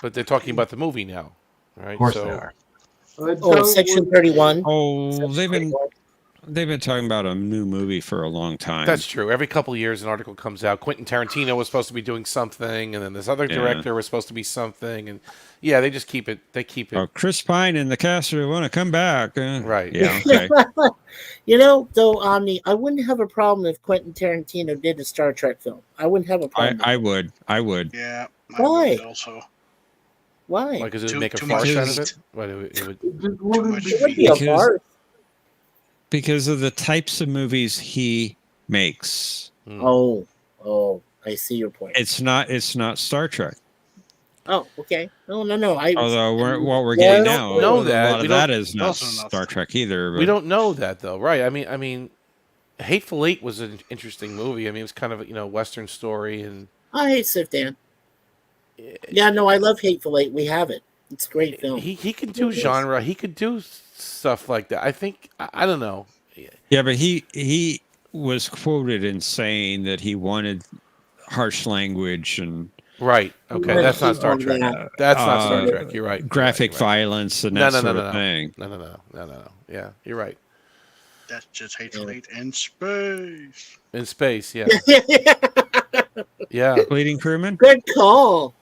[SPEAKER 3] But they're talking about the movie now, right?
[SPEAKER 13] Of course they are.
[SPEAKER 4] Section 31.
[SPEAKER 1] Oh, they've been talking about a new movie for a long time.
[SPEAKER 3] That's true. Every couple of years, an article comes out. Quentin Tarantino was supposed to be doing something, and then this other director was supposed to be something, and they just keep it. They keep it.
[SPEAKER 1] Oh, Chris Pine and the cast want to come back.
[SPEAKER 3] Right.
[SPEAKER 1] Yeah. Okay.
[SPEAKER 4] Though, Omni, I wouldn't have a problem if Quentin Tarantino did a Star Trek film. I wouldn't have a problem.
[SPEAKER 1] I would.
[SPEAKER 7] Yeah.
[SPEAKER 4] Why?
[SPEAKER 7] Also.
[SPEAKER 4] Why?
[SPEAKER 3] Because it would make a farce out of it?
[SPEAKER 4] It would be a farce.
[SPEAKER 1] Because of the types of movies he makes.
[SPEAKER 4] Oh, I see your point.
[SPEAKER 1] It's not Star Trek.
[SPEAKER 4] Oh, okay. No.
[SPEAKER 1] Although what we're getting now, a lot of that is not
[SPEAKER 3] Star
[SPEAKER 1] Star Trek either. But
[SPEAKER 3] we don't know that though, right? I mean, Hateful Eight was an interesting movie. I mean, it was kind of a Western story, and
[SPEAKER 4] I hate Sif Dan. Yeah, no, I love Hateful Eight. We have it. It's a great film.
[SPEAKER 3] He can do genre. He could do stuff like that. I think I don't know.
[SPEAKER 1] Yeah, but he was quoted in saying that he wanted harsh language and
[SPEAKER 3] right. Okay, that's not Star Trek. That's not Star Trek. You're right.
[SPEAKER 1] Graphic violence and that sort of thing.
[SPEAKER 3] No. Yeah, you're right.
[SPEAKER 7] That's just Hateful Eight in space.
[SPEAKER 3] In space, yeah. Yeah.
[SPEAKER 1] Bleeding Crewman.
[SPEAKER 4] Good call.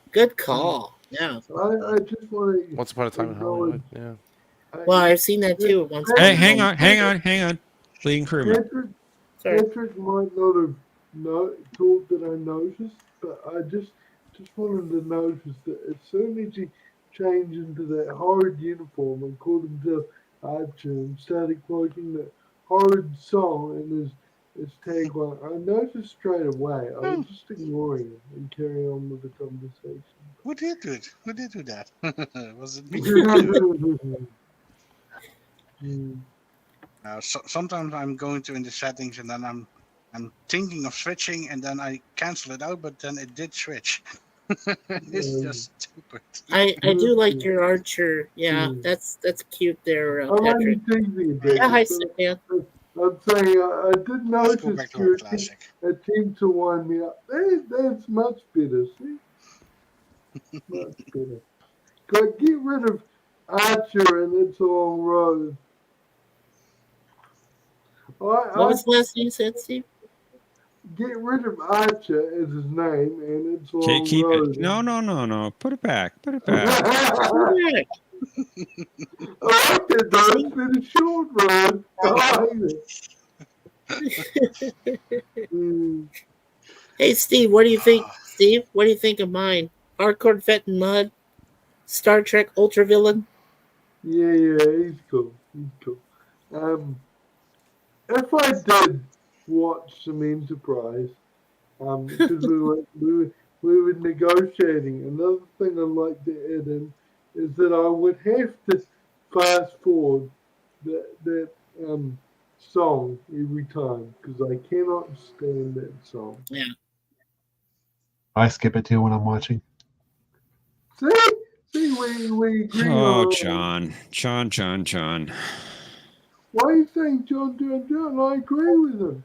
[SPEAKER 4] Yeah.
[SPEAKER 12] I just want to.
[SPEAKER 3] Once Upon a Time in Hollywood. Yeah.
[SPEAKER 4] Well, I've seen that too.
[SPEAKER 1] Hey, hang on. Bleeding Crewman.
[SPEAKER 12] Patrick might not have thought that I noticed, but I just wanted to notice that as soon as he changed into that horrid uniform and called himself Archer and started quoting that horrid song and his tagline, I noticed straight away. I was just ignoring it and carrying on with the conversation.
[SPEAKER 7] Who did do that? Was it me? Sometimes I'm going in the settings and then I'm thinking of switching and then I cancel it out, but then it did switch. It's just stupid.
[SPEAKER 4] I do like your Archer. Yeah, that's cute there, Patrick. Yeah, hi, Cynthia.
[SPEAKER 12] I'm saying I did notice your attempt to wind me up. That's much better, see? Much better. Get rid of Archer and It's a Long Road.
[SPEAKER 4] What was the last thing you said, Steve?
[SPEAKER 12] Get rid of Archer as his name and It's a Long Road.
[SPEAKER 1] It. No. Put it back.
[SPEAKER 12] I like it though. It's been a short run. I like it.
[SPEAKER 4] Hey, Steve, what do you think? Steve, what do you think of mine? Hardcore Vet and Mud, Star Trek Ultravillain.
[SPEAKER 12] Yeah, he's cool. If I did watch some Enterprise, because we were negotiating, another thing I'd like to add in is that I would have to fast forward that song every time because I cannot stand that song.
[SPEAKER 4] Yeah.
[SPEAKER 13] I skip it too when I'm watching.
[SPEAKER 12] See, we agree.
[SPEAKER 1] Oh, John.
[SPEAKER 12] Why are you saying John? I agree with him.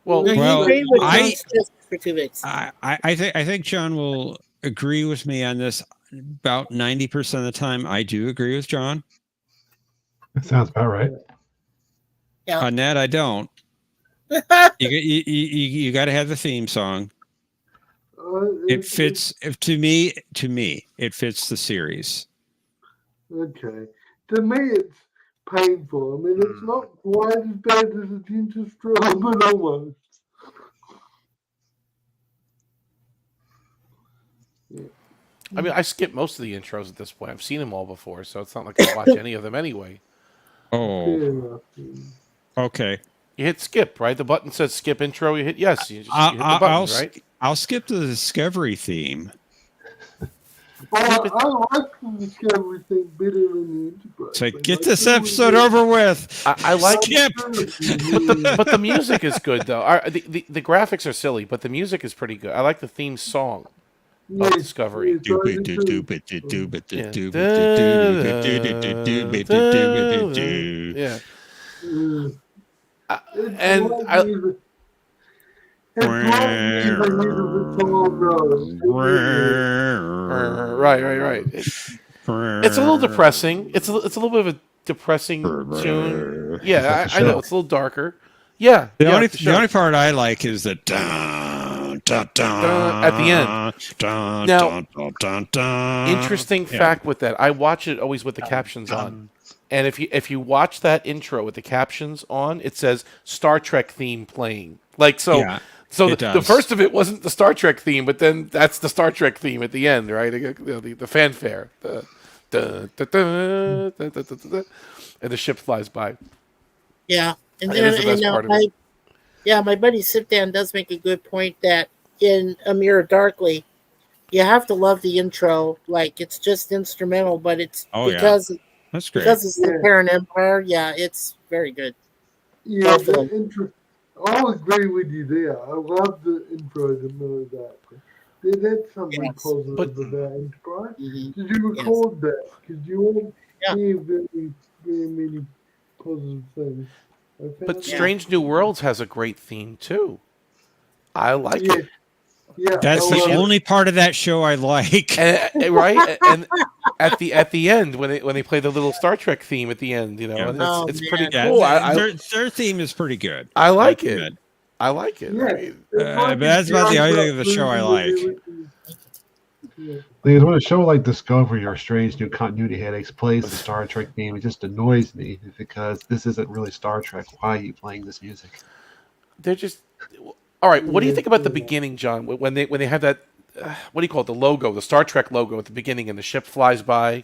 [SPEAKER 3] Well,
[SPEAKER 4] you agree with John just for 2 weeks.
[SPEAKER 1] I think John will agree with me on this about 90% of the time. I do agree with John.
[SPEAKER 13] That sounds about right.
[SPEAKER 4] Yeah.
[SPEAKER 1] On that, I don't. You got to have the theme song. It fits to me. It fits the series.
[SPEAKER 12] Okay, to me it's painful. I mean, it's not quite as bad as a ginger straw, but almost.
[SPEAKER 3] Yeah. I mean, I skip most of the intros at this point. I've seen them all before, so it's not like I watch any of them anyway.
[SPEAKER 1] Oh. Okay.
[SPEAKER 3] You hit skip, right? The button says skip intro. You hit yes. You hit the button, right?
[SPEAKER 1] I'll skip the Discovery theme.
[SPEAKER 12] I like the Discovery thing better than the Enterprise.
[SPEAKER 1] So
[SPEAKER 12] thing.
[SPEAKER 1] get this episode over with.
[SPEAKER 3] I like
[SPEAKER 1] skip.
[SPEAKER 3] But the music is good though. The graphics are silly, but the music is pretty good. I like the theme song of Discovery. Yeah. And right. It's a little depressing. It's a little bit of a depressing tune. Yeah, I know it's a little darker. Yeah.
[SPEAKER 1] The only part I like is the dun, dun, dun,
[SPEAKER 3] at the end. Now, interesting fact with that, I watch it always with the captions on. And if you watch that intro with the captions on, it says Star Trek theme playing. Like so. Yeah. So the first of it wasn't the Star Trek theme, but then that's the Star Trek theme at the end, right? The fanfare, and the ship flies by.
[SPEAKER 4] Yeah, and my buddy Sipdan does make a good point that in A Mirror Darkly, you have to love the intro. Like it's just instrumental, but it's because
[SPEAKER 1] that's great.
[SPEAKER 4] Because it's the Parent Empire. Yeah, it's very good.
[SPEAKER 12] Yeah, the intro. I'll agree with you there. I love the intro to Mirror Darkly. That's something positive about Enterprise. Did you record that? Because you all hear very, very many positive things.
[SPEAKER 3] But Strange New Worlds has a great theme too. I like it.
[SPEAKER 12] Yeah,
[SPEAKER 1] that's the only part of that show I like.
[SPEAKER 3] Right? And at the end when they play the little Star Trek theme at the end, it's pretty cool.
[SPEAKER 1] Their theme is pretty good.
[SPEAKER 3] I like it. I like it.
[SPEAKER 12] Yeah,
[SPEAKER 1] but that's about the only thing of the show I like.
[SPEAKER 13] Because when a show like Discovery or Strange New Continuity Headaches plays the Star Trek theme, it just annoys me because this isn't really Star Trek. Why are you playing this music?
[SPEAKER 3] They're just all right. What do you think about the beginning, John? When they have that, what do you call it? The logo, the Star Trek logo at the beginning, and the ship flies by.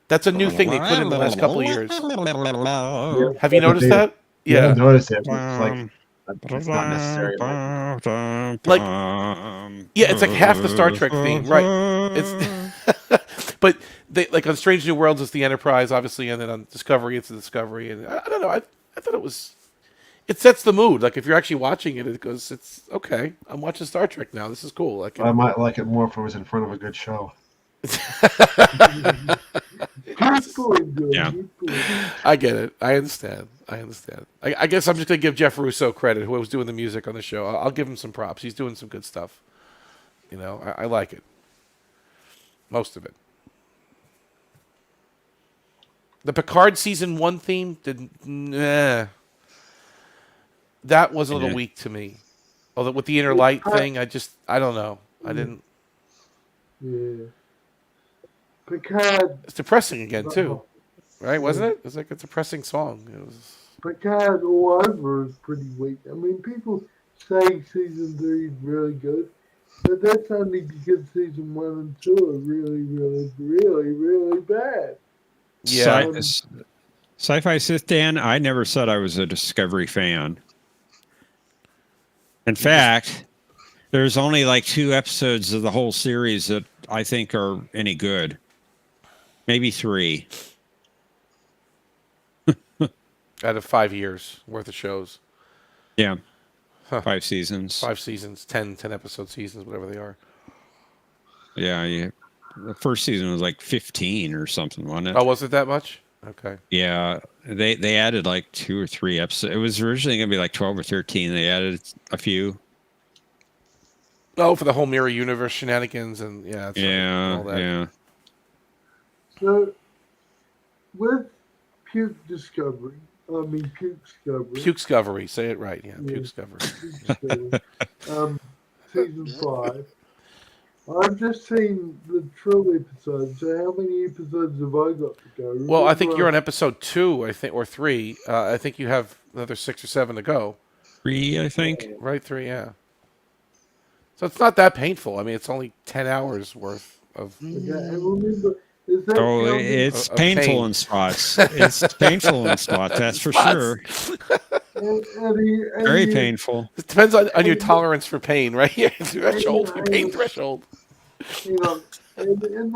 [SPEAKER 3] That's a new thing they put in the last couple of years. Have you noticed that?
[SPEAKER 13] Yeah, I noticed it. It's like it's not necessary.
[SPEAKER 3] It's like half the Star Trek theme, right? It's but like on Strange New Worlds, it's the Enterprise, obviously, and then on Discovery, it's the Discovery, and I don't know. I thought it was. It sets the mood. Like if you're actually watching it, it goes, it's okay. I'm watching Star Trek now. This is cool.
[SPEAKER 13] I might like it more if it was in front of a good show.
[SPEAKER 1] Yeah.
[SPEAKER 3] I get it. I understand. I guess I'm just going to give Jeff Russo credit, who was doing the music on the show. I'll give him some props. He's doing some good stuff. I like it. Most of it. The Picard season 1 theme that was a little weak to me. Although with the inner light thing, I don't know. I didn't.
[SPEAKER 12] Yeah. Picard.
[SPEAKER 3] It's depressing again too, right? Wasn't it? It's like a depressing song. It was.
[SPEAKER 12] Picard all over is pretty weak. I mean, people say season 3 is really good, but that's only because season 1 and 2 are really, really, really, really bad.
[SPEAKER 1] Yeah. Sci-Fi Sith Dan, I never said I was a Discovery fan. In fact, there's only like 2 episodes of the whole series that I think are any good. Maybe 3.
[SPEAKER 3] Out of 5 years worth of shows.
[SPEAKER 1] Yeah. 5 seasons.
[SPEAKER 3] 5 seasons, 10 episode seasons, whatever they are.
[SPEAKER 1] Yeah. The first season was like 15 or something, wasn't it?
[SPEAKER 3] Oh, was it that much? Okay.
[SPEAKER 1] Yeah. They added like 2 or 3 episodes. It was originally going to be like 12 or 13. They added a few.
[SPEAKER 3] Oh, for the whole Mirror Universe shenanigans and all that.
[SPEAKER 1] Yeah.
[SPEAKER 12] So, with Puke Discovery,
[SPEAKER 3] say it right, Puke Discovery.
[SPEAKER 12] Season 5. I've just seen the trill episodes. So how many episodes have I got to go?
[SPEAKER 3] Well, I think you're on episode 2, or 3. I think you have another 6 or 7 to go.
[SPEAKER 1] 3, I think.
[SPEAKER 3] Right, 3, yeah. So it's not that painful. I mean, it's only 10 hours worth of.
[SPEAKER 12] Okay, and remember,
[SPEAKER 1] it's painful in spots. It's painful in spots, that's for sure. Very painful.
[SPEAKER 3] It depends on your tolerance for pain, right? Your threshold, your pain threshold.
[SPEAKER 12] You know, in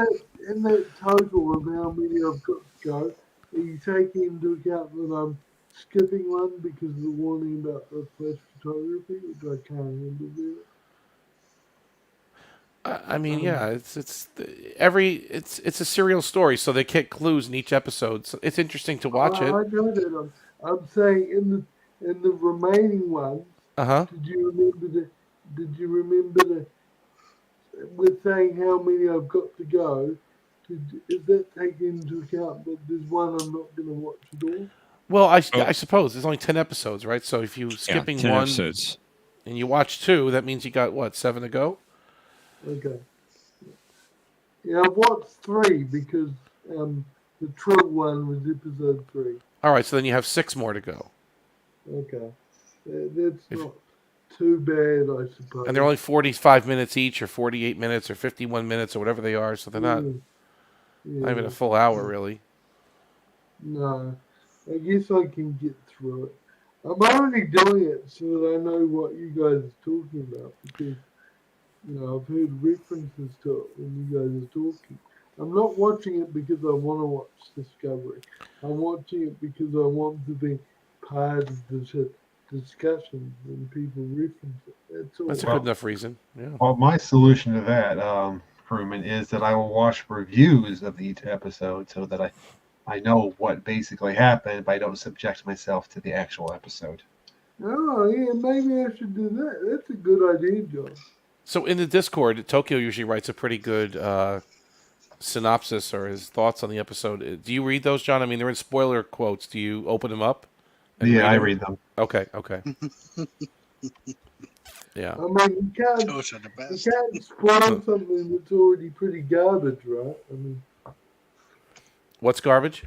[SPEAKER 12] that total of how many I've got to go, are you taking into account that I'm skipping one because of the warning about the flash photography, which I can't handle there?
[SPEAKER 3] I mean, yeah, it's a serial story, so they get clues in each episode. So it's interesting to watch it.
[SPEAKER 12] I know that. I'm saying in the remaining ones. Did you remember the? With saying how many I've got to go, is that taken into account that there's one I'm not going to watch at all?
[SPEAKER 3] Well, I suppose there's only 10 episodes, right? So if you skipping
[SPEAKER 1] 10
[SPEAKER 3] one
[SPEAKER 1] episodes.
[SPEAKER 3] and you watch 2, that means you got what, 7 to go?
[SPEAKER 12] Okay. Yeah, I've watched 3 because the Trill one was episode 3.
[SPEAKER 3] All right, so then you have 6 more to go.
[SPEAKER 12] Okay, that's not too bad, I suppose.
[SPEAKER 3] And they're only 45 minutes each, or 48 minutes, or 51 minutes, or whatever they are. So they're not even a full hour, really.
[SPEAKER 12] No, I guess I can get through it. I'm only doing it so that I know what you guys are talking about because, I've heard references to it when you guys are talking. I'm not watching it because I want to watch Discovery. I'm watching it because I want to be part of the discussions when people reference it. That's all.
[SPEAKER 3] That's a good enough reason. Yeah.
[SPEAKER 13] Well, my solution to that, Crewman, is that I will watch reviews of each episode so that I know what basically happened, but I don't subject myself to the actual episode.
[SPEAKER 12] Oh, yeah, maybe I should do that. That's a good idea, John.
[SPEAKER 3] So in the Discord, Tokyo usually writes a pretty good synopsis or his thoughts on the episode. Do you read those, John? I mean, they're in spoiler quotes. Do you open them up?
[SPEAKER 13] Yeah, I read them.
[SPEAKER 3] Okay. Yeah.
[SPEAKER 12] I mean, you can't spoil something that's already pretty garbage, right? I mean,
[SPEAKER 3] what's garbage?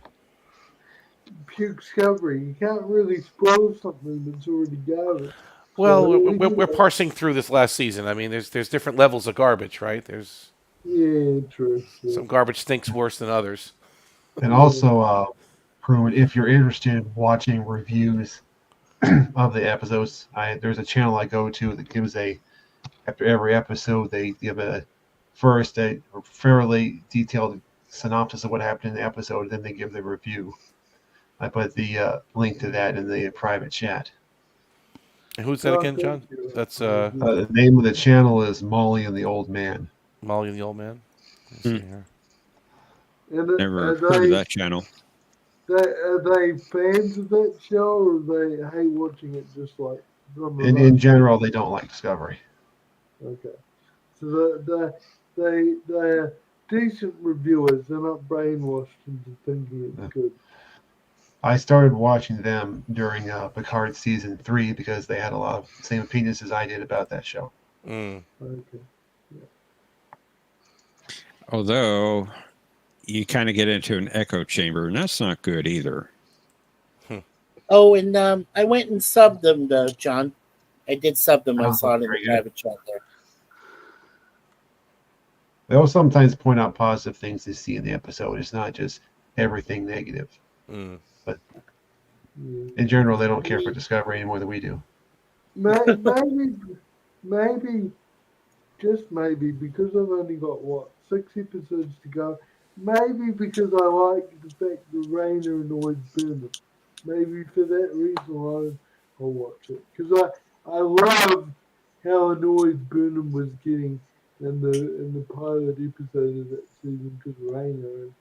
[SPEAKER 12] Discovery. You can't really spoil something that's already garbage.
[SPEAKER 3] Well,
[SPEAKER 12] So,
[SPEAKER 3] we're parsing through this last season. I mean, there's different levels of garbage, right? There's
[SPEAKER 12] true.
[SPEAKER 3] Some garbage stinks worse than others.
[SPEAKER 13] And also, Crewman, if you're interested in watching reviews of the episodes, there's a channel I go to that gives after every episode, they give a fairly detailed synopsis of what happened in the episode, and then they give the review. I put the link to that in the private chat.
[SPEAKER 3] And who's that again, John? That's
[SPEAKER 13] the name of the channel is Molly and the Old Man.
[SPEAKER 3] Molly and the Old Man. Let's see here.
[SPEAKER 1] Never heard of that channel.
[SPEAKER 12] Are they fans of that show, or they hate watching it just like?
[SPEAKER 13] In general, they don't like Discovery.
[SPEAKER 12] Okay, so they're decent reviewers. They're not brainwashed into thinking it's good.
[SPEAKER 13] I started watching them during Picard season 3 because they had a lot of the same opinions as I did about that show.
[SPEAKER 12] Okay. Yeah.
[SPEAKER 1] Although you kind of get into an echo chamber, and that's not good either.
[SPEAKER 4] Oh, and I went and subbed them, John. I did sub them. I saw it in the
[SPEAKER 13] very
[SPEAKER 4] private chat there.
[SPEAKER 13] They'll sometimes point out positive things they see in the episode. It's not just everything negative. But in general, they don't care for Discovery any more than we do.
[SPEAKER 12] Maybe, just maybe, because I've only got 6 episodes to go. Maybe because I like the fact that Rainer annoys Burnham. Maybe for that reason I'll watch it. Because I love how annoyed Burnham was getting in the pilot episode of that season because Rainer. And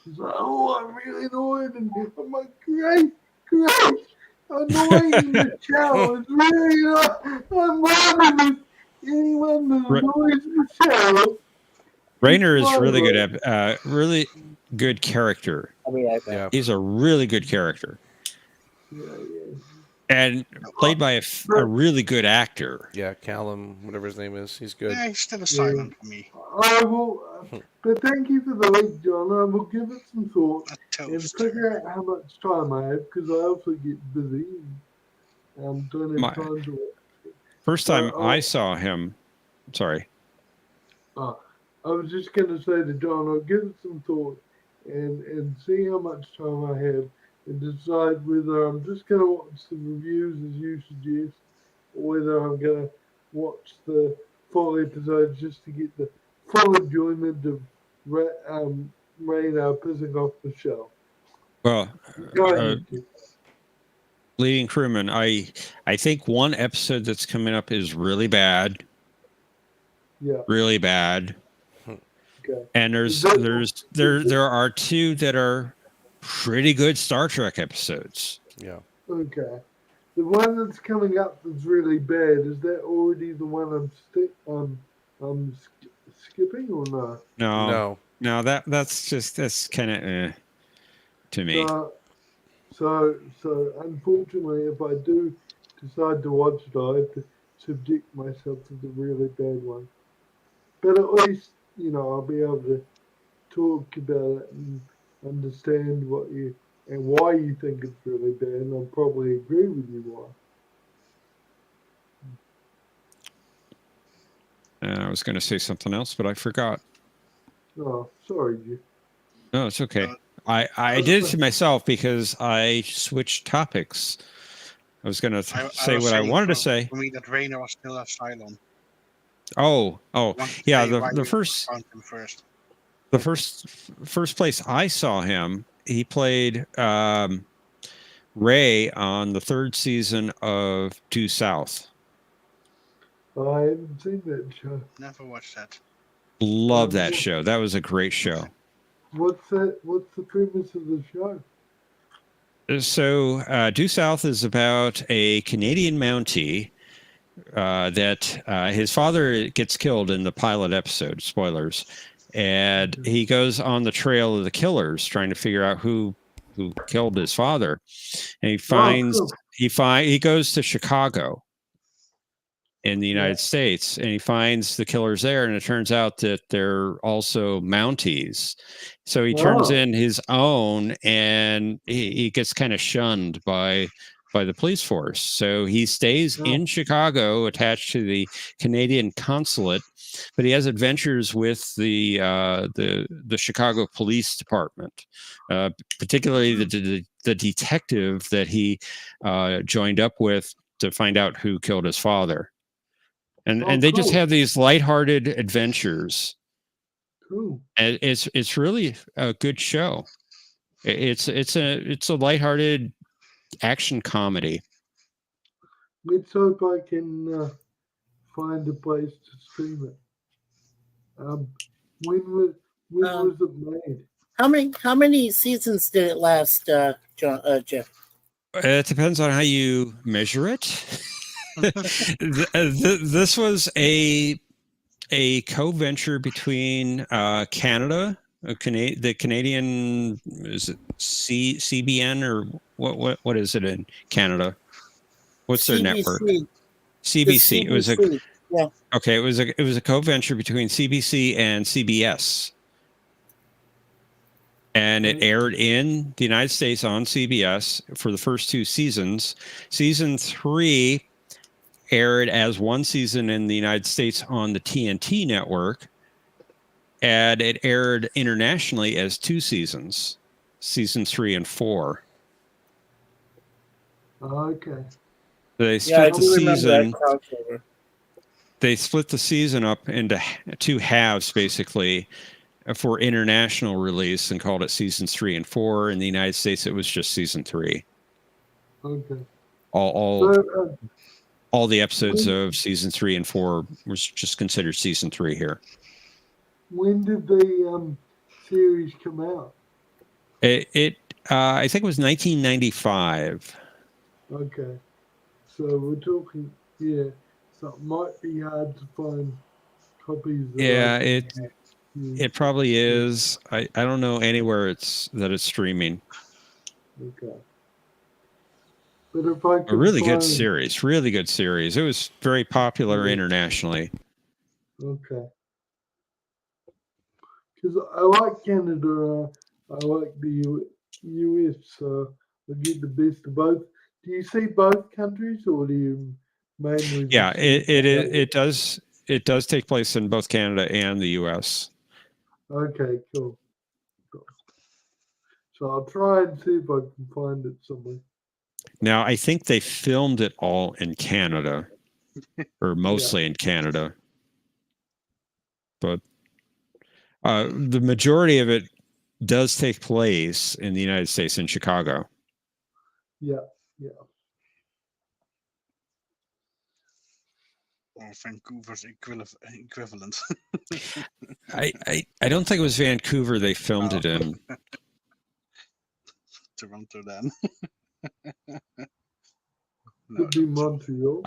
[SPEAKER 12] she's like, oh, I'm really annoyed. And I'm like, great. Annoying the show is really not. I'm loving it. Anyone that annoys the show.
[SPEAKER 1] Rainer is really good at really good character. He's a really good character, and played by a really good actor.
[SPEAKER 3] Yeah, Callum, whatever his name is, he's good.
[SPEAKER 7] Yeah, he's still a silent for me.
[SPEAKER 12] I will, but thank you for the link, John. I will give it some thought and figure out how much time I have because I also get busy and don't have time to watch.
[SPEAKER 1] First time I saw him, sorry.
[SPEAKER 12] I was just going to say to John, I'll give it some thought and see how much time I have and decide whether I'm just going to watch the reviews as you suggest, or whether I'm going to watch the full episodes just to get the full enjoyment of Raina pissing off the show.
[SPEAKER 1] Well, Leading Crewman, I think one episode that's coming up is really bad.
[SPEAKER 12] Yeah.
[SPEAKER 1] Really bad.
[SPEAKER 12] Okay.
[SPEAKER 1] And there are two that are pretty good Star Trek episodes.
[SPEAKER 3] Yeah.
[SPEAKER 12] Okay. The one that's coming up that's really bad, is that already the one I'm skipping or not?
[SPEAKER 1] No, that's kind of to me.
[SPEAKER 12] So unfortunately, if I do decide to watch it, I have to subject myself to the really bad one. But at least, I'll be able to talk about it and understand what you and why you think it's really bad, and I'll probably agree with you why.
[SPEAKER 1] I was going to say something else, but I forgot.
[SPEAKER 12] Oh, sorry, Jim.
[SPEAKER 1] No, it's okay. I did it to myself because I switched topics. I was going to say what I wanted to say.
[SPEAKER 7] For me, that Rainer was still asylum.
[SPEAKER 1] Oh, yeah. The first place I saw him, he played Ray on the 3rd season of Due South.
[SPEAKER 12] I haven't seen that show.
[SPEAKER 7] Never watched that.
[SPEAKER 1] Love that show. That was a great show.
[SPEAKER 12] What's the premise of the show?
[SPEAKER 1] So Due South is about a Canadian Mountie that his father gets killed in the pilot episode. Spoilers. And he goes on the trail of the killers, trying to figure out who killed his father. And he finds he goes to Chicago in the United States, and he finds the killers there, and it turns out that they're also Mounties. So he turns in his own, and he gets kind of shunned by the police force. So he stays in Chicago, attached to the Canadian consulate, but he has adventures with the Chicago Police Department, particularly the detective that he joined up with to find out who killed his father. And they just have these lighthearted adventures.
[SPEAKER 12] Cool.
[SPEAKER 1] And it's really a good show. It's a lighthearted action comedy.
[SPEAKER 12] Let's hope I can find a place to stream it. When was it made?
[SPEAKER 4] How many seasons did it last, Jeff?
[SPEAKER 1] It depends on how you measure it. This was a co-venture between Canada, the Canadian, is it CBN or what is it in Canada? What's their network? CBC. It was it was a co-venture between CBC and CBS. And it aired in the United States on CBS for the first 2 seasons. Season 3 aired as 1 season in the United States on the TNT network, and it aired internationally as 2 seasons, seasons 3 and 4.
[SPEAKER 12] Okay.
[SPEAKER 1] They split the season. They split the season up into 2 halves, basically, for international release, and called it seasons 3 and 4. In the United States, it was just season 3.
[SPEAKER 12] Okay.
[SPEAKER 1] All the episodes of season 3 and 4 was just considered season 3 here.
[SPEAKER 12] When did the series come out?
[SPEAKER 1] I think it was 1995.
[SPEAKER 12] Okay. So we're talking, so it might be hard to find copies.
[SPEAKER 1] It probably is. I don't know anywhere that it's streaming.
[SPEAKER 12] Okay. But if I could
[SPEAKER 1] a really good series. It was very popular internationally.
[SPEAKER 12] Okay. Because I like Canada, I like the US, so I get the best of both. Do you see both countries, or do you mainly?
[SPEAKER 1] Yeah, it does take place in both Canada and the US.
[SPEAKER 12] Okay, cool. So I'll try and see if I can find it somewhere.
[SPEAKER 1] Now, I think they filmed it all in Canada, or mostly in Canada. But the majority of it does take place in the United States, in Chicago.
[SPEAKER 12] Yeah, yeah.
[SPEAKER 7] Or Vancouver's equivalent.
[SPEAKER 1] I don't think it was Vancouver they filmed it in.
[SPEAKER 7] Toronto then.
[SPEAKER 12] Could be Montreal.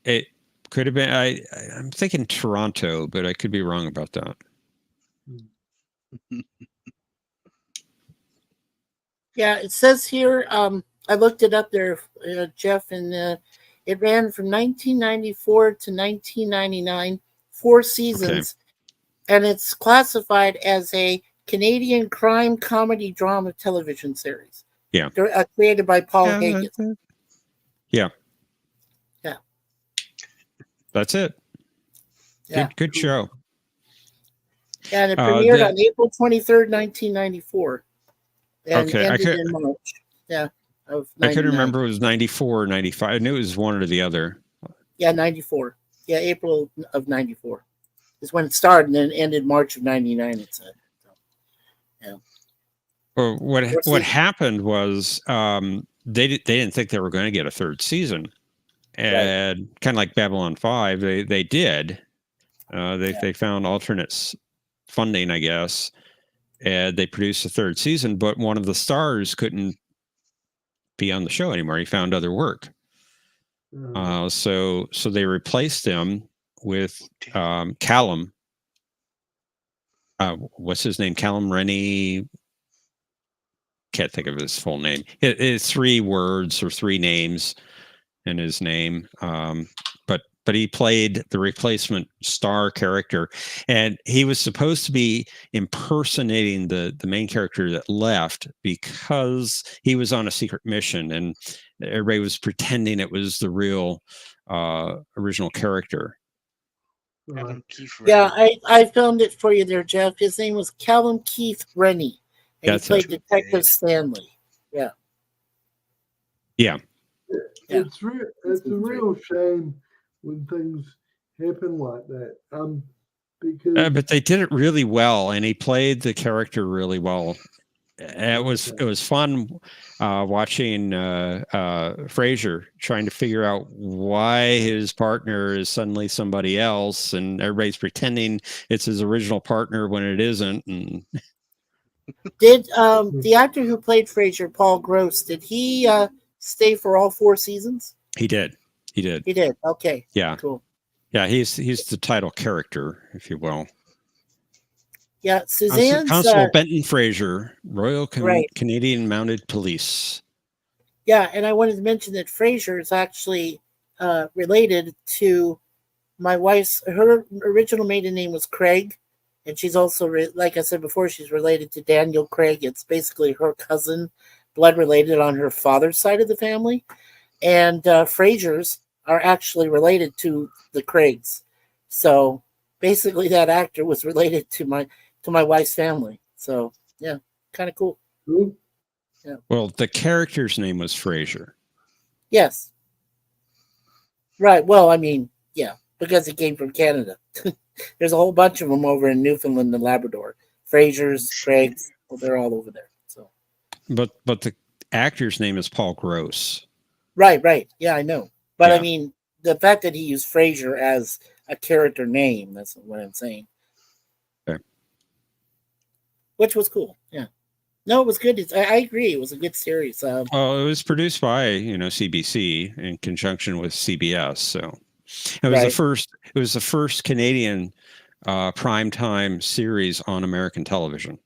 [SPEAKER 1] It could have been. I'm thinking Toronto, but I could be wrong about that.
[SPEAKER 4] Yeah, it says here. I looked it up there, Jeff, and it ran from 1994 to 1999, 4 seasons, and it's classified as a Canadian crime comedy drama television series.
[SPEAKER 1] Yeah,
[SPEAKER 4] created by Paul Hagen.
[SPEAKER 1] Yeah.
[SPEAKER 4] Yeah.
[SPEAKER 1] That's it.
[SPEAKER 4] Yeah.
[SPEAKER 1] Good show.
[SPEAKER 4] And it premiered on April 23rd, 1994. And ended in March. Yeah.
[SPEAKER 1] I couldn't remember it was 94 or 95. I knew it was one or the other.
[SPEAKER 4] Yeah, 94. Yeah, April of 94 is when it started, and then ended March of 99, it said. So, yeah.
[SPEAKER 1] Well, what happened was they didn't think they were going to get a third season. And kind of like Babylon 5, they did. They found alternate funding, I guess, and they produced a third season, but one of the stars couldn't be on the show anymore. He found other work. So they replaced him with Callum. What's his name? Callum Rennie. Can't think of his full name. It's 3 words or 3 names in his name. But he played the replacement star character, and he was supposed to be impersonating the main character that left because he was on a secret mission, and everybody was pretending it was the real original character.
[SPEAKER 4] Yeah, I filmed it for you there, Jeff. His name was Callum Keith Rennie, and he played Detective Stanley. Yeah.
[SPEAKER 1] Yeah.
[SPEAKER 12] It's a real shame when things happen like that. Because
[SPEAKER 1] but they did it really well, and he played the character really well. It was fun watching Frasier trying to figure out why his partner is suddenly somebody else, and everybody's pretending it's his original partner when it isn't. And
[SPEAKER 4] did the actor who played Frasier, Paul Gross, did he stay for all 4 seasons?
[SPEAKER 1] He did. He did.
[SPEAKER 4] He did. Okay.
[SPEAKER 1] Yeah.
[SPEAKER 4] Cool.
[SPEAKER 1] Yeah, he's the title character, if you will.
[SPEAKER 4] Yeah, Suzanne's
[SPEAKER 1] Constable Benton Fraser, Royal Canadian Mounted Police.
[SPEAKER 4] Yeah, and I wanted to mention that Frasier is actually related to my wife's. Her original maiden name was Craig, and she's also, like I said before, she's related to Daniel Craig. It's basically her cousin, blood related on her father's side of the family. And Frasers are actually related to the Craigs. So basically that actor was related to my wife's family. So yeah, kind of cool. Yeah.
[SPEAKER 1] Well, the character's name was Frasier.
[SPEAKER 4] Yes. Right. Well, I mean, yeah, because he came from Canada. There's a whole bunch of them over in Newfoundland and Labrador. Frasers, Craigs, well, they're all over there. So
[SPEAKER 1] But the actor's name is Paul Gross.
[SPEAKER 4] Right. Yeah, I know. But yeah. I mean, the fact that he used Frasier as a character name, that's what I'm saying.
[SPEAKER 1] Okay.
[SPEAKER 4] Which was cool. Yeah. No, it was good. I agree. It was a good series.
[SPEAKER 1] Well, it was produced by, CBC in conjunction with CBS. So it was the first Canadian primetime series on American television.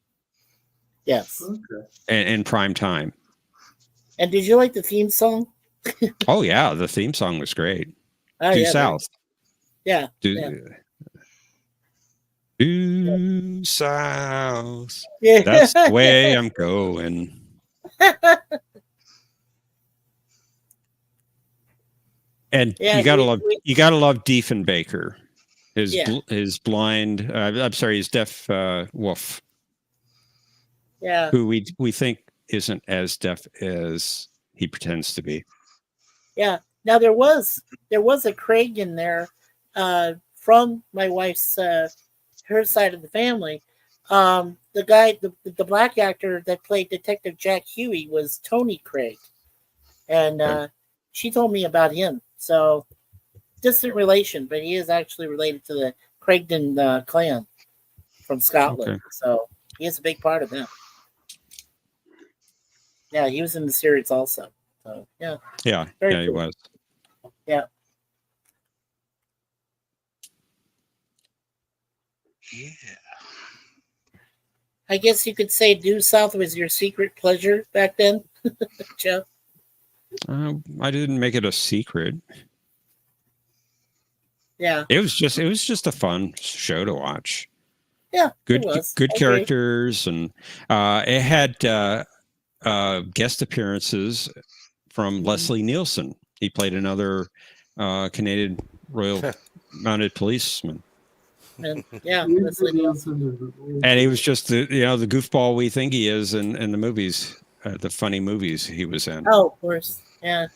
[SPEAKER 4] Yes.
[SPEAKER 12] Okay.
[SPEAKER 1] And prime time.
[SPEAKER 4] And did you like the theme song?
[SPEAKER 1] Oh yeah, the theme song was great. Due South.
[SPEAKER 4] Yeah.
[SPEAKER 1] Due South.
[SPEAKER 4] Yeah.
[SPEAKER 1] That's the way I'm going. And you gotta love Diefenbaker. His blind. His deaf wolf.
[SPEAKER 4] Yeah.
[SPEAKER 1] Who we think isn't as deaf as he pretends to be.
[SPEAKER 4] Yeah. Now there was a Craig in there from my wife's her side of the family. The guy, the black actor that played Detective Jack Huey was Tony Craig, and she told me about him. So distant relation, but he is actually related to the Craigden clan from Scotland.
[SPEAKER 1] Okay.
[SPEAKER 4] So he is a big part of them. Yeah, he was in the series also. So yeah.
[SPEAKER 1] Yeah,
[SPEAKER 4] Very
[SPEAKER 1] yeah, he
[SPEAKER 4] cool.
[SPEAKER 1] was.
[SPEAKER 4] Yeah.
[SPEAKER 7] Yeah.
[SPEAKER 4] I guess you could say due south was your secret pleasure back then, Joe.
[SPEAKER 1] I didn't make it a secret.
[SPEAKER 4] Yeah.
[SPEAKER 1] It was just a fun show to watch.
[SPEAKER 4] Yeah,
[SPEAKER 1] Good
[SPEAKER 4] it was.
[SPEAKER 1] good
[SPEAKER 4] I agree.
[SPEAKER 1] characters, and it had guest appearances from Leslie Nielsen. He played another Canadian Royal Mounted Policeman.
[SPEAKER 4] And, yeah, Leslie Nielsen.
[SPEAKER 1] And he was just the goofball we think he is in the movies, the funny movies he was in.
[SPEAKER 4] Oh, of course. Yeah.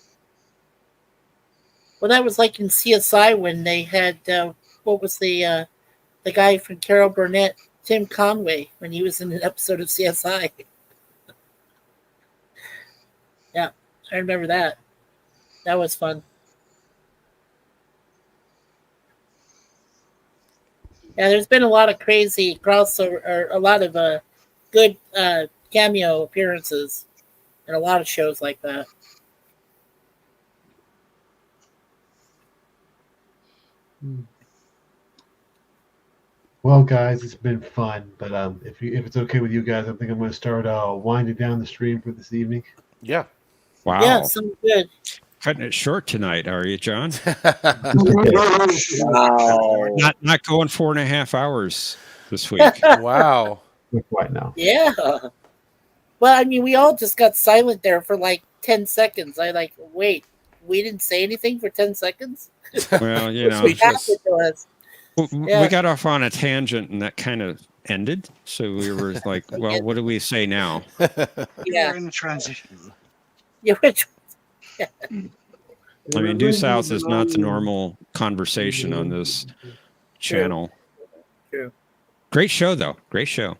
[SPEAKER 4] Well, that was like in CSI when they had what was the guy from Carol Burnett, Tim Conway, when he was in an episode of CSI. Yeah, I remember that. That was fun. Yeah, there's been a lot of crazy crossover, or a lot of good cameo appearances in a lot of shows like that.
[SPEAKER 13] Well, guys, it's been fun, but if it's okay with you guys, I think I'm going to start winding down the stream for this evening.
[SPEAKER 3] Yeah.
[SPEAKER 1] Wow.
[SPEAKER 4] Yeah, sounds good.
[SPEAKER 1] Cutting it short tonight, are you, John?
[SPEAKER 4] Wow.
[SPEAKER 1] Not going 4.5 hours this week.
[SPEAKER 3] Wow.
[SPEAKER 13] Not quite now.
[SPEAKER 4] Yeah. Well, I mean, we all just got silent there for like 10 seconds. Wait, we didn't say anything for 10 seconds?
[SPEAKER 1] Well, you know,
[SPEAKER 4] What happened to us?
[SPEAKER 1] we got off on a tangent, and that kind of ended. So we were like, well, what do we say now?
[SPEAKER 4] Yeah.
[SPEAKER 7] We're in a transition.
[SPEAKER 4] Yeah, which
[SPEAKER 1] I mean, due south is not the normal conversation on this channel.
[SPEAKER 4] True.
[SPEAKER 1] Great show, though. Great show.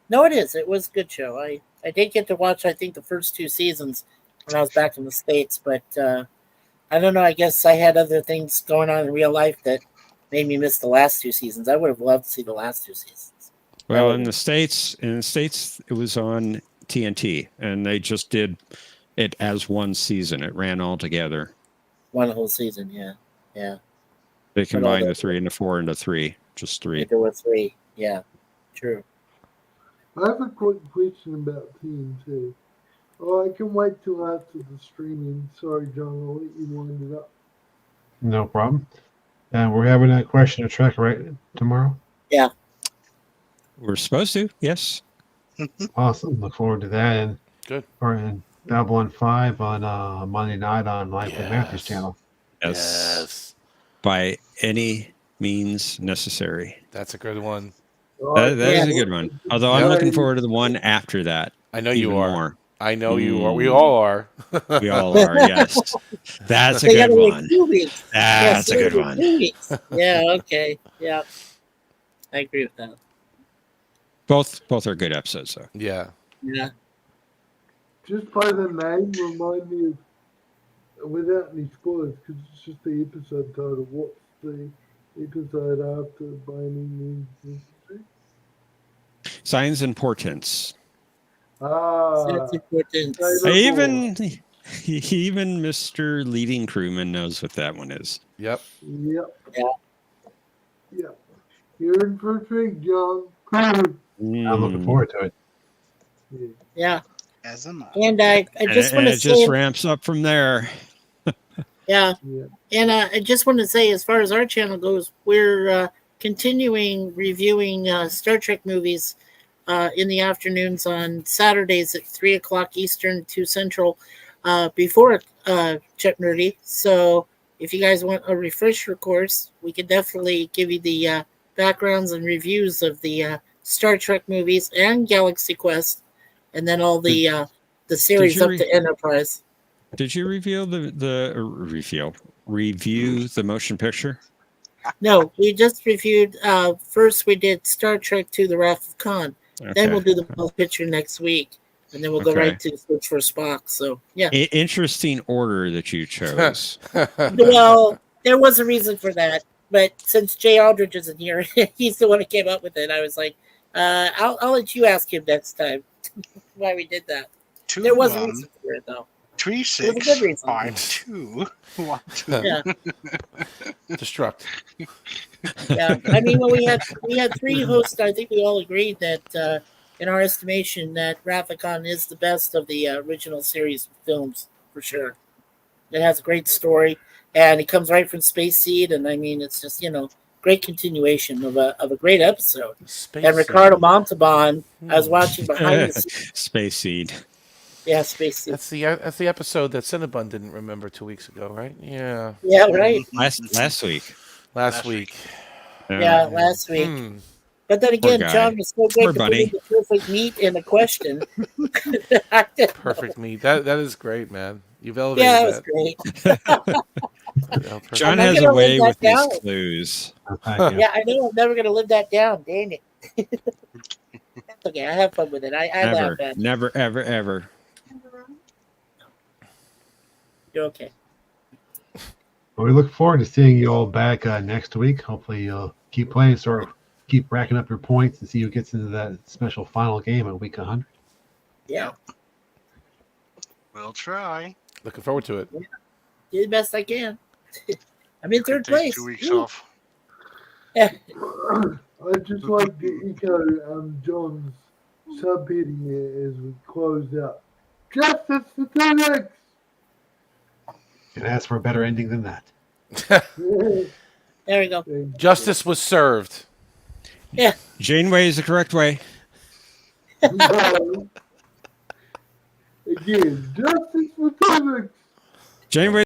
[SPEAKER 4] No, it is. It was a good show. I did get to watch, I think, the first 2 seasons when I was back in the States, but I don't know. I guess I had other things going on in real life that made me miss the last 2 seasons. I would have loved to see the last 2 seasons.
[SPEAKER 1] Well, in the States, it was on TNT, and they just did it as one season. It ran all together.
[SPEAKER 4] One whole season, yeah. Yeah.
[SPEAKER 1] They combined the 3 and the 4 into 3. Just 3.
[SPEAKER 4] There were 3. Yeah. True.
[SPEAKER 12] I have a quick question about TNT. Oh, I can wait till after the streaming. Sorry, John, I'll let you wind it up.
[SPEAKER 13] No problem. And we're having a question or track right tomorrow?
[SPEAKER 4] Yeah.
[SPEAKER 1] We're supposed to, yes.
[SPEAKER 13] Awesome. Look forward to that. And
[SPEAKER 3] good.
[SPEAKER 13] Or in Babylon 5 on Monday night on Life with Matthew's channel.
[SPEAKER 1] Yes. By any means necessary.
[SPEAKER 3] That's a good one.
[SPEAKER 1] That is a good one. Although I'm looking forward to the one after that.
[SPEAKER 3] I know you are.
[SPEAKER 1] More.
[SPEAKER 3] I know you are. We all are.
[SPEAKER 1] We all are, yes. That's a good one. That's a good one.
[SPEAKER 4] Yeah, okay. Yeah. I agree with that.
[SPEAKER 12] Both
[SPEAKER 1] are good episodes, though.
[SPEAKER 3] Yeah.
[SPEAKER 4] Yeah.
[SPEAKER 12] Just by the name, remind me of, without any spoilers, because it's just the episode title. What's the episode after by any means necessary?
[SPEAKER 1] Signs and Portents.
[SPEAKER 12] Ah.
[SPEAKER 1] Even Mr. Leading Crewman knows what that one is.
[SPEAKER 3] Yep.
[SPEAKER 12] Yep.
[SPEAKER 4] Yeah.
[SPEAKER 12] Yeah. You're in for a treat, John.
[SPEAKER 13] I'm looking forward to it.
[SPEAKER 4] Yeah.
[SPEAKER 7] As am I.
[SPEAKER 4] And I just want to say,
[SPEAKER 1] it just ramps up from there.
[SPEAKER 4] Yeah. And I just want to say, as far as our channel goes, we're continuing reviewing Star Trek movies in the afternoons on Saturdays at 3 o'clock Eastern, 2 Central, before Jeopnerdy. So if you guys want a refresher course, we can definitely give you the backgrounds and reviews of the Star Trek movies and Galaxy Quest, and then all the the series
[SPEAKER 1] you
[SPEAKER 4] up to Enterprise.
[SPEAKER 1] Did you review review the motion picture?
[SPEAKER 4] No, we just reviewed. First, we did Star Trek II: The Wrath of Khan.
[SPEAKER 1] Okay.
[SPEAKER 4] Then we'll do the motion picture next week, and then we'll go
[SPEAKER 1] Okay.
[SPEAKER 4] right to Search for Spock. So yeah.
[SPEAKER 1] Interesting order that you chose.
[SPEAKER 4] Well, there was a reason for that, but since Jay Aldridge isn't here, he's the one who came up with it. I was like, I'll let you ask him next time why we did that. There was a reason for it, though.
[SPEAKER 7] 3
[SPEAKER 4] It was a good
[SPEAKER 7] 6
[SPEAKER 4] reason.
[SPEAKER 7] 5 2 1 2.
[SPEAKER 4] Yeah.
[SPEAKER 3] Destruct.
[SPEAKER 4] Yeah, I mean, when we had 3 hosts, I think we all agreed that, in our estimation, that Wrath of Khan is the best of the original series films for sure. It has a great story, and it comes right from Space Seed, and I mean, it's just great continuation of a great episode. And Ricardo Montalban, I was watching behind the scenes.
[SPEAKER 1] Space Seed.
[SPEAKER 4] Yeah, Space Seed.
[SPEAKER 3] That's the episode that Cinnabon didn't remember 2 weeks ago, right? Yeah.
[SPEAKER 4] Yeah, right.
[SPEAKER 1] Last week.
[SPEAKER 3] Last week.
[SPEAKER 4] Yeah, last week. But then again, John was so great to put in the perfect meat in the question.
[SPEAKER 3] Perfect meat. That is great, man. You've elevated
[SPEAKER 4] that.
[SPEAKER 3] Was
[SPEAKER 4] great.
[SPEAKER 1] John has a way with these clues.
[SPEAKER 4] Yeah, I know. I'm never going to live that down. Dang it. That's okay. I have fun with it. I laugh at it.
[SPEAKER 1] Never, ever, ever.
[SPEAKER 4] You're okay.
[SPEAKER 13] Well, we look forward to seeing you all back next week. Hopefully, you'll keep playing, sort of keep racking up your points, and see who gets into that special final game at week 100.
[SPEAKER 4] Yeah.
[SPEAKER 7] We'll try.
[SPEAKER 3] Looking forward to it.
[SPEAKER 4] Yeah. Do the best I can. I'm in third place.
[SPEAKER 7] 2 weeks off.
[SPEAKER 4] Yeah.
[SPEAKER 12] I'd just like to echo John's subheading here as we close out. Justice for 10X!
[SPEAKER 13] And ask for a better ending than that.
[SPEAKER 4] There we go.
[SPEAKER 3] Justice was served.
[SPEAKER 4] Yeah.
[SPEAKER 1] Janeway is the correct way.
[SPEAKER 12] No. Again, justice for 10X!
[SPEAKER 1] Janeway